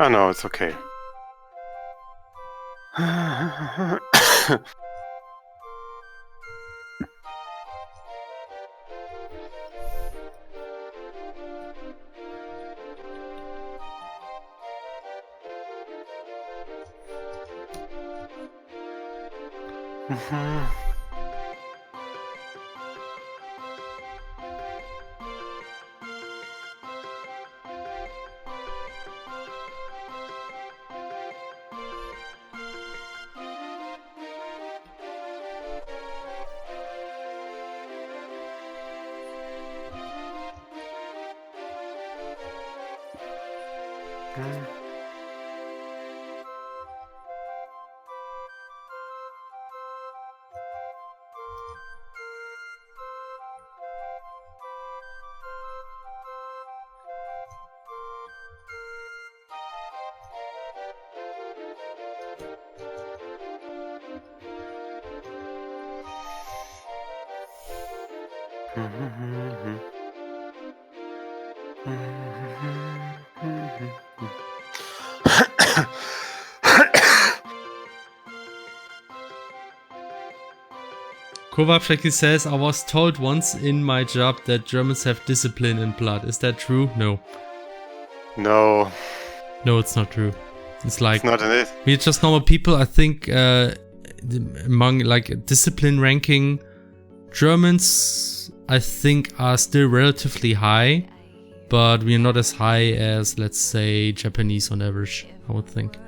Oh no, it's okay. Kovacek says, I was told once in my job that Germans have discipline in blood. Is that true? No. No. No, it's not true. It's like, it's not in it. We're just normal people. I think among like discipline ranking, Germans, I think, are still relatively high, but we're not as high as, let's say, Japanese on average, I would think.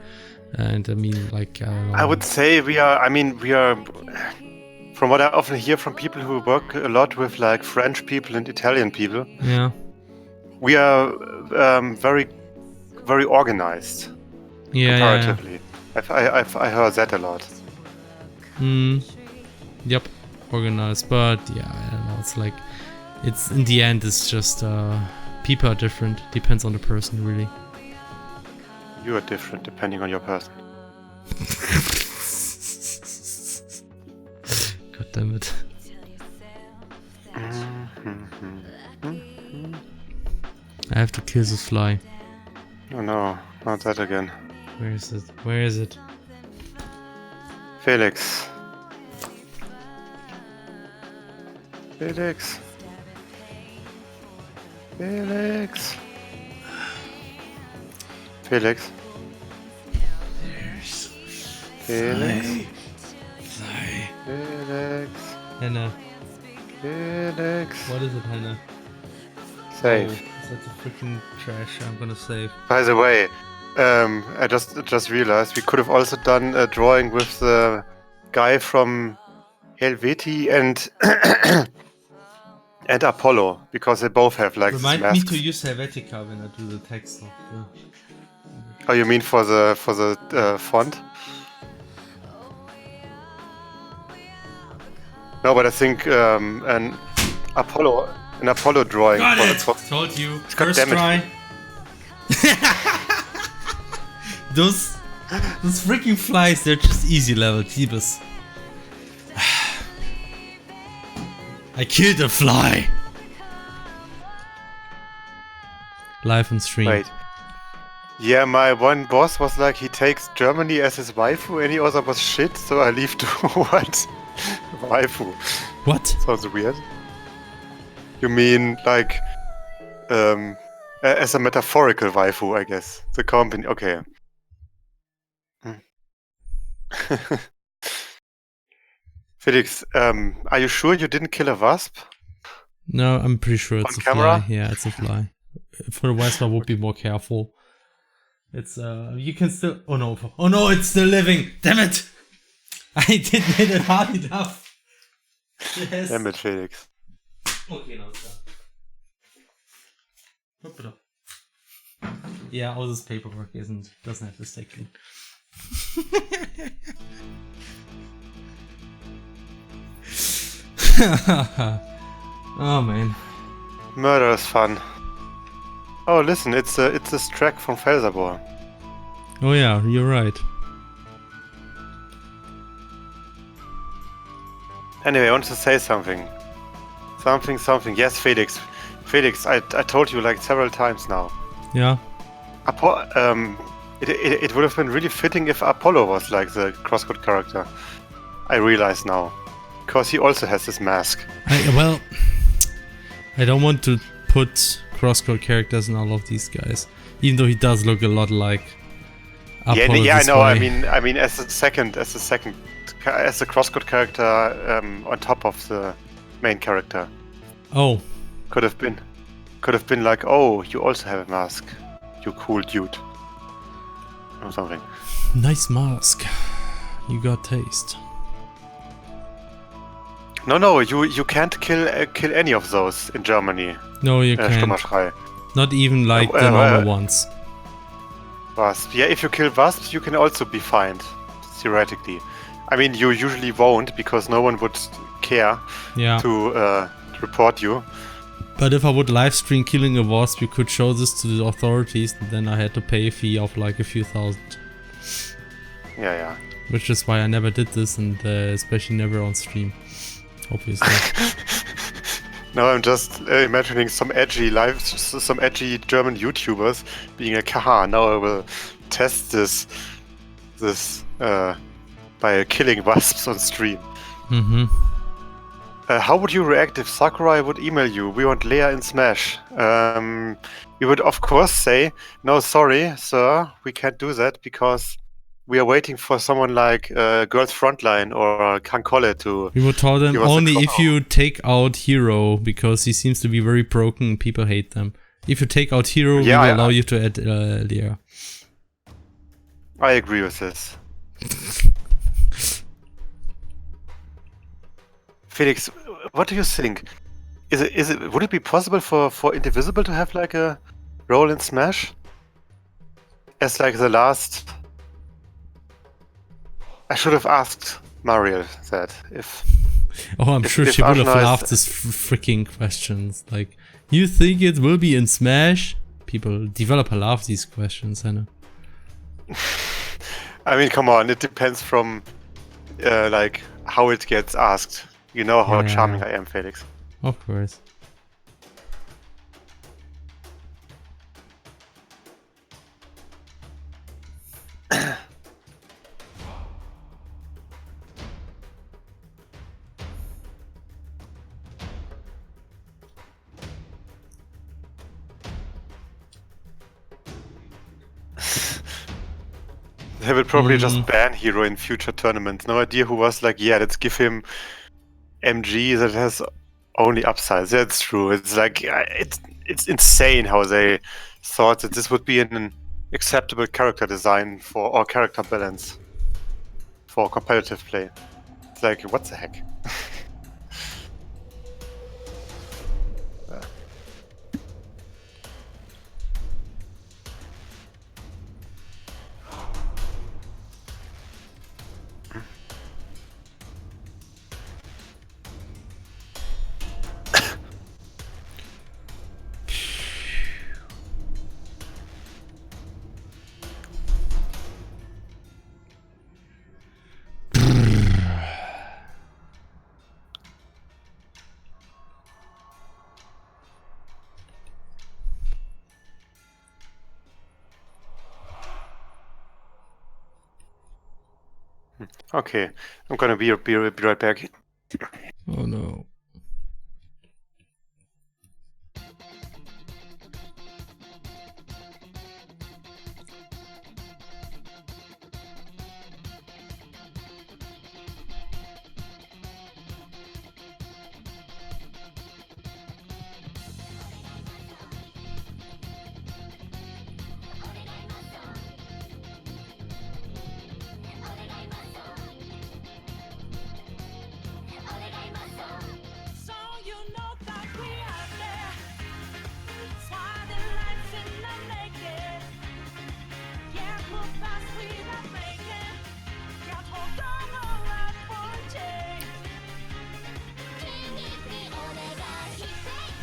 And I mean, like, I would say we are, from what I often hear from people who work a lot with like French people and Italian people, yeah, we are very, very organized. Yeah, comparatively. Yeah. I heard that a lot. Yep, organized, but yeah, I don't know. It's like, it's in the end, it's just people are different. Depends on the person, really. You are different depending on your person. God damn it. I have to kill this fly. Oh no, not that again. Where is it? Where is it? Felix. Felix. Felix. Felix. Felix. Fly. Felix. Hannah. Felix. What is it, Hannah? Save. Oh, that's a freaking trash. I'm gonna save. By the way, I just realized we could have also done a drawing with the guy from Helvetii and and Apollo, because they both have like Remind this me masks. to use Helvetii when I do the text. Oh, you mean for the font? No, but I think an Apollo drawing. Got for it! the Told you. God First try. Those freaking flies, they're just easy level, Jeebus. I killed a fly! Live on stream. Wait. Yeah, my one boss was like, he takes Germany as his waifu, any other was shit, so I leave to what? Waifu. What? Sounds weird. You mean like as a metaphorical waifu, I guess. The company. Okay. Felix, are you sure you didn't kill a wasp? No, I'm pretty sure it's On a camera? fly. Yeah, it's a fly. For the wasp, I would be more careful. It's you can still. Oh no, it's still living. Damn it! I didn't hit it hard enough. Yes. Damn it, Felix. Okay, now it's done. Yeah, all this paperwork doesn't have to stay clean. Oh man. Murder is fun. Oh, listen, it's this track from Felserbor. Oh yeah, you're right. Anyway, I want to say something. Something. Yes, Felix. Felix, I told you like several times now. Yeah. It would have been really fitting if Apollo was like the CrossCode character. I realize now. Because he also has this mask. I don't want to put CrossCode characters in all of these guys. Even though he does look a lot like Apollo. Yeah, I know. I mean, as the CrossCode character on top of the main character. Oh. Could have been like, oh, you also have a mask, you cool dude, or something. Nice mask. You got taste. No, you can't kill any of those in Germany. No, you can't. Stummerschrei. Not even like the normal ones. Wasp. Yeah, if you kill wasps, you can also be fined, theoretically. I mean, you usually won't because no one would care to report you. But if I would live stream killing a wasp, you could show this to the authorities, and then I had to pay a fee of like a few thousand. Yeah. Which is why I never did this, and especially never on stream, obviously. Now I'm just imagining some edgy German YouTubers being like, haha, now I will test this by killing wasps on stream. Mm-hmm. How would you react if Sakurai would email you, we want Leia in Smash? We would of course say, no, sorry, sir, we can't do that because we are waiting for someone like Girls Frontline or Kankole to... We would tell them only if you take out Hero, because he seems to be very broken and people hate them. If you take out Hero, we will allow you to add Leia. I agree with this. Felix, what do you think? Would it be possible for Indivisible to have like a role in Smash? As like the last... I should have asked Mariel that if... Oh, I'm sure she would have laughed these freaking questions. Like, you think it will be in Smash? Developer love these questions, I know. I mean, come on, it depends from like how it gets asked. You know how charming I am, Felix. Of course. They will probably just ban Hero in future tournaments. No idea who was like, yeah, let's give him MG that has only upsides. That's true. It's like it's insane how they thought that this would be an acceptable character design or character balance for competitive play. It's like, what the heck? Okay, I'm gonna be right back. Oh no.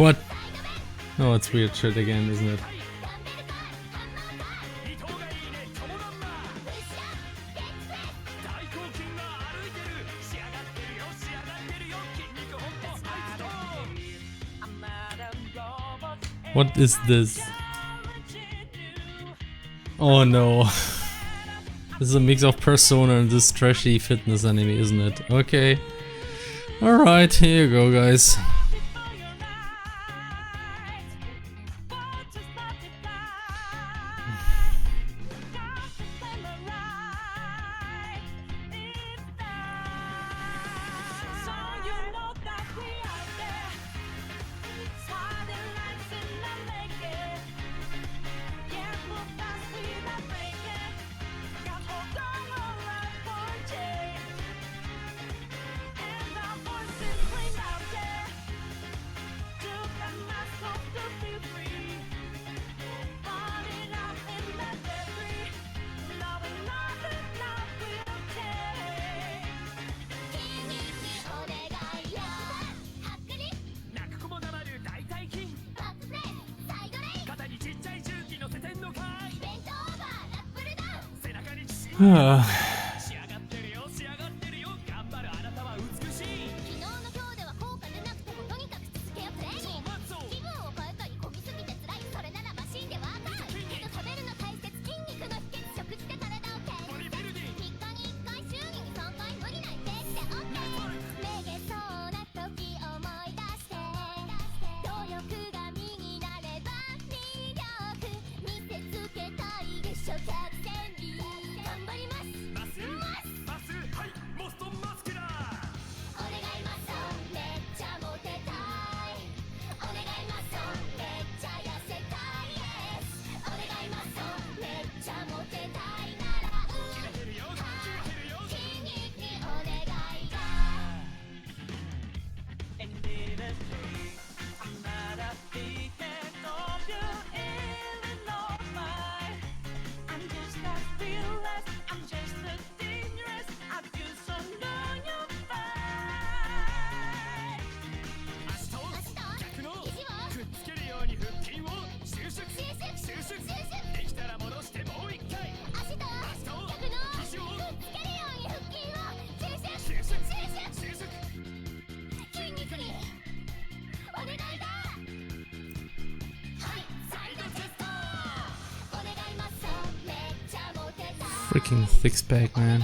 What? Oh, it's weird shit again, isn't it? What is this? Oh no. This is a mix of Persona and this trashy fitness anime, isn't it? Okay. Alright, here you go, guys. Freaking six pack, man.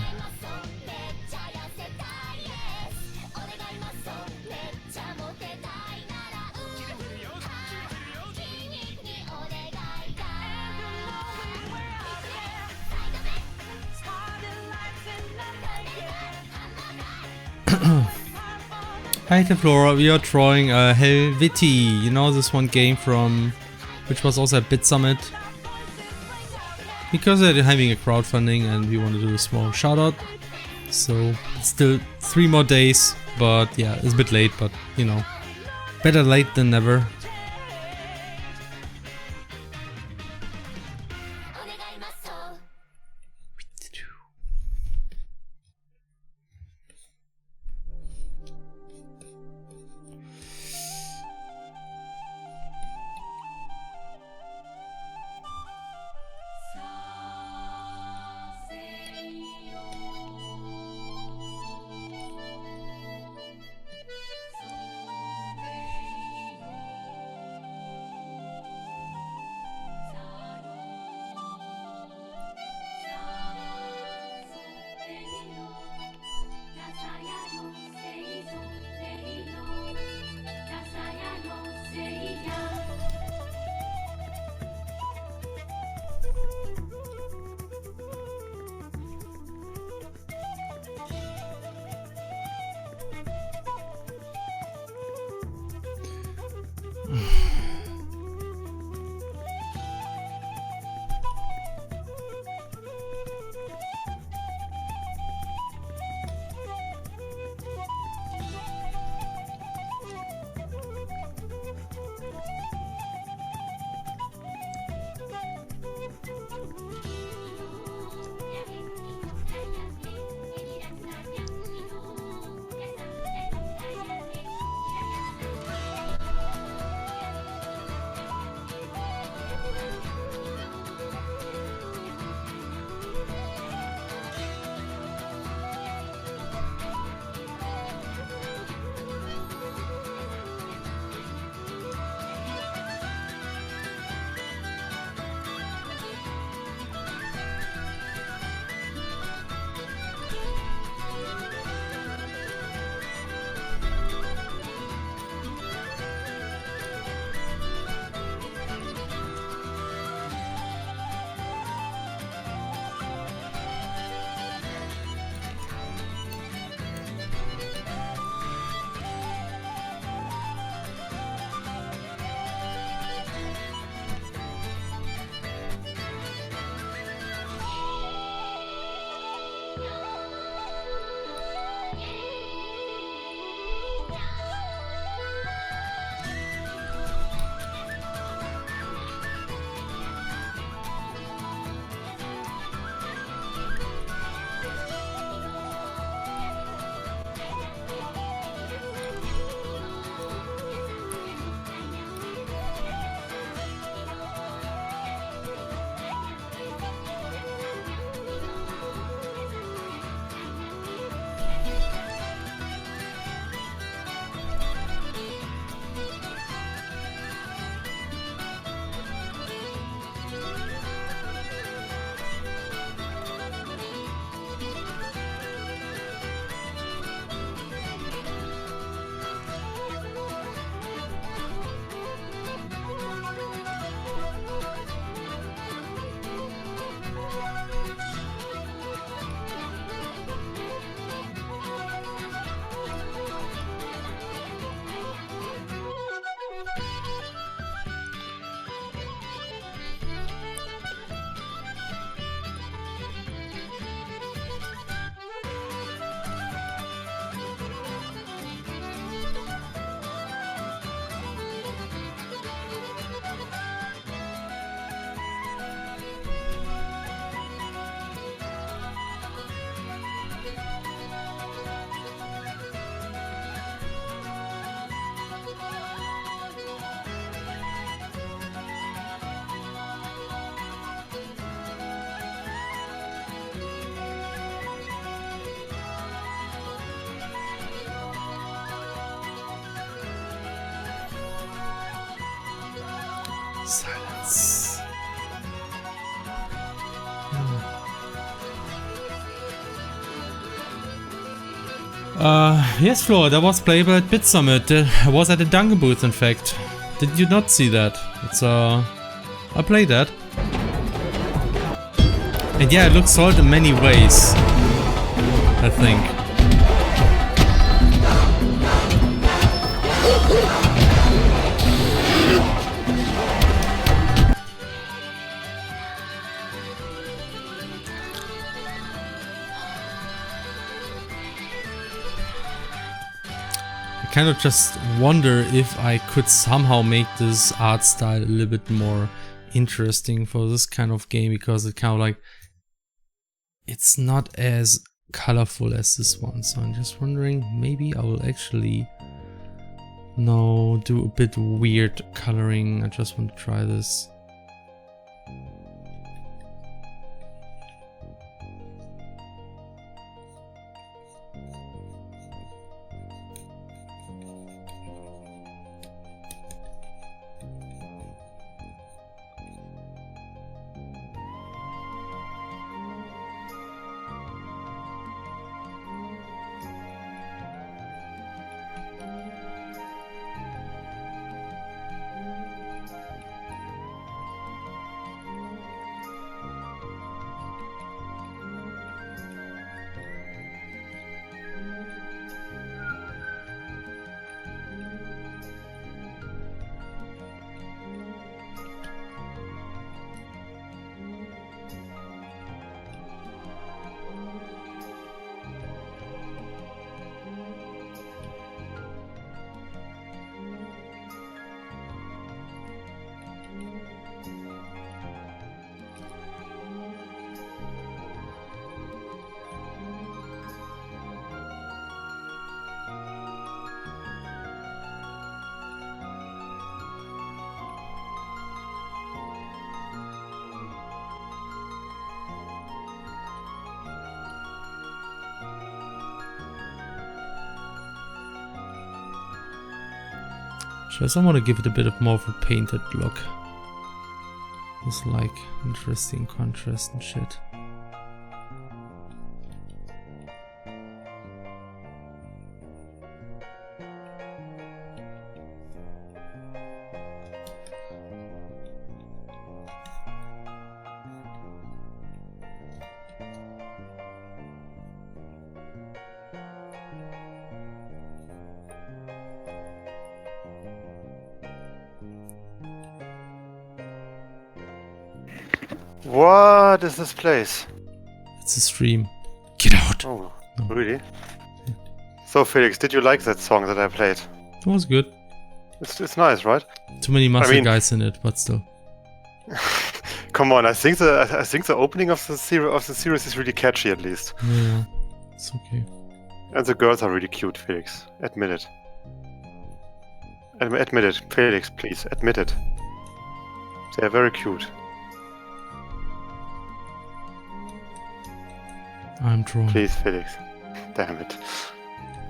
Hi Flora, we are drawing Helvetii, you know this one game from, which was also at Bit Summit. Because they're having a crowdfunding and we want to do a small shout out. So it's still 3 more days, but yeah, it's a bit late, but you know, better late than never. Silence. Yes, Flo, that was playable at Bit Summit. I was at the Dungeon booth, in fact. Did you not see that? It's I played that. And yeah, it looks solid in many ways, I think. I kind of just wonder if I could somehow make this art style a little bit more interesting for this kind of game, because it kind of like, it's not as colorful as this one. So I'm just wondering, maybe I will actually do a bit weird coloring. I just want to try this. Just I want to give it a bit of more of a painted look. It's like interesting contrast and shit. What is this place? It's a stream. Get out! Oh, No. really? So, Felix, did you like that song that I played? It was good. It's nice, right? Too many muscle guys in it, but still. Come on, I think the opening of the series is really catchy, at least. Yeah, it's okay. And the girls are really cute, Felix. Admit it. Admit it, Felix, please, admit it. They are very cute. I'm drawing. Please, Felix. Damn it.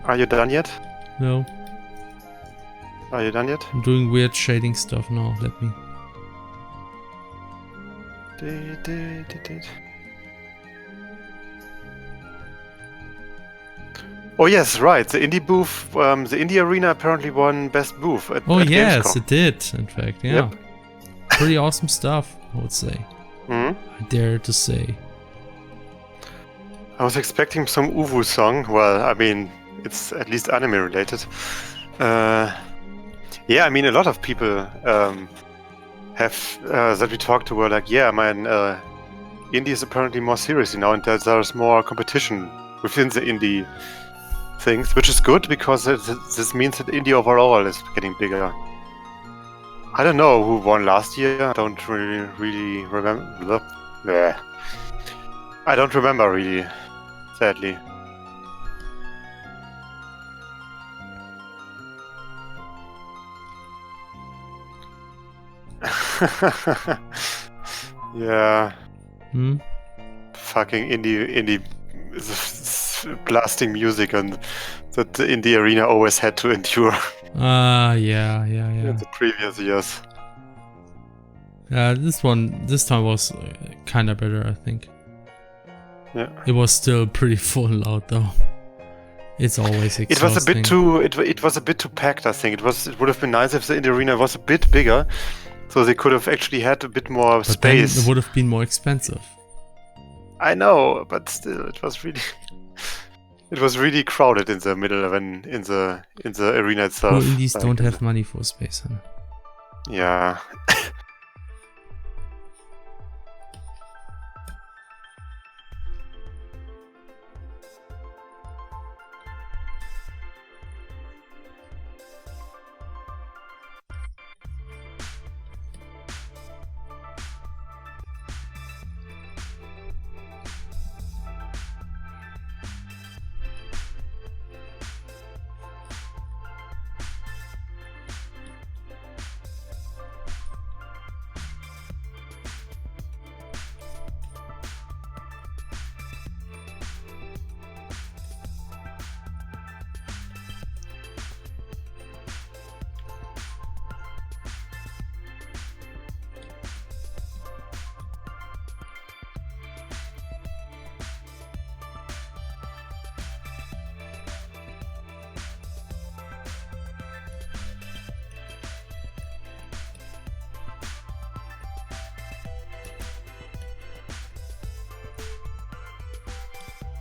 Are you done yet? No, Are you done yet? I'm doing weird shading stuff now. Let me. Oh yes, right. The indie booth, the indie arena apparently won best booth at Oh at yes, Gamescom. it did. In fact, yeah. Yep. Pretty awesome stuff, I would say. Hmm? I dare to say. I was expecting some Uwu song. Well, I mean, it's at least anime related. Yeah, I mean, a lot of people have that we talked to were like, yeah, man, indie is apparently more serious now, and there's more competition within the indie things, which is good because this means that indie overall is getting bigger. I don't know who won last year. I don't really remember. Bleh. I don't remember really, sadly. Yeah. Hmm? Fucking indie blasting music and that the indie arena always had to endure Yeah. in the previous years. This time was kind of better, I think. Yeah. It was still pretty full out though. It's always exhausting. It was a bit too. It was a bit too packed. I think it would have been nice if the indie arena was a bit bigger, so they could have actually had a bit more space. Then it would have been more expensive. I know, but still, it was really crowded in the middle in the arena itself. Well, indies don't have money for space, huh? Yeah.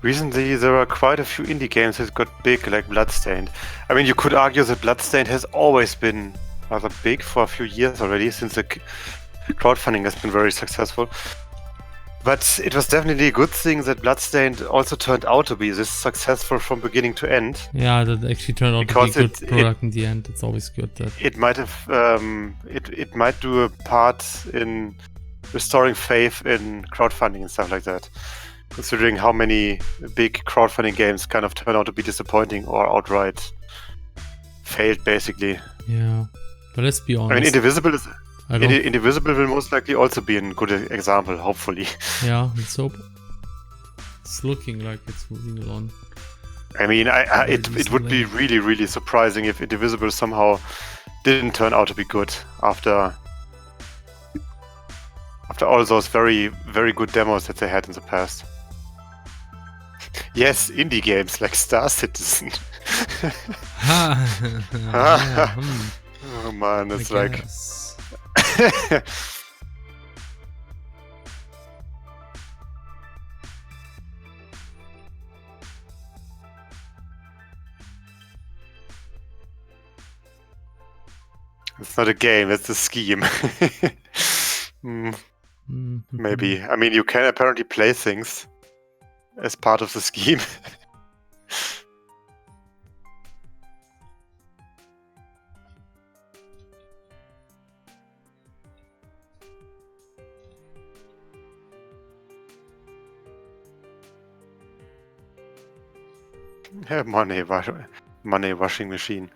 Recently, there are quite a few indie games that got big, like Bloodstained. I mean, you could argue that Bloodstained has always been rather big for a few years already, since the crowdfunding has been very successful. But it was definitely a good thing that Bloodstained also turned out to be this successful from beginning to end. Yeah, that actually turned out to be a good product in the end. It's always good that it might have it might do a part in restoring faith in crowdfunding and stuff like that. Considering how many big crowdfunding games kind of turn out to be disappointing or outright failed, basically. Yeah, but let's be honest. I mean, Indivisible will most likely also be a good example, hopefully. Yeah, let's hope. It's looking like it's moving along. I mean, it would be really, really surprising if Indivisible somehow didn't turn out to be good after all those very, very good demos that they had in the past. Yes, indie games like Star Citizen. Oh man, it's like... It's not a game, it's a scheme. Maybe. I mean, you can apparently play things as part of the scheme. Money washing machine.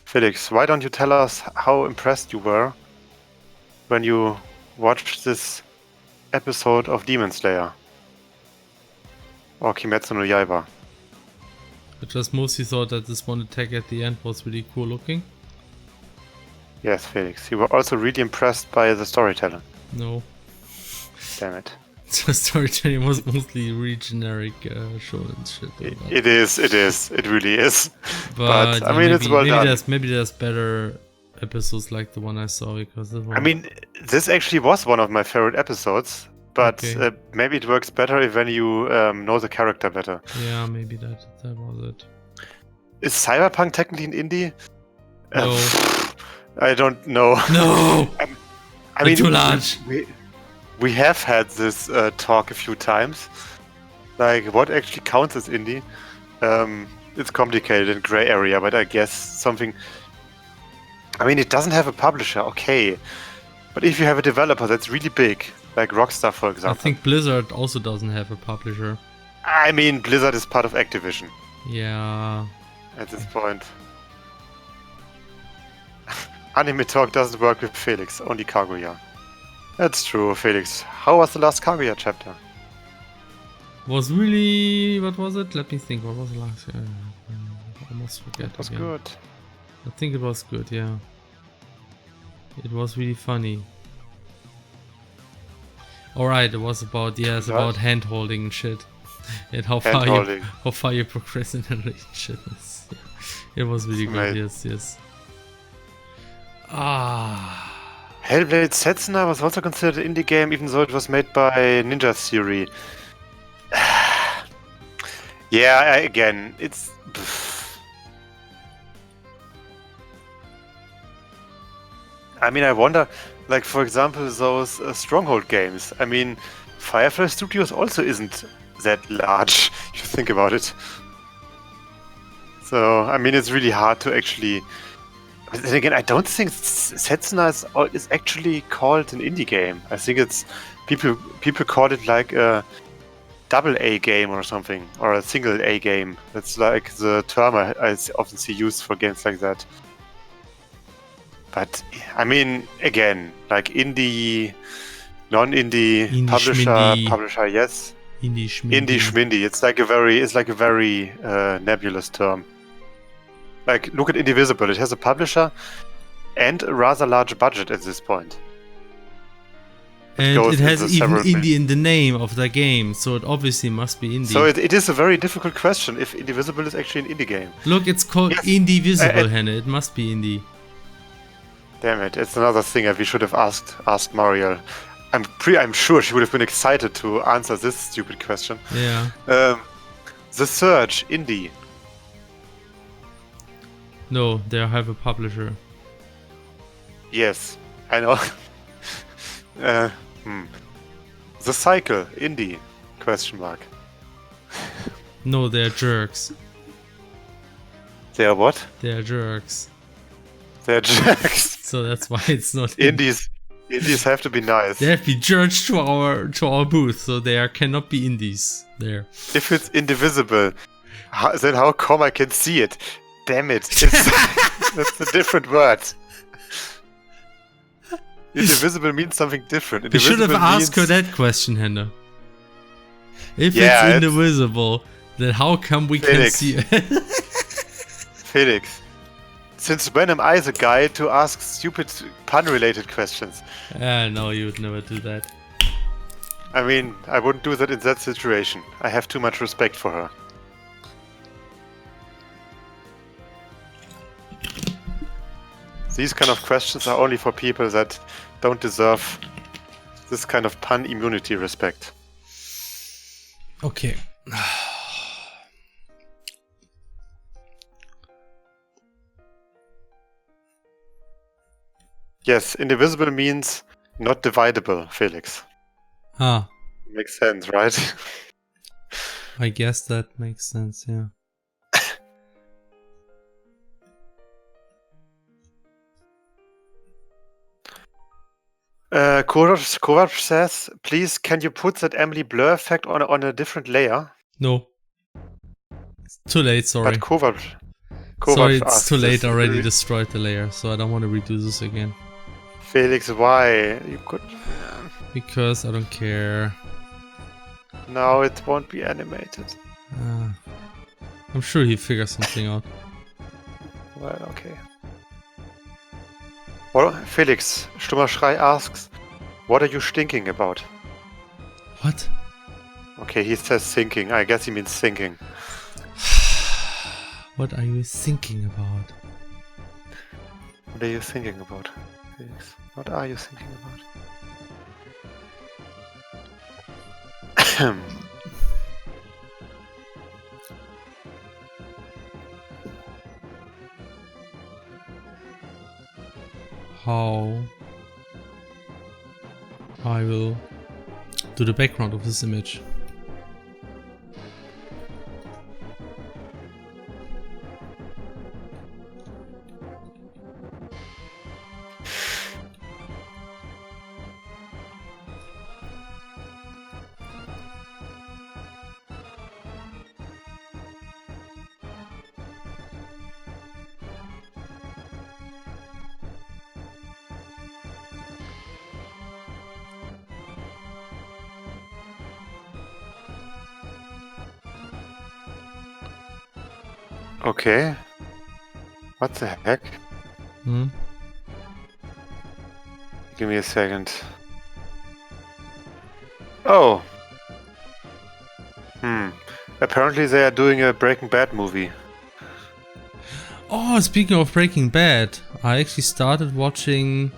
Felix, why don't you tell us how impressed you were when you watched this episode of Demon Slayer or Kimetsu no Yaiba? I just mostly thought that this one attack at the end was really cool looking. Yes, Felix. You were also really impressed by the storytelling. No. Damn it. The storytelling was mostly really generic shonen shit. It is. It really is. But I mean, maybe, it's well done. Maybe there's better episodes like the one I saw, because this one... I mean, this actually was one of my favorite episodes. But okay. Maybe it works better when you know the character better. Yeah, maybe that was it. Is Cyberpunk technically an indie? No. I don't know. No! I mean, too large. We have had this talk a few times. Like, what actually counts as indie? It's complicated and gray area, but I guess something... I mean, it doesn't have a publisher, okay. But if you have a developer that's really big, like Rockstar, for example. I think Blizzard also doesn't have a publisher. I mean, Blizzard is part of Activision. Yeah. At this point. Anime Talk doesn't work with Felix, only Kaguya. That's true, Felix. How was the last Kaguya chapter? Was really... what was it? Let me think. What was the last... I almost forget. It was good. I think it was good, yeah. It was really funny. Alright, it was about about hand holding and shit. And how far you progress in a relationship. It was really good, yes. Hellblade Setsuna was also considered an indie game, even though it was made by Ninja Theory. Again, it's... I mean, I wonder, like, for example, those Stronghold games. I mean, Firefly Studios also isn't that large, if you think about it. So, I mean, it's really hard to actually... But then again, I don't think Setsuna is actually called an indie game. I think it's... People call it like a double A game or something, or a single A game. That's like the term I often see used for games like that. But, I mean, again, like indie, non-indie, publisher, yes. Indie Schmindy. It's like a very nebulous term. Like, look at Indivisible. It has a publisher and a rather large budget at this point. And it has even indie in the name of the game, so it obviously must be indie. So it is a very difficult question if Indivisible is actually an indie game. Look, it's called Indivisible, Henne. It must be indie. Damn it! It's another thing that we should have asked Mariel. I'm sure she would have been excited to answer this stupid question. Yeah. The Surge, indie. No, they have a publisher. Yes, I know. The Cycle, indie? Question mark. No, they're jerks. They are what? They're jerks. They're jerks. So that's why it's not indies. Indies have to be nice. They have to be jerks to our booth, so they cannot be indies there. If it's indivisible, then how come I can see it? Damn it! That's a different word. Indivisible means something different. You should have asked her that question, Henne. If it's indivisible, then how come we can see it? Felix, since when am I the guy to ask stupid pun-related questions? No, you would never do that. I mean, I wouldn't do that in that situation. I have too much respect for her. These kind of questions are only for people that don't deserve this kind of pun immunity respect. Okay. Yes, indivisible means not dividable, Felix. Ah. Makes sense, right? I guess that makes sense, yeah. Kovac says, please, can you put that Emily blur effect on a different layer? No. It's too late, sorry. But Kovac sorry, it's too late, already destroyed the layer, so I don't want to redo this again. Felix, why? You could... Because I don't care. No, it won't be animated. I'm sure he'll figure something out. Well, okay. Well, Felix, Stummer Schrei asks, what are you thinking about? What? Okay, he says thinking. I guess he means thinking. What are you thinking about? What are you thinking about, Felix? What are you thinking about? How I will do the background of this image. Okay. What the heck? Hmm? Give me a second. Oh. Apparently they are doing a Breaking Bad movie. Oh, speaking of Breaking Bad, I actually started watching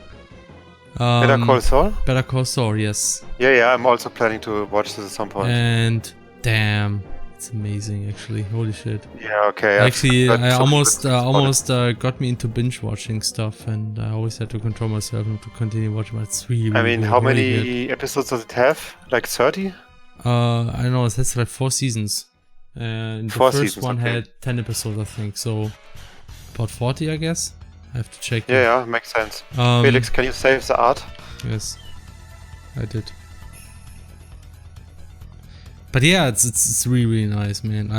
Better Call Saul? Better Call Saul, yes. Yeah, I'm also planning to watch this at some point. And damn, it's amazing actually. Holy shit. Yeah, okay. Actually, I almost got me into binge watching stuff, and I always had to control myself not to continue watching. But it's really, I mean, really, how really many episodes does it have? Like 30? I don't know. It has like 4 seasons. And the 4 first seasons, one okay. had 10 episodes, I think. So about 40, I guess. I have to check. Yeah, makes sense. Felix, can you save the art? Yes, I did. But yeah, it's really, really nice, man.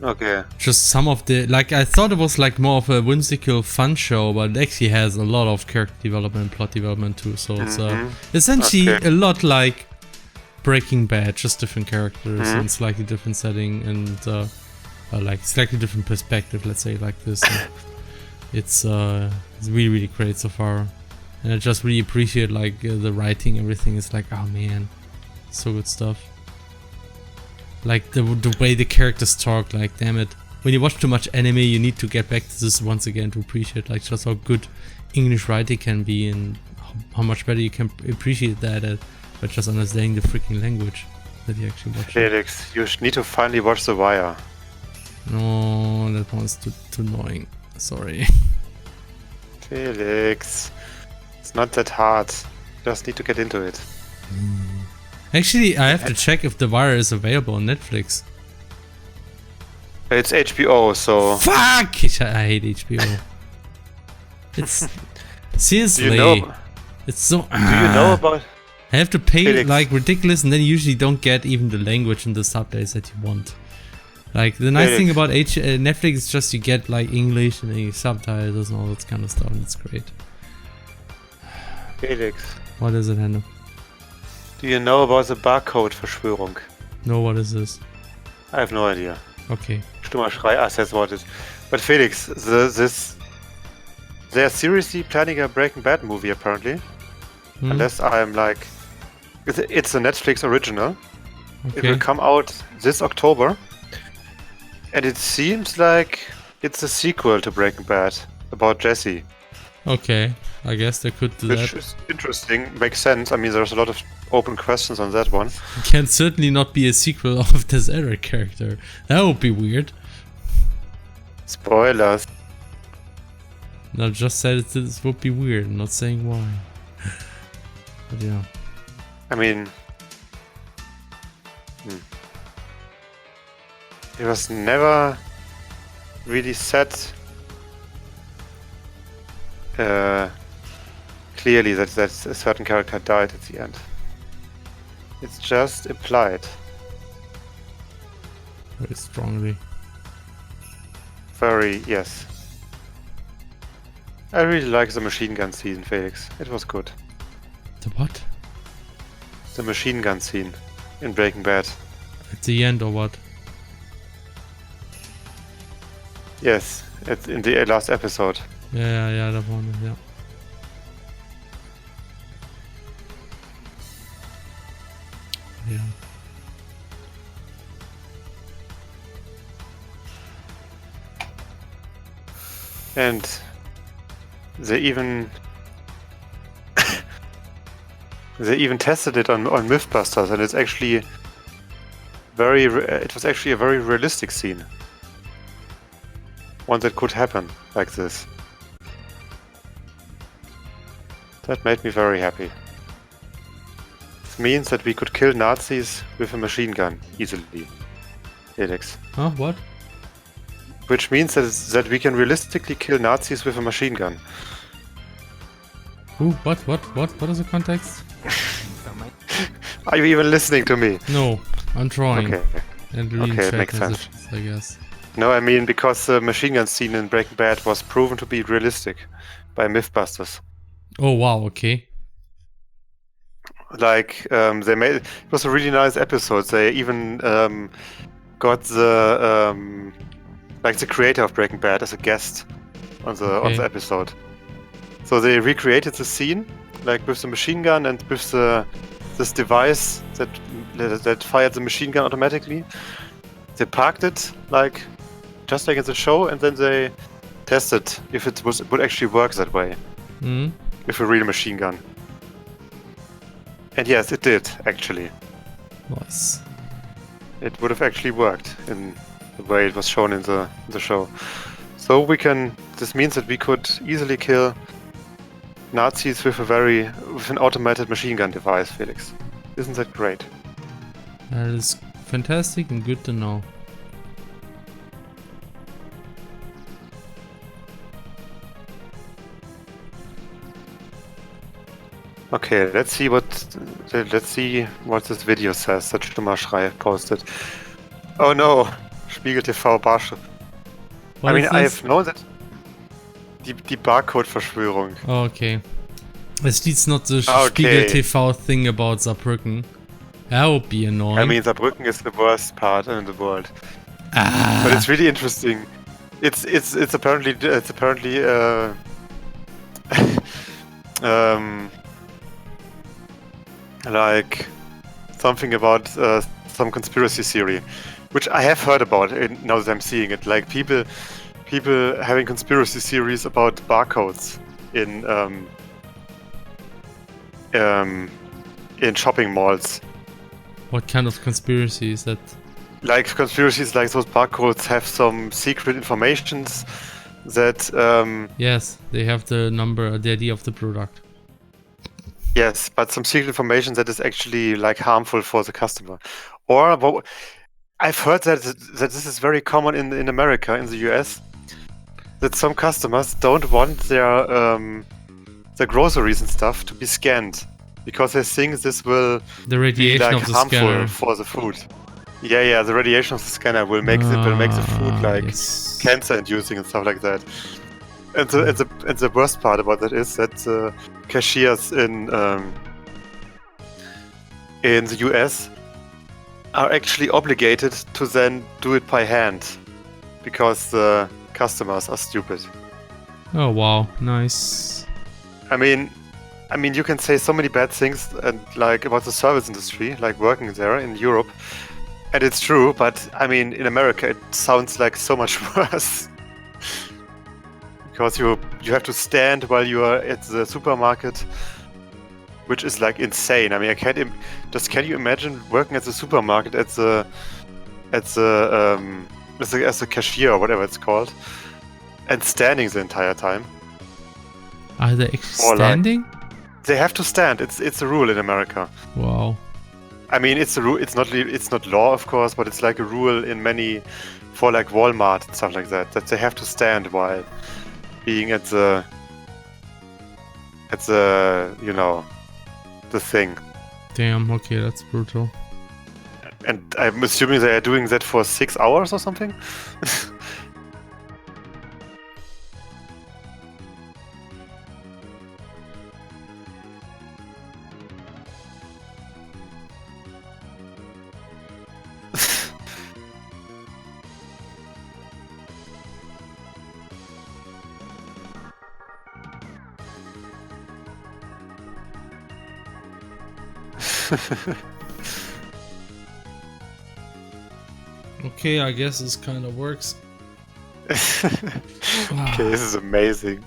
Okay. Just some of the, like, I thought it was like more of a whimsical fun show, but it actually has a lot of character development, plot development too. So it's essentially a lot like Breaking Bad, just different characters and slightly different setting and like slightly different perspective, let's say like this. It's really, really great so far, and I just really appreciate like the writing, everything is like, oh man, so good stuff. Like the way the characters talk, like damn it. When you watch too much anime, you need to get back to this once again to appreciate like just how good English writing can be and how much better you can appreciate that by just understanding the freaking language that you actually watch. Felix, you need to finally watch The Wire. No, that one's too annoying. Sorry. Felix, it's not that hard. You just need to get into it. Actually, I have to check if The Wire is available on Netflix. It's HBO, so... Fuck! I hate HBO. It's... Seriously. It's so... Do you know about... I have to pay Felix. like ridiculous and then you usually don't get even the language and the subtitles that you want. Like, the nice thing about Netflix is just you get like English and then subtitles and all that kind of stuff, and it's great. Felix. What is it, Hannah? Do you know about the Barcode-Verschwörung? No, what is this? I have no idea. Okay. Stummer Schrei, that's what it is. But Felix, they're seriously planning a Breaking Bad movie apparently. Unless I'm like... It's a Netflix original. Okay. It will come out this October. And it seems like it's a sequel to Breaking Bad about Jesse. Okay, I guess they could do Which that. is interesting, makes sense. I mean, there's a lot of open questions on that one. It can certainly not be a sequel of this Eric character. That would be weird. Spoilers. No, I just said this would be weird. I'm not saying why. But yeah. I mean... It was never really said clearly that a certain character died at the end. It's just implied. Very strongly. Yes. I really like the machine gun scene, Felix. It was good. The what? The machine gun scene in Breaking Bad. At the end or what? Yes, it's in the last episode. Yeah, that one, yeah. Yeah. And they even tested it on Mythbusters, and it's actually it was actually a very realistic scene. One that could happen like this. That made me very happy. This means that we could kill Nazis with a machine gun easily, Felix. Huh? What? Which means that we can realistically kill Nazis with a machine gun. Ooh, what is the context? Are you even listening to me? No, I'm trying. Okay. And reading Okay, chat makes messages, sense. I guess. No, I mean because the machine gun scene in Breaking Bad was proven to be realistic by Mythbusters. Oh wow, okay. Like they made it was a really nice episode. They even got the like the creator of Breaking Bad as a guest on the episode. So they recreated the scene like with the machine gun and with the this device that fired the machine gun automatically. They parked it like just like in the show, and then they tested if it would actually work that way with a real machine gun. And yes, it did actually. Nice. It would have actually worked in the way it was shown in the show. So this means that we could easily kill Nazis with an automated machine gun device, Felix. Isn't that great? That is fantastic and good to know. Okay, let's see what this video says that Stummer Schrei posted. Oh no, Spiegel TV Barsch. I mean, I've known that die Barcode-Verschwörung. Oh, okay. It's not the Spiegel TV thing about Saarbrücken. That would be annoying. I mean, Saarbrücken is the worst part in the world. But it's really interesting. It's apparently like something about some conspiracy theory, which I have heard about now that I'm seeing it. Like people having conspiracy theories about barcodes in shopping malls. What kind of conspiracy is that? Like conspiracies like those barcodes have some secret informations that yes, they have the ID of the product. Yes, but some secret information that is actually like harmful for the customer. Or I've heard that this is very common in America, in the US, that some customers don't want their groceries and stuff to be scanned because they think this will the radiation be like of the harmful scanner. For the food. Yeah, the radiation of the scanner will make the food like cancer-inducing and stuff like that. And the worst part about that is that cashiers in the US are actually obligated to then do it by hand because the customers are stupid. Oh wow, nice. I mean, you can say so many bad things and like about the service industry, like working there in Europe, and it's true. But I mean, in America, it sounds like so much worse. Because you have to stand while you are at the supermarket, which is like insane. I mean, can you imagine working at the supermarket as a cashier or whatever it's called, and standing the entire time? Are they actually standing? They have to stand. It's a rule in America. Wow. I mean, it's a rule. It's not law, of course, but it's like a rule in many, for like Walmart and stuff like that they have to stand while being at the the thing. Damn, okay, that's brutal. And I'm assuming they are doing that for 6 hours or something? Okay, I guess this kind of works. Okay, this is amazing.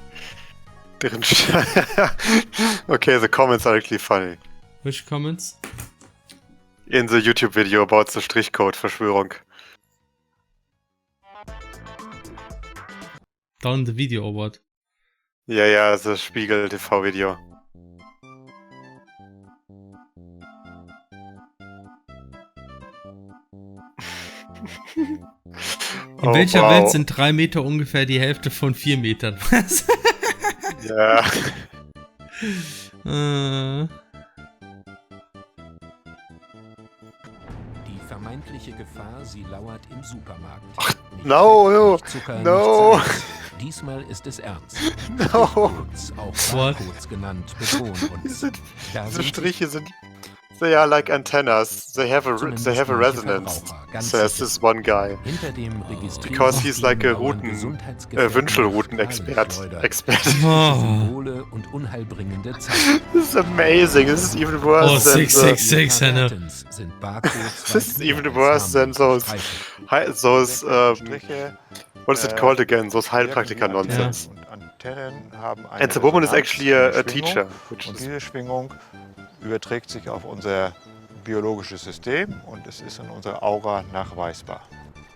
Okay, the comments are actually funny. Which comments? In the YouTube video about the Strichcode-Verschwörung. Down the video or what? Yeah, the Spiegel TV video. In welcher Welt sind 3 Meter ungefähr die Hälfte von 4 Metern? Was? Ja. Die vermeintliche Gefahr, sie lauert im Supermarkt. Ach, no. Diesmal ist es ernst. No. Auch Barcodes genannt bedrohen uns. Diese Striche sind They are like antennas. They have a resonance, says this one guy. Because he's like a Wünschelrouten-Expert. This is amazing. This is even worse than 666, I know. This is even worse than those what is it called again? Those Heilpraktiker nonsense. And the woman is actually a teacher. Diese Schwingung überträgt sich auf unser biologisches System und es ist in unserer Aura nachweisbar.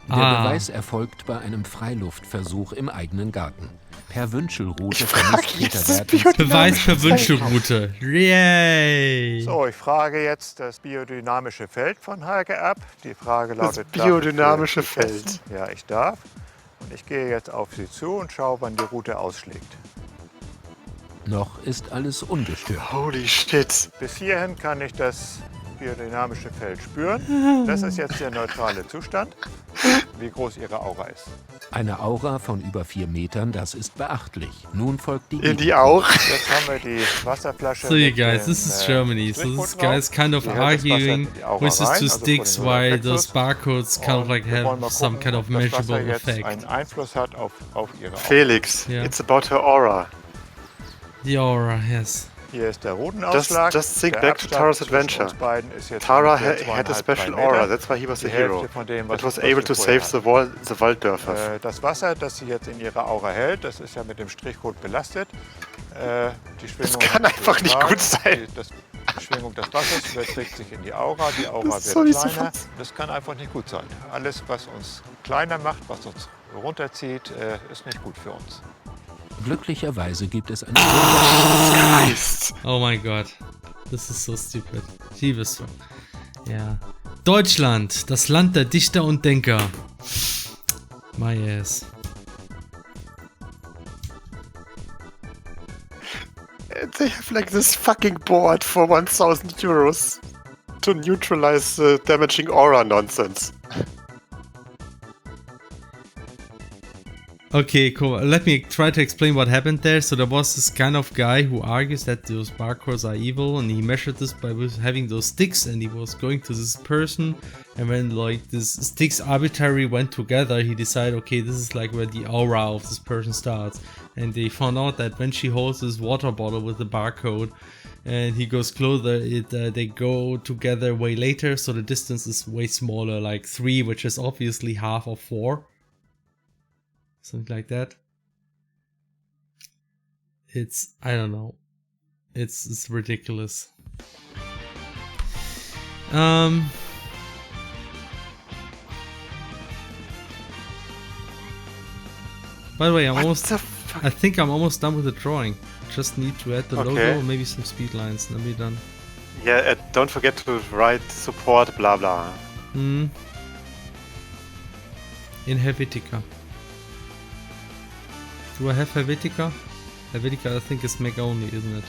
Der Beweis erfolgt bei einem Freiluftversuch im eigenen Garten. Per Wünschelroute Beweis per Wünschelroute. Yay! So, ich frage jetzt das biodynamische Feld von Heike ab. Die Frage lautet: Das biodynamische Feld. Ja, ich darf. Und ich gehe jetzt auf Sie zu und schaue, wann die Route ausschlägt. Noch ist alles ungestört. Holy shit. Bis hierhin kann ich das biodynamische Feld spüren. Das ist jetzt der neutrale Zustand, wie groß Ihre Aura ist. Eine Aura von über 4 Metern, das ist beachtlich. Nun folgt die... Die auch. Jetzt haben wir die Wasserflasche. So you guys, this is Germany. So this guy's kind of arguing with these two sticks while those barcodes kind of like have some kind of measurable effect. Einen Einfluss hat auf Ihre Aura. Felix, it's about her aura. The aura, yes. Hier ist der Rotenausschlag. Just think back to Tara's adventure. Tara had a special aura, that's why he was a hero. It was able to save the Walddörfer. Das Wasser, das sie jetzt in ihrer Aura hält, das ist ja mit dem Strichcode belastet. Die Schwingung das kann einfach nicht gut sein. Die Schwingung des Wassers überträgt sich in die Aura wird kleiner. Das kann einfach nicht gut sein. Alles, was uns kleiner macht, was uns runterzieht, ist nicht gut für uns. Glücklicherweise gibt es eine... Oh mein Gott. This is so stupid. Liebes. Ja. Deutschland, das Land der Dichter und Denker. My ass. They have like this fucking board for 1000 euros to neutralize the damaging aura nonsense. Okay, cool. Let me try to explain what happened there. So there was this kind of guy who argues that those barcodes are evil, and he measured this by having those sticks, and he was going to this person, and when like these sticks arbitrarily went together, he decided, okay, this is like where the aura of this person starts. And they found out that when she holds this water bottle with the barcode and he goes closer, they go together way later, so the distance is way smaller, like 3, which is obviously half of 4. Something like that. It's, I don't know. It's ridiculous. By the way, I think I'm almost done with the drawing. Just need to add the logo and maybe some speed lines, and then we're done. Yeah, don't forget to write support blah blah. In Helvetica. Do I have Helvetica? Helvetica, I think is Mac only, isn't it?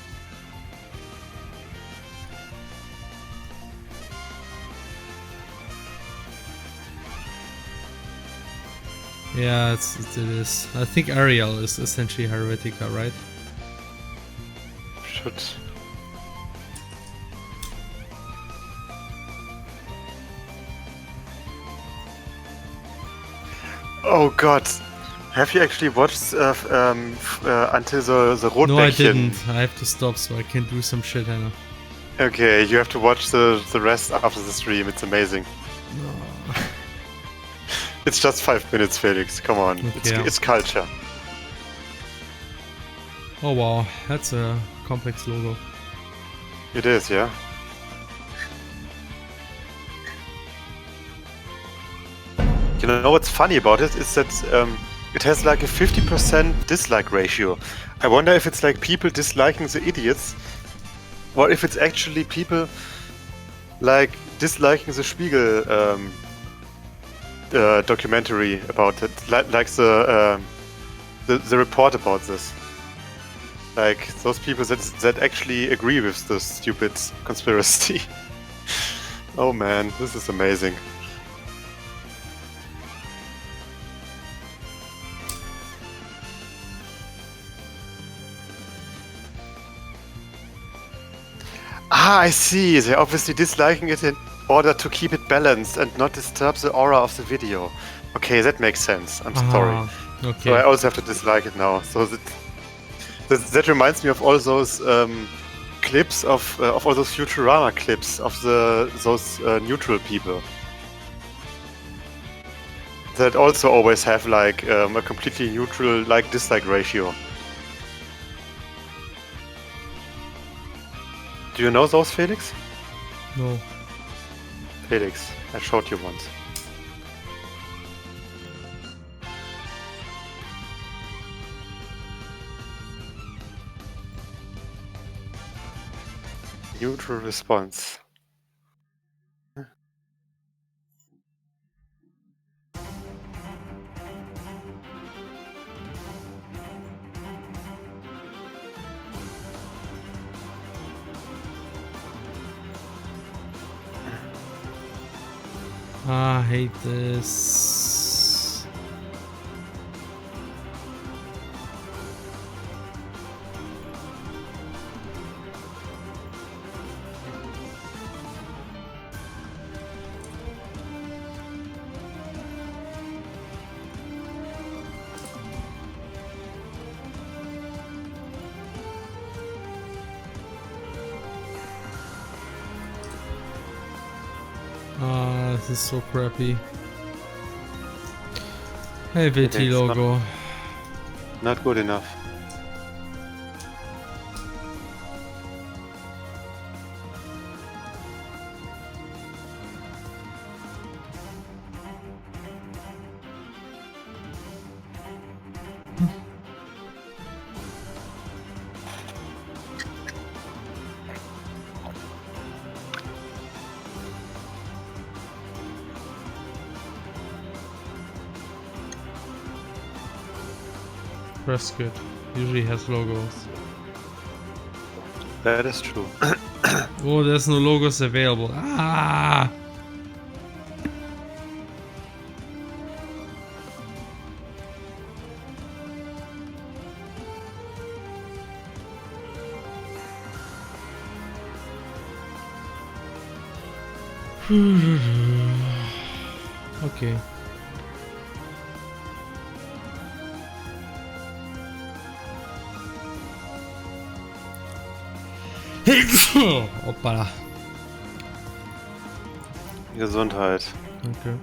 Yeah, it is. I think Arial is essentially Helvetica, right? Should. Oh god. Have you actually watched until the Rotbäckchen? No, I didn't. I have to stop so I can do some shit, Hannah. Okay, you have to watch the rest after the stream. It's amazing. No. It's just 5 minutes, Felix. Come on. Okay, it's culture. Oh wow, that's a complex logo. It is, yeah. You know what's funny about it is that it has like a 50% dislike ratio. I wonder if it's like people disliking the idiots, or if it's actually people like disliking the Spiegel documentary about it, like the report about this. Like those people that actually agree with the stupid conspiracy. Oh man, this is amazing. I see. They're obviously disliking it in order to keep it balanced and not disturb the aura of the video. Okay, that makes sense. I'm sorry. Okay. So I also have to dislike it now. So that reminds me of all those clips of all those Futurama clips of those neutral people. That also always have like a completely neutral like-dislike ratio. Do you know those, Felix? No. Felix, I showed you once. Neutral response. I hate this. This is so crappy. Helvetii logo. Not good enough. CrossCode usually has logos. That is true. Oh, there's no logos available. Ah! Okay. Hoppala. Gesundheit. Okay.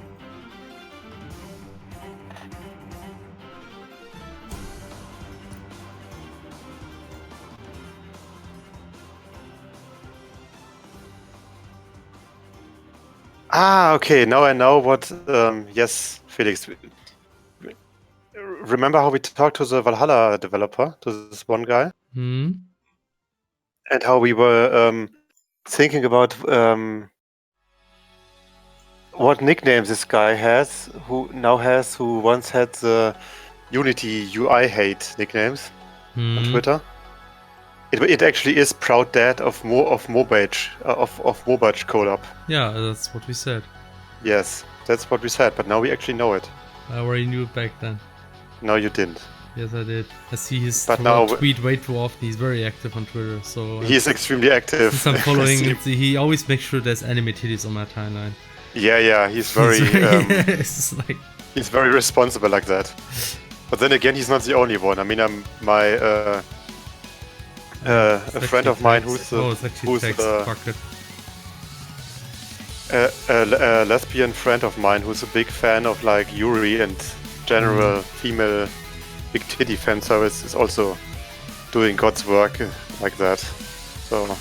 Okay. Now I know what. Yes, Felix. Remember how we talked to the Valhalla developer, to this one guy? Hmm. And how we were thinking about what nicknames this guy has, who once had the Unity UI hate nicknames on Twitter. It actually is Proud Dad of Mobage collab. Yeah, that's what we said. Yes, that's what we said, but now we actually know it. I already knew it back then. No, you didn't. Yes, I did. I see his now tweet way too often. He's very active on Twitter, so he's extremely active. Since I'm following it, he always makes sure there's anime titties on my timeline. Yeah, he's very it's like... he's very responsible like that. But then again, he's not the only one. I mean, a friend of mine who's a lesbian friend of mine who's a big fan of like Yuri and general female big titty fan service is also doing God's work like that. So,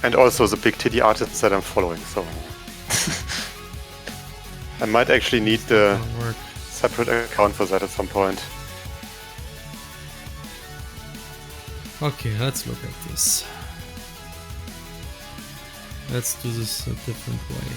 and also the big titty artists that I'm following. So I might actually need the separate account for that at some point. Okay, let's look at this. Let's do this a different way.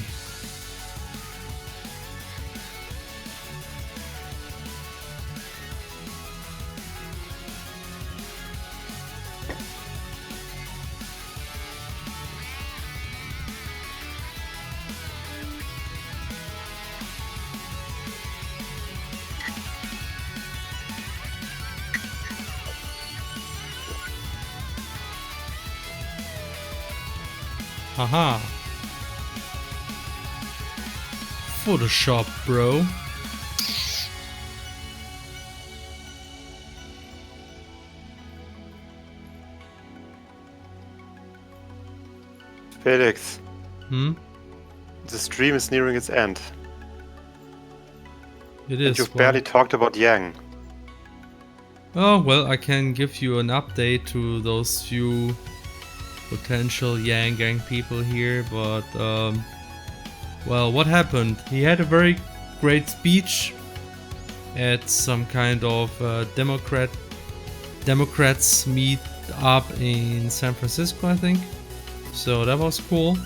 Haha. Photoshop, bro. Felix. Hmm? The stream is nearing its end. It is. And you've barely talked about Yang. Oh, well, I can give you an update to those few potential Yang gang people here, but, well, what happened? He had a very great speech at some kind of Democrats meet up in San Francisco, I think. So that was cool.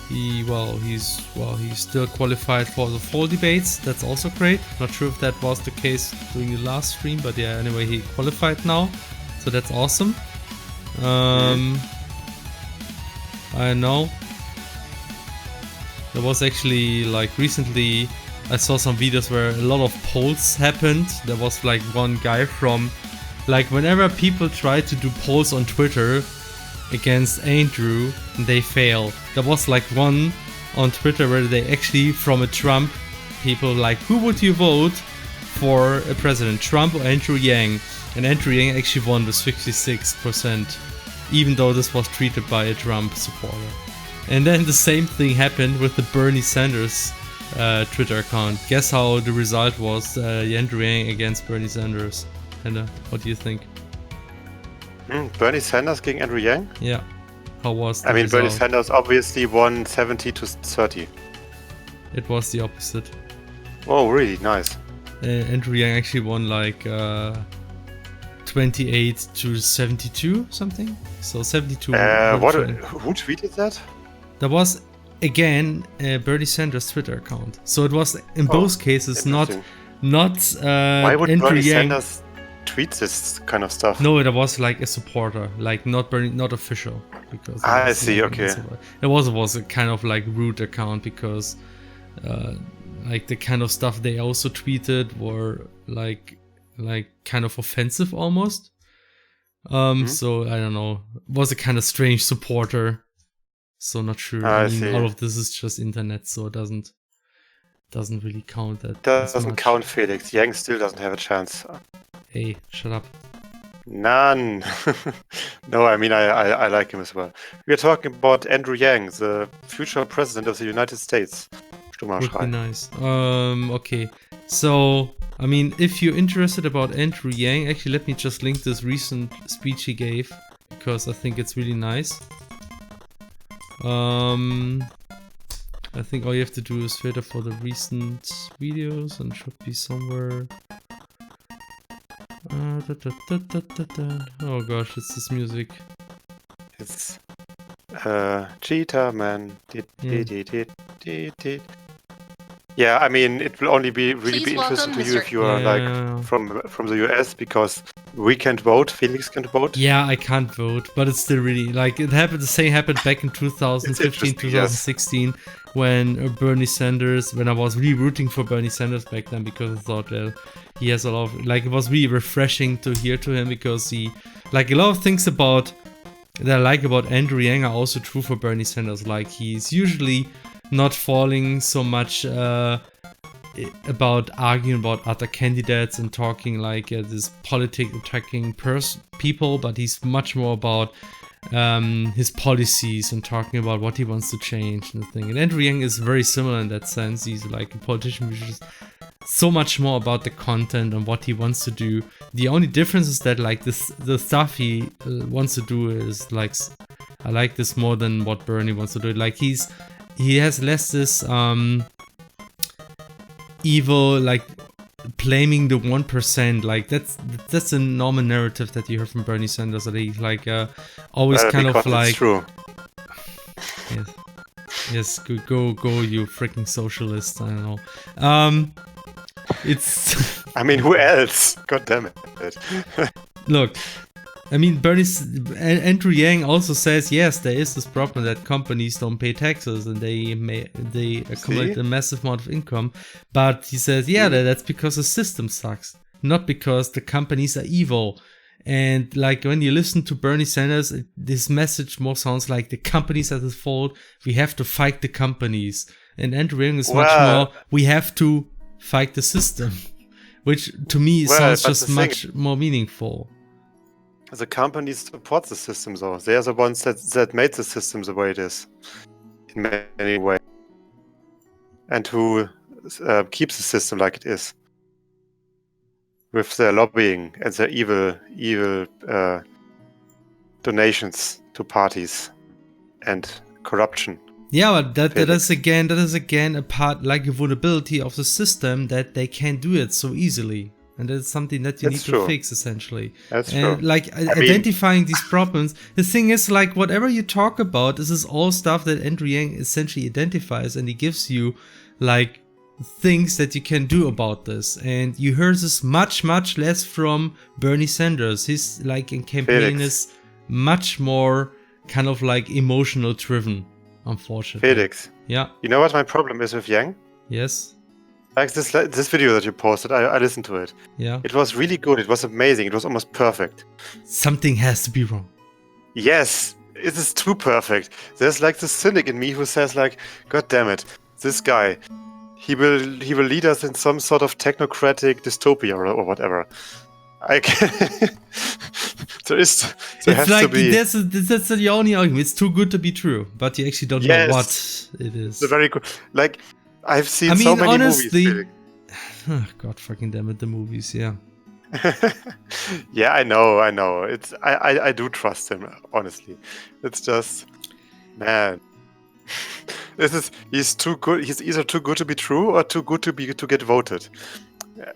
He's still qualified for the fall debates. That's also great. Not sure if that was the case during the last stream, but yeah, anyway, he qualified now, so that's awesome. I know. There was actually, like, recently I saw some videos where a lot of polls happened. There was like one guy from, like, whenever people try to do polls on Twitter against Andrew, they fail. There was like one on Twitter where they actually, from a Trump, people like, who would you vote for a president, Trump or Andrew Yang? And Andrew Yang actually won with 56%, even though this was tweeted by a Trump supporter. And then the same thing happened with the Bernie Sanders Twitter account. Guess how the result was? Andrew Yang against Bernie Sanders. And what do you think? Bernie Sanders gegen Andrew Yang? Yeah. How was the I mean, result? Bernie Sanders obviously won 70 to 30. It was the opposite. Oh, really? Nice. Andrew Yang actually won like 28 to 72 something. So 72. Who tweeted that? That was again Bernie Sanders Twitter account. So it was in both cases not Why would Andrew Bernie Yang Sanders tweet this kind of stuff? No, it was like a supporter, like not official, because I see. Okay. It was a kind of like root account because like the kind of stuff they also tweeted were like kind of offensive almost. So I don't know. It was a kind of strange supporter. So not sure. I mean, all of this is just internet, so it doesn't really count. That doesn't count, Felix. Yang still doesn't have a chance. Hey, shut up. None. No, I mean, I like him as well. We are talking about Andrew Yang, the future president of the United States. Would be nice. Okay. So, I mean, if you're interested about Andrew Yang, actually, let me just link this recent speech he gave, because I think it's really nice. I think all you have to do is filter for the recent videos and should be somewhere. Oh gosh, it's this music. It's Cheetah Man. Yeah, I mean, it will only be interesting to you if you are like from the US, because we can't vote. Felix can't vote. Yeah, I can't vote, but it's still really like it happened. The same happened back in 2015, 2016, when Bernie Sanders. When I was really rooting for Bernie Sanders back then, because I thought he has a lot of like, it was really refreshing to hear to him, because he like a lot of things about that I like about Andrew Yang are also true for Bernie Sanders. Like, he's usually not falling so much about arguing about other candidates and talking like this politic attacking people, but he's much more about his policies and talking about what he wants to change and the thing. And Andrew Yang is very similar in that sense. He's like a politician who's just so much more about the content and what he wants to do. The only difference is that like the stuff he wants to do is like, I like this more than what Bernie wants to do. Like he has less this evil, like blaming the 1%. Like that's a normal narrative that you heard from Bernie Sanders. That he's like always kind of like. It's true. Yes, go, you freaking socialist. I don't know. It's. I mean, who else? God damn it! Look. I mean, Andrew Yang also says, yes, there is this problem that companies don't pay taxes and they accumulate a massive amount of income. But he says, yeah, that's because the system sucks, not because the companies are evil. And like when you listen to Bernie Sanders, this message more sounds like the companies are at fault. We have to fight the companies. And Andrew Yang is much more, we have to fight the system, which to me sounds just much more meaningful. The companies support the system, though. They are the ones that made the system the way it is, in many ways, and who keeps the system like it is, with their lobbying and their evil donations to parties and corruption. Yeah, but that is again a part, like a vulnerability of the system, that they can't do it so easily. And that's something that you need to fix, essentially. That's true. Like identifying these problems. The thing is, like, whatever you talk about, this is all stuff that Andrew Yang essentially identifies, and he gives you, like, things that you can do about this. And you hear this much less from Bernie Sanders. His, like, campaign is much more kind of like emotional driven, unfortunately. Felix. Yeah. You know what my problem is with Yang? Yes. Like this video that you posted, I listened to it. Yeah. It was really good. It was amazing. It was almost perfect. Something has to be wrong. Yes, it is too perfect. There's like the cynic in me who says like, God damn it, this guy, he will lead us in some sort of technocratic dystopia or whatever. I can. There has to be. That's the only argument. It's too good to be true, but you actually don't know what it is. It's very good. Like, I've seen so many honestly, movies. God fucking damn it, the movies, yeah. Yeah, I know. It's I do trust him, honestly. It's just, man. He's too good. He's either too good to be true or too good to get voted.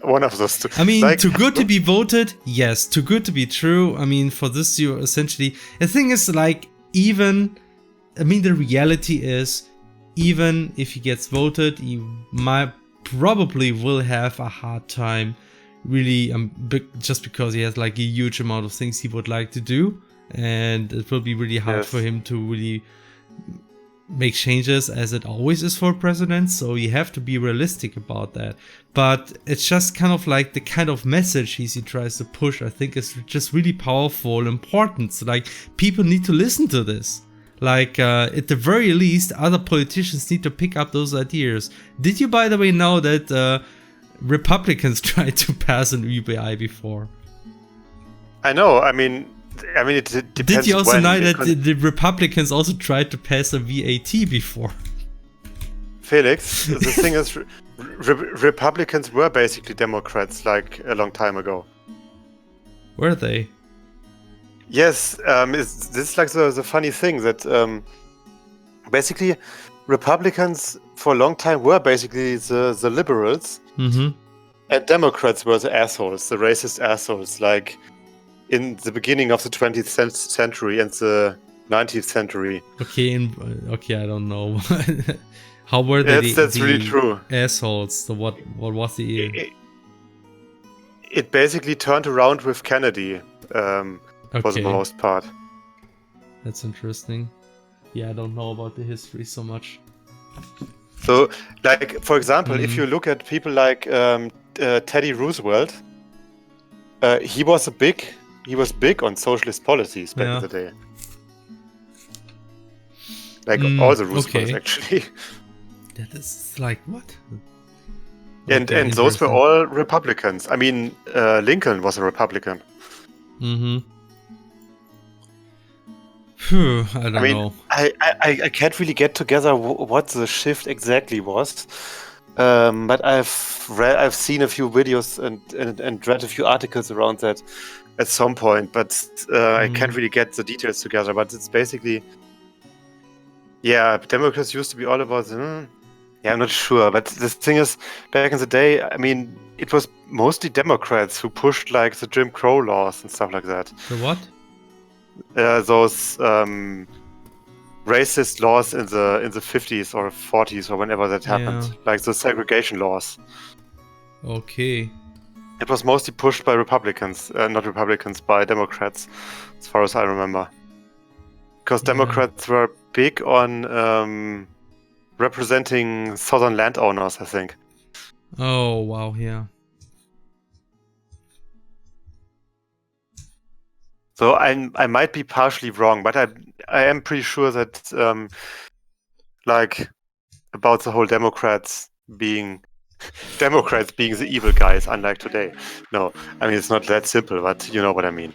One of those two. I mean, like, too good to be voted, yes. Too good to be true. I mean, for this, you essentially. The thing is, like, the reality is, even if he gets voted, he probably will have a hard time, really, just because he has like a huge amount of things he would like to do, and it will be really hard for him to really make changes, as it always is for presidents. So you have to be realistic about that. But it's just kind of like the kind of message he tries to push, I think, is just really powerful, important. So, like, people need to listen to this. Like, at the very least, other politicians need to pick up those ideas. Did you, by the way, know that Republicans tried to pass an UBI before? I know. I mean, it depends. Did you also know that the Republicans also tried to pass a VAT before? Felix, the thing is, Republicans were basically Democrats like a long time ago. Were they? Yes, this is like the funny thing that basically Republicans for a long time were basically the liberals, and Democrats were the assholes, the racist assholes, like in the beginning of the 20th century and the 19th century. Okay, I don't know. How were they? That's really true. Assholes. So what was the? It basically turned around with Kennedy. For the most part. That's interesting. Yeah, I don't know about the history so much. So, like, for example, if you look at people like Teddy Roosevelt, he was big on socialist policies back in the day. Like all the Roosevelts, actually. That is like what? And those were all Republicans. I mean, Lincoln was a Republican. I don't know. I can't really get together what the shift exactly was, but I've seen a few videos and read a few articles around that at some point, but I can't really get the details together. But it's basically, Democrats used to be all about. I'm not sure, but the thing is, back in the day, I mean, it was mostly Democrats who pushed like the Jim Crow laws and stuff like that. The what? Those racist laws in the 50s or 40s or whenever that happened, like the segregation laws. Okay. It was mostly pushed by Republicans, not Republicans, by Democrats, as far as I remember. Because Democrats were big on representing southern landowners, I think. Oh, wow, yeah. So I might be partially wrong, but I am pretty sure that like about the whole Democrats being the evil guys, unlike today. No, I mean it's not that simple, but you know what I mean.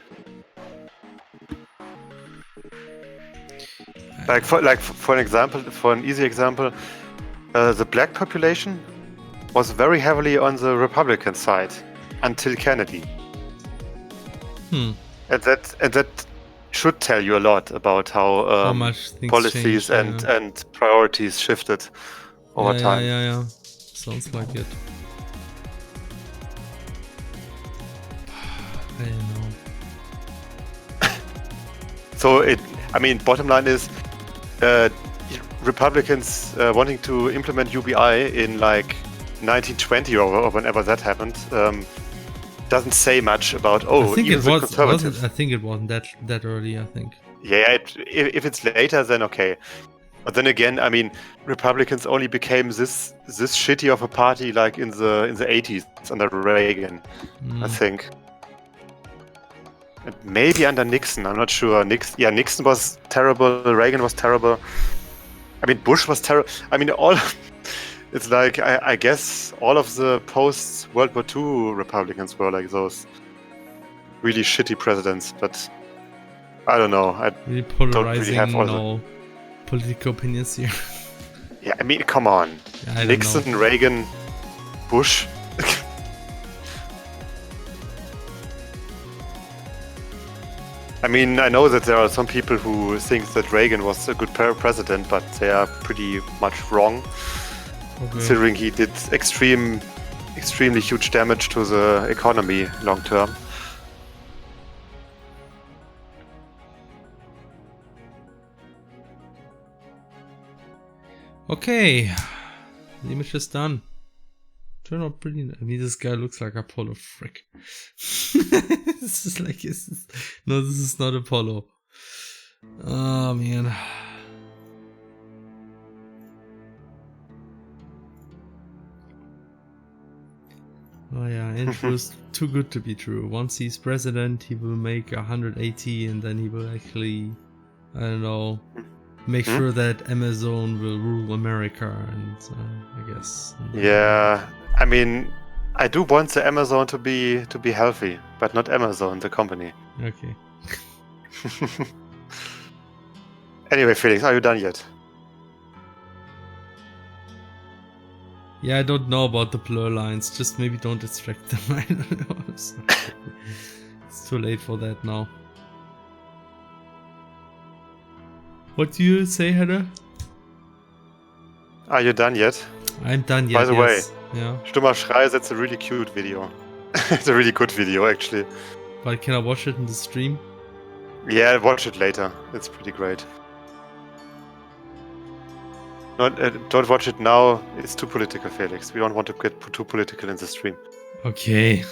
For an example, for an easy example, the black population was very heavily on the Republican side until Kennedy. And that should tell you a lot about how much things policies changed, and priorities shifted over time. Yeah. Sounds like it. I don't know. So bottom line is, Republicans wanting to implement UBI in like 1920 or whenever that happened doesn't say much about I think even the conservatives. I think it wasn't that early. I think. Yeah, if it's later, then okay. But then again, I mean, Republicans only became this shitty of a party like in the 80s under Reagan, I think. And maybe under Nixon, I'm not sure. Nixon was terrible. Reagan was terrible. I mean, Bush was terrible. I mean, it's like I guess all of the post-World War II Republicans were like those really shitty presidents. But I don't know. I really polarizing, don't really have all political opinions here. Yeah, I mean, come on. Yeah, Nixon, Reagan, Bush. I mean, I know that there are some people who think that Reagan was a good president, but they are pretty much wrong, considering he did extremely huge damage to the economy long term. Okay, the image is done. Turned out pretty nice. I mean, this guy looks like Apollo. Frick. This is not Apollo. Oh man. Oh yeah, and it was too good to be true. Once he's president, he will make 180, and then he will actually, I don't know, make sure that Amazon will rule America, and I guess. Yeah, I mean, I do want the Amazon to be healthy, but not Amazon, the company. Okay. Anyway, Felix, are you done yet? Yeah, I don't know about the blur lines. Just maybe don't distract them. I don't know. It's too late for that now. What do you say, Heather? Are you done yet? I'm done yet. By the way, yeah. Stummer Schrei, that's a really cute video. It's a really good video, actually. But can I watch it in the stream? Yeah, watch it later. It's pretty great. Don't watch it now. It's too political, Felix. We don't want to get too political in the stream. Okay.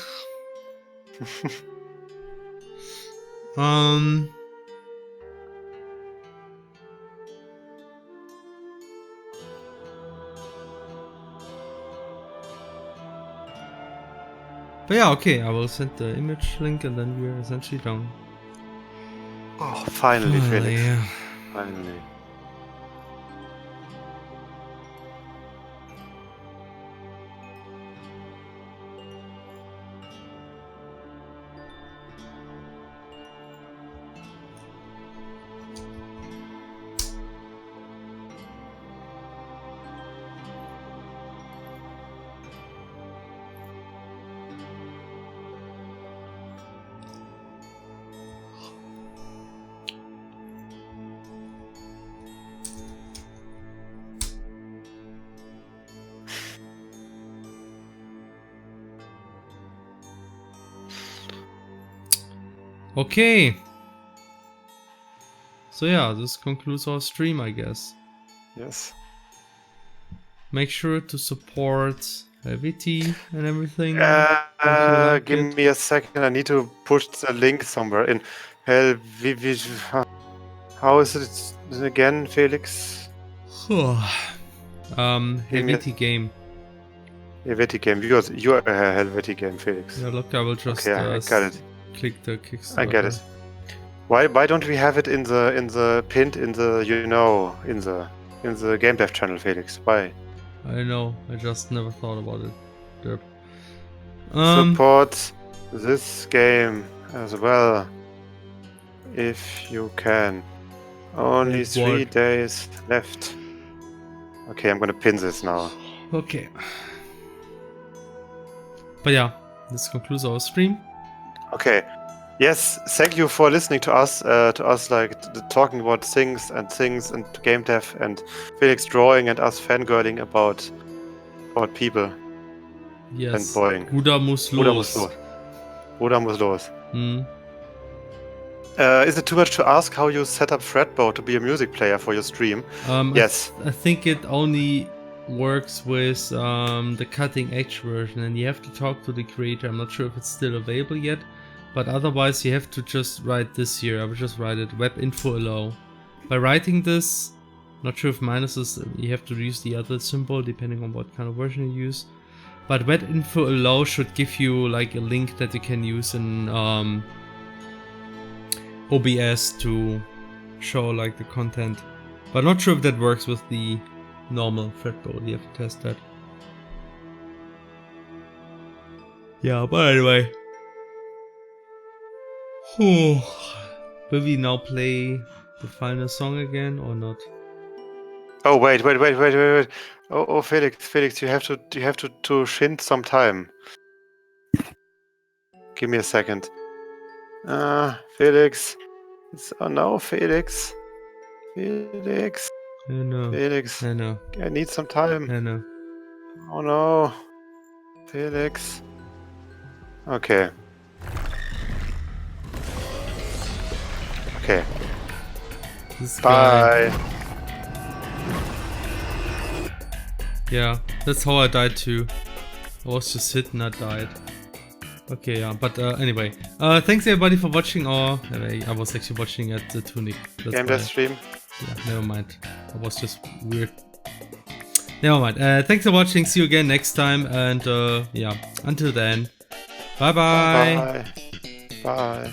But yeah, okay, I will send the image link and then we're essentially done. Oh, finally, Felix. Yeah. Finally. Okay. So yeah, this concludes our stream, I guess. Yes. Make sure to support Helvetii and everything. Give me a second. I need to push the link somewhere in Helvetii. How is it again, Felix? Helvetii game. Helvetii game. You're a Helvetii game, Felix. Yeah, look, I will just I got it. click the Kickstarter. I get it. Why don't we have it in the pinned in the in the game dev channel, Felix? Why? I don't know. I just never thought about it. Derp. Support this game as well, if you can. Only 3 days left. Okay, I'm gonna pin this now. Okay. But yeah, this concludes our stream. Okay. Yes, thank you for listening to us like talking about things and game dev and Felix drawing and us fangirling about people. Yes. And boing. Bruder muss los. Bruder muss los. Mm. Is it too much to ask how you set up Fretboard to be a music player for your stream? Yes. I think it only works with the cutting edge version, and you have to talk to the creator. I'm not sure if it's still available yet, but otherwise you have to just write this here. I will just write it web info allow. By writing this, not sure if minuses, you have to use the other symbol depending on what kind of version you use. But web info allow should give you like a link that you can use in OBS to show like the content. But not sure if that works with the normal Fretboard. You have to test that. Yeah, but anyway. Will we now play the final song again or not? Oh wait. Oh Felix, you have to shind some time. Give me a second. Felix. Oh no, Felix. Felix. I know. Felix. I know. I need some time. I know. Oh no. Felix. Okay. Okay. This Bye. guy. Yeah, that's how I died too. I was just hit and I died. Okay, yeah, but anyway. Thanks everybody for watching, or I was actually watching at the Tunic. Game dev stream. Yeah, never mind. That was just weird. Never mind. Thanks for watching. See you again next time. And yeah, until then. Bye-bye. Bye. Bye.